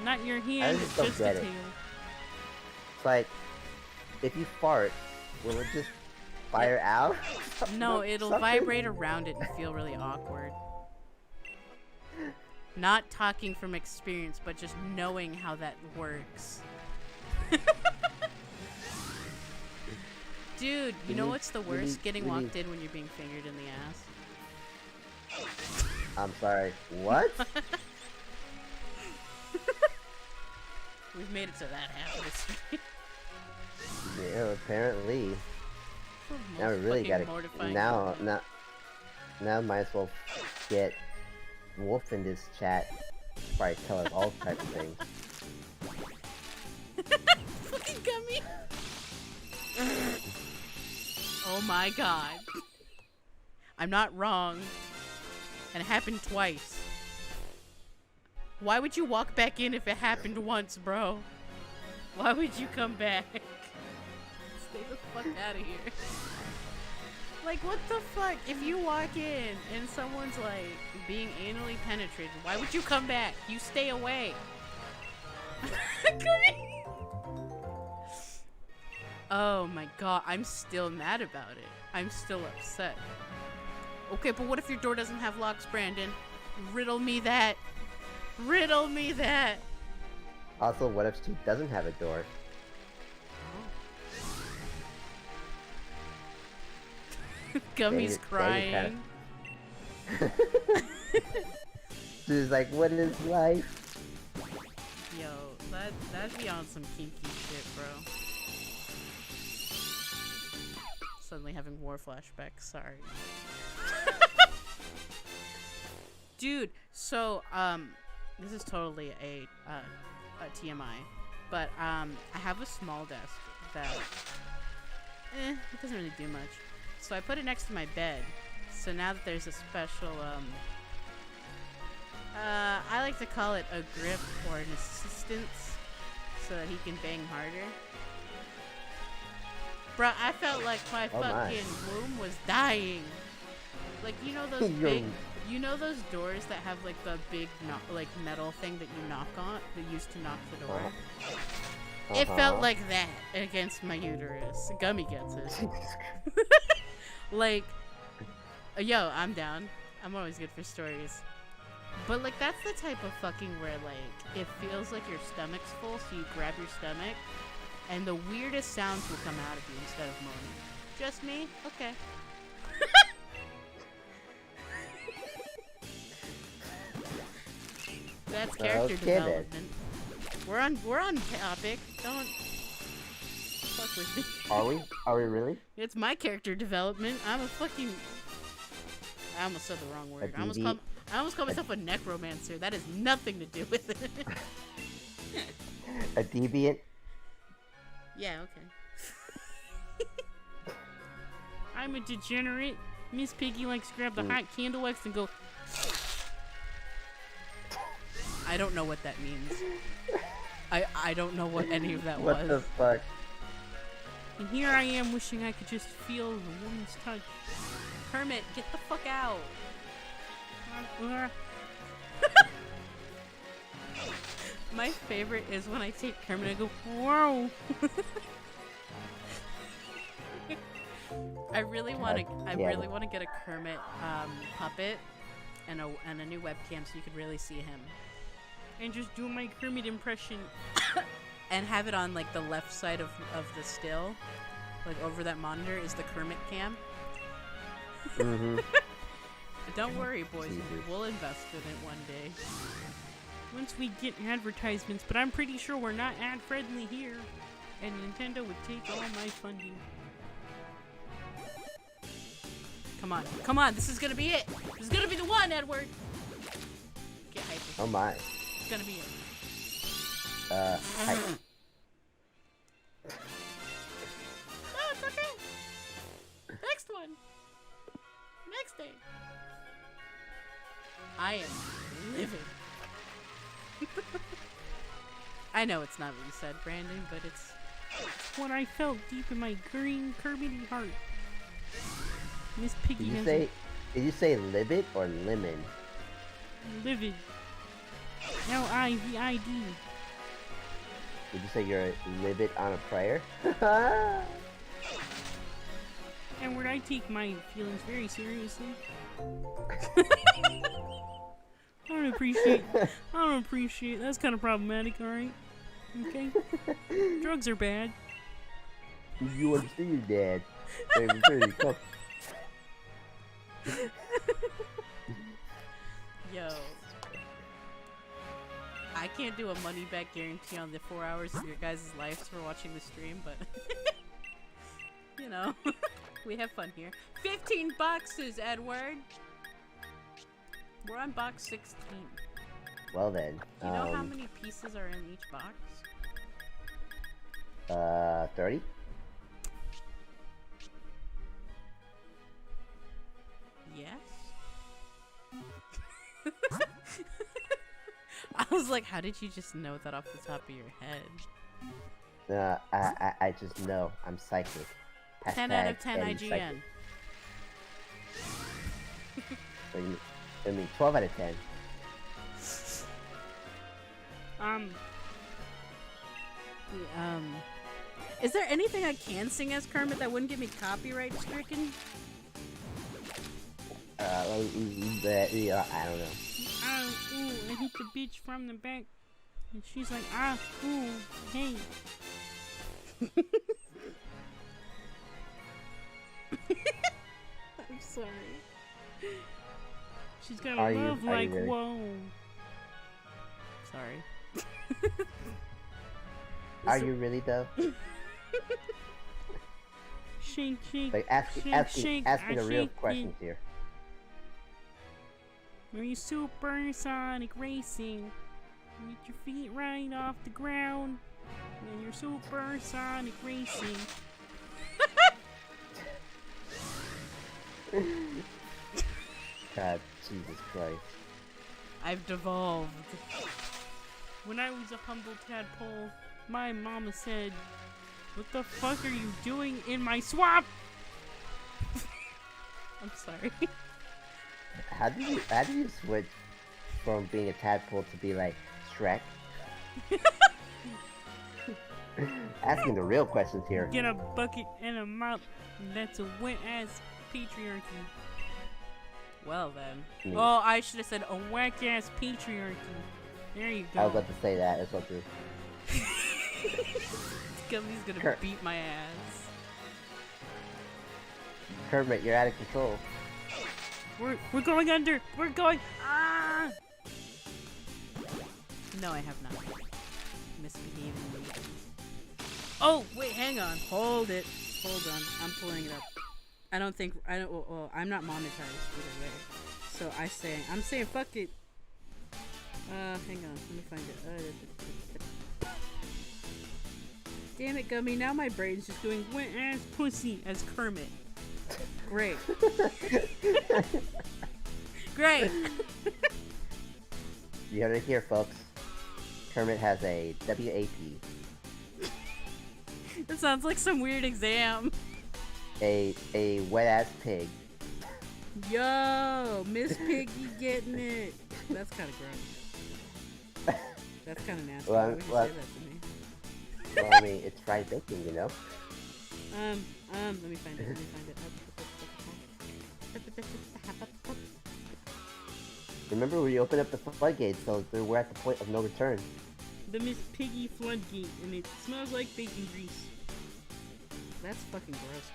Not your hand, just just the get it. tail. It's like, if you fart, will it just fire out? No, it'll Something? vibrate around it and feel really awkward. Not talking from experience, but just knowing how that works. Dude, you know what's the worst? Getting walked in when you're being fingered in the ass. I'm sorry. What? We've made it to that half of the stream. Yeah, apparently. Now we really gotta. Now, might as well get Wolf in this chat. Probably tell us all types of things. Fucking gummy. Oh my god. I'm not wrong. And it happened twice. Why would you walk back in if it happened once, bro? Why would you come back? Stay the fuck out of here. Like, what the fuck? If you walk in and someone's, like, being anally penetrated, why would you come back? You stay away. Come here. Oh my god, I'm still mad about it. I'm still upset. Okay, but what if your door doesn't have locks, Brandon? Riddle me that. Riddle me that. Also, what if she doesn't have a door? Gummy's crying. She's like, what is life? Yo, that'd be on some kinky shit, bro. Suddenly having war flashbacks, sorry. Dude, so, this is totally a TMI, but, I have a small desk that, it doesn't really do much. So I put it next to my bed. So now that there's a special, I like to call it a grip or an assistance so that he can bang harder. Bro, I felt like my fucking womb was dying. Like, you know those big, you know those doors that have like the big, like metal thing that you knock on, that used to knock the door? It felt like that against my uterus. Gummy gets it. Like, yo, I'm down. I'm always good for stories. But like, that's the type of fucking where like, it feels like your stomach's full, so you grab your stomach, and the weirdest sounds will come out of you instead of moaning. Just me? Okay. That's character development. We're on topic. Don't fuck with me. Are we? Are we really? It's my character development. I'm a fucking. I almost said the wrong word. I almost called myself a necromancer. That has nothing to do with it. A deviant? Yeah, okay. I'm a degenerate. Miss Piggy likes to grab the hot candle wax and go. I don't know what that means. I don't know what any of that was. What the fuck? And here I am wishing I could just feel the woman's touch. Kermit, get the fuck out. My favorite is when I take Kermit and I go, whoa. I really want to get a Kermit puppet and a new webcam so you could really see him. And just do my Kermit impression. And have it on like the left side of the still. Like over that monitor is the Kermit cam. Mm-hmm. Don't worry, boys. We'll invest in it one day. Once we get advertisements, but I'm pretty sure we're not ad friendly here. And Nintendo would take all my funding. Come on, this is gonna be it. This is gonna be the one, Edward. Get hyper. Oh my. It's gonna be it. Hype. Oh, it's okay. Next one. Next day. I am livid. I know it's not what you said, Brandon, but it's what I felt deep in my green Kirby heart. Miss Piggy did you say livid or lemon? Livid. L-I-V-I-D. Did you say you're livid on a prayer? Edward, I take my feelings very seriously. I don't appreciate. That's kind of problematic, alright? Okay? Drugs are bad. You understand, Dad. Very tough. Yo. I can't do a money back guarantee on the 4 hours of your guys' lives for watching the stream, but you know, we have fun here. 15 boxes, Edward! We're on box 16. Well then. Do you know how many pieces are in each box? 30? Yes? I was like, how did you just know that off the top of your head? I just know. I'm psychic. 10 out of 10 Hashtag IGN. I mean, 12 out of 10. Is there anything I can sing as Kermit that wouldn't get me copyright stricken? I don't know. Ooh, I hit the bitch from the back. And she's like, ooh, hey. I'm sorry. She's got a love like, really? whoa. Sorry. Are you really though? Shake, shake, Like asking the real questions here. Are you supersonic racing? With your feet right off the ground. And you're supersonic racing. God, Jesus Christ. I've devolved. When I was a humble tadpole, my mama said, "What the fuck are you doing in my swamp?" I'm sorry. How did you switch from being a tadpole to be like Shrek? Asking the real questions here. Get a bucket and a mop. That's a wet ass patriarchy. Well then. Me. Oh, I should have said A whack ass patriarchy. There you go. I was about to say that. That's what true. Gummy's gonna beat my ass. Kermit, you're out of control. We're going under. We're going. Ah! No, I have not. Misbehaving. Oh, Wait, hang on. Hold it. Hold on. I'm pulling it up. I don't. Well, I'm not monetized either way. So I'm saying fuck it. Hang on. Let me find it. Damn it, Gummy. Now my brain's just going wet ass pussy as Kermit. Great. Great. You heard it here, folks. Kermit has a WAP. That sounds like some weird exam. A wet ass pig. Yo, Miss Piggy getting it. That's kind of gross. That's kind of nasty. Why would you say that to me? Well, I mean, it's fried bacon, you know. Let me find it. Remember, we opened up the floodgates, so we're at the point of no return. The Miss Piggy floodgate, and it smells like bacon grease. That's fucking gross,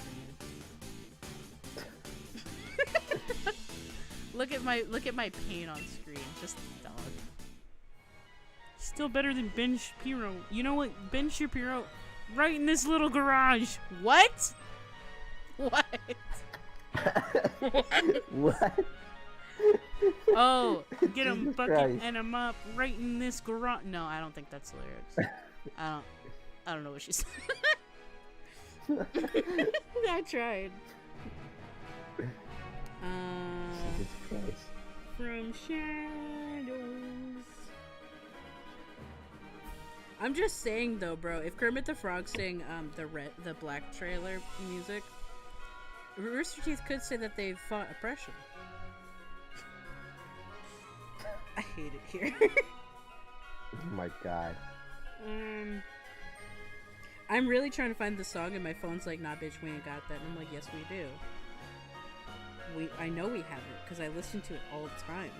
man. Look at my pain on screen. Just dog. Still better than Ben Shapiro. You know what? Ben Shapiro, right in this little garage. What? What? What? Oh, get a Jesus bucket Christ. and a mop right in this garage. No, I don't think that's the lyrics. I don't know what she said. I tried. Jesus Christ. From shadows. I'm just saying though, bro. If Kermit the Frog sang the Black trailer music, Rooster Teeth could say that they fought oppression. I hate it here. Oh my God. I'm really trying to find the song, and my phone's like, nah, bitch, we ain't got that. And I'm like, yes, we do. I know we have it, because I listen to it all the time.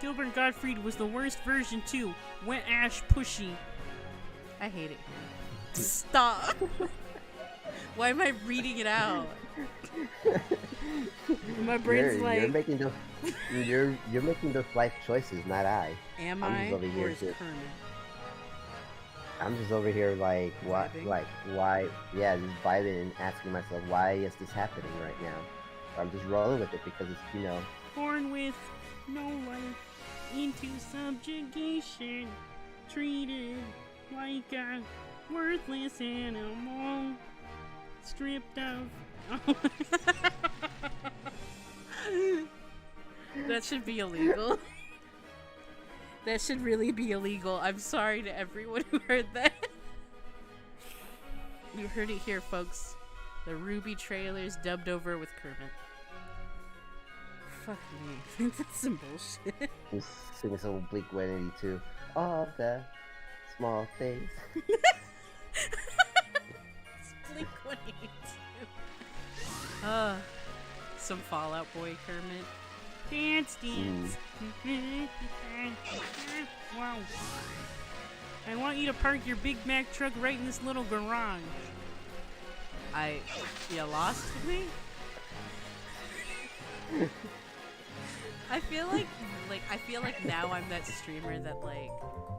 Gilbert Gottfried was the worst version too. Wet ash pushy. I hate it here. Stop! Why am I reading it out? My brain's like... You're making those life choices, not I. Am I'm I? just over Or here is Kermit? I'm just over here like, what, Vibing? like, why, yeah, just vibing and asking myself, why is this happening right now? I'm just rolling with it because it's, you know. Born with no life, into subjugation, treated like a worthless animal, stripped of... That should be illegal. That should really be illegal. I'm sorry to everyone who heard that. You heard it here, folks. The Ruby trailer's dubbed over with Kermit. Fuck me. That's some bullshit. Just singing some Blink-182. All the small things. It's Blink-182. Some Fallout Boy Kermit. Dance, dance. Wow. I want you to park your Big Mac truck right in this little garage. You lost me? I feel like now I'm that streamer that like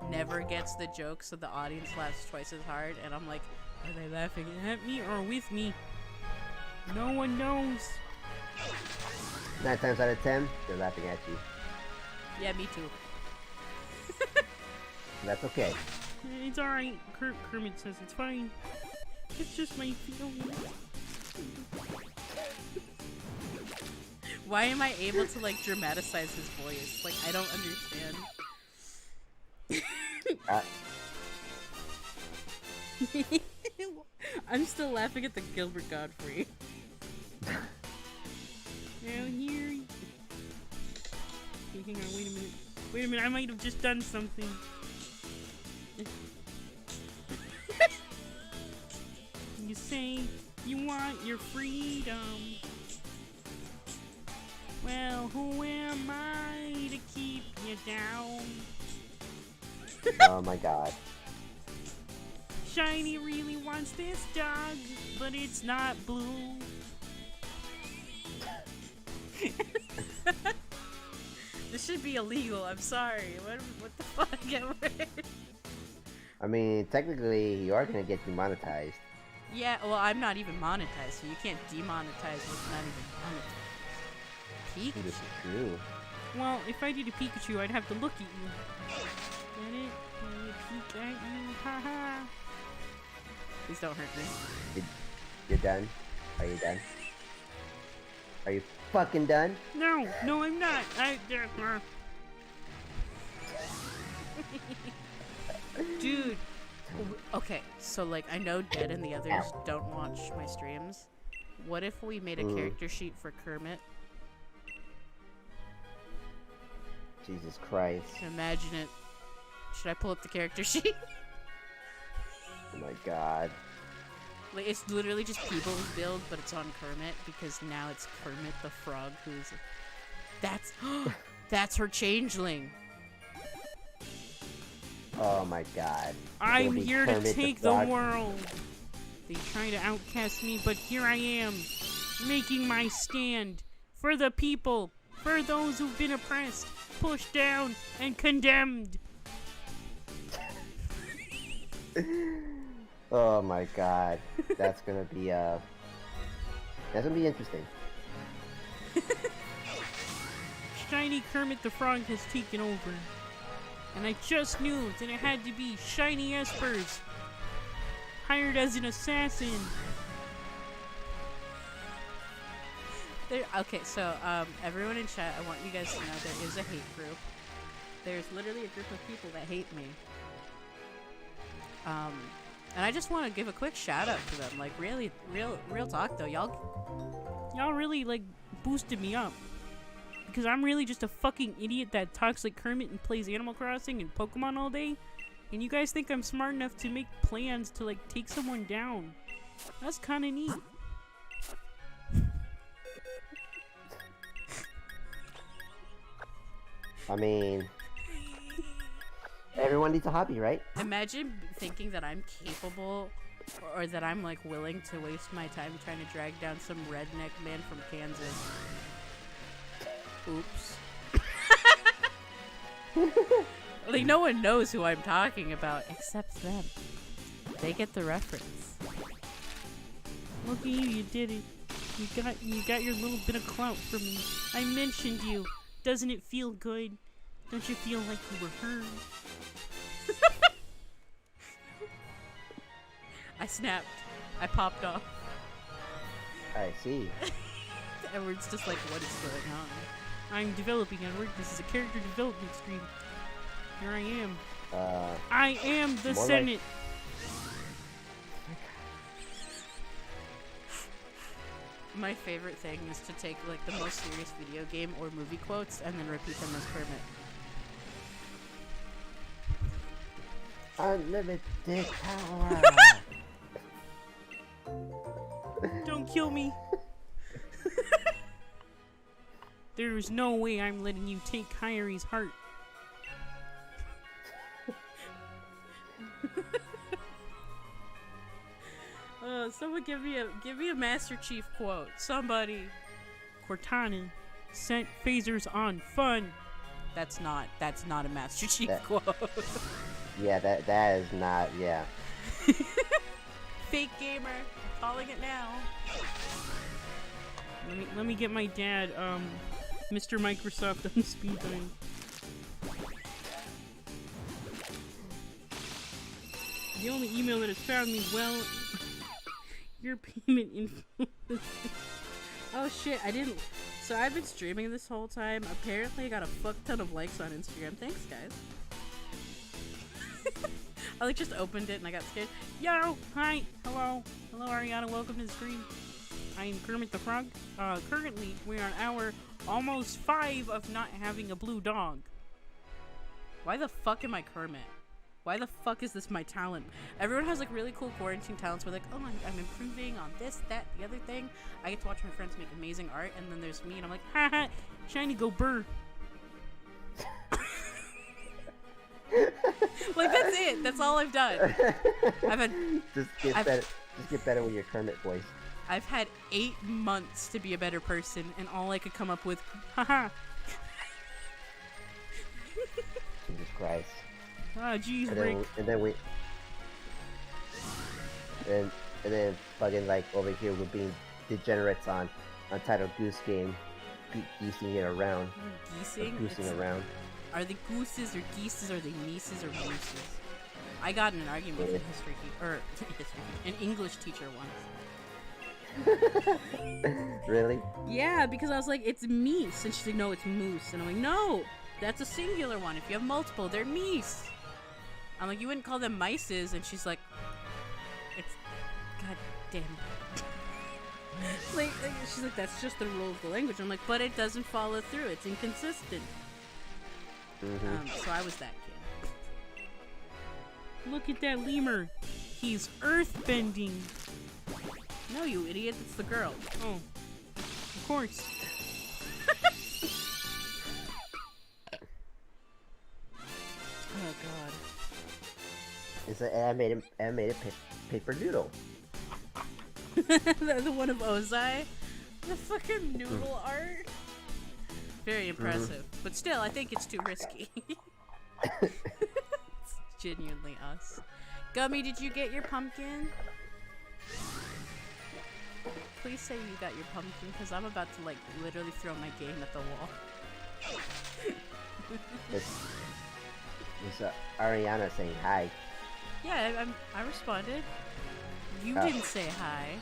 never gets the joke, so the audience laughs twice as hard, and I'm like, are they laughing at me or with me? No one knows. 9 times out of 10, they're laughing at you. Yeah, me too. That's okay. It's alright. Kermit says it's fine. It's just my feelings. Why am I able to like dramatize his voice? Like, I don't understand. I'm still laughing at the Gilbert Godfrey. Now here. Okay, hang on, wait a minute. Wait a minute, I might have just done something. You say you want your freedom. Well, who am I to keep you down? Oh my god. Shiny really wants this dog, but it's not blue. This should be illegal. I'm sorry. What the fuck? I mean, technically, you are gonna get demonetized. Yeah, well, I'm not even monetized, so you can't demonetize what's not even monetized. Pikachu. This is true. Well, if I did a Pikachu, I'd have to look at you. Get it? Let me peek at you. Haha. Please don't hurt me. You're done? Are you done? Are you fucking done? No, I'm not. Dude. Okay, so like, I know Dead and the others don't watch my streams. What if we made a character sheet for Kermit? Jesus Christ. Imagine it. Should I pull up the character sheet? Oh my god. Like, it's literally just people's build, but it's on Kermit, because now it's Kermit the Frog who's... That's her changeling! Oh my god. I'm here to Kermit take the the Frog. world. They try to outcast me, but here I am, making my stand for the people, for those who've been oppressed, pushed down, and condemned. Oh my god. That's gonna be, that's gonna be interesting. Shiny Kermit the Frog has taken over. And I just knew that it had to be Shiny Espers, hired as an assassin. Okay, so, everyone in chat, I want you guys to know there is a hate group. There's literally a group of people that hate me. And I just want to give a quick shout out to them. Like, really, real talk though, Y'all really, like, boosted me up. Because I'm really just a fucking idiot that talks like Kermit and plays Animal Crossing and Pokemon all day. And you guys think I'm smart enough to make plans to, like, take someone down. That's kind of neat. I mean, everyone needs a hobby, right? Imagine thinking that I'm capable or that I'm like willing to waste my time trying to drag down some redneck man from Kansas. Oops. Like, no one knows who I'm talking about except them. They get the reference. Look at you, you did it. You got your little bit of clout from me. I mentioned you. Doesn't it feel good? Don't you feel like you were heard? I snapped. I popped off. I see. Edward's just like, what is going on? I'm developing, Edward. This is a character development stream. Here I am. I am the more Senate. My favorite thing is to take like the most serious video game or movie quotes and then repeat them as Kermit. Unlimited power. Don't kill me. There is no way I'm letting you take Kyrie's heart. Someone give me a Master Chief quote. Somebody. Cortana sent phasers on fun. That's not a Master Chief quote. Yeah, that is not. Yeah. Fake gamer. Calling it now. Let me get my dad, Mr. Microsoft on speed dial. The only email that has found me, well, your payment info. Oh shit, I didn't. So I've been streaming this whole time. Apparently I got a fuck ton of likes on Instagram. Thanks, guys. I like just opened it and I got scared. Yo! Hi! Hello! Hello, Ariana. Welcome to the stream. I am Kermit the Frog. Currently, we're on hour almost 5 of not having a blue dog. Why the fuck am I Kermit? Why the fuck is this my talent? Everyone has like really cool quarantine talents where like, oh, I'm improving on this, that, the other thing. I get to watch my friends make amazing art, and then there's me and I'm like, Haha! Shiny go burr! Like, that's it. That's all I've done. I've had Just get better with your Kermit voice. I've had 8 months to be a better person, and all I could come up with, Haha! Jesus Christ. Ah, jeez, And Rick. then then fucking like over here we're being degenerates on Untitled Goose Game, geesing it around. Goosing around. Are they gooses or geeses, or are they nieces or mooses? I got in an argument with an English teacher once. Really? Yeah, because I was like, it's meese, and she's like, no, it's moose, and I'm like, no, that's a singular one. If you have multiple, they're meese. I'm like, you wouldn't call them mices, and she's like, it's, god damn it. like, she's like, that's just the rule of the language. I'm like, but it doesn't follow through. It's inconsistent. So I was that kid. Look at that lemur. He's earthbending. No, you idiot. It's the girl. Oh, of course. Oh god. It's an animated paper doodle. The one of Ozai? The fucking noodle art? Very impressive. But still, I think it's too risky. It's genuinely us. Gummy, did you get your pumpkin? Please say you got your pumpkin, because I'm about to, like, literally throw my game at the wall. It's Ariana saying hi. Yeah, I responded. You didn't say hi.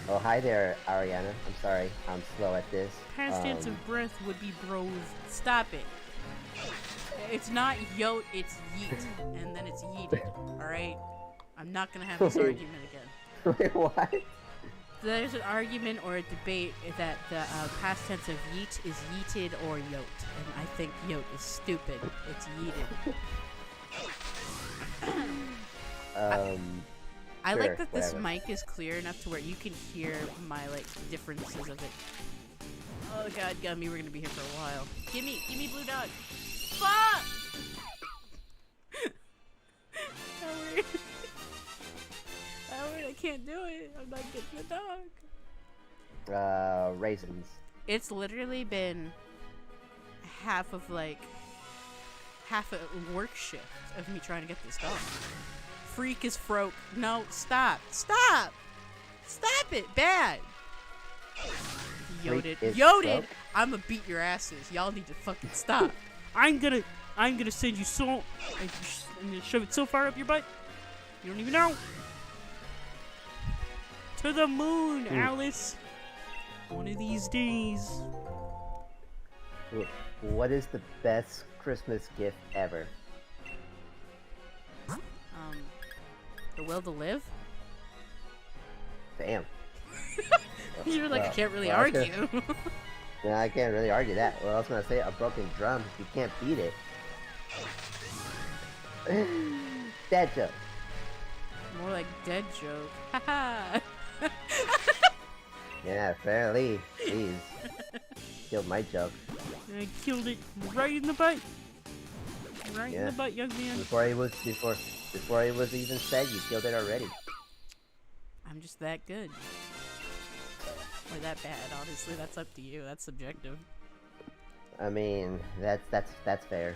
Oh, hi there, Ariana. I'm sorry. I'm slow at this. Past tense of breath would be bros. Stop it. It's not yote, it's yeet. And then it's yeeted. Alright? I'm not gonna have this argument again. Wait, what? There's an argument or a debate that the past tense of yeet is yeeted or yote. And I think yote is stupid. It's yeeted. I Sure, like that this whatever. mic is clear enough to where you can hear my like differences of it. Oh god, Gummy, we're gonna be here for a while. Gimme blue dog. Fuck! Howard. Howard, I can't do it. I'm not getting the dog. Raisins. It's literally been half a work shift of me trying to get this dog. Freak is froke. No, stop. Stop! Stop it! Bad! Freak is Yoded! froke? I'ma beat your asses. Y'all need to fucking stop. I'm gonna send you so. I'm gonna shove it so far up your butt. You don't even know. To the moon, Alice. One of these days. What is the best Christmas gift ever? The will to live? Damn. You're like, I Well, can't really well, I was argue. Yeah, I can't really argue that. Well, I was gonna say a broken drum. You can't beat it. Dad joke. More like dead joke. Haha. Yeah, fairly. Jeez. Killed my joke. I killed it right in the butt. Right in Yeah. the butt, young man. Before it was even said, you killed it already. I'm just that good. Or that bad, honestly. That's up to you. That's subjective. I mean, that's fair.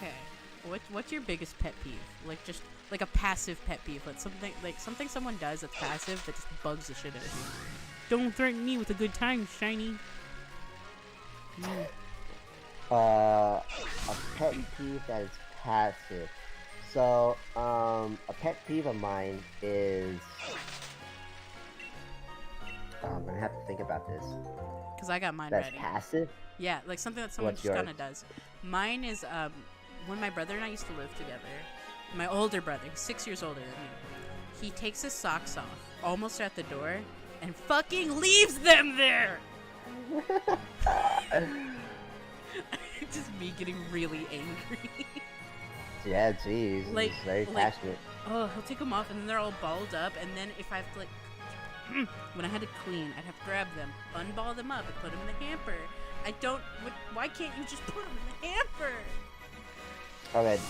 Okay. What's your biggest pet peeve? Like just like a passive pet peeve, like something someone does that's passive that just bugs the shit out of you. Don't threaten me with a good time, Shiny. A pet peeve that is passive. So, a pet peeve of mine is... I'm gonna have to think about this. Cause I got mine That's ready. passive? Yeah, like something that someone What's just yours? kind of does. Mine is when my brother and I used to live together. My older brother, he's 6 years older than me. He takes his socks off almost at the door and fucking leaves them there. Just me getting really angry. Yeah, jeez. Like- He's very like- passionate. Oh, he'll take them off and then they're all balled up, and then if I have to like when I had to clean, I'd have to grab them, unball them up, and put them in the hamper. Why can't you just put them in the hamper? Okay,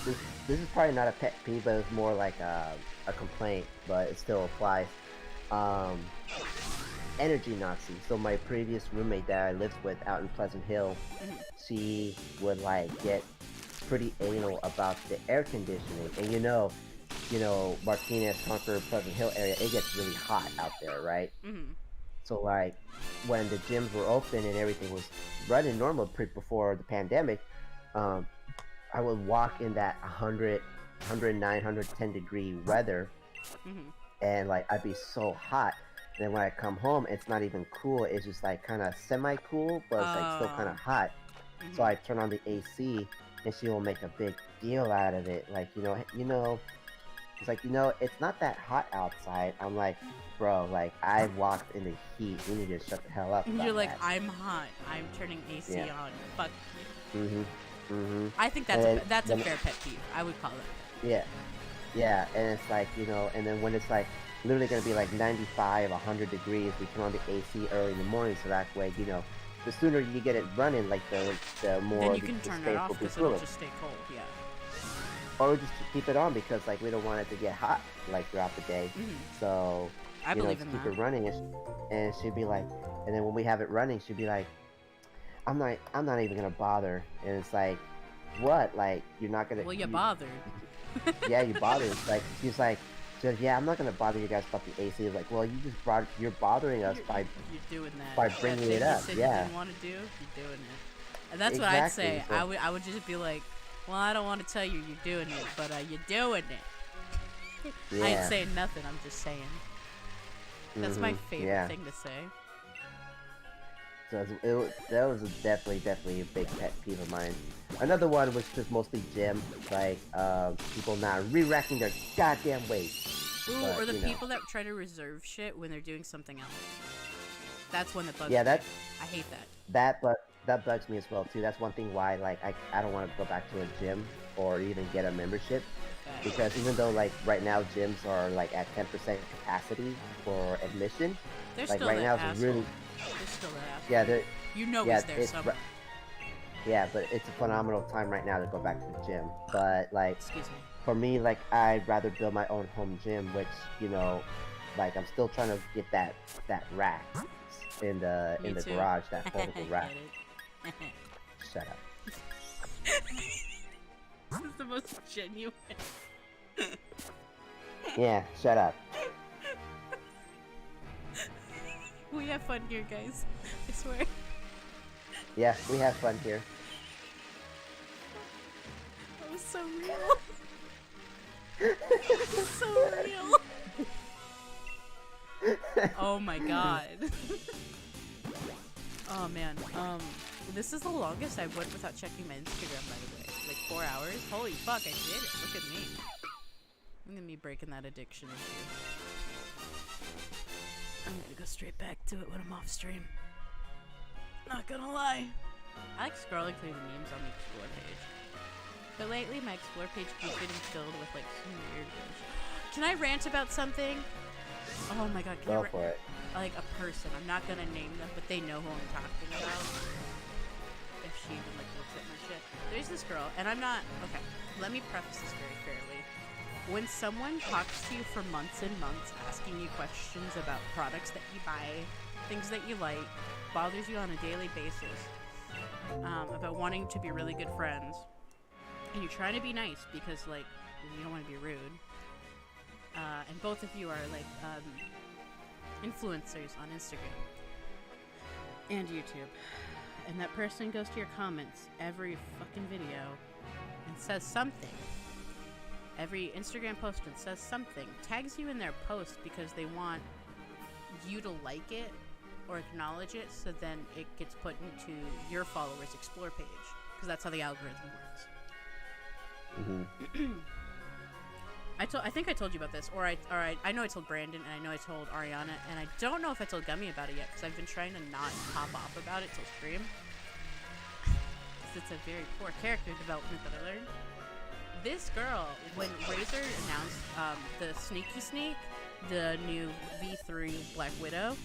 this is probably not a pet peeve, but it's more like a complaint, but it still applies. Energy Nazi. So my previous roommate that I lived with out in Pleasant Hill, she would like get pretty anal about the air conditioning, and you know, Martinez, Concord, Pleasant Hill area, it gets really hot out there, right? Mm-hmm. So like when the gyms were open and everything was running normal before the pandemic, I would walk in that 100, 109, 110 degree weather, and like I'd be so hot. And then when I come home, it's not even cool. It's just like kind of semi-cool, but it's like still kind of hot. So I turn on the AC, and she will make a big deal out of it. Like it's like it's not that hot outside. I'm like, bro, like I walked in the heat. You need to shut the hell up. And about you're like, that. I'm hot. I'm turning AC Yeah. on. Fuck. Mhm. I think And that's a then- fair pet peeve. I would call it. Yeah, and it's like, and then when it's like literally gonna be like 95, 100 degrees, we turn on the AC early in the morning, so that way, the sooner you get it running, like the more Then you the can turn space it off will be because it'll cooler. just stay cold. Yeah. Or just keep it on because like we don't want it to get hot like throughout the day. So I believe just in keep that. it running, and she'd be like, and then when we have it running, she'd be like, I'm not even gonna bother, and it's like, what? Like you're not gonna? Well, you bothered. Yeah, you bothered. Like she's like, yeah, I'm not gonna bother you guys about the AC. It's like, well, you're bothering us by You're doing that. by That bringing thing it up, You said yeah. you didn't want to do. You're doing it. And that's what I'd say. Exactly, so- I would just be like, well, I don't want to tell you you're doing it, but you're doing it. Yeah. I ain't saying nothing. I'm just saying. That's my favorite yeah. thing to say. So that was definitely a big pet peeve of mine. Another one was just mostly gym, like people not re-racking their goddamn weight. Ooh, But, or the you know. people that try to reserve shit when they're doing something else. That's one that bugs Yeah, me. that I hate that. that bugs me as well too. That's one thing why like I don't want to go back to a gym or even get a membership. Because even though like right now gyms are like at 10% capacity for admission, They're like still right that now asshole. it's really They're still that asshole. yeah they're You know yeah he's there it's somewhere. yeah, but it's a phenomenal time right now to go back to the gym. But like Excuse me. for me, like I'd rather build my own home gym, which like I'm still trying to get that rack in the Me too. garage, that foldable rack. Get it. Shut up. This is the most genuine. Yeah, shut up. We have fun here, guys. I swear. Yeah, we have fun here. That was so real. That was so real. Oh my god. Oh man. This is the longest I went without checking my Instagram, by the way. Like 4 hours. Holy fuck, I did it. Look at me. Look at me breaking that addiction issue. I'm gonna go straight back to it when I'm off stream. Not gonna lie. I like scrolling through the memes on the Explore page. But lately, my Explore page keeps getting filled with like some weird bullshit. Can I rant about something? Oh my god, can Go for it. Like a person. I'm not gonna name them, but they know who I'm talking about. If she even like looks at my shit. There's this girl, and I'm not okay. Let me preface this very fairly. When someone talks to you for months and months, asking you questions about products that you buy, things that you like, bothers you on a daily basis, about wanting to be really good friends, and you're trying to be nice because like you don't want to be rude, and both of you are like influencers on Instagram and YouTube, and that person goes to your comments every fucking video and says something. Every Instagram post and says something, tags you in their post because they want you to like it or acknowledge it, so then it gets put into your followers' Explore page, because that's how the algorithm works. Mm-hmm. I think I told you about this, or I know I told Brandon, and I know I told Ariana, and I don't know if I told Gummy about it yet, because I've been trying to not pop off about it till stream. It's a very poor character development that I learned. This girl, when Razer announced the Sneaky Sneak, the new V3 Black Widow,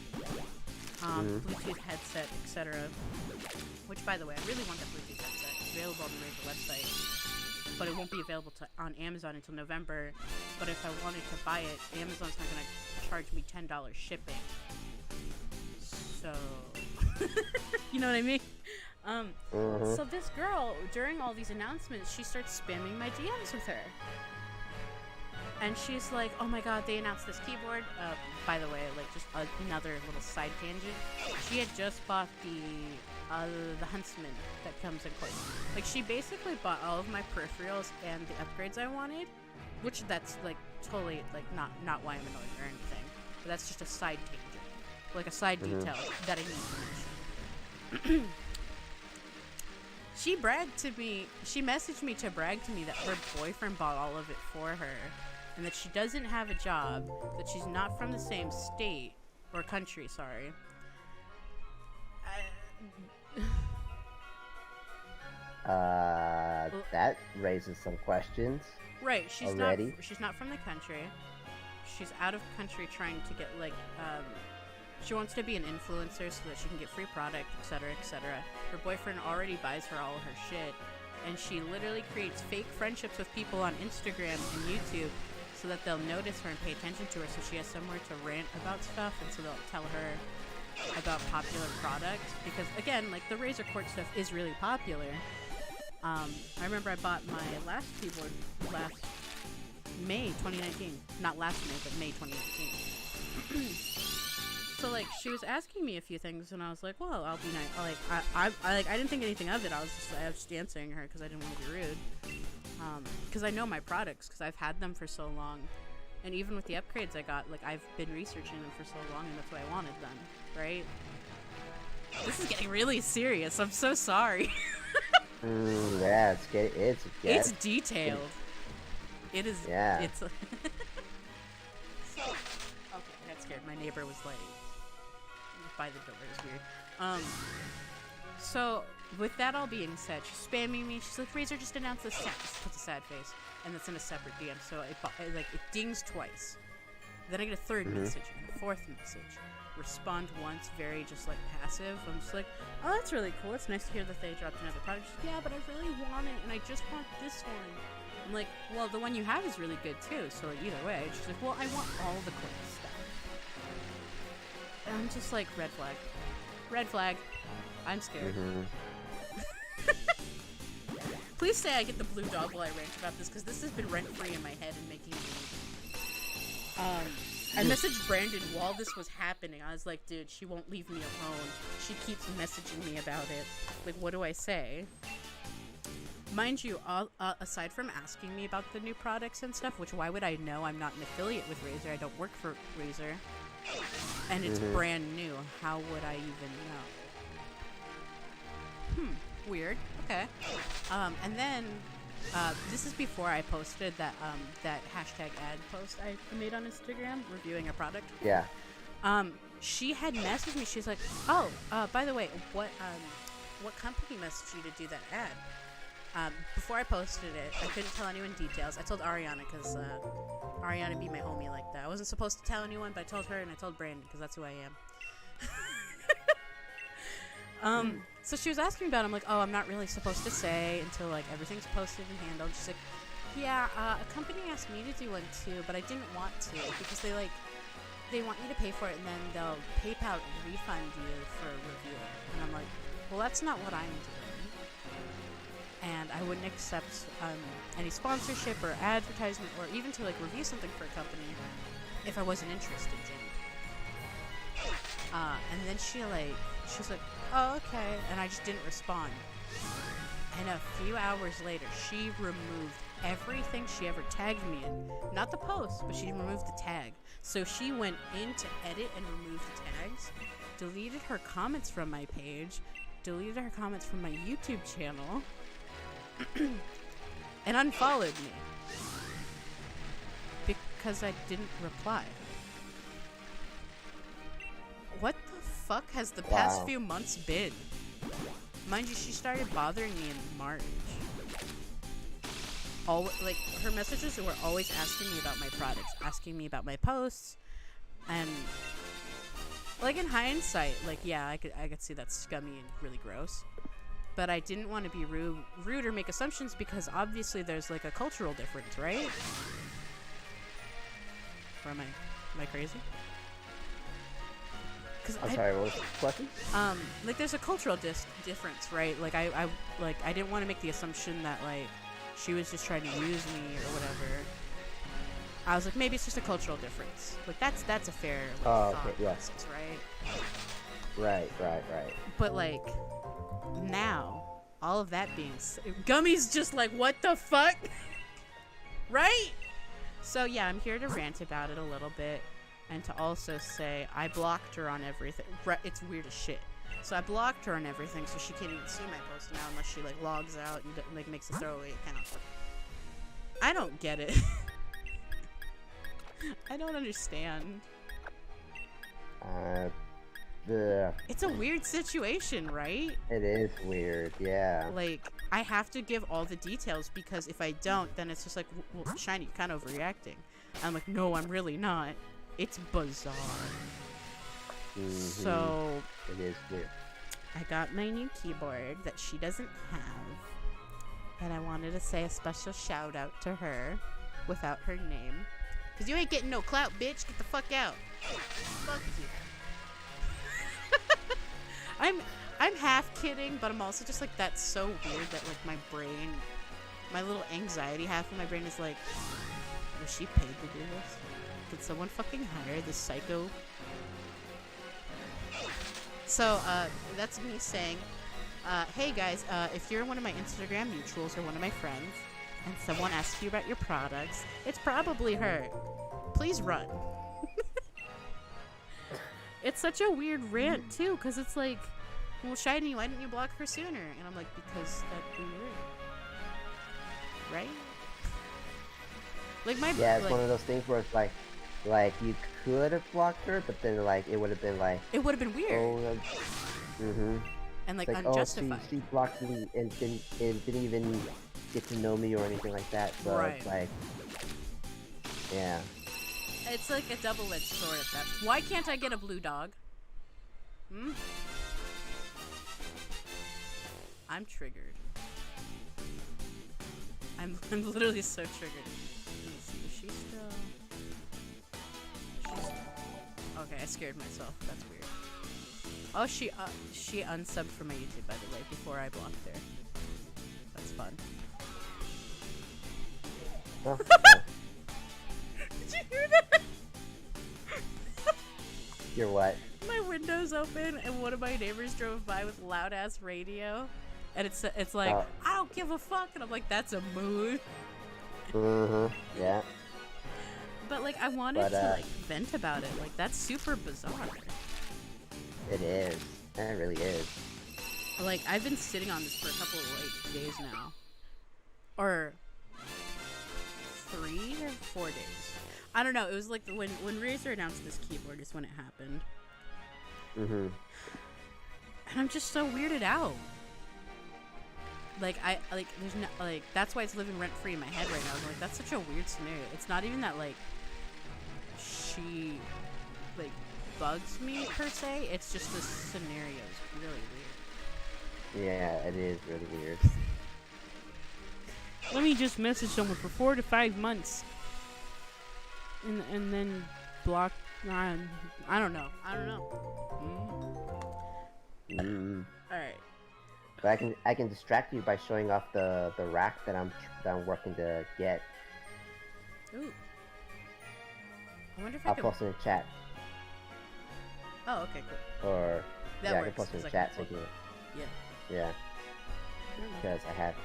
Bluetooth headset, etc. Which, by the way, I really want that Bluetooth headset. It's available on the Razer website, but it won't be available on Amazon until November. But if I wanted to buy it, Amazon's not going to charge me $10 shipping. So, you know what I mean? So this girl, during all these announcements, she starts spamming my DMs with her. And she's like, oh my god, they announced this keyboard. By the way, like, just another little side tangent. She had just bought the Huntsman that comes in course. Like, she basically bought all of my peripherals and the upgrades I wanted. Which, that's, like, totally, like, not why I'm annoyed or anything. But that's just a side tangent. Like, a side detail that I need to mention. She bragged to me, she messaged me to brag to me that her boyfriend bought all of it for her, and that she doesn't have a job, that she's not from the same state, or country, sorry. That raises some questions. Right, she's already. She's not from the country. She's out of country trying to get, like, she wants to be an influencer so that she can get free product, etc., etc. Her boyfriend already buys her all of her shit, and she literally creates fake friendships with people on Instagram and YouTube so that they'll notice her and pay attention to her, so she has somewhere to rant about stuff, and so they'll tell her about popular products. Because, again, like, the Razer Quartz stuff is really popular. I remember I bought my last keyboard last May 2019. Not last May, but May 2019. So, like, she was asking me a few things, and I was like, well, I'll be nice. I didn't think anything of it. I was just answering her because I didn't want to be rude. Because I know my products, because I've had them for so long. And even with the upgrades I got, like, I've been researching them for so long, and that's why I wanted them, right? This is getting really serious. I'm so sorry. Yeah, it's detailed. It is. Yeah. It's. So, okay, I got scared. My neighbor was like by the door. It was weird. So with that all being said, she's spamming me. She's like, Razor just announced this. Just puts a sad face, and that's in a separate DM. So it dings twice. Then I get a third message and a fourth message. Respond once, very just like passive. I'm just like, oh, that's really cool. It's nice to hear that they dropped another product. She's like, yeah, but I really want it, and I just want this one. I'm like, well, the one you have is really good too. So like, either way, she's like, well, I want all the cool stuff. And I'm just like, red flag, red flag. I'm scared. Please say I get the blue dog while I rant about this, because this has been rent-free in my head and making me... I messaged Brandon while this was happening. I was like, dude, she won't leave me alone. She keeps messaging me about it. Like, what do I say? Mind you, aside from asking me about the new products and stuff, which why would I know? I'm not an affiliate with Razor. I don't work for Razor. And it's brand new. How would I even know? Weird. Okay. And then... this is before I posted that hashtag ad post I made on Instagram reviewing a product. Yeah. She had messaged me. She's like, "Oh, by the way, what company messaged you to do that ad?" Before I posted it, I couldn't tell anyone details. I told Ariana because Ariana be my homie like that. I wasn't supposed to tell anyone, but I told her and I told Brandon because that's who I am. So she was asking about it. I'm like, oh, I'm not really supposed to say until, like, everything's posted and handled. She's like, yeah, a company asked me to do one, too, but I didn't want to because they want you to pay for it and then they'll PayPal refund you for reviewing. And I'm like, well, that's not what I'm doing. And I wouldn't accept any sponsorship or advertisement or even to, like, review something for a company if I wasn't interested in it. And then she's like, oh, okay. And I just didn't respond. And a few hours later, she removed everything she ever tagged me in. Not the post, but she removed the tag. So she went in to edit and remove the tags, deleted her comments from my page, deleted her comments from my YouTube channel, and unfollowed me. Because I didn't reply. What the fuck has the past few months been? Mind you, she started bothering me in March. Like, her messages were always asking me about my products, asking me about my posts, and like in hindsight, like yeah, I could see that's scummy and really gross. But I didn't want to be rude or make assumptions because obviously there's like a cultural difference, right? Or am I crazy? I'm sorry, what was the question? Like there's a cultural difference, right? Like I didn't want to make the assumption that like she was just trying to use me or whatever. I was like, maybe it's just a cultural difference. Like that's a fair thought process, right? Right. But like now, all of that being Gummy's just like, what the fuck? Right? So yeah, I'm here to rant about it a little bit. And to also say, I blocked her on everything. It's weird as shit. So I blocked her on everything, so she can't even see my post now unless she, like, logs out and, like, makes a throwaway account. I don't get it. I don't understand. It's a weird situation, right? It is weird, yeah. Like, I have to give all the details, because if I don't, then it's just like, well, Shiny, you're kind of overreacting. I'm like, no, I'm really not. It's bizarre. So it is weird. I got my new keyboard that she doesn't have, and I wanted to say a special shout out to her without her name, cause you ain't getting no clout, bitch. Get the fuck out. Fuck you. I'm half kidding, but I'm also just like, that's so weird that like my brain, my little anxiety half of my brain is like, was she paid to do this? Did someone fucking hire this psycho? So, that's me saying, hey guys, if you're one of my Instagram mutuals or one of my friends, and someone asks you about your products, it's probably her. Please run. It's such a weird rant, too, because it's like, well, Shiny, why didn't you block her sooner? And I'm like, because that'd be weird. Right? Like, yeah, it's like, one of those things where it's like you could have blocked her, but then like it would have been like, it would have been weird. Oh, and like It's like, unjustified. she blocked me and didn't even get to know me or anything like that. So Right. it's like, yeah. It's like a double-edged sword at that. Why can't I get a blue dog? Hmm? I'm triggered. I'm literally so triggered. Let me see. Is she still? She's... Okay, I scared myself. That's weird. Oh, she unsubbed from my YouTube, by the way, before I blocked her. That's fun. Oh, Did you hear that? you're what? My window's open, and one of my neighbors drove by with loud ass radio, and it's like, Oh. I don't give a fuck, and I'm like, that's a mood. Yeah. But like, I wanted to like vent about it. Like, that's super bizarre. It is. It really is. Like, I've been sitting on this for a couple of like days now, or 3 or 4 days. I don't know. It was like when Razer announced this keyboard is when it happened. Mm-hmm. And I'm just so weirded out. Like, there's no, like, that's why it's living rent free in my head right now. I'm like, that's such a weird scenario. It's not even that, like, she, like, bugs me, per se. It's just the scenario is really weird. Yeah, it is really weird. Let me just message someone for 4 to 5 months. And then block. I don't know. Alright. But I can distract you by showing off the rack that I'm working to get. Ooh. I wonder if I I'll can... post it in chat. Oh, okay, cool. Or That yeah, works, I can post it in 'cause I chat can so you can. Yeah. Yeah, I don't know. because I have.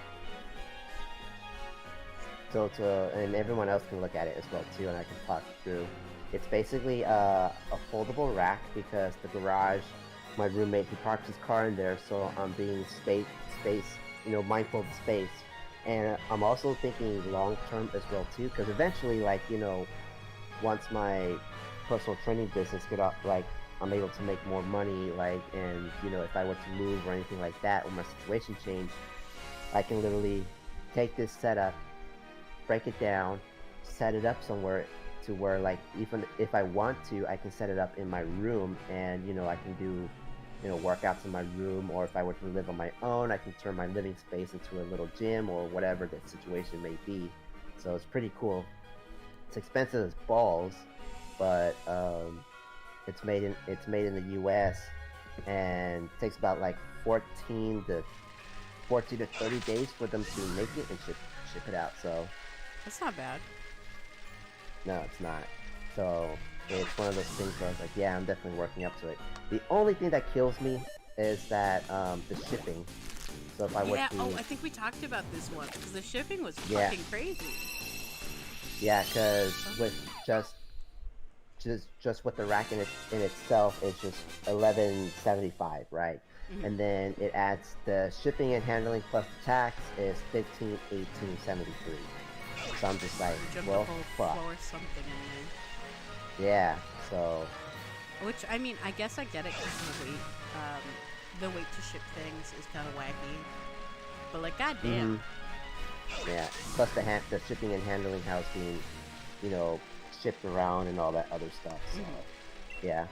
And everyone else can look at it as well too, and I can talk through. It's basically a foldable rack because the garage, my roommate, he parks his car in there, so I'm being mindful of space. And I'm also thinking long term as well too, because eventually, like, once my personal training business get up, like, I'm able to make more money, like, and if I were to move or anything like that, or my situation change, I can literally take this setup, break it down, set it up somewhere to where, like, even if I want to, I can set it up in my room, and I can do workouts in my room, or if I were to live on my own, I can turn my living space into a little gym or whatever the situation may be. So it's pretty cool. It's expensive as balls, but it's made in the US, and it takes about like 14 to 30 days for them to make it and ship it out. So That's not bad. no, it's not. So it's one of those things where I was like, yeah, I'm definitely working up to it. The only thing that kills me is that the shipping. So if I were to... I think we talked about this one, because the shipping was Yeah. fucking crazy. Yeah, because with just with the rack in itself, it's just $11.75, right? Mhm. And then it adds the shipping and handling plus the tax is $15.18.73. So I'm just like, Jump well, the whole fuck. floor something anyway. Yeah, so Which, I mean, I guess I get it because of the weight. The weight to ship things is kind of wacky. But, like, goddamn. yeah. Plus the shipping and handling house being, shipped around and all that other stuff. So yeah.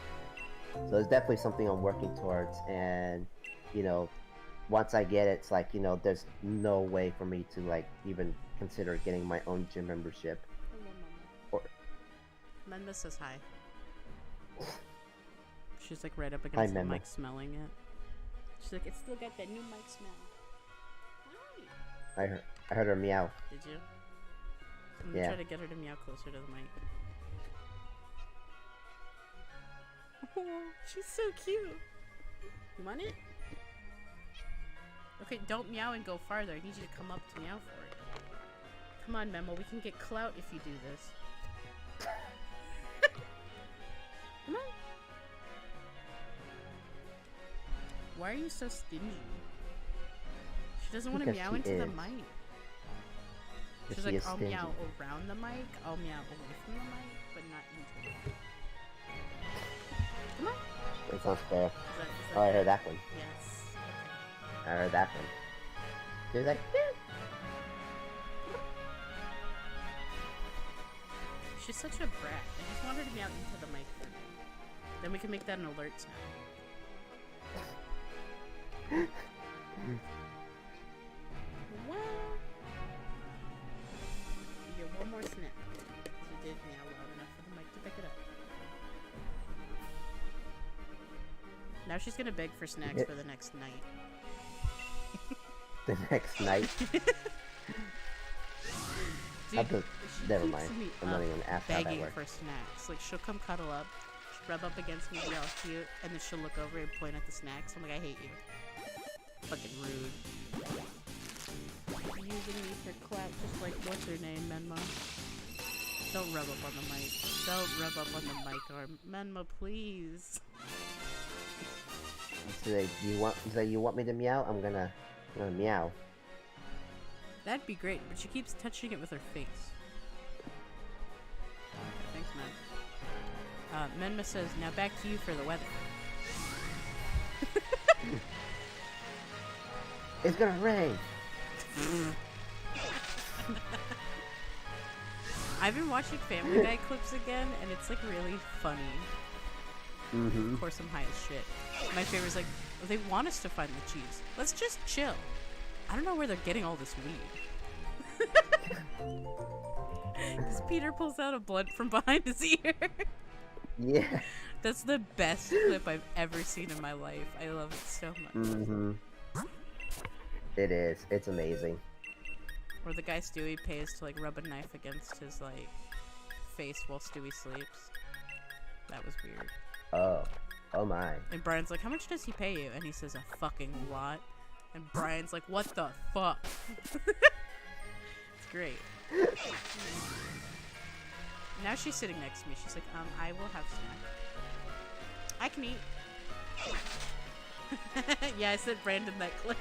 So it's definitely something I'm working towards, and once I get it, it's like there's no way for me to like even consider getting my own gym membership. Or Menma says hi. She's like right up against the Menma. mic smelling it. She's like, it's still got that new mic smell. Hi. I heard her meow. Did you? I'm gonna Yeah. try to get her to meow closer to the mic. Oh, she's so cute. You want it? Okay, don't meow and go farther. I need you to come up to meow for it. Come on, Memo. We can get clout if you do this. Come on. Why are you so stingy? She doesn't want to Because meow she into the is. mic. Because She's she like, is I'll stingy. meow around the mic, I'll meow away from the mic, but not into it. Come on. That sounds fair. Is that Oh, I good? heard that one. Yes. Okay. I heard that one. She was like, "Eh." She's such a brat. I just want her to be out into the mic for me. Then we can make that an alert sound. Well, you get one more snap. You did meow loud enough for the mic to pick it up. Now she's gonna beg for snacks for the next night. The next night. Dude, Never mind. I'm not even gonna ask how that begging works. for snacks. Like, she'll come cuddle up, she'll rub up against me, be all cute, and then she'll look over and point at the snacks. I'm like, I hate you. Fucking rude. Using me for clout, just like what's her name, Menma. Don't rub up on the mic. Don't rub up on the mic, or Menma, please. So you want me to meow? I'm gonna meow. That'd be great, but she keeps touching it with her face. Okay, thanks, man. Menma says, now back to you for the weather. It's gonna rain. I've been watching Family Guy clips again, and it's like really funny. Mm-hmm. Of course, I'm high as shit. My favorite's like, they want us to find the cheese. Let's just chill. I don't know where they're getting all this weed. Because Peter pulls out a blunt from behind his ear. Yeah. That's the best clip I've ever seen in my life. I love it so much. Mm-hmm. It is. It's amazing. Or the guy Stewie pays to like rub a knife against his like face while Stewie sleeps. That was weird. Oh my. And Brian's like, how much does he pay you? And he says, a fucking lot. And Brian's like, what the fuck? It's great. Now she's sitting next to me. She's like, I will have snack. I can eat. Yeah, I sent Brandon that clip.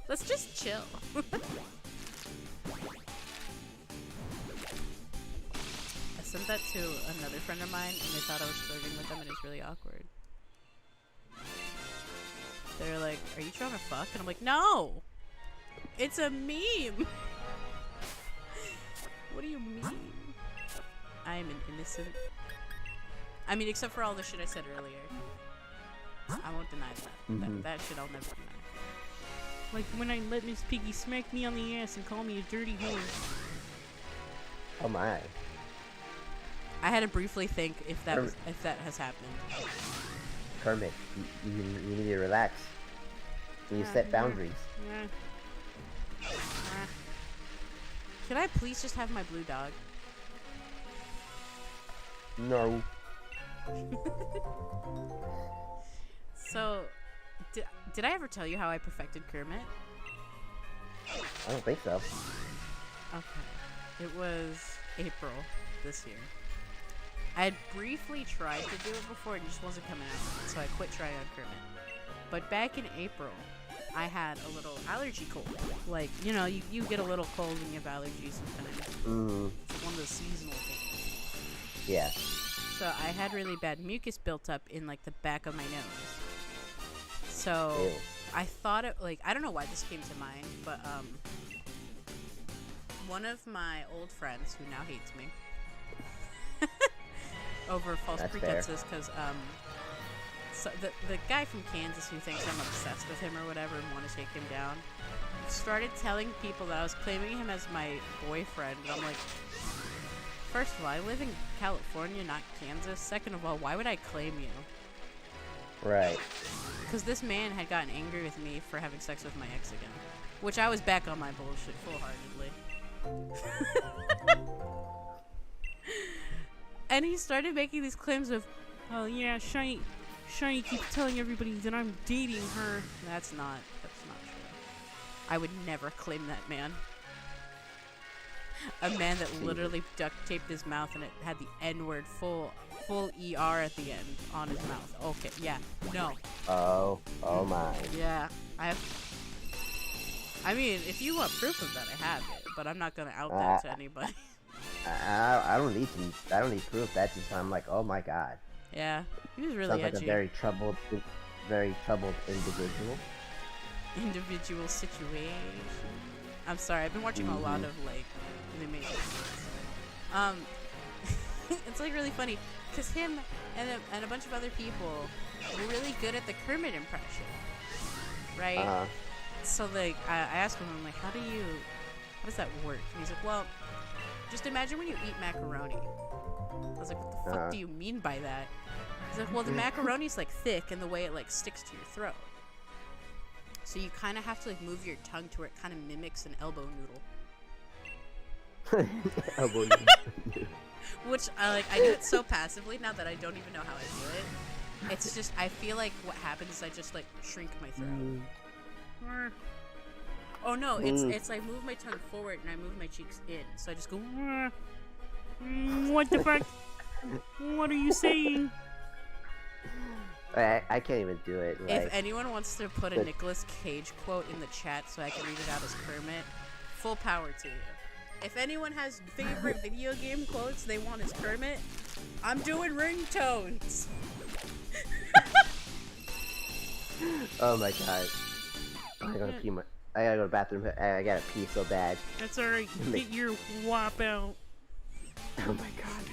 Let's just chill. I sent that to another friend of mine, and they thought I was flirting with them, and it's really awkward. They're like, are you trying to fuck? And I'm like, no! It's a meme! What do you mean? I am an innocent... I mean, except for all the shit I said earlier. I won't deny that. Mm-hmm. That shit I'll never deny. Like when I let Miss Piggy smack me on the ass and call me a dirty whore. Oh my. I had to briefly think if that has happened. Kermit, you need to relax. You set boundaries. Yeah. Can I please just have my blue dog? No. So, did I ever tell you how I perfected Kermit? I don't think so. Okay. It was April this year. I had briefly tried to do it before and it just wasn't coming out, so I quit trying on Kermit. But back in April, I had a little allergy cold. Like, you know, you get a little cold when you have allergies sometimes. Mm-hmm. It's one of those seasonal things. Yeah. So I had really bad mucus built up in like the back of my nose. So Ew. I thought it, like, I don't know why this came to mind, but one of my old friends who now hates me over false That's pretenses, because so the guy from Kansas who thinks I'm obsessed with him or whatever and want to take him down started telling people that I was claiming him as my boyfriend, and I'm like, first of all, I live in California, not Kansas. Second of all, why would I claim you? Right. Because this man had gotten angry with me for having sex with my ex again. Which I was back on my bullshit full-heartedly. And he started making these claims of, Oh yeah, Shiny keeps telling everybody that I'm dating her. that's not true. I would never claim that man. A man that literally duct taped his mouth and it had the N-word full ER at the end on his mouth. Okay, yeah, no. Oh my. Yeah, I mean, if you want proof of that, I have it, but I'm not gonna out that to anybody. I don't need proof. That's just, I'm like, oh my god. Yeah, he was really Sounds like edgy. a very troubled individual. Individual situation. I'm sorry, I've been watching a lot of like the amazing it's like really funny because him and a bunch of other people were really good at the Kermit impression, right? So like I asked him, I'm like, how does that work? And he's like, well, just imagine when you eat macaroni. I was like, what the fuck do you mean by that? He's like, well, the macaroni's like thick and the way it like sticks to your throat. So you kind of have to like move your tongue to where it kind of mimics an elbow noodle. Elbow noodle. Which I do it so passively now that I don't even know how I do it. It's just I feel like what happens is I just like shrink my throat. Oh no, it's like move my tongue forward and I move my cheeks in. So I just go. What the fuck? What are you saying? I can't even do it. Like, if anyone wants to put a Nicolas Cage quote in the chat so I can read it out as Kermit, full power to you. If anyone has favorite video game quotes they want as Kermit, I'm doing ringtones. oh my god. I gotta pee I gotta go to the bathroom. I gotta pee so bad. That's alright. Get your wop out. Oh my god.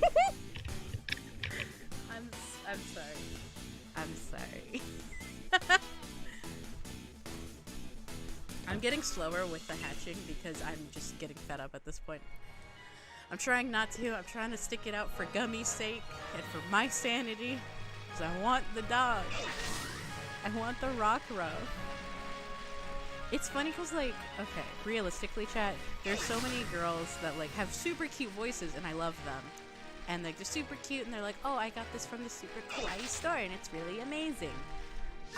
I'm sorry. I'm sorry. I'm getting slower with the hatching because I'm just getting fed up at this point. I'm trying not to. I'm trying to stick it out for Gummy's sake and for my sanity. Because I want the dog. I want the rockruff. It's funny because, like, okay, realistically, chat, there's so many girls that, like, have super cute voices and I love them. And like they're super cute, and they're like, "Oh, I got this from the super kawaii store, and it's really amazing."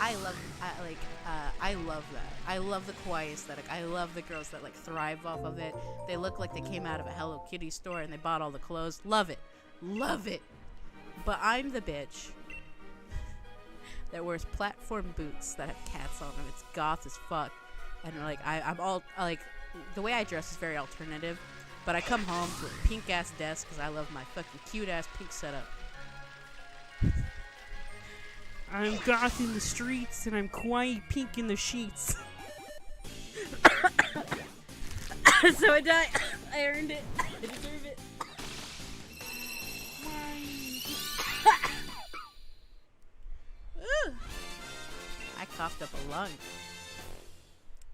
I love that. I love the kawaii aesthetic. I love the girls that like thrive off of it. They look like they came out of a Hello Kitty store and they bought all the clothes. Love it, love it. But I'm the bitch that wears platform boots that have cats on them. It's goth as fuck, and like I'm all like the way I dress is very alternative. But I come home to a pink-ass desk because I love my fucking cute-ass pink setup. I'm goth in the streets, and I'm kawaii pink in the sheets. So I die. I earned it. I deserve it. I coughed up a lung.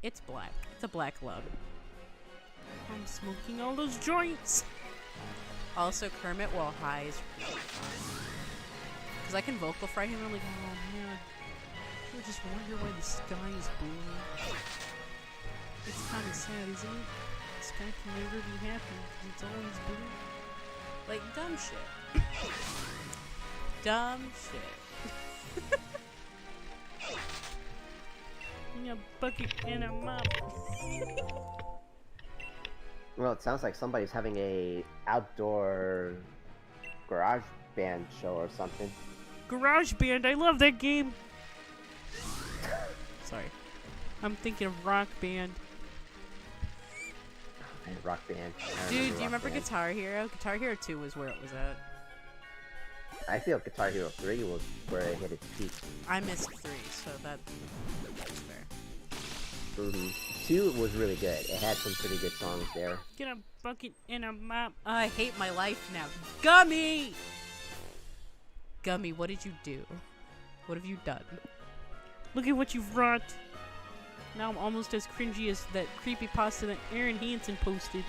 It's black. It's a black lung. I'm smoking all those joints. Also, Kermit while high is really fun. Because I can vocal fry him. I'm like, oh man, I just wonder why the sky is blue. It's kind of sad, isn't it? The sky can never be happy because it's always blue. Like, dumb shit. Dumb shit. In a bucket and a mop. Well, it sounds like somebody's having a outdoor garage band show or something. Garage Band, I love that game. Sorry. I'm thinking of Rock Band. Okay, rock band. Dude, do you remember Guitar Hero? Guitar Hero 2 was where it was at. I feel Guitar Hero 3 was where it hit its peak. I missed 3, so that's fair. 2 was really good. It had some pretty good songs there. Get a bucket and a mop. I hate my life now. Gummy! Gummy, what did you do? What have you done? Look at what you've wrought. Now I'm almost as cringy as that creepypasta that Aaron Hansen posted.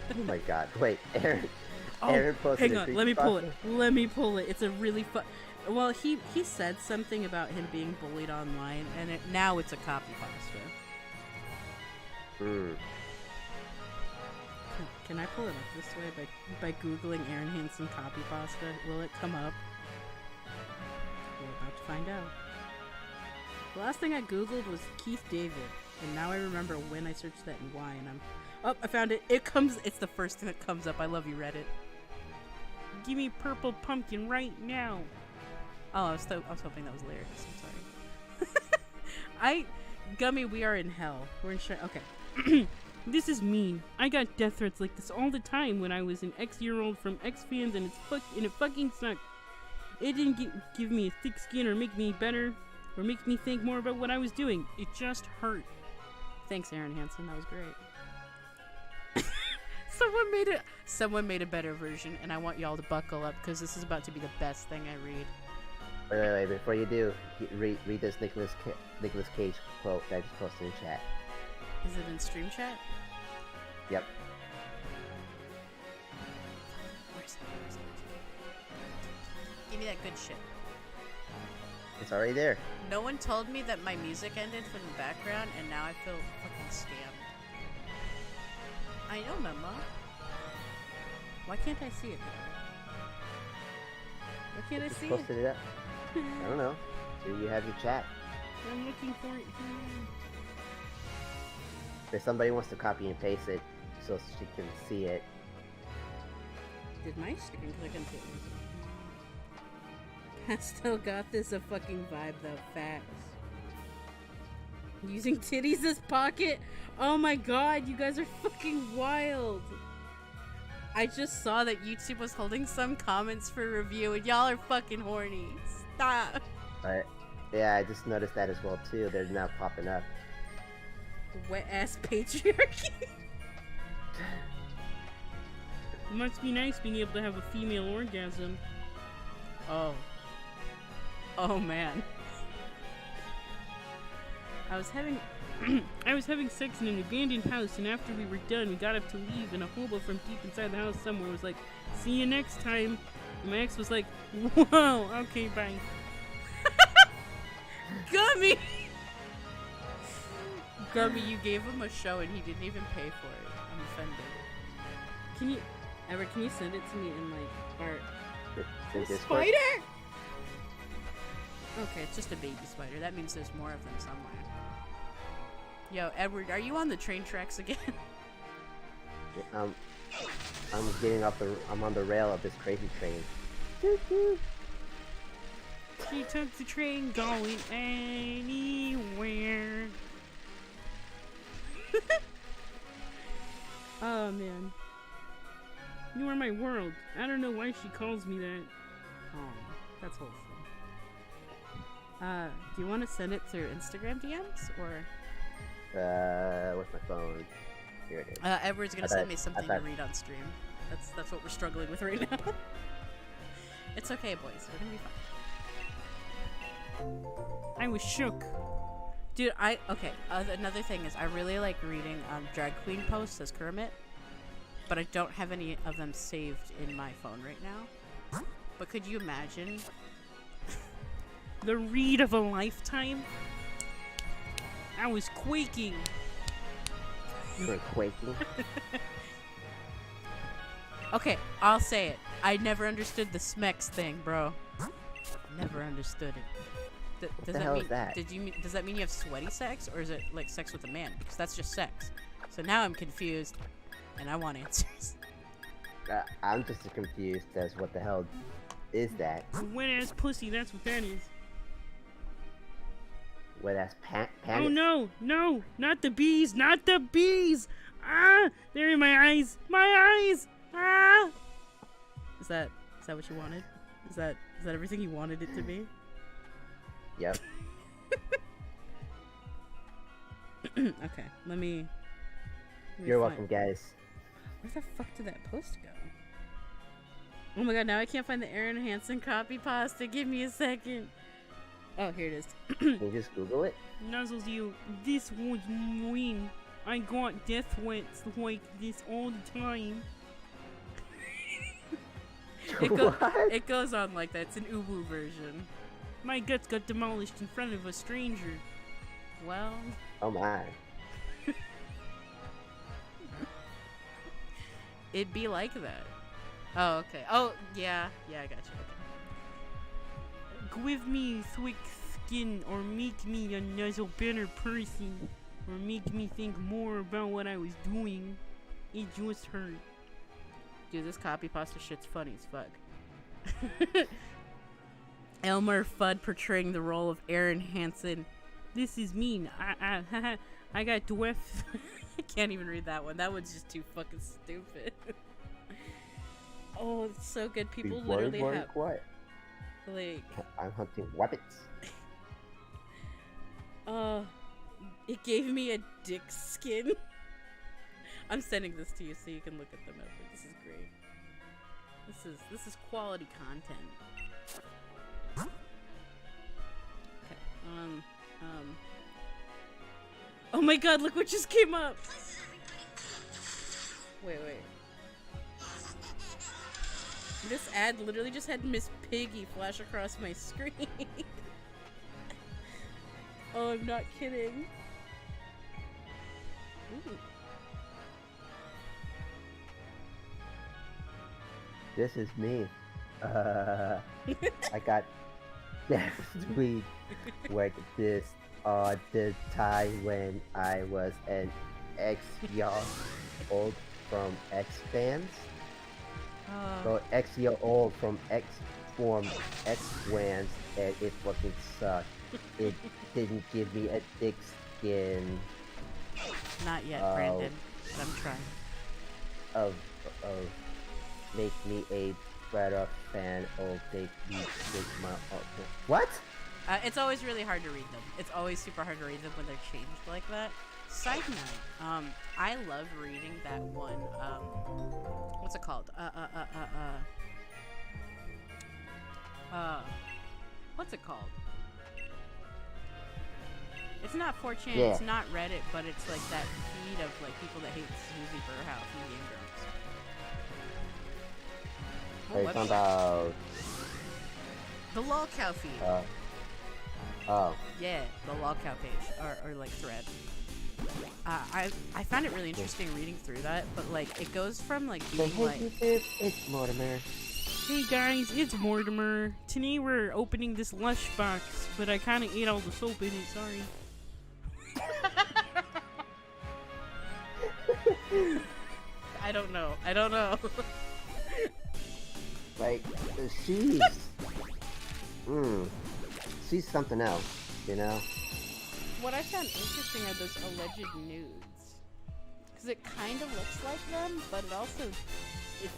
Oh my god. Wait, Aaron posted hang on, let me pull it. Let me pull it. It's a really fun... Well, he said something about him being bullied online, and now it's a copy pasta. Can I pull it up this way by googling Aaron Hansen copy pasta? Will it come up? We're about to find out. The last thing I googled was Keith David, and now I remember when I searched that and why, and I found it. It's the first thing that comes up. I love you, Reddit. Give me purple pumpkin right now. Oh, I was hoping that was lyrics. I'm sorry. Gummy, we are in hell. We're in okay. This is mean. I got death threats like this all the time when I was an X-year-old from X-Fans, and it fucking sucked. It didn't give me a thick skin or make me better or make me think more about what I was doing. It just hurt. Thanks, Aaron Hansen. That was great. Someone made a better version, and I want y'all to buckle up because this is about to be the best thing I read. Wait. Before you do, read this Nicolas Cage quote that I just posted in chat. Is it in stream chat? Yep. Where's it? Give me that good shit. It's already there. No one told me that my music ended from the background, and now I feel fucking scammed. I know, Mama. Why can't I see it? Why can't I see it? Posted it up. I don't know. So you have your chat. I'm looking for it here. If somebody wants to copy and paste it so she can see it. Did my screen click into it? I still got this a fucking vibe though. Facts. Using titties as pocket? Oh my god, you guys are fucking wild. I just saw that YouTube was holding some comments for review and y'all are fucking horny. Stop. Alright. Yeah, I just noticed that as well too. They're now popping up. Wet ass patriarchy. It must be nice being able to have a female orgasm. Oh man. I was having sex in an abandoned house, and after we were done, we got up to leave, and a hobo from deep inside the house somewhere was like, "See you next time." And my ex was like, "Whoa, okay, bye." Gummy! Gummy, you gave him a show and he didn't even pay for it. I'm offended. Can you send it to me in like our spider? Okay, it's just a baby spider. That means there's more of them somewhere. Yo, Edward, are you on the train tracks again? I'm on the rail of this crazy train. She took the train going anywhere. Oh man. You are my world. I don't know why she calls me that. Oh, that's wholesome. Do you want to send it through Instagram DMs or? Where's my phone? Here it is. Edward's gonna send me something to read on stream. That's what we're struggling with right now. It's okay, boys. We're gonna be fine. I was shook. Dude, another thing is I really like reading drag queen posts as Kermit, but I don't have any of them saved in my phone right now. But could you imagine? The read of a lifetime? I was quaking. You were quaking? Okay, I'll say it. I never understood the Smex thing, bro. Never understood it. What the hell is that? Does that mean you have sweaty sex, or is it like sex with a man? Because that's just sex. So now I'm confused, and I want answers. I'm just confused as what the hell is that? Wet ass pussy, that's what that is. Wet ass pants? Oh no, no, not the bees, not the bees! Ah, they're in my eyes, my eyes! Ah! Is that what you wanted? Is that everything you wanted it to be? Yep. Okay, let me You're welcome, guys. Where the fuck did that post go? Oh my god, now I can't find the Aaron Hansen copy pasta. Give me a second. Oh, here it is. Can you just Google it? Nuzzles you. This was mean. I got death threats like this all the time. It goes on like that. It's an uwu version. My guts got demolished in front of a stranger. Well. Oh my. It'd be like that. Oh, okay. Oh, yeah. Yeah, I got you. Okay. Give me thick skin or make me a nuzzle better person or make me think more about what I was doing. It just hurt. Dude, this copy pasta shit's funny as fuck. Elmer Fudd portraying the role of Aaron Hansen. This is mean. I got dwarf. I can't even read that one. That one's just too fucking stupid. Oh, it's so good. People literally have what? like I'm hunting rabbits. It gave me a dick skin. I'm sending this to you so you can look at them. This is great. This is quality content. Okay. Oh my god, look what just came up. Wait. This ad literally just had Miss Piggy flash across my screen. Oh, I'm not kidding. Ooh. This is me. I got last week with this the time when I was an X-year old from X-Fans. So X-year old from X-Fans, and it fucking sucked. It didn't give me a thick skin. Not yet, Brandon. But I'm trying. Of make me a better fan of make me take my what? It's always really hard to read them. It's always super hard to read them when they're changed like that. Side note, I love reading that one, what's it called? What's it called? It's not 4chan, Yeah. It's not Reddit, but it's like that feed of like people that hate Susie Burhouse from Game Grumps. Are you talking about The lolcow feed. Oh. Yeah, the lolcow page or like thread. I found it really interesting reading through that, but like it goes from like Say, being hey like YouTube, it's Mortimer. Hey guys, it's Mortimer. Today we're opening this Lush box, but I kinda ate all the soap in it, sorry. I don't know. Like she's she's something else, you know? What I found interesting are those alleged nudes. Because it kind of looks like them, but it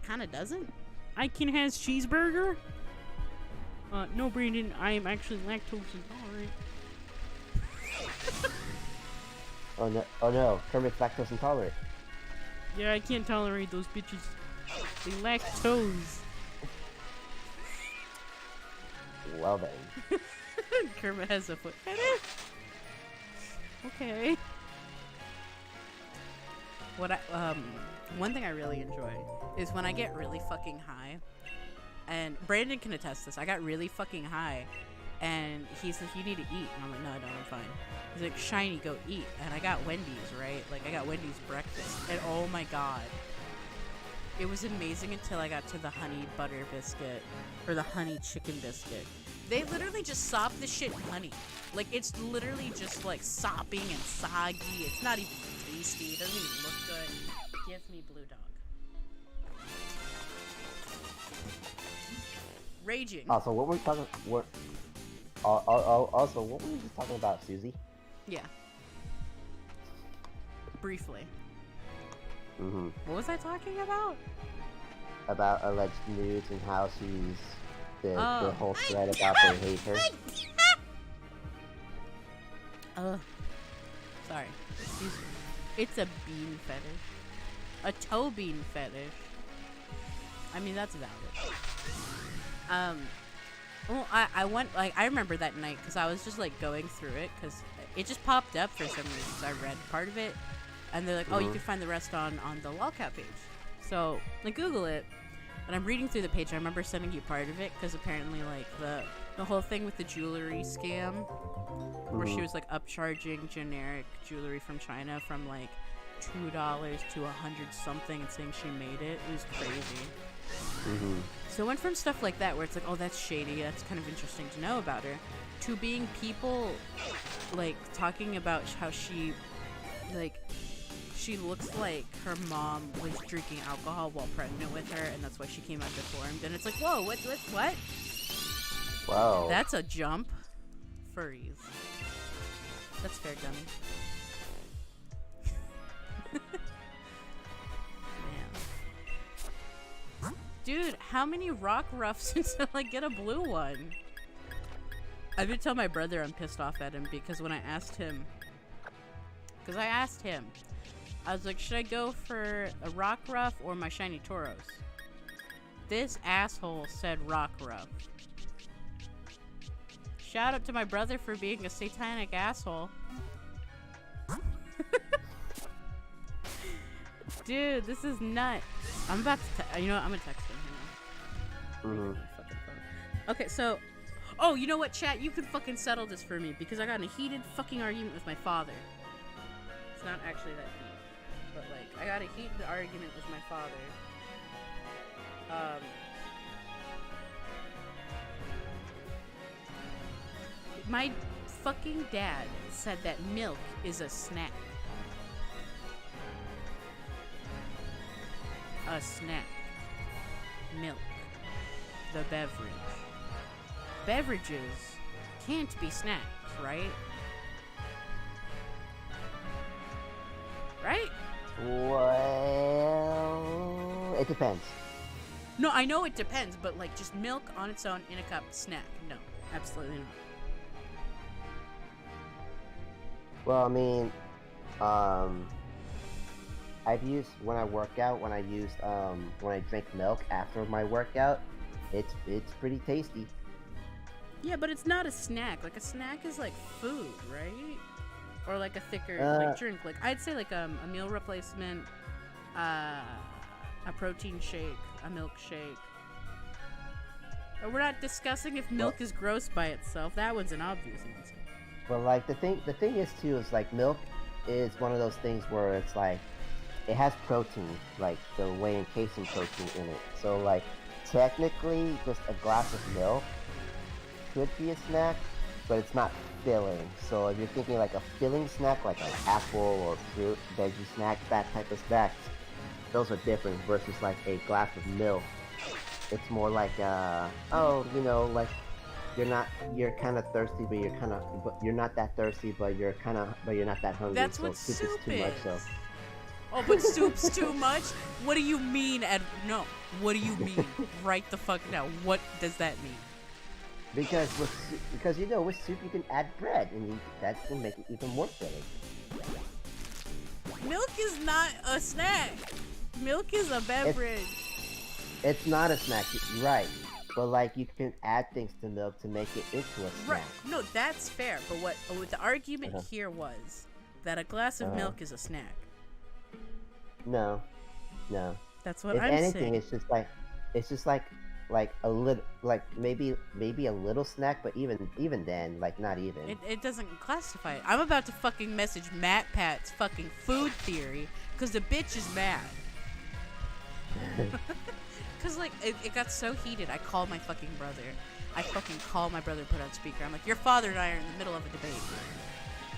kind of doesn't. I can has cheeseburger? No Brandon, I am actually lactose intolerant. Oh no, Kermit's lactose intolerant. Yeah, I can't tolerate those bitches. They lactose. Well then. Kermit has a foot fetish. Okay. One thing I really enjoy is when I get really fucking high, and Brandon can attest this. I got really fucking high, and he says, "You need to eat," and I'm like, "No, I don't. I'm fine." He's like, "Shiny, go eat," and I got Wendy's, right? Like I got Wendy's breakfast, and oh my god, it was amazing until I got to the honey butter biscuit or the honey chicken biscuit. They literally just sop the shit in honey. Like, it's literally just, like, sopping and soggy. It's not even tasty. It doesn't even look good. Give me Blue Dog. Raging. Also, what were we talking? Also, what were we just talking about, Susie? Yeah. Briefly. Mm-hmm. What was I talking about? About alleged nudes and how she's the whole thread about they hate her. Sorry. Excuse me. It's a bean fetish. A toe bean fetish. I mean, that's valid. Well, I went, like, I remember that night because I was just, like, going through it because it just popped up for some reason. So I read part of it, and they're like, oh, you can find the rest on the lolcow page. So I Google it, and I'm reading through the page. I remember sending you part of it because apparently, like, the whole thing with the jewelry scam where she was, like, upcharging generic jewelry from China from, like, $2 to $100 something and saying she made it. It was crazy. So it went from stuff like that where it's like, oh, that's shady, that's kind of interesting to know about her, to being people, like, talking about how she, like, she looks like her mom was drinking alcohol while pregnant with her, and that's why she came out deformed. And it's like, whoa, what? Wow. That's a jump. Furries. That's fair, dummy. Man. Dude, how many rock ruffs until I get a blue one? I've been telling my brother I'm pissed off at him because when I asked him, I was like, should I go for a rock ruff or my shiny Tauros? This asshole said rock ruff. Shout out to my brother for being a satanic asshole. Dude, this is nuts. I'm about to, you know what? I'm gonna text him. Okay, so, oh, you know what, chat? You can fucking settle this for me because I got in a heated fucking argument with my father. It's not actually that deep, but like, I got a heated argument with my father. My fucking dad said that milk is a snack. A snack. Milk. The beverage. Beverages can't be snacks, right? Right? Well, it depends. No, I know it depends, but like just milk on its own in a cup, snack. No, absolutely not. Well, I mean, I've used when I work out, when I drink milk after my workout, it's pretty tasty. Yeah, but it's not a snack. Like a snack is like food, right? Or like a thicker like drink. Like I'd say like a meal replacement, a protein shake, a milkshake. We're not discussing if milk is gross by itself. That one's an obvious answer. But like the thing is too is like milk is one of those things where it's like it has protein, like the whey and casein protein in it. So like technically just a glass of milk could be a snack, but it's not filling. So if you're thinking like a filling snack, like an apple or fruit, veggie snack, that type of snack, those are different versus like a glass of milk. It's more like like you're kind of thirsty, but you're not that thirsty, but you're not that hungry. That's so what soup soup is too much. So. Oh, but soup's too much? What do you mean? No. What do you mean? Right the fuck now. What does that mean? Because with soup you can add bread, and that's gonna make it even more filling. Milk is not a snack. Milk is a beverage. It's not a snack, right? But like you can add things to milk to make it into a snack. Right. No, that's fair. But what the argument here was that a glass of milk is a snack. No. That's what if I'm anything, saying. it's just like a little, like maybe a little snack, but even then, like not even. It doesn't classify it. I'm about to fucking message Matt Pat's fucking food theory because the bitch is mad. Because like it got so heated, I called my fucking brother. I fucking called my brother, put on speaker. I'm like, your father and I are in the middle of a debate.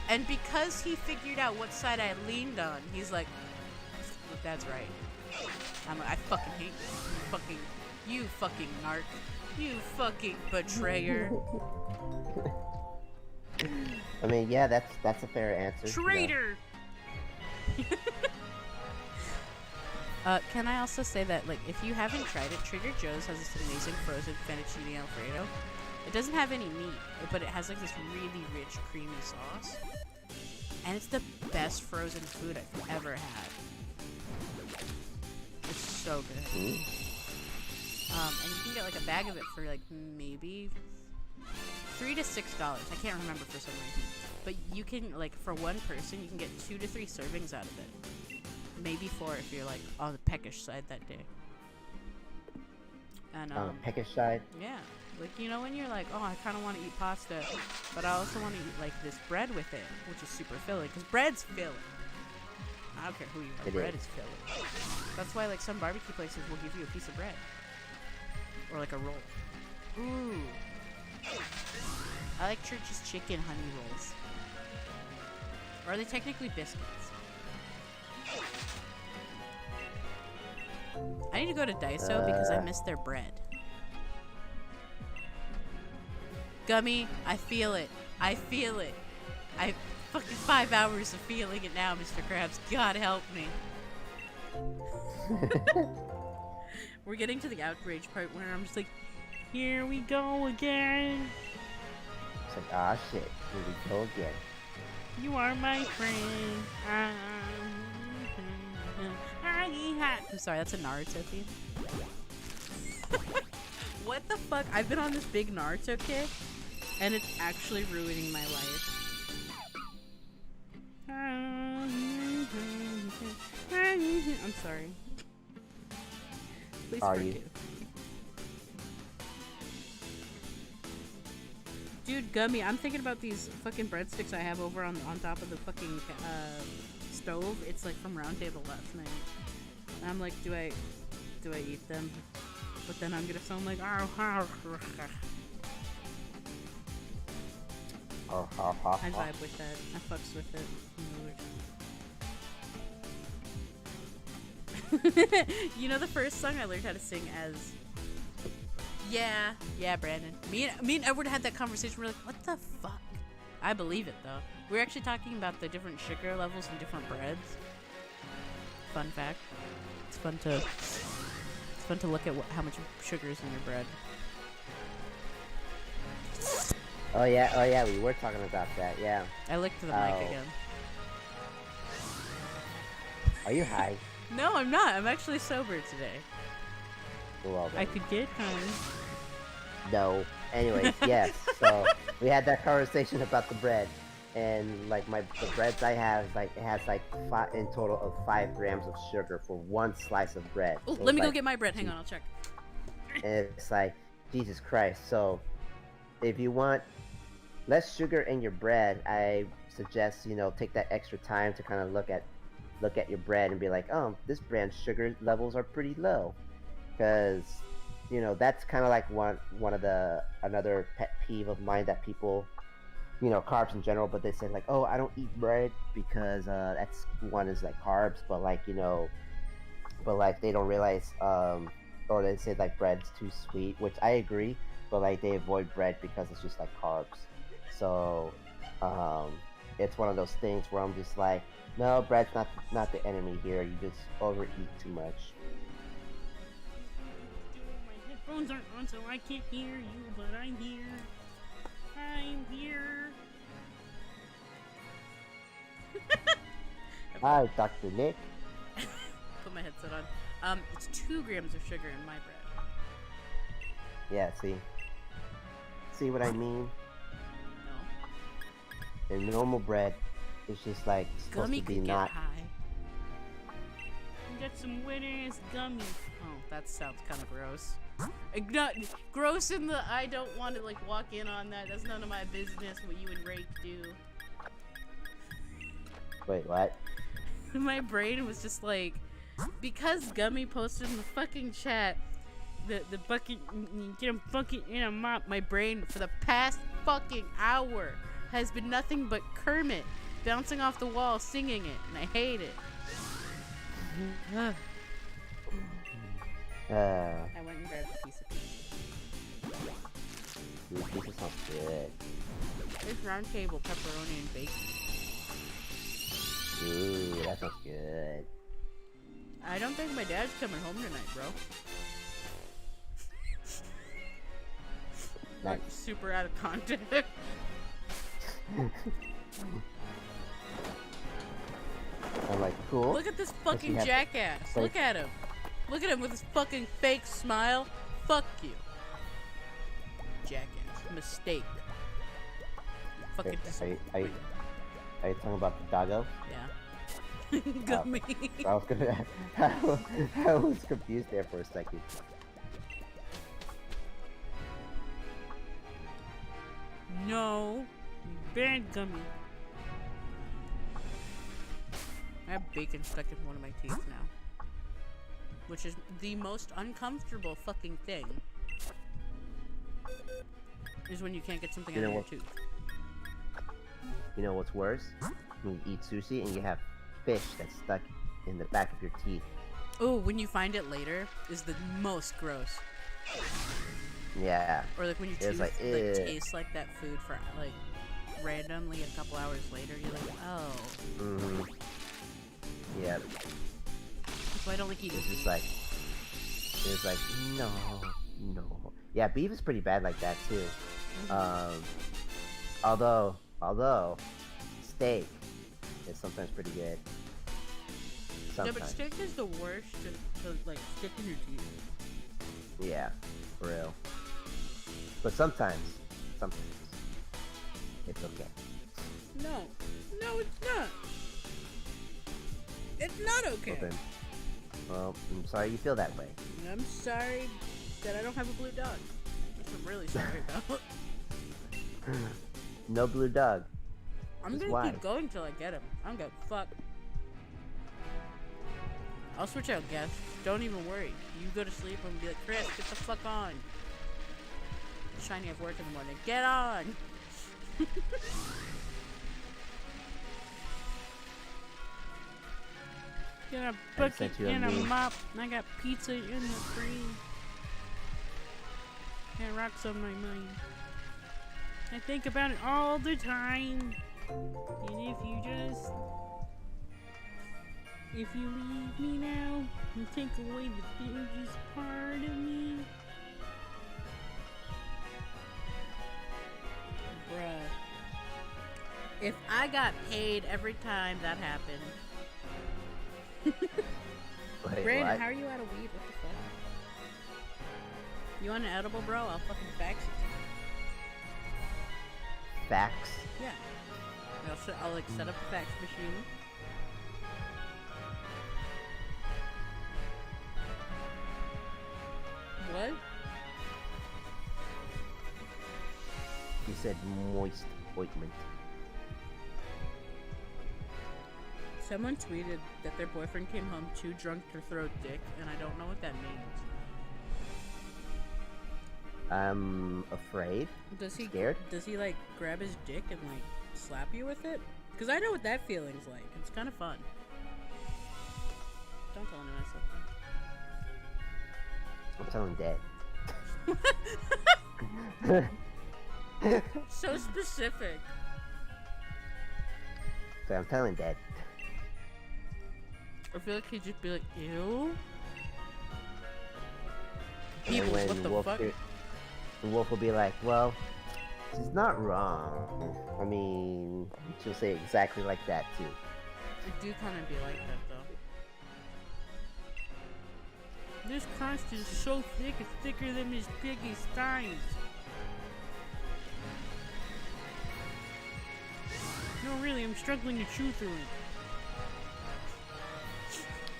And because he figured out what side I leaned on, he's like, that's right. I'm like, I fucking hate you. You fucking narc. You fucking betrayer. I mean, yeah, that's a fair answer. Traitor! You know? Can I also say that, like, if you haven't tried it, Trader Joe's has this amazing frozen fettuccine alfredo. It doesn't have any meat, but it has, like, this really rich, creamy sauce. And it's the best frozen food I've ever had. It's so good. And you can get, like, a bag of it for, like, maybe $3 to $6. I can't remember for some reason. But you can, like, for one person, you can get 2 to 3 servings out of it. Maybe 4 if you're like on the peckish side that day. And peckish side. Yeah, like you know when you're like, oh, I kind of want to eat pasta, but I also want to eat like this bread with it, which is super filling because bread's filling. I don't care who you are, bread is filling. That's why like some barbecue places will give you a piece of bread or like a roll. Ooh, I like Church's chicken honey rolls. Or are they technically biscuits? I need to go to Daiso because I miss their bread. Gummy, I feel it. fucking 5 hours of feeling it now, Mr. Krabs. God help me. We're getting to the outrage part where I'm just like, Here we go again. It's like, ah, shit. Here we go again. You are my friend. I'm sorry, that's a Naruto theme. What the fuck? I've been on this big Naruto kick, and it's actually ruining my life. I'm sorry. Please Are forgive. you? Dude, Gummy, I'm thinking about these fucking breadsticks I have over on top of the fucking stove. It's like from Round Table last night. And I'm like, do I eat them? But then I'm gonna sound like, I vibe with that. I fucks with it. You know the first song I learned how to sing as? Yeah, Brandon. Me and Edward had that conversation. We're like, what the fuck? I believe it though. We're actually talking about the different sugar levels in different breads. Fun fact. It's fun to look at how much sugar is in your bread. Oh yeah, we were talking about that, yeah. I licked the mic again. Are you high? No, I'm not. I'm actually sober today. Well, I could get high. no. Anyways, yes. So we had that conversation about the bread, and like the breads I have, like it has like in total of 5 grams of sugar for one slice of bread. Oh, So let me it's go like, get my bread. Hang on, I'll check. and it's like, Jesus Christ. So if you want less sugar in your bread, I suggest take that extra time to kind of look at your bread and be like, oh, this brand's sugar levels are pretty low, because that's kind of like another pet peeve of mine that people, carbs in general, but they say like, oh, I don't eat bread because that's one is like carbs, but like they don't realize or they say like bread's too sweet, which I agree, but like they avoid bread because it's just like carbs. So it's one of those things where I'm just like, no, bread's not the enemy here. You just overeat too much. My headphones aren't on, so I can't hear you, but I'm here. I'm here. Hi, Dr. Nick. Put my headset on. It's 2 grams of sugar in my bread. Yeah, see what I mean? No. In normal bread, it's just like supposed Gummy to be could get not. high. Got some wet ass gummy. Oh, that sounds kind of gross. Not gross in the I don't want to like walk in on that. That's none of my business what you and Rake do. Wait, what? My brain was just like, because Gummy posted in the fucking chat the bucket, get a bucket and a mop. My brain for the past fucking hour has been nothing but Kermit bouncing off the wall singing it, and I hate it. I went and grabbed a piece of pizza. Dude, pizza sounds good. It's Round Table pepperoni and bacon. Ooh, that sounds good. I don't think my dad's coming home tonight, bro. Like, Nice. super out of context. I'm like, cool. Look at this fucking have jackass. to- Look at him. Look at him with his fucking fake smile. Fuck you. Jackass. Mistake. Fucking Are you talking about the doggo? Yeah. Gummy. I was gonna. I was confused there for a second. No. Bad gummy. I have bacon stuck in one of my teeth now. Which is the most uncomfortable fucking thing. Is when you can't get something out of your tooth. You know what's worse? When you eat sushi and you have fish that's stuck in the back of your teeth. Oh, when you find it later is the most gross. Yeah. Or like when your It's tooth like, like ew. tastes like that food for like randomly a couple hours later. You're like, oh. Mm-hmm. Yeah. That's why I don't like eating. It's like, no. Yeah, beef is pretty bad like that too. Although steak is sometimes pretty good. Sometimes. Yeah, but steak is the worst to like stick in your teeth. Yeah, for real. But sometimes it's okay. No, it's not. It's not okay. Well, I'm sorry you feel that way. I'm sorry that I don't have a blue dog. Which I'm really sorry about. No blue dog. I'm gonna keep going till I get him. I'm gonna fuck. I'll switch out guests. Don't even worry. You go to sleep and be like, Chris, get the fuck on. Shiny have work in the morning. Get on! Got a bucket and a mop. I got pizza in the fridge. Got rocks on my mind. I think about it all the time. And if you leave me now, you take away the biggest part of me. Bruh. If I got paid every time that happened. Wait, Brandon, what? how are you out of weed? What the fuck? You want an edible, bro? I'll fucking fax it to you. Fax? Yeah. I'll like set up a fax machine. What? He said moist ointment. Someone tweeted that their boyfriend came home too drunk to throw dick, and I don't know what that means. I'm afraid. Scared? Does he like grab his dick and like slap you with it? Because I know what that feeling's like. It's kind of fun. Don't tell anyone I said I'm telling Dad. So specific. So I'm telling Dad. I feel like he'd just be like, ew. And People, when what the Wolf fuck? Wolf will be like, well, she's not wrong. I mean, she'll say exactly like that too. I do kind of be like that though. This crust is so thick, it's thicker than his piggy's thighs. No, really, I'm struggling to chew through it.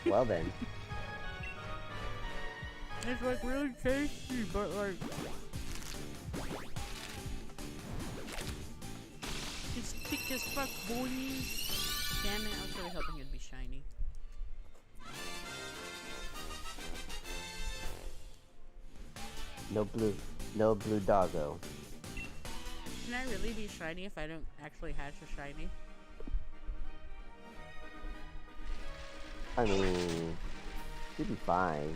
Well then. It's like really tasty, but like it's thick as fuck, boy. Damn it, I was really hoping it'd be shiny. No blue doggo. Can I really be shiny if I don't actually hatch a shiny? I mean, you'd be fine.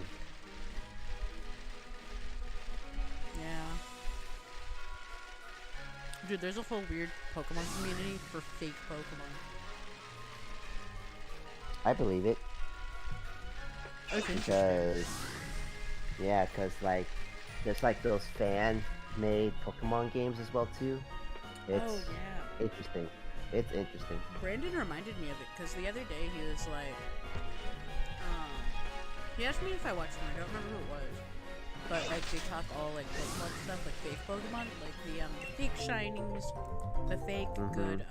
Yeah. Dude, there's a whole weird Pokemon community for fake Pokemon. I believe it. That's Because, yeah, like, there's like those fan-made Pokemon games as well too. It's oh, yeah. interesting. It's interesting. Brandon reminded me of it because the other day he was like, he asked me if I watched them. I don't remember who it was, but like they talk all like Pokemon stuff, like fake Pokemon, like the fake shinies, the fake good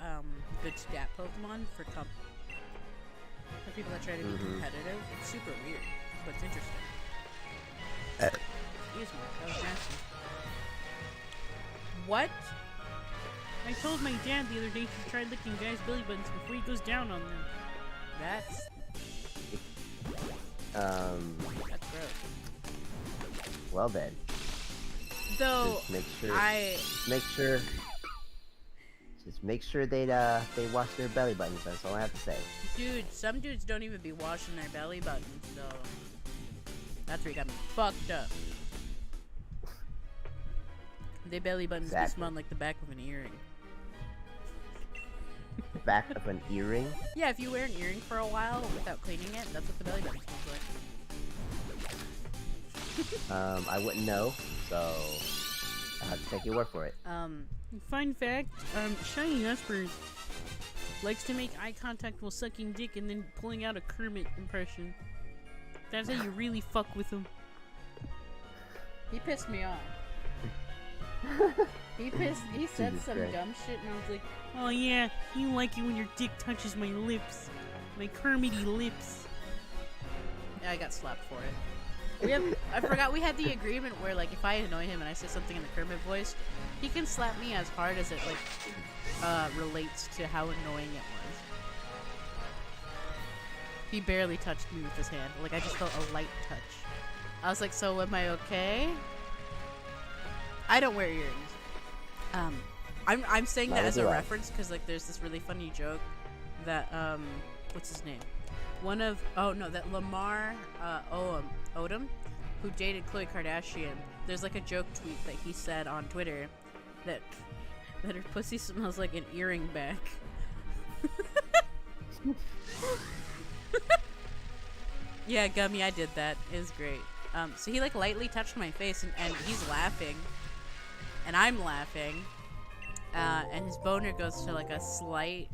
stat Pokemon for people that try to be competitive. It's super weird, but it's interesting. Excuse me, that was nasty. What? I told my dad the other day to try licking guys' belly buttons before he goes down on them. That's gross. Well then. Though just make sure they wash their belly buttons. That's all I have to say. Dude, some dudes don't even be washing their belly buttons, so that's where you got me fucked up. They belly buttons be smelling like the back of an earring. back of an earring? Yeah, if you wear an earring for a while without cleaning it, that's what the belly button smells like. I wouldn't know, so I'll have to take your word for it. Fun fact, Shiny Espers likes to make eye contact while sucking dick and then pulling out a Kermit impression. That's how you really fuck with him. He pissed me off. He said Jesus some Christ. dumb shit and I was like, Oh yeah, you like it when your dick touches my lips. My Kermity lips. yeah, I got slapped for it. I forgot we had the agreement where, like, if I annoy him and I say something in the Kermit voice, he can slap me as hard as it, like, relates to how annoying it was. He barely touched me with his hand. Like, I just felt a light touch. I was like, so am I okay? I don't wear earrings. I'm saying that Neither as a do I. reference because, like, there's this really funny joke that, what's his name? That Lamar Odom, who dated Khloe Kardashian. There's like a joke tweet that he said on Twitter that her pussy smells like an earring back. Yeah, Gummy, I did that. It was great. So he like lightly touched my face and he's laughing, and I'm laughing, and his boner goes to like a slight.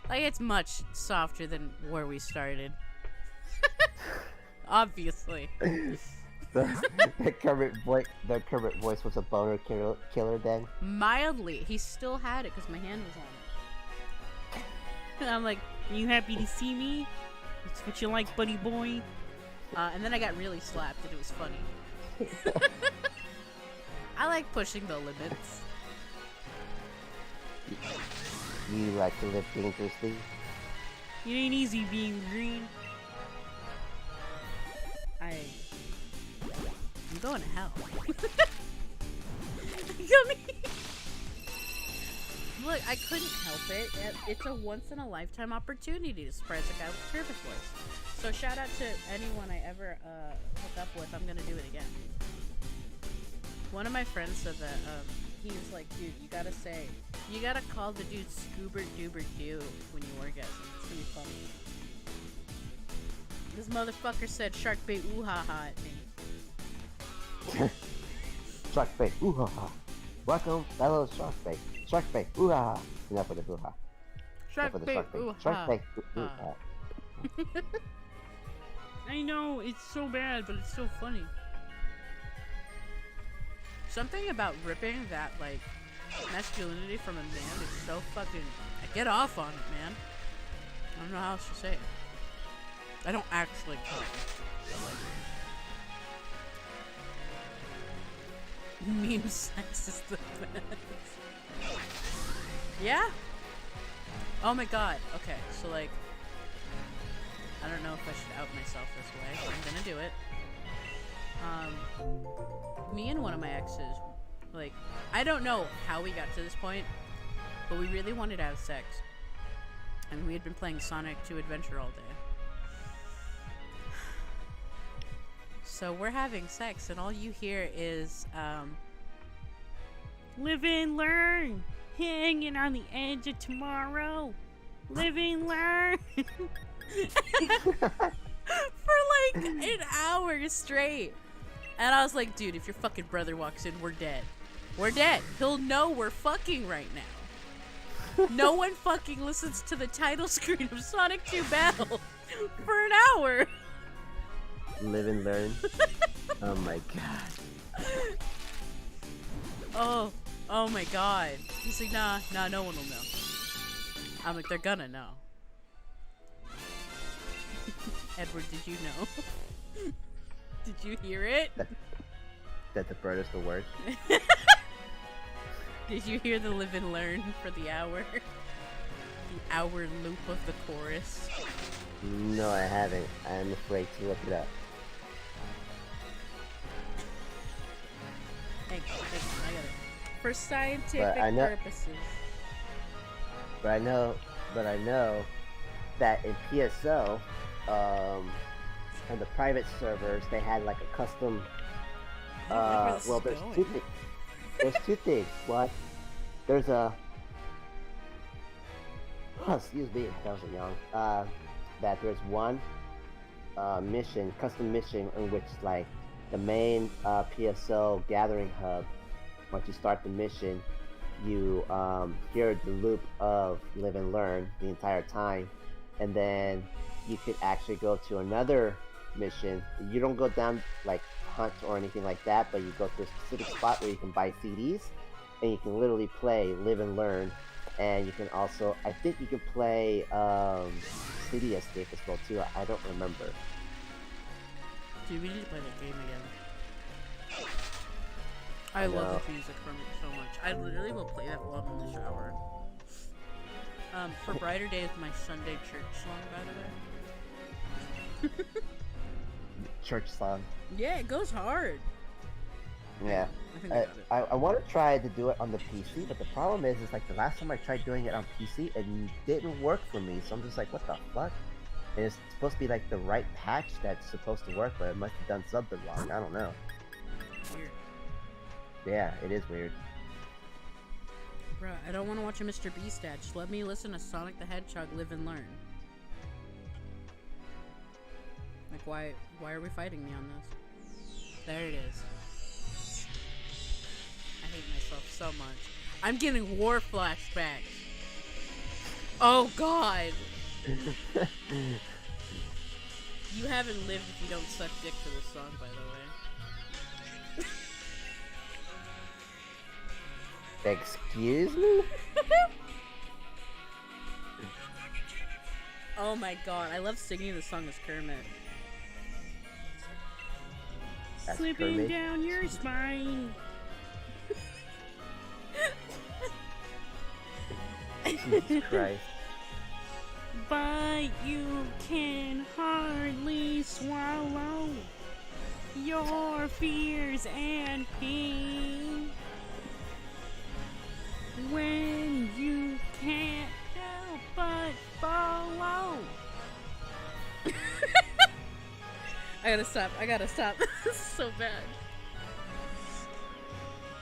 Like, it's much softer than where we started. Obviously. The Kermit voice was a boner killer then? Mildly. He still had it because my hand was on it. And I'm like, are you happy to see me? That's what you like, buddy boy? And then I got really slapped and it was funny. I like pushing the limits. You like to live dangerously? It ain't easy being green. I'm going to hell. Gummy. Look, I couldn't help it. It's a once-in-a-lifetime opportunity to surprise a guy with a Kermit voice. So shout out to anyone I ever hook up with. I'm gonna do it again. One of my friends said that he was like, dude, you gotta call the dude Scoober Doober Doo when you orgasm. It's gonna be funny. This motherfucker said shark bait ooh ha ha at me. Shark bait, ooh ha ha. Welcome, fellow shark bait. Shark bait, ooh ha ha. Enough with the ooh ha. Shark bait ooh Shark ha bait, ooh ha. I know, it's so bad, but it's so funny. Something about ripping that, like, masculinity from a man is so fucking... I get off on it, man. I don't know how else to say it. I don't actually come. But, like... Meme sex is the best. Yeah? Oh my god. Okay, so, like... I don't know if I should out myself this way, but I'm gonna do it. Me and one of my exes, like, I don't know how we got to this point, but we really wanted to have sex. And we had been playing Sonic 2 Adventure all day. So we're having sex, and all you hear is, Live and learn! Hanging on the edge of tomorrow! Live and learn! for like an hour straight. And I was like, dude, if your fucking brother walks in, we're dead. We're dead. He'll know we're fucking right now. No one fucking listens to the title screen of Sonic 2 Battle for an hour. Live and learn. Oh my god. Oh my god. He's like, nah, no one will know. I'm like, they're gonna know. Edward, did you know? Did you hear it? That the bird is the word. Did you hear the live and learn for the hour? The hour loop of the chorus. No, I haven't. I'm afraid to look it up. Hang on, I got it. For scientific purposes. But I know that in PSO, on the private servers, they had like a custom. Well, there's two things. There's two things. One, there's a. excuse me, I was young. That there's one mission, custom mission, in which like the main PSO gathering hub. Once you start the mission, you hear the loop of live and learn the entire time, and then you could actually go to another mission. You don't go down like hunt or anything like that, but you go to a specific spot where you can buy CDs, and you can literally play live and learn. And you can also, I think you can play CD Escape as well too. I don't remember. Dude, we need to play that game again. I love the music from it so much. I literally will play that while I'm in the shower. For Brighter Day is my Sunday church song, by the way. Church song. Yeah, it goes hard. Yeah. I think I got it. I want to try to do it on the PC, but the problem is like the last time I tried doing it on PC, it didn't work for me. So I'm just like, what the fuck? And it's supposed to be like the right patch that's supposed to work, but it must have done something wrong. I don't know. Weird. Yeah, it is weird. Bruh, I don't want to watch a Mr. Beast ad. Just let me listen to Sonic the Hedgehog live and learn. Like, why are we fighting me on this? There it is. I hate myself so much. I'm getting war flashbacks. Oh god. You haven't lived if you don't suck dick to this song, by the way. Excuse me? Oh my god, I love singing the song as Kermit. That's Slipping Kermit. down your spine. Jesus Christ. But you can hardly swallow your fears and pain when you can't help but follow. I gotta stop. This is so bad.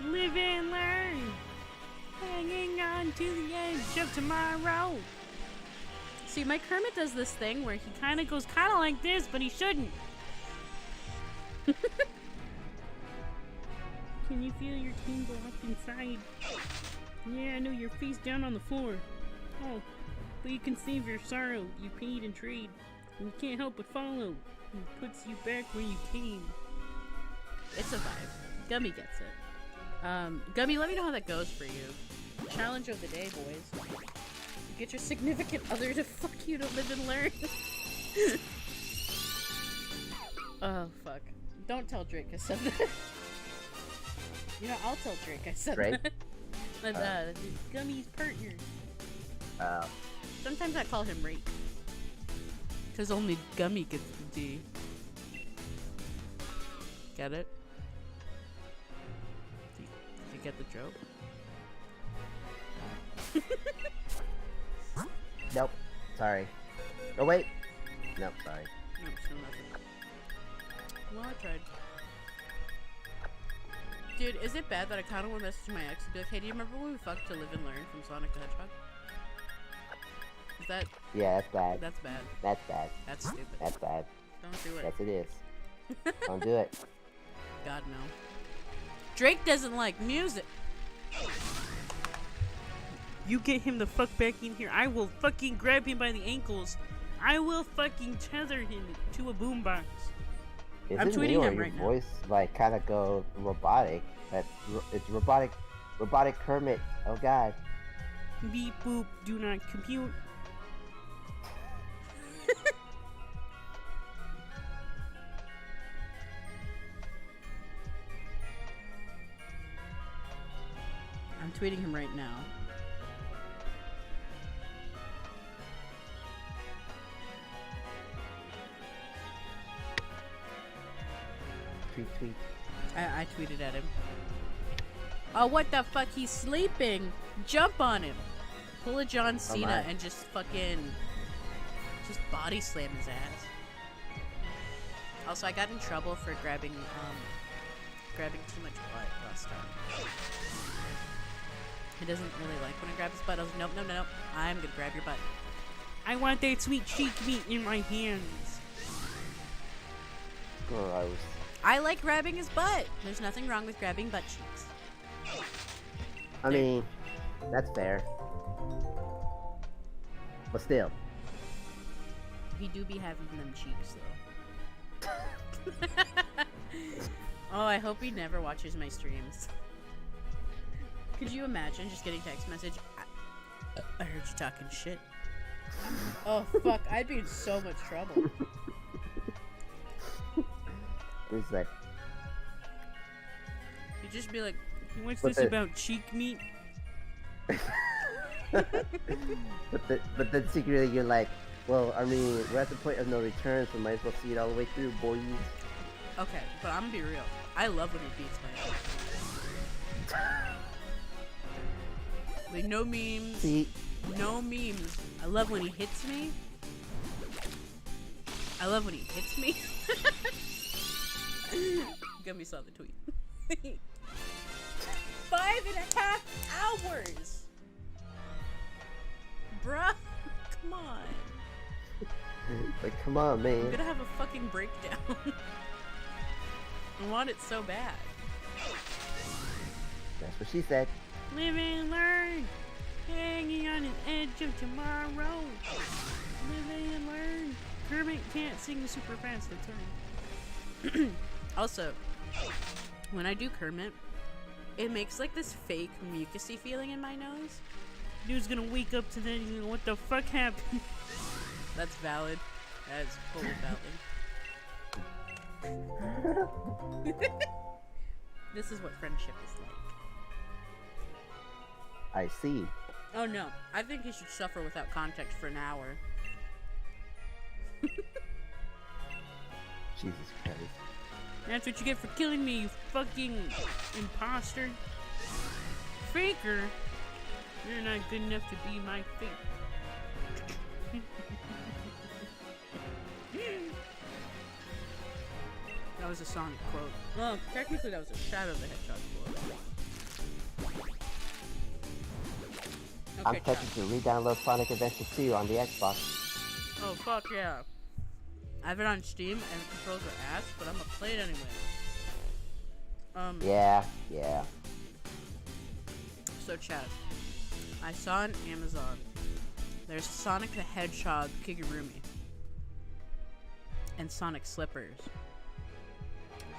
Live and learn, hanging on to the edge of tomorrow. See, my Kermit does this thing where he Kinda goes kinda like this, but he shouldn't. Can you feel your team go up inside? Yeah, I know you're face down on the floor. Oh, but you can save your sorrow. You paid and trade. And you can't help but follow. It puts you back where you came. It's a vibe. Gummy gets it. Gummy, let me know how that goes for you. Challenge of the day, boys. Get your significant other to fuck you to live and learn. Oh, fuck. Don't tell Drake I said that. You know, I'll tell Drake I said Drake? that. But, Gummy's partner. Oh. Sometimes I call him Rake. Because only Gummy gets the D. Get it? Did you get the joke? Nope. Sorry. Oh, wait. Nope, sorry. No, still nothing. Well, I tried. Dude, is it bad that I kind of want to message my ex and be like, hey, do you remember when we fucked to live and learn from Sonic the Hedgehog? Is that... Yeah, that's bad. That's bad. That's bad. That's stupid. That's bad. Don't do it. Yes, it is. Don't do it. God, no. Drake doesn't like music. You get him the fuck back in here. I will fucking grab him by the ankles. I will fucking tether him to a boombox. Is I'm it me tweeting or him your right now. voice like kind of go robotic? It's robotic Kermit. Oh god. Beep boop, do not compute. I'm tweeting him right now. Tweet. I tweeted at him. Oh, what the fuck? He's sleeping. Jump on him. Pull a John Cena my. and just fucking... just body slam his ass. Also, I got in trouble for grabbing too much butt last time. He doesn't really like when I grab his butt. I was like, nope, nope, nope, nope. I'm gonna grab your butt. I want that sweet cheek meat in my hands. Gross. I like grabbing his butt. There's nothing wrong with grabbing butt cheeks. I mean, that's fair. But still. He do be having them cheeks, though. Oh, I hope he never watches my streams. Could you imagine just getting text message? I heard you talking shit. Oh, fuck. I'd be in so much trouble. He's like, You'd just be like, what's But this the- about cheek meat? but then secretly you're like, well, I mean, we're at the point of no return, so might as well see it all the way through, boys. Okay, but I'm gonna be real. I love when he beats my ass. Like, no memes. See, No memes. I love when he hits me. I love when he hits me. Gummy saw the tweet. 5.5 hours! Bruh, come on. like, come on, I'm man. gonna have a fucking breakdown. I want it so bad. That's what she said. Live and learn. Hanging on the edge of tomorrow. Live and learn. Kermit can't sing super fast, that's right. Also, when I do Kermit, it makes like this fake mucusy feeling in my nose. Dude's gonna wake up to that and go, what the fuck happened? That's valid. That is totally valid. This is what friendship is like. I see. Oh no, I think he should suffer without context for an hour. Jesus Christ. That's what you get for killing me, you fucking imposter. Faker. You're not good enough to be my fate. That was a Sonic quote. Well, technically that was a Shadow the Hedgehog quote. I'm Okay, tempted to re-download Sonic Adventure 2 on the Xbox. Oh, fuck yeah. I have it on Steam and the controls are ass, but I'm gonna play it anyway. Yeah. So Chad, I saw on Amazon, there's Sonic the Hedgehog Kigurumi and Sonic Slippers.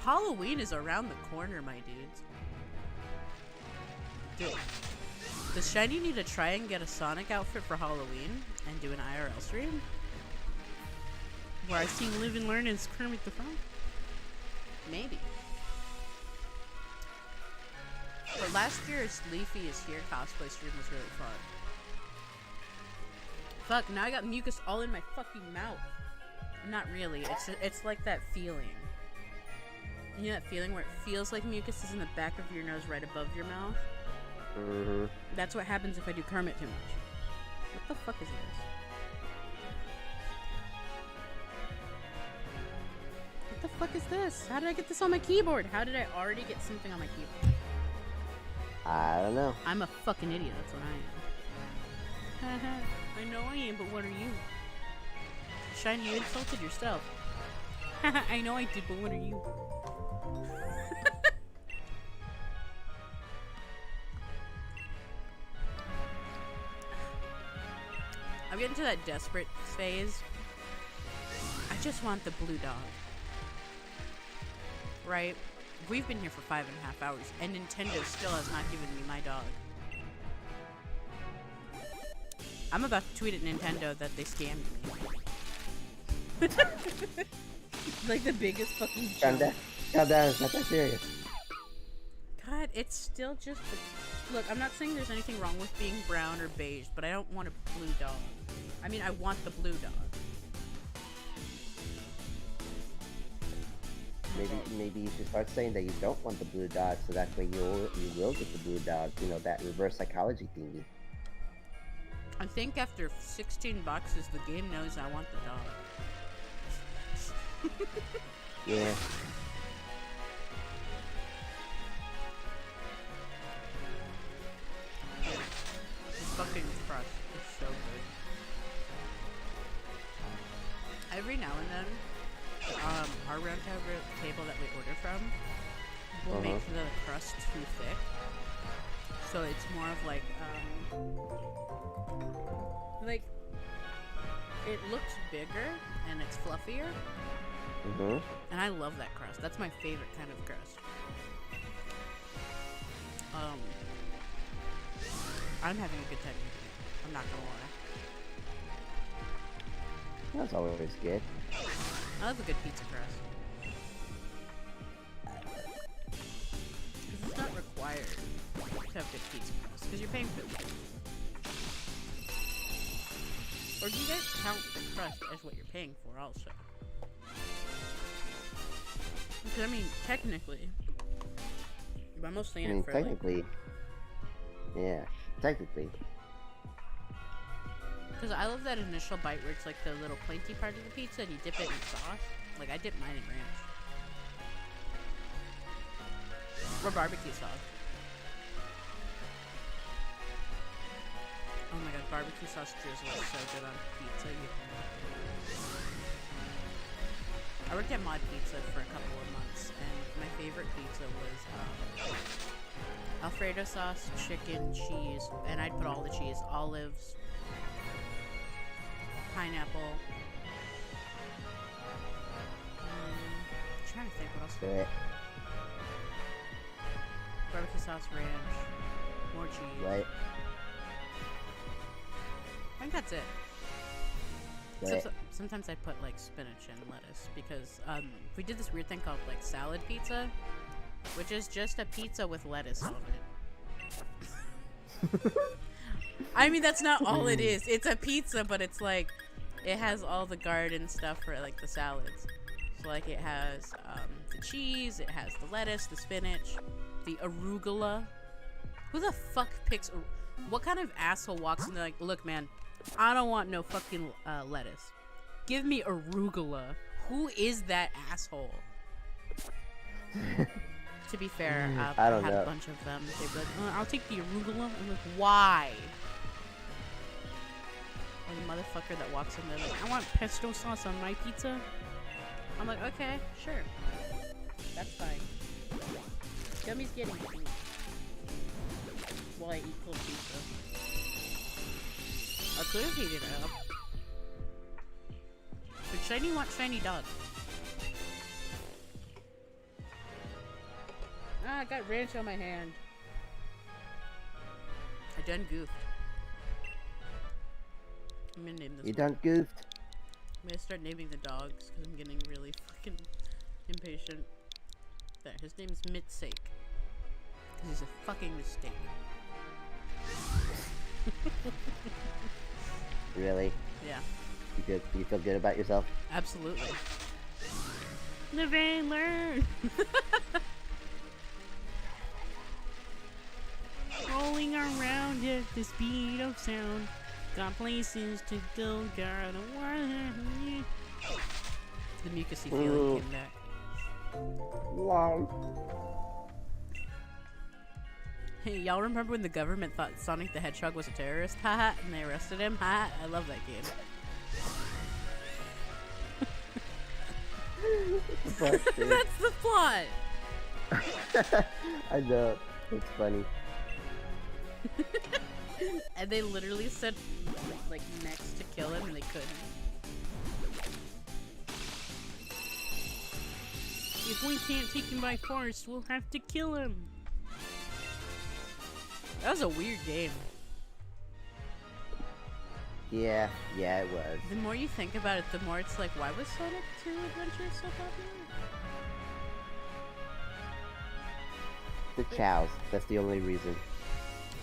Halloween is around the corner, my dudes. Dude, does Shiny need to try and get a Sonic outfit for Halloween and do an IRL stream? Where I sing Live and Learn as Kermit the Frog? Maybe. But last year's Leafy is Here cosplay stream was really fun. Fuck, now I got mucus all in my fucking mouth. Not really, it's like that feeling. You know that feeling where it feels like mucus is in the back of your nose right above your mouth? Mm-hmm. That's what happens if I do Kermit too much. What the fuck is this? What the fuck is this? How did I get this on my keyboard? How did I already get something on my keyboard? I don't know. I'm a fucking idiot, that's what I am. Haha, I know I am, but what are you? Shiny, you insulted yourself. Haha, I know I did, but what are you? I'm getting to that desperate phase. I just want the blue dog. Right? We've been here for 5.5 hours, and Nintendo still has not given me my dog. I'm about to tweet at Nintendo that they scammed me. Like the biggest fucking Calm joke. down. Calm down. It's not that serious. God, it's still just... Look, I'm not saying there's anything wrong with being brown or beige, but I don't want a blue dog. I mean, I want the blue dog. Maybe you should start saying that you don't want the blue dog, so that way you will get the blue dog. You know, that reverse psychology thingy. I think after 16 boxes, the game knows I want the dog. Yeah. every now and then, our round table that we order from will make the crust too thick. So it's more of like it looks bigger and it's fluffier. And I love that crust. That's my favorite kind of crust. I'm having a good time eating it. I'm not gonna lie. That's always good. I love a good pizza crust. Because it's not required to have good pizza crust. Because you're paying for it. Or do you guys count the crust as what you're paying for also? Because, I mean, technically, I'm mostly in it for technically, yeah, technically. Because I love that initial bite where it's like the little pointy part of the pizza and you dip it in sauce. Like, I dip mine in ranch. Or barbecue sauce. Oh my god, barbecue sauce drizzle is so good on pizza. I worked at Mod Pizza for a couple of months, and my favorite pizza was Alfredo sauce, chicken, cheese, and I'd put all the cheese, olives, pineapple. I'm trying to think what else. Barbecue sauce, ranch, more cheese. Right. I think that's it. Right. Sometimes I put like spinach and lettuce because we did this weird thing called like salad pizza, which is just a pizza with lettuce on it. I mean, that's not all it is. It's a pizza, but it's like it has all the garden stuff for like the salads. So like it has the cheese, it has the lettuce, the spinach, the arugula. Who the fuck picks? What kind of asshole walks in there like, look, man, I don't want no fucking lettuce. Give me arugula. Who is that asshole? To be fair, I had know. a bunch of them. They'd be like, I'll take the arugula. I'm like, why? Or the motherfucker that walks in there like, I want pesto sauce on my pizza. I'm like, okay, sure. That's fine. Gummy's getting clean. While I eat cold pizza. I could have heated it up. But Shiny wants shiny dog. Ah, I got ranch on my hand. I done goofed. I'm gonna name this. You done goofed? I'm gonna start naming the dogs because I'm getting really fucking impatient. There, his name's Mitsake. Because he's a fucking mistake. Really? Yeah. You good? You feel good about yourself? Absolutely. Live and learn. Rolling around at the speed of sound. Got places to go, gotta work. The mucusy feeling came back. Wow. Hey, y'all remember when the government thought Sonic the Hedgehog was a terrorist? Haha, and they arrested him? Haha, I love that game. That's the plot! I know. It's funny. And they literally said, like, next to kill him, and they couldn't. If we can't take him by force, we'll have to kill him. That was a weird game. Yeah, it was. The more you think about it, the more it's like, why was Sonic 2 Adventure so popular? The chows. That's the only reason.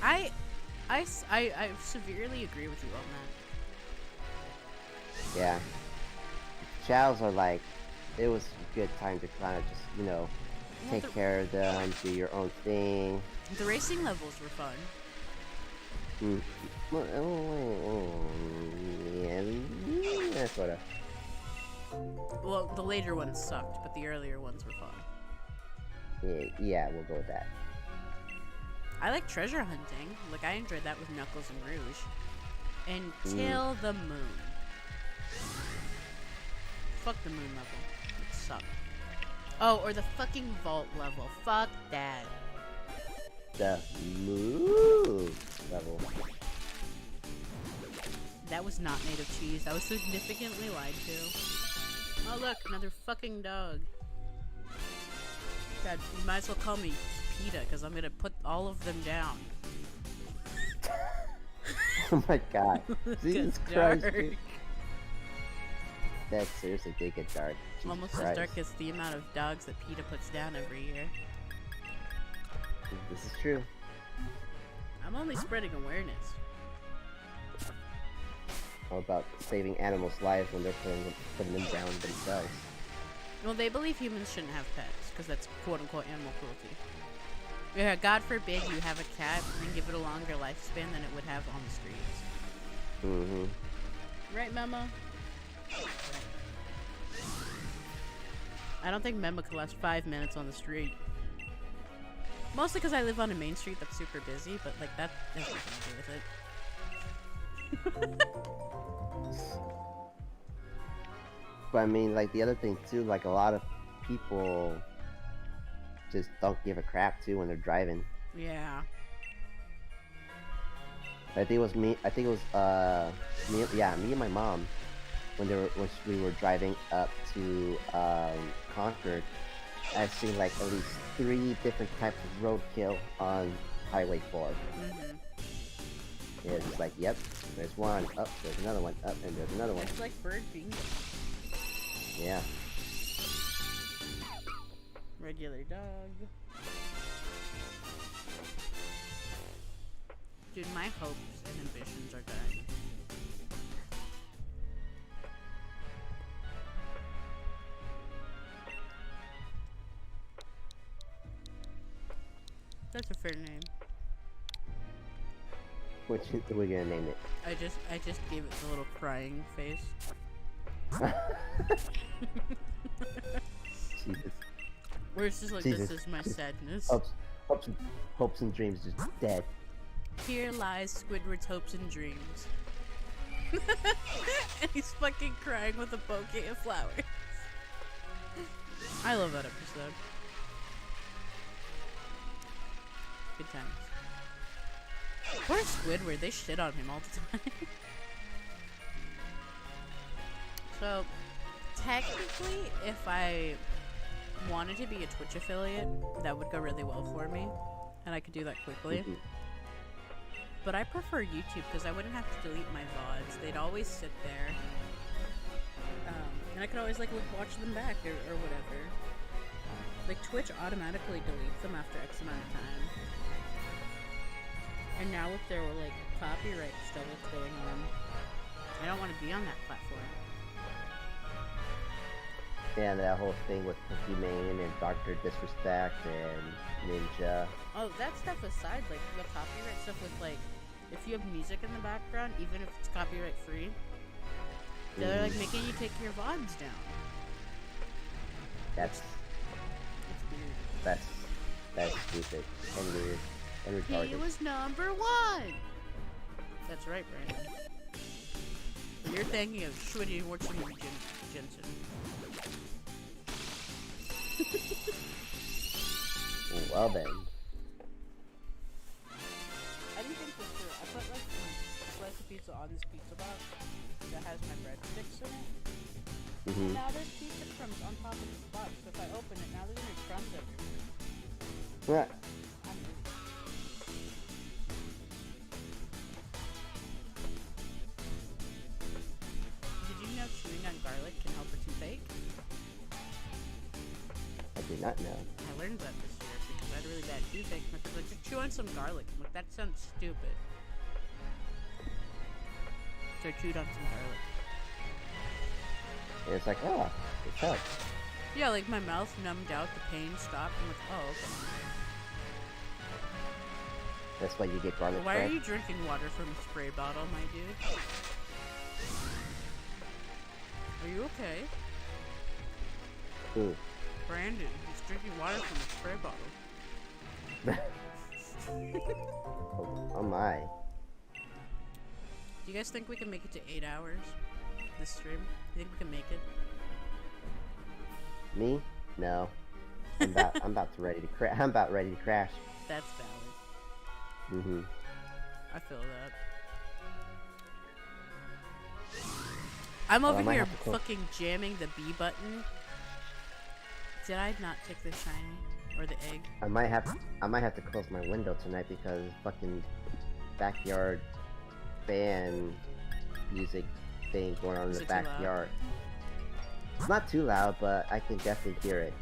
I severely agree with you on that. Yeah. Chows are like, it was a good time to kind of just, you know, take care of them, do your own thing. The racing levels were fun. Yeah, sort of. Well, the later ones sucked, but the earlier ones were fun. Yeah, we'll go with that. I like treasure hunting. Like, I enjoyed that with Knuckles and Rouge. Until the moon. Fuck the moon level. It sucked. Oh, or the fucking vault level. Fuck that. The moon level. That was not made of cheese. I was significantly lied to. Oh look, another fucking dog. God, you might as well call me PETA, because I'm gonna put all of them down. Oh my god. Jesus Christ, dark. dude. That seriously did get dark. Jesus Almost Christ. as dark as the amount of dogs that PETA puts down every year. This is true. I'm only spreading awareness. How about saving animals' lives when they're putting them down themselves? Well, they believe humans shouldn't have pets, because that's quote-unquote animal cruelty. Yeah, God forbid you have a cat and give it a longer lifespan than it would have on the streets. Mm-hmm. Right, Mema? I don't think Mema could last 5 minutes on the street. Mostly because I live on a main street that's super busy, but like that has nothing to do with it. But I mean, like, the other thing too, like, a lot of people just don't give a crap too when they're driving. Yeah. I think it was me. I think it was me. Yeah, me and my mom when we were driving up to Concord. I've seen like at least 3 different types of roadkill on Highway 4. Yeah, it's just like, yep, there's one. Up, there's another one. Up, and there's another one. It's like bird bingo. Yeah. Regular dog. Dude, my hopes and ambitions are dying. That's a fair name. Which are we gonna name it? I just gave it the little crying face. Jesus. Where it's just like, Jesus. this is my sadness. Hopes and dreams just dead. Here lies Squidward's hopes and dreams. And he's fucking crying with a bouquet of flowers. I love that episode. Good times. Poor Squidward, they shit on him all the time. So, technically, if I wanted to be a Twitch affiliate, that would go really well for me, and I could do that quickly. But I prefer YouTube because I wouldn't have to delete my VODs. They'd always sit there. And I could always like watch them back or whatever. Like Twitch automatically deletes them after X amount of time. And now with their like copyright stuff that's going on, I don't want to be on that platform. Yeah, and that whole thing with Pokimane and Dr. Disrespect and Ninja. Oh, that stuff aside, like the copyright stuff with like, if you have music in the background, even if it's copyright free, they're like making you take your VODs down. That's weird. That's stupid and weird and retarded. He was number 1! That's right, Brandon. You're thinking of Schwitty Watson Jensen. Well then. I didn't think this through. I put like some slice of pizza on this pizza box that has my breadsticks in it. Now there's pizza crumbs on top of this box, so if I open it, now there's gonna be crumbs everywhere. Yeah. I'm ready. Did you know chewing on garlic can help a toothache? I did not know. I learned that this year because I had a really bad toothache. My friend was like, just chew on some garlic. I'm like, that sounds stupid. So I chewed on some garlic. And it's like, oh, it helps. Yeah, like my mouth numbed out, the pain stopped. I'm like, oh, okay. That's why you get garlic Why are bread. you drinking water from a spray bottle, my dude? Are you okay? Who? Brandon, he's drinking water from a spray bottle. Oh my. Do you guys think we can make it to 8 hours? This stream? You think we can make it? Me? No. I'm about to ready to crash. That's valid. Mm-hmm. I feel that. I'm Well, I over might here have to close- fucking jamming the B button. Did I not take the shiny or the egg? I might have to close my window tonight because fucking backyard fan music thing going on in Is the it too loud? backyard. It's not too loud, but I can definitely hear it.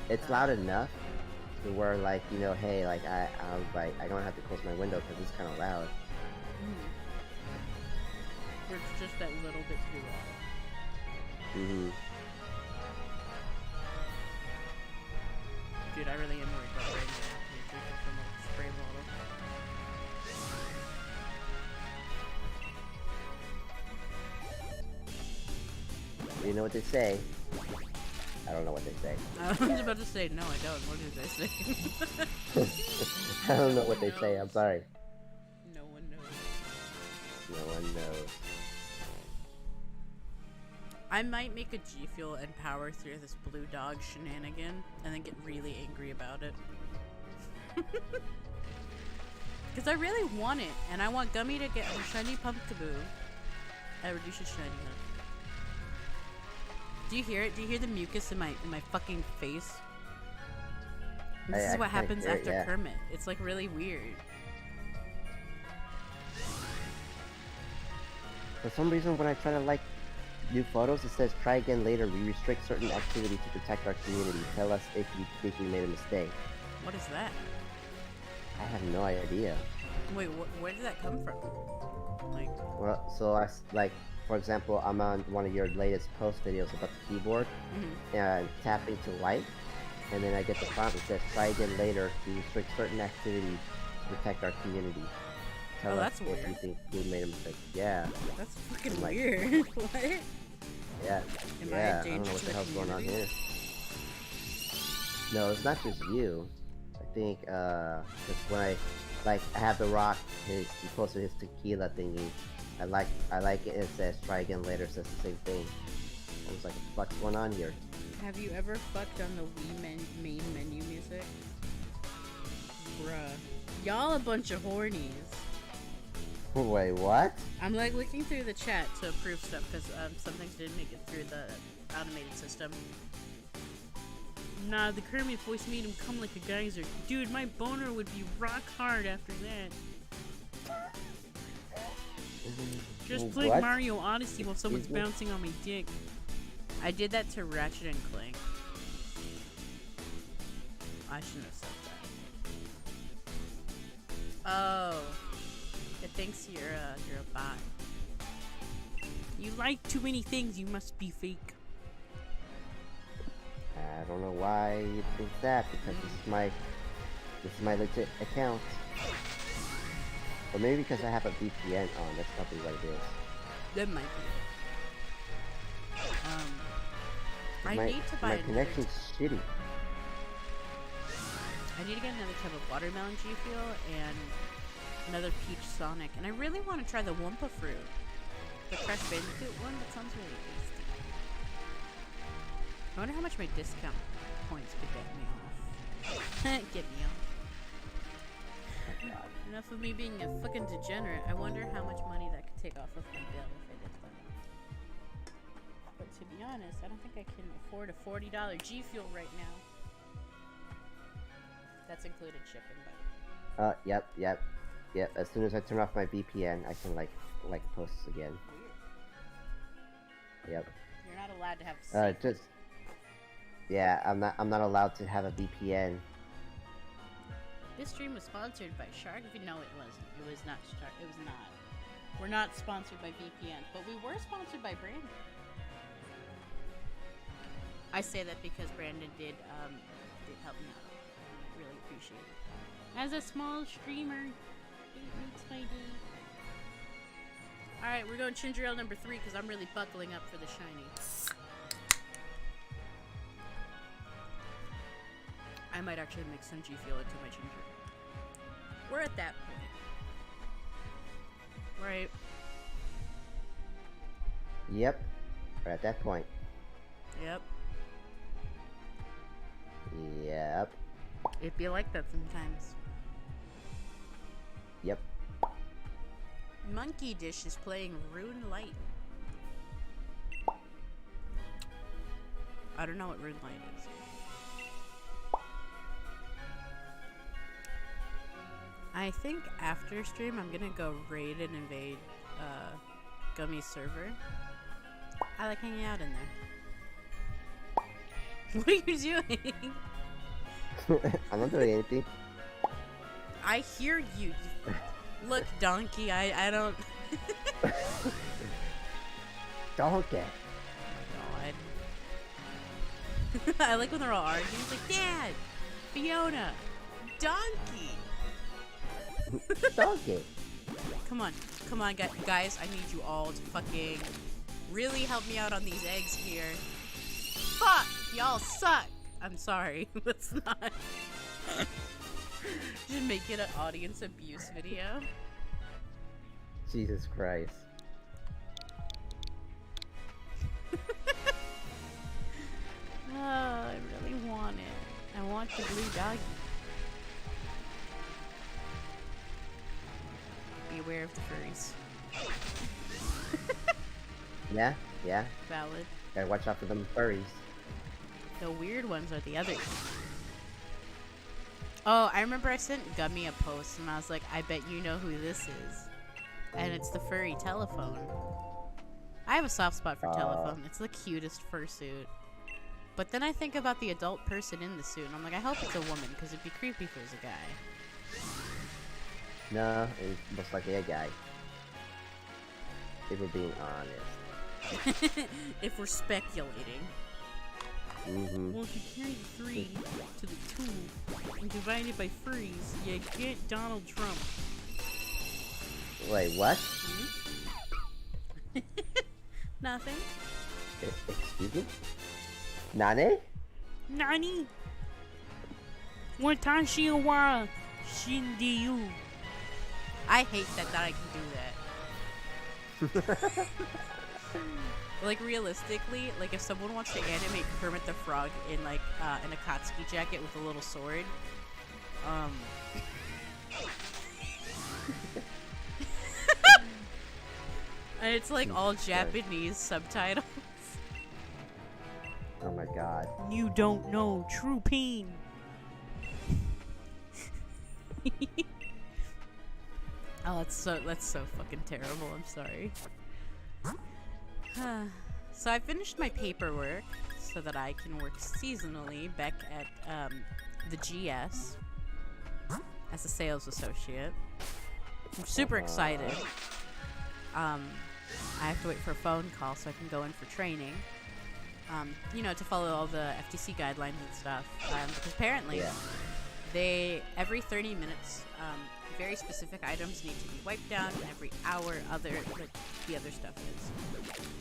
It's loud enough to where, like, you know, hey, like I don't have to close my window because it's kind of loud. Or it's just that little bit too loud. Mm-hmm. Dude, I really am worried about rain. I'm drinking from a spray bottle. You know what they say? I don't know what they say. I was about to say, no, I don't. What did they say? I don't know what they say. I'm sorry. No one knows. No one knows. I might make a G Fuel and power through this blue dog shenanigan and then get really angry about it. Because I really want it, and I want Gummy to get a shiny Pumpkaboo. I reduce his shiny. Do you hear it? Do you hear the mucus in my fucking face? This is what happens after Kermit. It's like really weird. For some reason, when I try to like new photos, it says try again later. We restrict certain activity to protect our community. Tell us if you think we made a mistake. What is that? I have no idea. Wait, where did that come from? Like, well, so like, for example, I'm on one of your latest post videos about the keyboard, and tapping to like, and then I get the prompt that says try again later. We restrict certain activity to protect our community. Tell us that's if weird. you think we made a mistake. Yeah. That's fucking like, weird. What? Yeah. Am yeah. I a I don't know danger what to the the hell's going on community? here. No, it's not just you. I think, cause when I have the rock, he posted his tequila thingy. I like it. It says try again later. Says the same thing. I was like, what's going on here? Have you ever fucked on the Wii main menu music? Bruh. Y'all a bunch of hornies. Wait, what? I'm like looking through the chat to approve stuff because some things didn't make it through the automated system. Nah, the Kermit voice made him come like a geyser. Dude, my boner would be rock hard after that. Just playing What? Mario Odyssey while someone's Excuse me? bouncing on my dick. I did that to Ratchet and Clank. I shouldn't have said that. Oh. It thinks you're a bot. You like too many things, you must be fake. I don't know why you think that, because this is my legit account. Or maybe because I have a VPN on. That's probably what it is. That might be. I need to buy my another connection's shitty. I need to get another type of watermelon G Fuel and another peach Sonic. And I really want to try the Wumpa fruit. The Crash Bandicoot one. That sounds really tasty. I wonder how much my discount points could get me off. Get me off. Enough of me being a fucking degenerate. I wonder how much money that could take off of my bill if I did that. But to be honest, I don't think I can afford a $40 G Fuel right now. That's included shipping, but Yep. As soon as I turn off my VPN, I can like posts again. weird. Yep. You're not allowed to have I'm not allowed to have a VPN. This stream was sponsored by Shark. No, it wasn't. It was not Shark. It was not. We're not sponsored by VPN, but we were sponsored by Brandon. I say that because Brandon did help me out. I really appreciate it. As a small streamer, it makes my day. Alright, we're going ginger ale number 3 because I'm really buckling up for the shiny. I might actually mix some G Fuel into my ginger. We're at that point. Right? Yep. We're at that point. Yep. Yep. It'd be like that sometimes. Yep. Monkey Dish is playing Rune Light. I don't know what Rune Light is. I think after stream I'm gonna go raid and invade Gummy's server. I like hanging out in there. What are you doing? I'm not doing anything. I hear you. Look, donkey, I don't... Donkey. God. I like when they're all arguing. It's like, Dad! Fiona! Donkey! Donkey. Come on, guys, I need you all to fucking really help me out on these eggs here. Fuck! Y'all suck! I'm sorry, let's not. Just make it an audience abuse video. Jesus Christ. Oh, I really want it. I want the blue doggy. Be aware of the furries. Yeah, yeah. Valid. Gotta watch out for them furries. The weird ones are the others. Oh, I remember I sent Gummy a post and I was like, I bet you know who this is. And it's the furry telephone. I have a soft spot for telephone. It's the cutest fursuit. But then I think about the adult person in the suit and I'm like, I hope it's a woman because it'd be creepy if it was a guy. No, it's most likely a guy. If we're being honest. If we're speculating. Mm-hmm. Well, if you carry the 3 to the 2 and divide it by furries, you get Donald Trump. Wait, what? Nothing. Excuse me? Nane? Nani? Watashi wa shindiyu. I hate that I can do that. Like realistically, like if someone wants to animate Kermit the Frog in like an Akatsuki jacket with a little sword, and it's like all Japanese subtitles. Oh my god. You don't know true pain. Oh, that's so fucking terrible. I'm sorry. So I finished my paperwork so that I can work seasonally back at the GS as a sales associate. I'm super excited. I have to wait for a phone call so I can go in for training. You know, to follow all the FTC guidelines and stuff. Because apparently, they every 30 minutes, very specific items need to be wiped down, and every hour the other stuff is.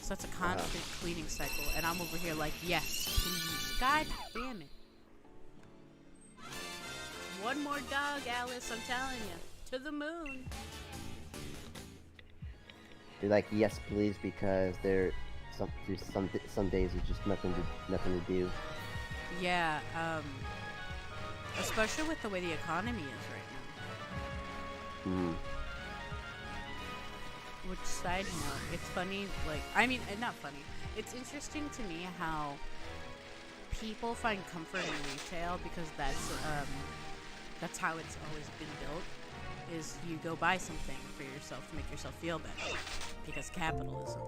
So that's a constant cleaning cycle, and I'm over here like, yes, please. God damn it. One more dog, Alice, I'm telling you. To the moon. You're like, yes, please, because there's some days there's just nothing to do. Yeah, especially with the way the economy is right now. Mm. Which, side note, it's funny, like, I mean, not funny. It's interesting to me how people find comfort in retail because that's how it's always been built, is you go buy something for yourself to make yourself feel better. Because capitalism.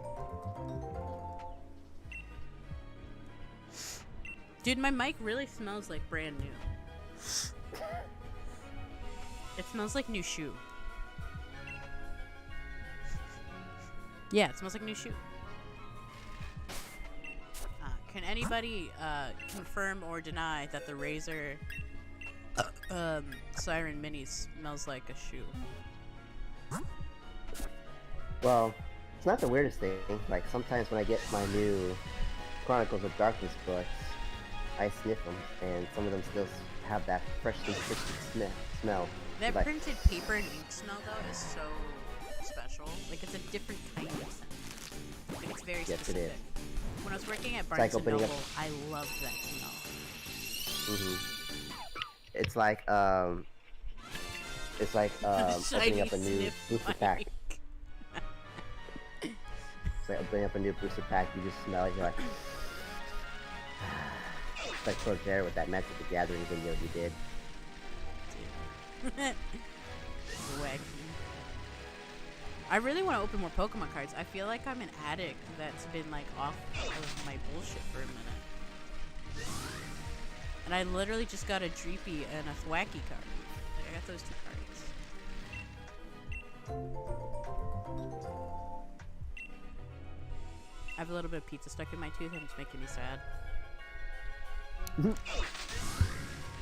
Dude, my mic really smells like brand new. It smells like new shoe. Yeah, it smells like new shoe. Can anybody confirm or deny that the Razer Siren Mini smells like a shoe? Well, it's not the weirdest thing. Like, sometimes when I get my new Chronicles of Darkness books, I sniff them, and some of them still have that freshly twisted smell. That like, printed paper and ink smell, though, is so special. Like, it's a different kind of scent. Like, it's very specific. Yes, it is. When I was working at It's Barnes like and opening Noble, up. I loved that smell. It's like opening up a new Sniff booster pack. It's like opening up a new booster pack. You just smell it. You're like, it's like Pro Jared with that Magic the Gathering video he did. Wacky. I really want to open more Pokemon cards. I feel like I'm an addict that's been like off of my bullshit for a minute. And I literally just got a Dreepy and a Thwacky card. Like, I got those 2 cards. I have a little bit of pizza stuck in my tooth and it's making me sad.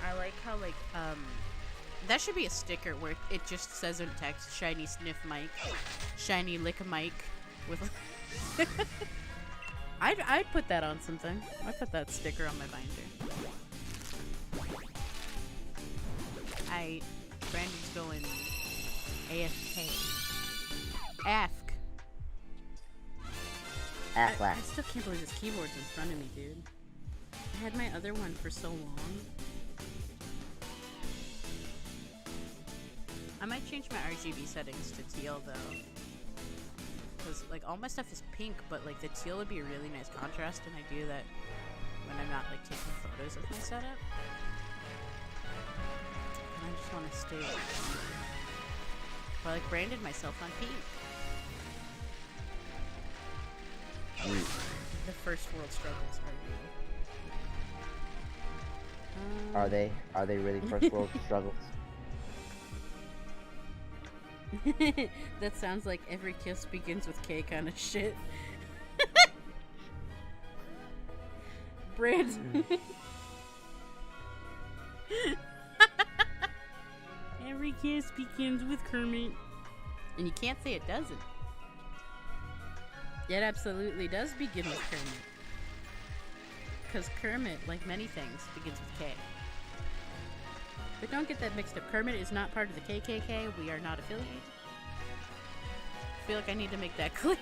I like how like that should be a sticker where it just says in text, shiny sniff Mike, shiny lick Mike with I'd put that on something. I'd put that sticker on my binder. Brandon's going AFK. Ask. I still can't believe this keyboard's in front of me, dude. I had my other one for so long. I might change my RGB settings to teal though. Because like all my stuff is pink, but like the teal would be a really nice contrast, and I do that when I'm not like taking photos of my setup. And I just want to stay. But I like branded myself on pink. The first world struggles are real. Are they really first world struggles? That sounds like every kiss begins with K kind of shit. Brandon. Every kiss begins with Kermit. And you can't say it doesn't. It absolutely does begin with Kermit. Because Kermit, like many things, begins with K. But don't get that mixed up. Kermit is not part of the KKK. We are not affiliated. I feel like I need to make that clear.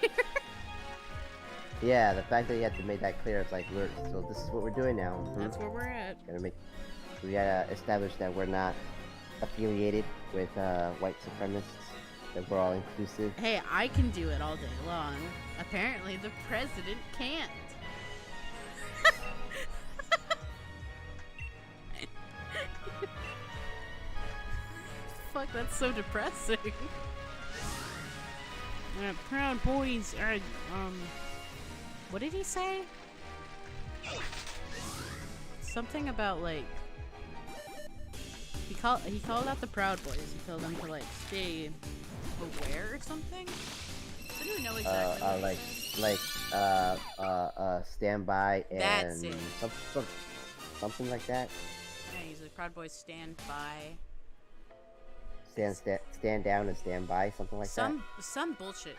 Yeah, the fact that you have to make that clear, it's like so this is what we're doing now. That's where we're at. We gotta establish that we're not affiliated with white supremacists. That we're all inclusive. Hey, I can do it all day long. Apparently, the president can't. Fuck, that's so depressing. Proud Boys are, What did he say? Something about, like... He called out the Proud Boys. He told them to, like, stay aware or something? I don't even know exactly. Stand by and... That's it. Something like that. Yeah, he's like, Proud Boys stand by... Stand down and stand by, something like that. Some bullshit.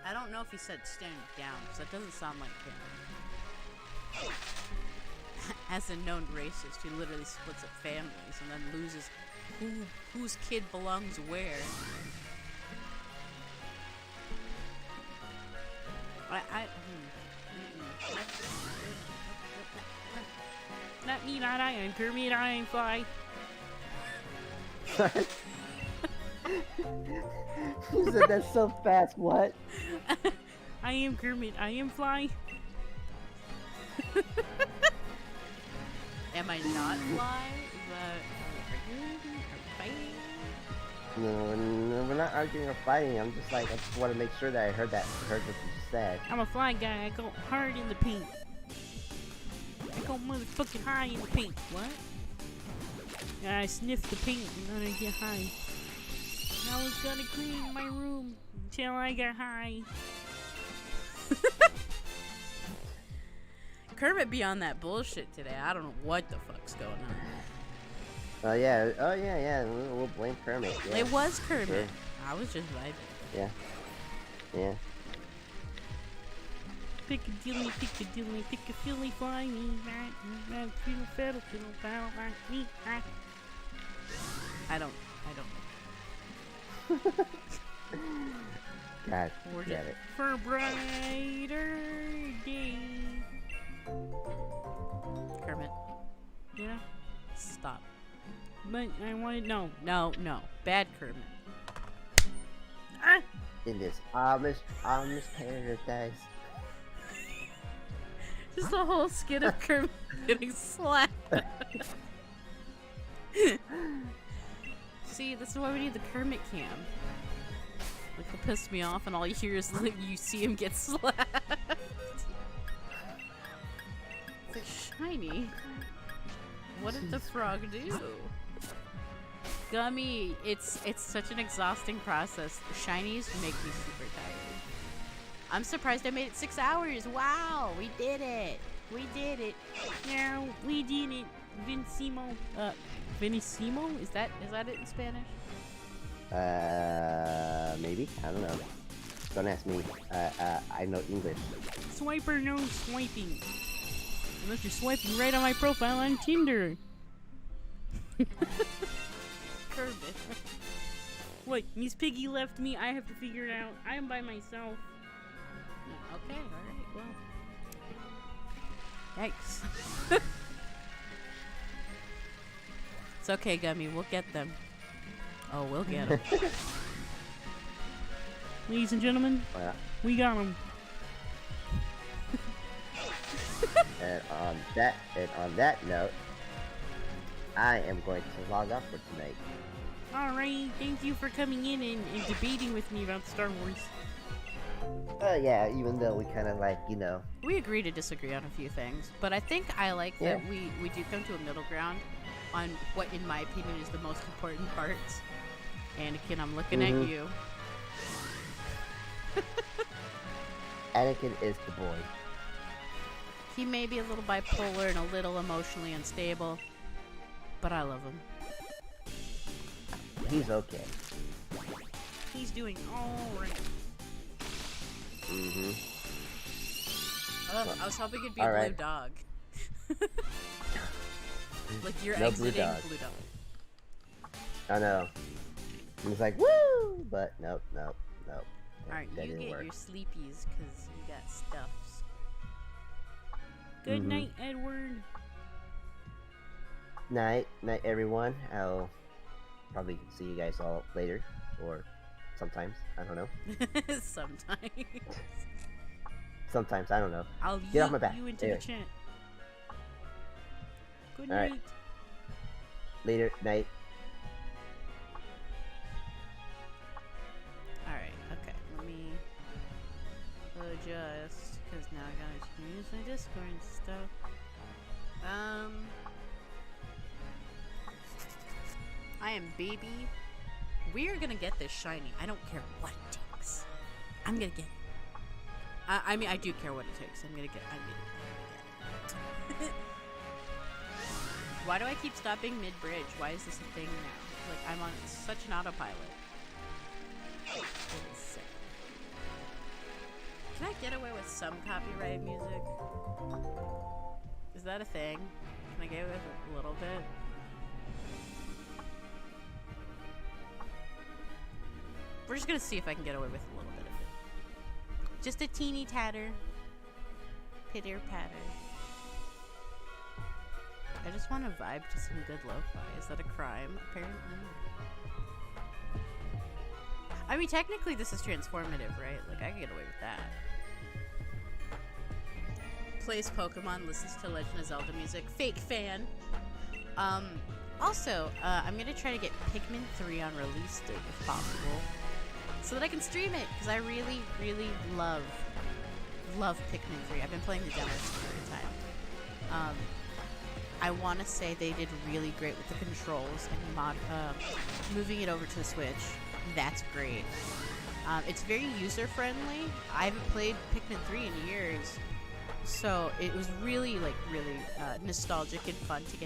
I don't know if he said stand down, because that doesn't sound like him. As a known racist who literally splits up families and then loses whose kid belongs where. Not me, not I am Kermit, I am Fly. You said that so fast, what? I am Kermit, I am Fly. Am I not Fly? Are we fighting? No, we're not arguing or fighting. I'm just like, I just want to make sure that I heard what you just said. I'm a fly guy, I go hard in the paint. I go motherfucking high in the paint. What? I sniff the paint and then I get high. I was gonna clean my room until I got high. Kermit be on that bullshit today. I don't know what the fuck's going on. Oh yeah. We'll blame Kermit. Yeah. It was Kermit. Sure. I was just vibing. Yeah. Piccadilly, Piccadilly, fly me, right, fiddle, fiddle, fiddle, bow, like me, I don't know. God, get it. For brighter days. but I wanted no. No. Bad Kermit. Ah! In this Amish paradise. Just the whole skit of Kermit getting slapped. See, this is why we need the Kermit cam. Like, he'll piss me off, and all you hear is like, you see him get slapped. It's like, Shiny. What did the frog do? Gummy, it's such an exhausting process. Shinies make me super tired. I'm surprised I made it 6 hours. Wow, we did it. We did it. No, we did it. Vincimo. Vinicimo? Is that it in Spanish? Maybe? I don't know. Don't ask me. I know English. Swiper knows swiping. Unless you're swiping right on my profile on Tinder. Kermit. What? Miss Piggy left me. I have to figure it out. I am by myself. Okay, alright, well. Yikes. It's okay, Gummy. We'll get them. Oh, we'll get them. Ladies and gentlemen, we got them. And on that note, I am going to log off for tonight. Alright, thank you for coming in and debating with me about Star Wars. Yeah, even though we kind of like, you know. We agree to disagree on a few things, but I think I like that we do come to a middle ground on what, in my opinion, is the most important parts. Anakin, I'm looking at you. Anakin is the boy. He may be a little bipolar and a little emotionally unstable, but I love him. He's okay. He's doing alright. I was hoping it'd be a blue dog. Like you're exiting blue dog. I know. He was like, woo! But nope. Alright, you get your sleepies because you got stuffs. Good night, Edward. Night, everyone. I'll probably see you guys all later, or sometimes. I don't know. Sometimes, I don't know. I'll get off my back. You into the chat. Good all night. Right. Later, night. Alright, okay. Let me adjust, because now I gotta use my Discord and stuff. I am baby. We are gonna get this shiny. I don't care what it takes. I'm gonna get it. I mean, I do care what it takes. I'm gonna get it. Why do I keep stopping mid-bridge? Why is this a thing now? Like, I'm on such an autopilot. It is sick. Can I get away with some copyright music? Is that a thing? Can I get away with a little bit? We're just gonna see if I can get away with a little bit of it. Just a teeny tatter. Pitter patter. I just want to vibe to some good lo-fi. Is that a crime? Apparently. I mean, technically this is transformative, right? Like, I can get away with that. Plays Pokemon, listens to Legend of Zelda music. Fake fan. Also, I'm gonna try to get Pikmin 3 on release date if possible, so that I can stream it, because I really, really love Pikmin 3. I've been playing the demos for a time. I want to say they did really great with the controls and moving it over to the Switch. That's great. It's very user-friendly. I haven't played Pikmin 3 in years, so it was really nostalgic and fun to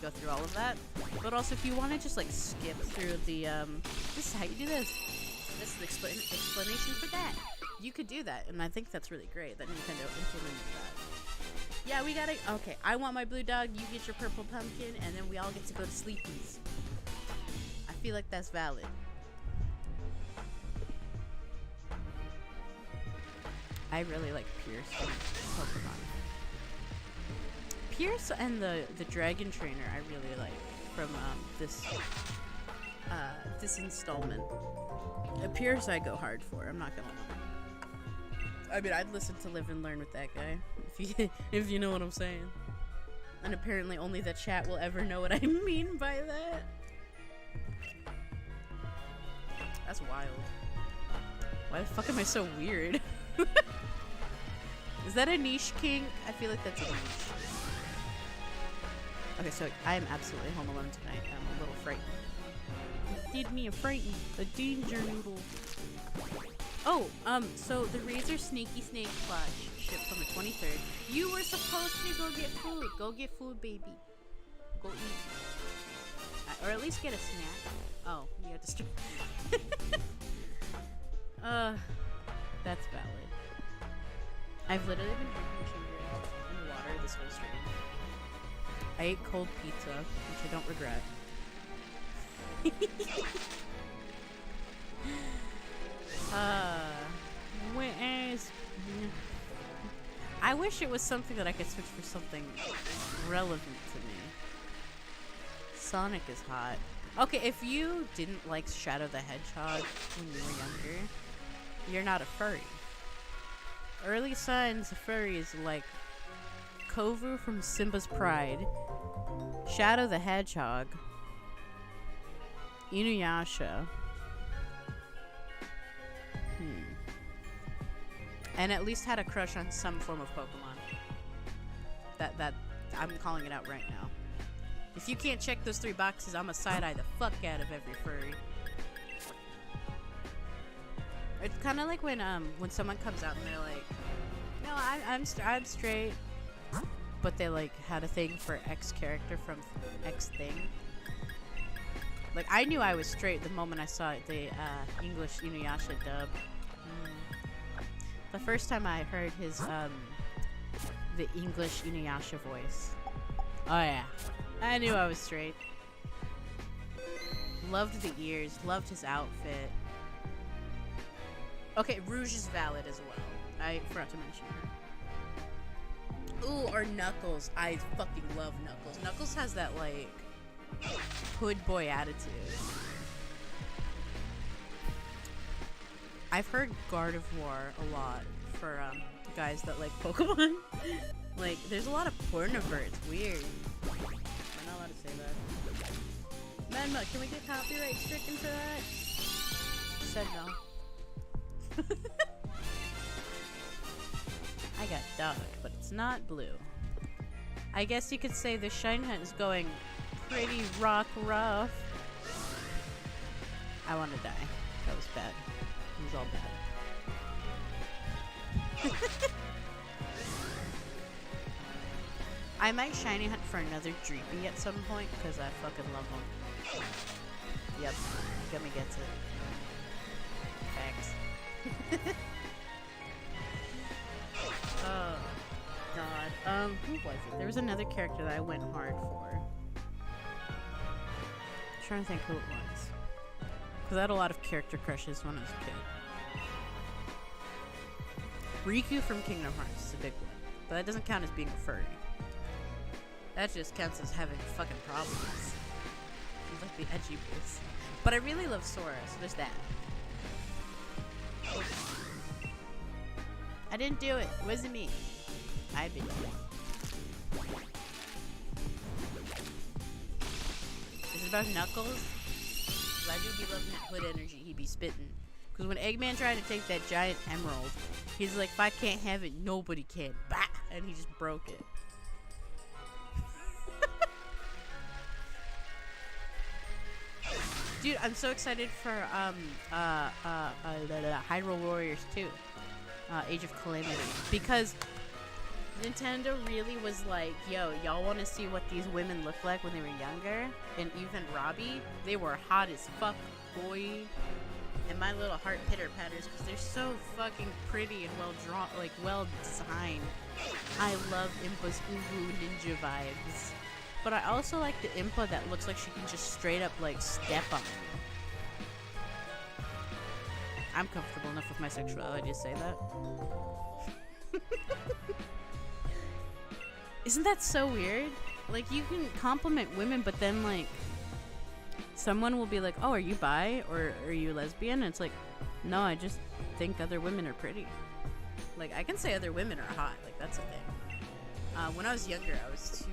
go through all of that. But also, if you want to just like skip through the this is how you do this. This is the explanation for that. You could do that, and I think that's really great that Nintendo implemented that. Yeah, we gotta. Okay, I want my blue dog. You get your purple pumpkin, and then we all get to go to sleepies. I feel like that's valid. I really like Pierce from Pokemon. Pierce and the Dragon Trainer I really like from this installment. Pierce I go hard for. I'm not gonna lie. I mean, I'd listen to Live and Learn with that guy, if you know what I'm saying. And apparently only the chat will ever know what I mean by that. That's wild. Why the fuck am I so weird? Is that a niche kink? I feel like that's a niche. Okay, so I am absolutely home alone tonight. I'm a little frightened. Did me a frighten, a danger noodle. Oh, so the Razor Snaky Snake plush shipped on the 23rd. You were supposed to go get food. Go get food, baby. Go eat. Or at least get a snack. Oh, you have to start. That's valid. I've literally been drinking ginger ale and water this whole stream. I ate cold pizza, which I don't regret. Whereas, I wish it was something that I could switch for something relevant to me. Sonic is hot. Okay, if you didn't like Shadow the Hedgehog when you were younger, you're not a furry. Early signs of furries like Kovu from Simba's Pride, Shadow the Hedgehog, Inuyasha, and at least had a crush on some form of Pokemon. That I'm calling it out right now. If you can't check those 3 boxes, I'm a side-eye the fuck out of every furry. It's kind of like when someone comes out and they're like, "No, I'm straight," but they like had a thing for X character from X thing. Like I knew I was straight the moment I saw the English Inuyasha dub. The first time I heard his the English Inuyasha voice. Oh yeah, I knew I was straight. Loved the ears, loved his outfit. Okay, Rouge is valid as well. I forgot to mention her. Ooh, or Knuckles. I fucking love Knuckles. Knuckles has that, like, hood boy attitude. I've heard Gardevoir a lot for guys that like Pokemon. Like, there's a lot of pornover. It's weird. Am I not allowed to say that? Menma, can we get copyright stricken for that? Said no. I got dark, but it's not blue. I guess you could say the Shine Hunt is going pretty rough. I want to die. That was bad. It was all bad. I might shiny hunt for another Dreepy at some point because I fucking love him. Yep, Gummy gets it. Facts. Oh god. Who was it? There was another character that I went hard for. I'm trying to think who it was. Because I had a lot of character crushes when I was a kid. Riku from Kingdom Hearts is a big one. But that doesn't count as being a furry. That just counts as having fucking problems. He's like the edgy boys. But I really love Sora, so there's that. I didn't do it. It wasn't me. I've been doing it. Is it about Knuckles? Cause I do be loving that hood energy he be spitting. Because when Eggman tried to take that giant emerald, he's like, if I can't have it, nobody can. Bah! And he just broke it. Dude, I'm so excited for Hyrule Warriors 2, Age of Calamity, because Nintendo really was like, yo, y'all want to see what these women look like when they were younger? And even Robbie, they were hot as fuck, boy. And my little heart pitter-patters, because they're so fucking pretty and well drawn, like well designed. I love Impa's Uwu Ninja vibes. But I also like the Impa that looks like she can just straight up, like, step on me. I'm comfortable enough with my sexuality to say that. Isn't that so weird? Like, you can compliment women, but then, like, Someone will be like, "Oh, are you bi or are you lesbian?" And it's like, no, I just think other women are pretty. Like, I can say other women are hot. Like, that's a thing. When I was younger, I was too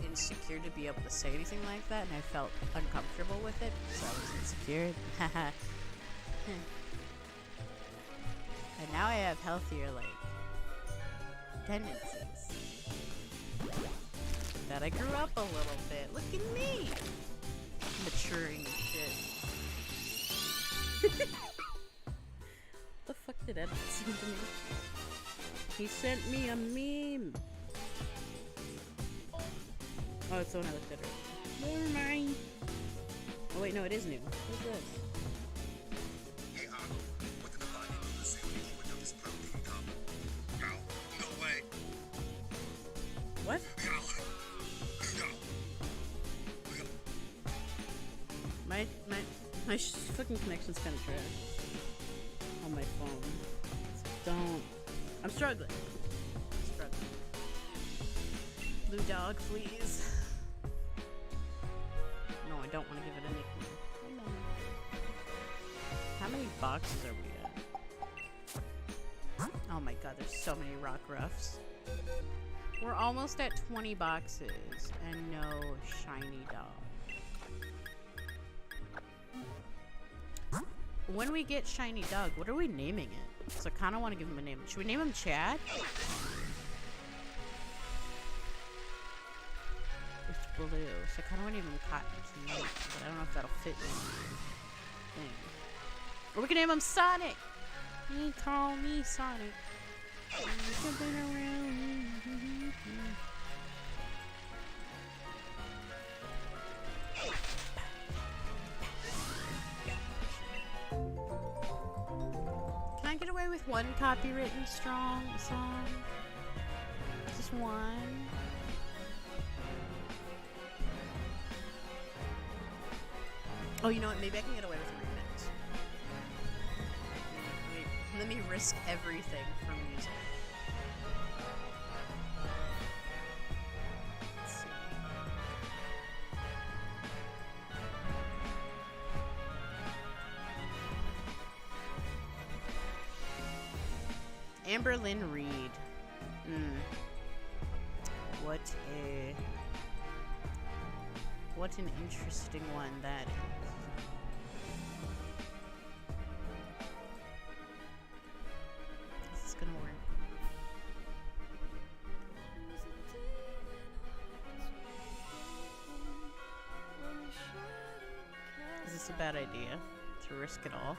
insecure to be able to say anything like that, and I felt uncomfortable with it, so I was insecure. And now I have healthier, like, tendencies. That I grew up a little bit. Look at me! Maturing and shit. The fuck did Ed send to me? He sent me a meme. Oh, it's the one I looked at earlier. Never mind. Oh wait, no, it is new. What's this? Hey, what did the body do to say when you opened up this protein cup? No, no way. What? No. My fucking connection's kind of trash on my phone. So don't. I'm struggling. Blue dog, please. No, I don't want to give it a nickname. How many boxes are we at? Oh my god, there's so many rockruffs. We're almost at 20 boxes and no shiny dog. When we get shiny dog, what are we naming it? So I kind of want to give him a name. Should we name him Chad? It's blue, so I kind of want to name him Cotton Candy, but I don't know if that'll fit in the thing. Or we can name him Sonic! He call me Sonic. Jumping around. Can I get away with one copywritten strong song? Just one? Oh, you know what? Maybe I can get away with a remix. Wait, let me risk everything for music. Let's see. Amberlynn Reed. What an interesting one that is. Is this gonna work? Is this a bad idea to risk it all?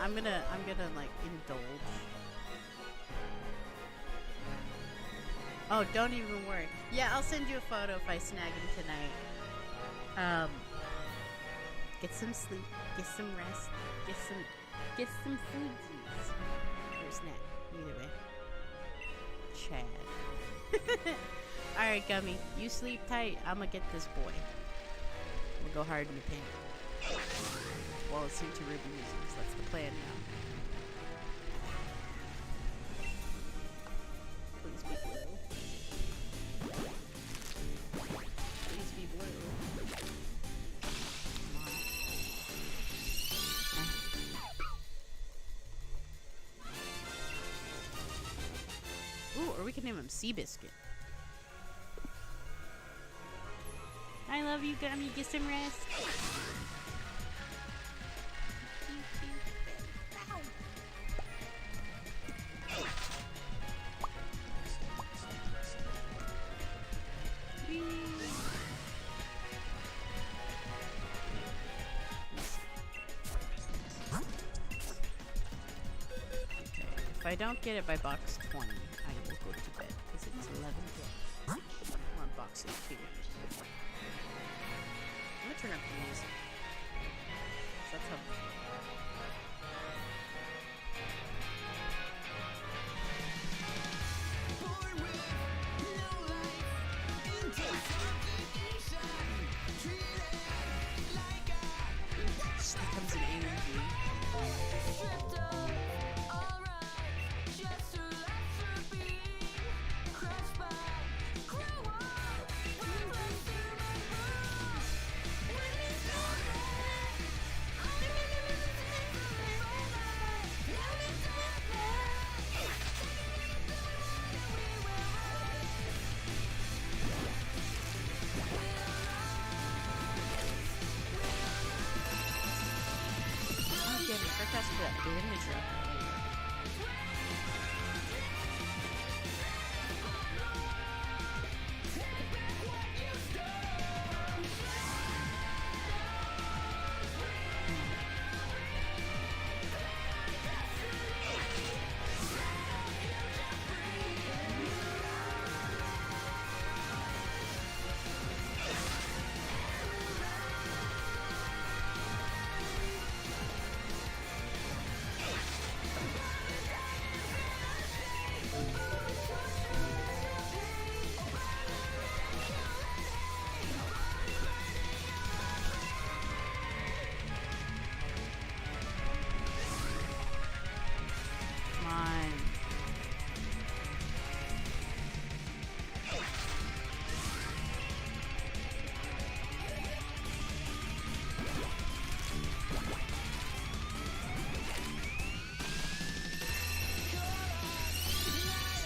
I'm gonna like indulge. Oh, don't even worry. Yeah, I'll send you a photo if I snag him tonight. Get some sleep, get some rest, get some foodsies. Or a snack, either way. Chad. Alright, Gummy, you sleep tight. I'ma get this boy. We'll go hard in the paint. Well, listen to Ruby music, so that's the plan now. Please be blue. Please be blue. Come on. Ooh, or we can name him Seabiscuit. I love you, Gummy. Get some rest. If I don't get it by box 20, I will go to bed because it's 11 o'clock. We're on box 2. I'm gonna turn up the music. That's how. I passed the intro.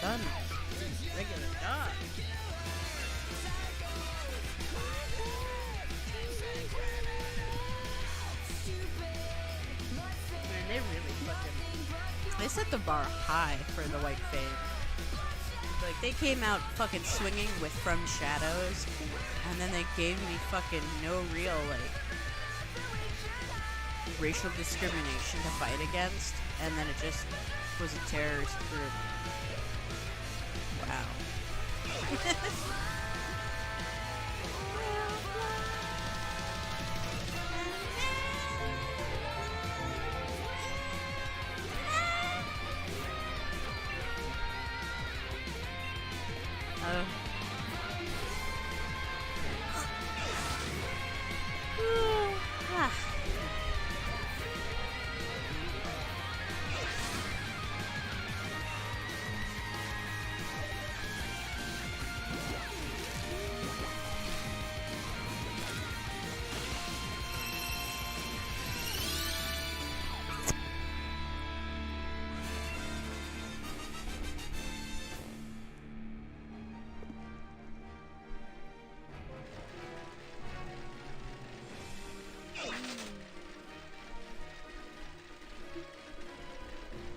Done. Regular dog. Man, they really fucking... They set the bar high for the White Fang. Like, they came out fucking swinging with From Shadows, and then they gave me fucking no real, like, racial discrimination to fight against, and then it just was a terrorist group. Wow.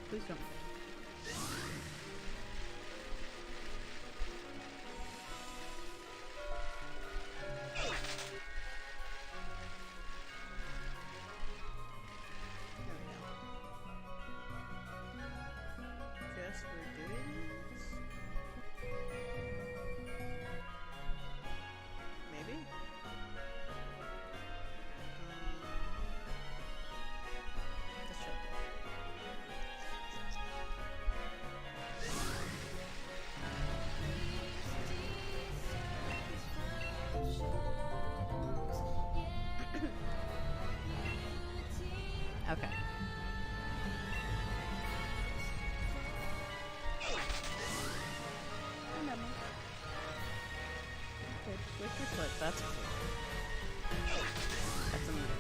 Please don't. Guess we're doing this? Maybe? Let's try. Okay. Okay, with your foot, that's cool. That's a move.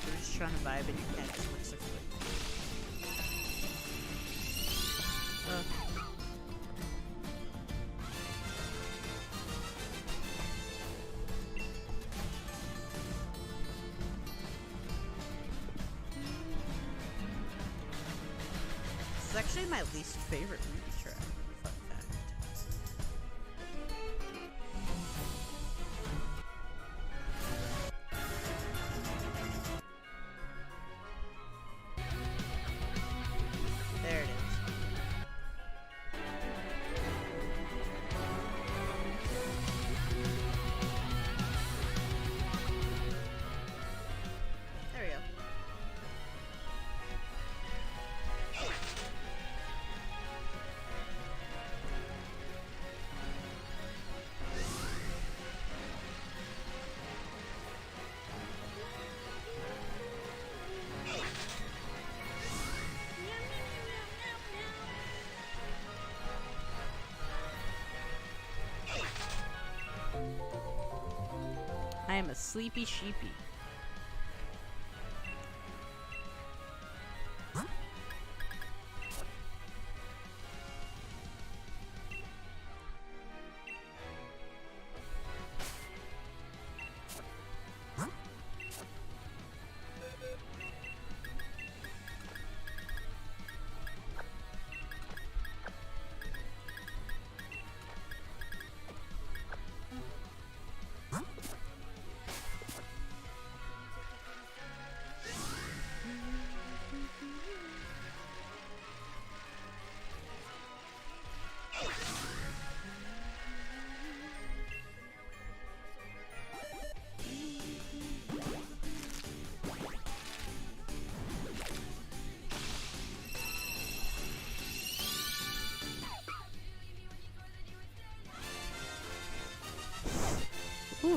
You're just trying to vibe and you can't just fix your foot. This is actually my least favorite movie track. Fun fact. There it is. There we go. I am a sleepy sheepy.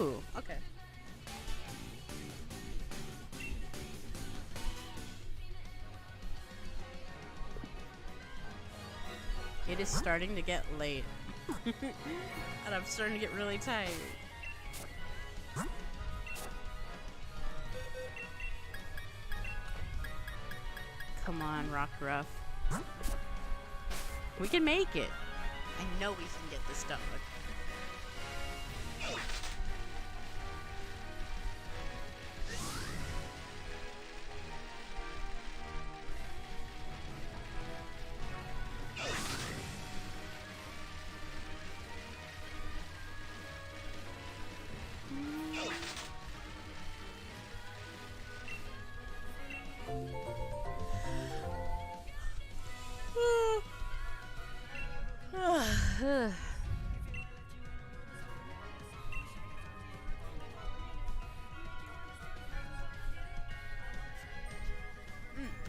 Ooh, okay. It is starting to get late. And I'm starting to get really tired. Come on, rockruff. We can make it. I know we can get this done.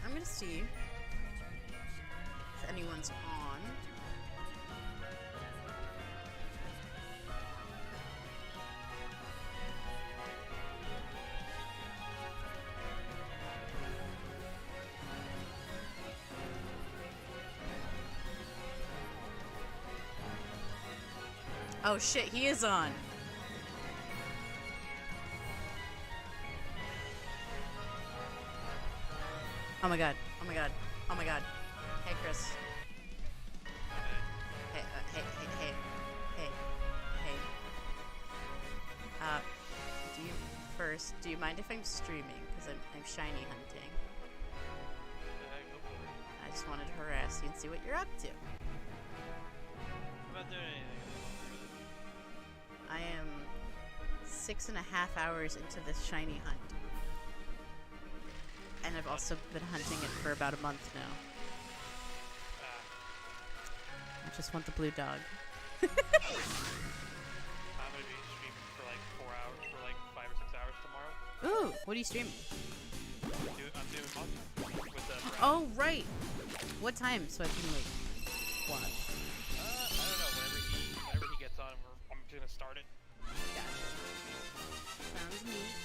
I'm gonna see if anyone's on. Oh shit, he is on. Oh my god. Oh my god. Oh my god. Hey, Chris. Hey, hey. Do you mind if I'm streaming? Because I'm shiny hunting. Go for it. I just wanted to harass you and see what you're up to. I'm not doing anything. I am 6.5 hours into this shiny hunt. And I've also been hunting it for about a month now. I just want the blue dog. I'm gonna be streaming for like 4 hours, for like 5 or 6 hours tomorrow. Ooh, what are you streaming? I'm doing Monster with the friend. Oh, right. What time so I can like watch? I don't know. Whenever he gets on, I'm just gonna start it. Gotcha. Sounds neat.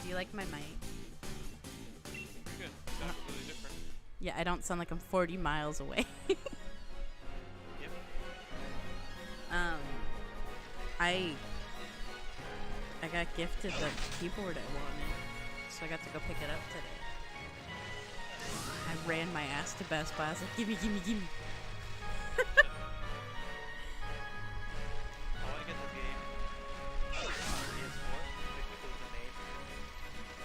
Do you like my mic? Pretty good. Sounds really different. Yeah, I don't sound like I'm 40 miles away. Yep. I got gifted the keyboard I wanted, so I got to go pick it up today. I ran my ass to Best Buy. I was like, gimme. I want to get the game on PS4 because of the name.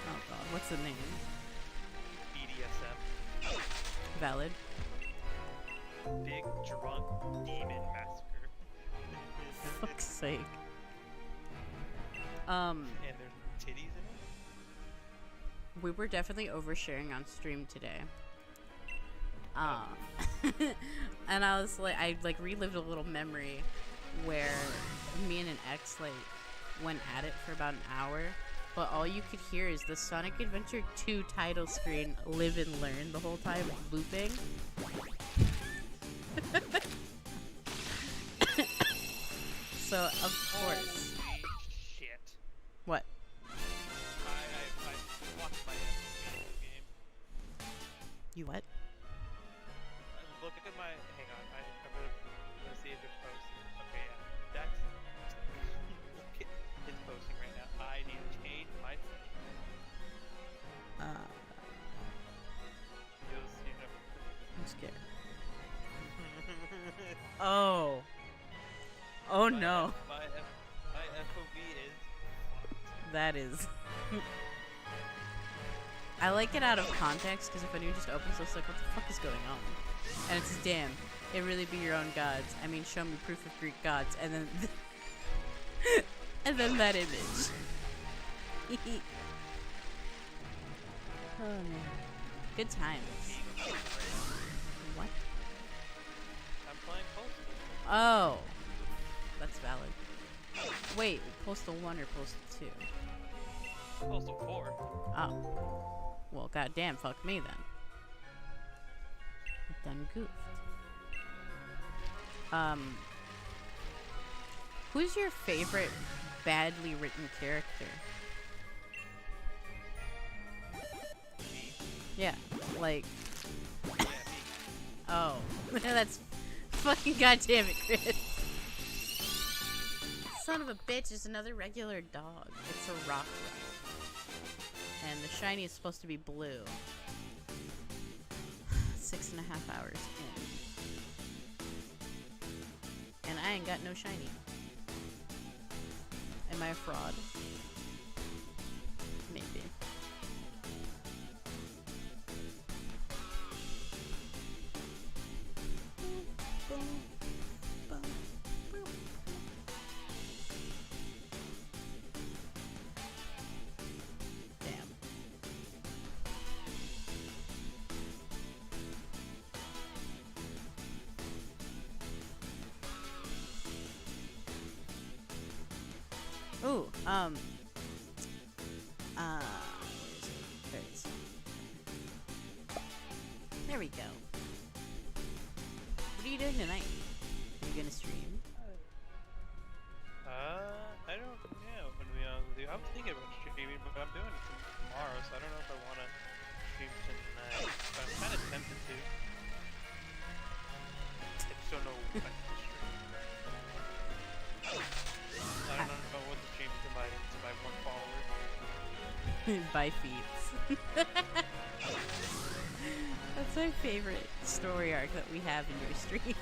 Oh god, what's the name? BDSM. Valid. Big Drunk Demon Massacre. Fuck's sake. And there's titties in it? We were definitely oversharing on stream today. And I was like, I like relived a little memory where me and an ex like went at it for about an hour, but all you could hear is the Sonic Adventure 2 title screen live and learn the whole time looping. So of course. Holy shit. What? I watched my FOV game. You what? Look at my. Hang on. I'm gonna see if it posts. Okay, yeah. That's. Look at it's posting right now. I need to change my thing. You know. I'm scared. Oh. Oh no. My FOV is fucked. That is. I like it out of context because if anyone just opens this, like, what the fuck is going on? And it's damn. It really be your own gods. I mean, show me proof of Greek gods, and then, and then that image. Oh man, good times. What? I'm playing Postal. Oh, that's valid. Wait, Postal 1 or Postal 2? Postal 4. Oh. Well, goddamn, fuck me then. I done goofed. Who's your favorite badly written character? Me? Yeah, like, Yeah, me. oh, that's fucking goddamn it, Chris. Son of a bitch is another regular dog. It's a rockruff. And the shiny is supposed to be blue. 6.5 hours in. And I ain't got no shiny. Am I a fraud? Maybe. Damn. Ooh, where is it? There we go. What are you doing tonight? Are you gonna stream? I don't know, to be honest with you. I'm thinking about streaming, but I'm doing it tomorrow, so I don't know if I want to stream tonight. But I'm kind of tempted to. I just don't know when to stream. I don't know what to stream to my one follower. By feats. That's my favorite story arc that we have in your streams.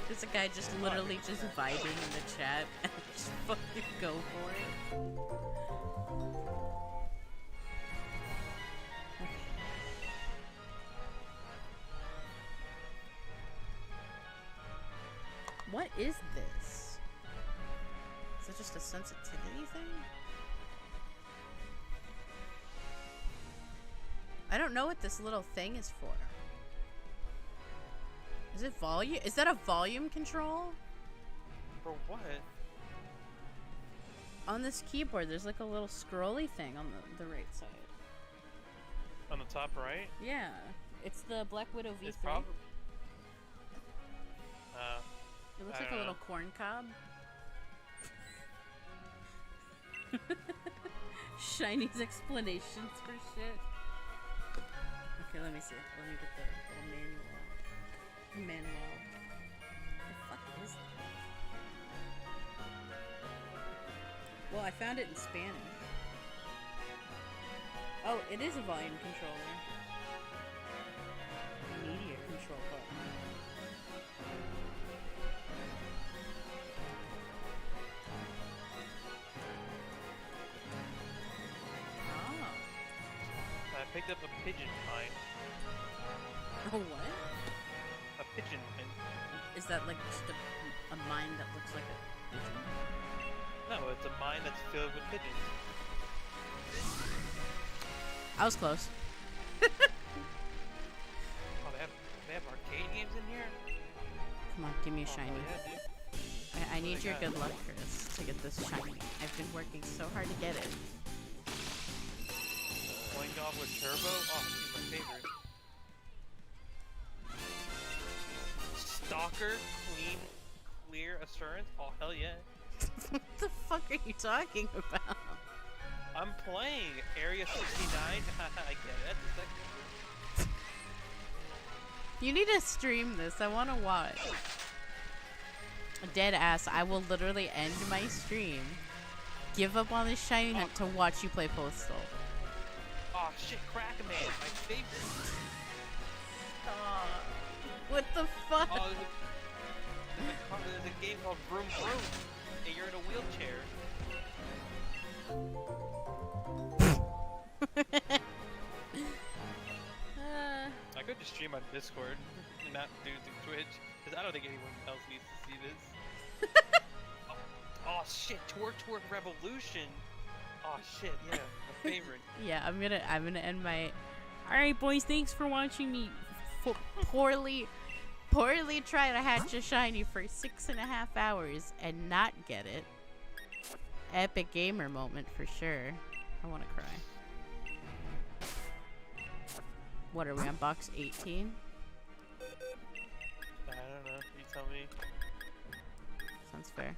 There's a guy just literally just vibing in the chat and just fucking go for it. What is this? Is it just a sensitivity thing? I don't know what this little thing is for. Is it volume? Is that a volume control? For what? On this keyboard, there's like a little scrolly thing on the right side. On the top right? Yeah. It's the Black Widow V3. It's probably. It looks I like a don't little know. corn cob. Shiny's explanations for shit. Okay, let me see. Let me get the little manual. The fuck is that? Well, I found it in Spanish. Oh, it is a volume controller. Media control button. I picked up a pigeon pine. Oh, what? A pigeon pine. Is that like just a mine that looks like a pigeon? No, it's a mine that's filled with pigeons. I was close. Oh, they have arcade games in here? Come on, give me a Oh, shiny. yeah, dude. I need they your got? good luck, Chris, to get this shiny. I've been working so hard to get it. Coin Gob with Turbo? Oh, he's my favorite. Stalker, clean, clear assurance? Oh, hell yeah. What the fuck are you talking about? I'm playing Area 69. I get it. That's the second. You need to stream this. I want to watch. Dead ass. I will literally end my stream, give up on this shiny hunt to watch you play Postal. Oh shit, Crack-A-Man, my favorite. What the fuck? Oh, there's a game called Vroom Vroom, and you're in a wheelchair. I could just stream on Discord and not do it through Twitch, because I don't think anyone else needs to see this. Oh shit, Twerk Twerk Revolution. Oh shit, yeah, my favorite. Yeah, I'm gonna end my. All right, boys. Thanks for watching me poorly try to hatch a shiny for 6.5 hours and not get it. Epic gamer moment for sure. I want to cry. What are we on box 18? I don't know. You tell me. Sounds fair.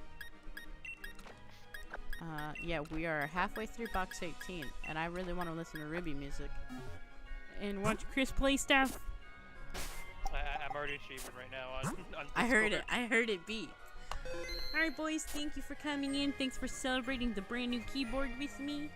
Yeah, we are halfway through box 18, and I really want to listen to Ruby music. And watch Chris play stuff. I'm already achieving right now on I heard it. Discord. I heard it beat. Alright, boys, thank you for coming in. Thanks for celebrating the brand new keyboard with me.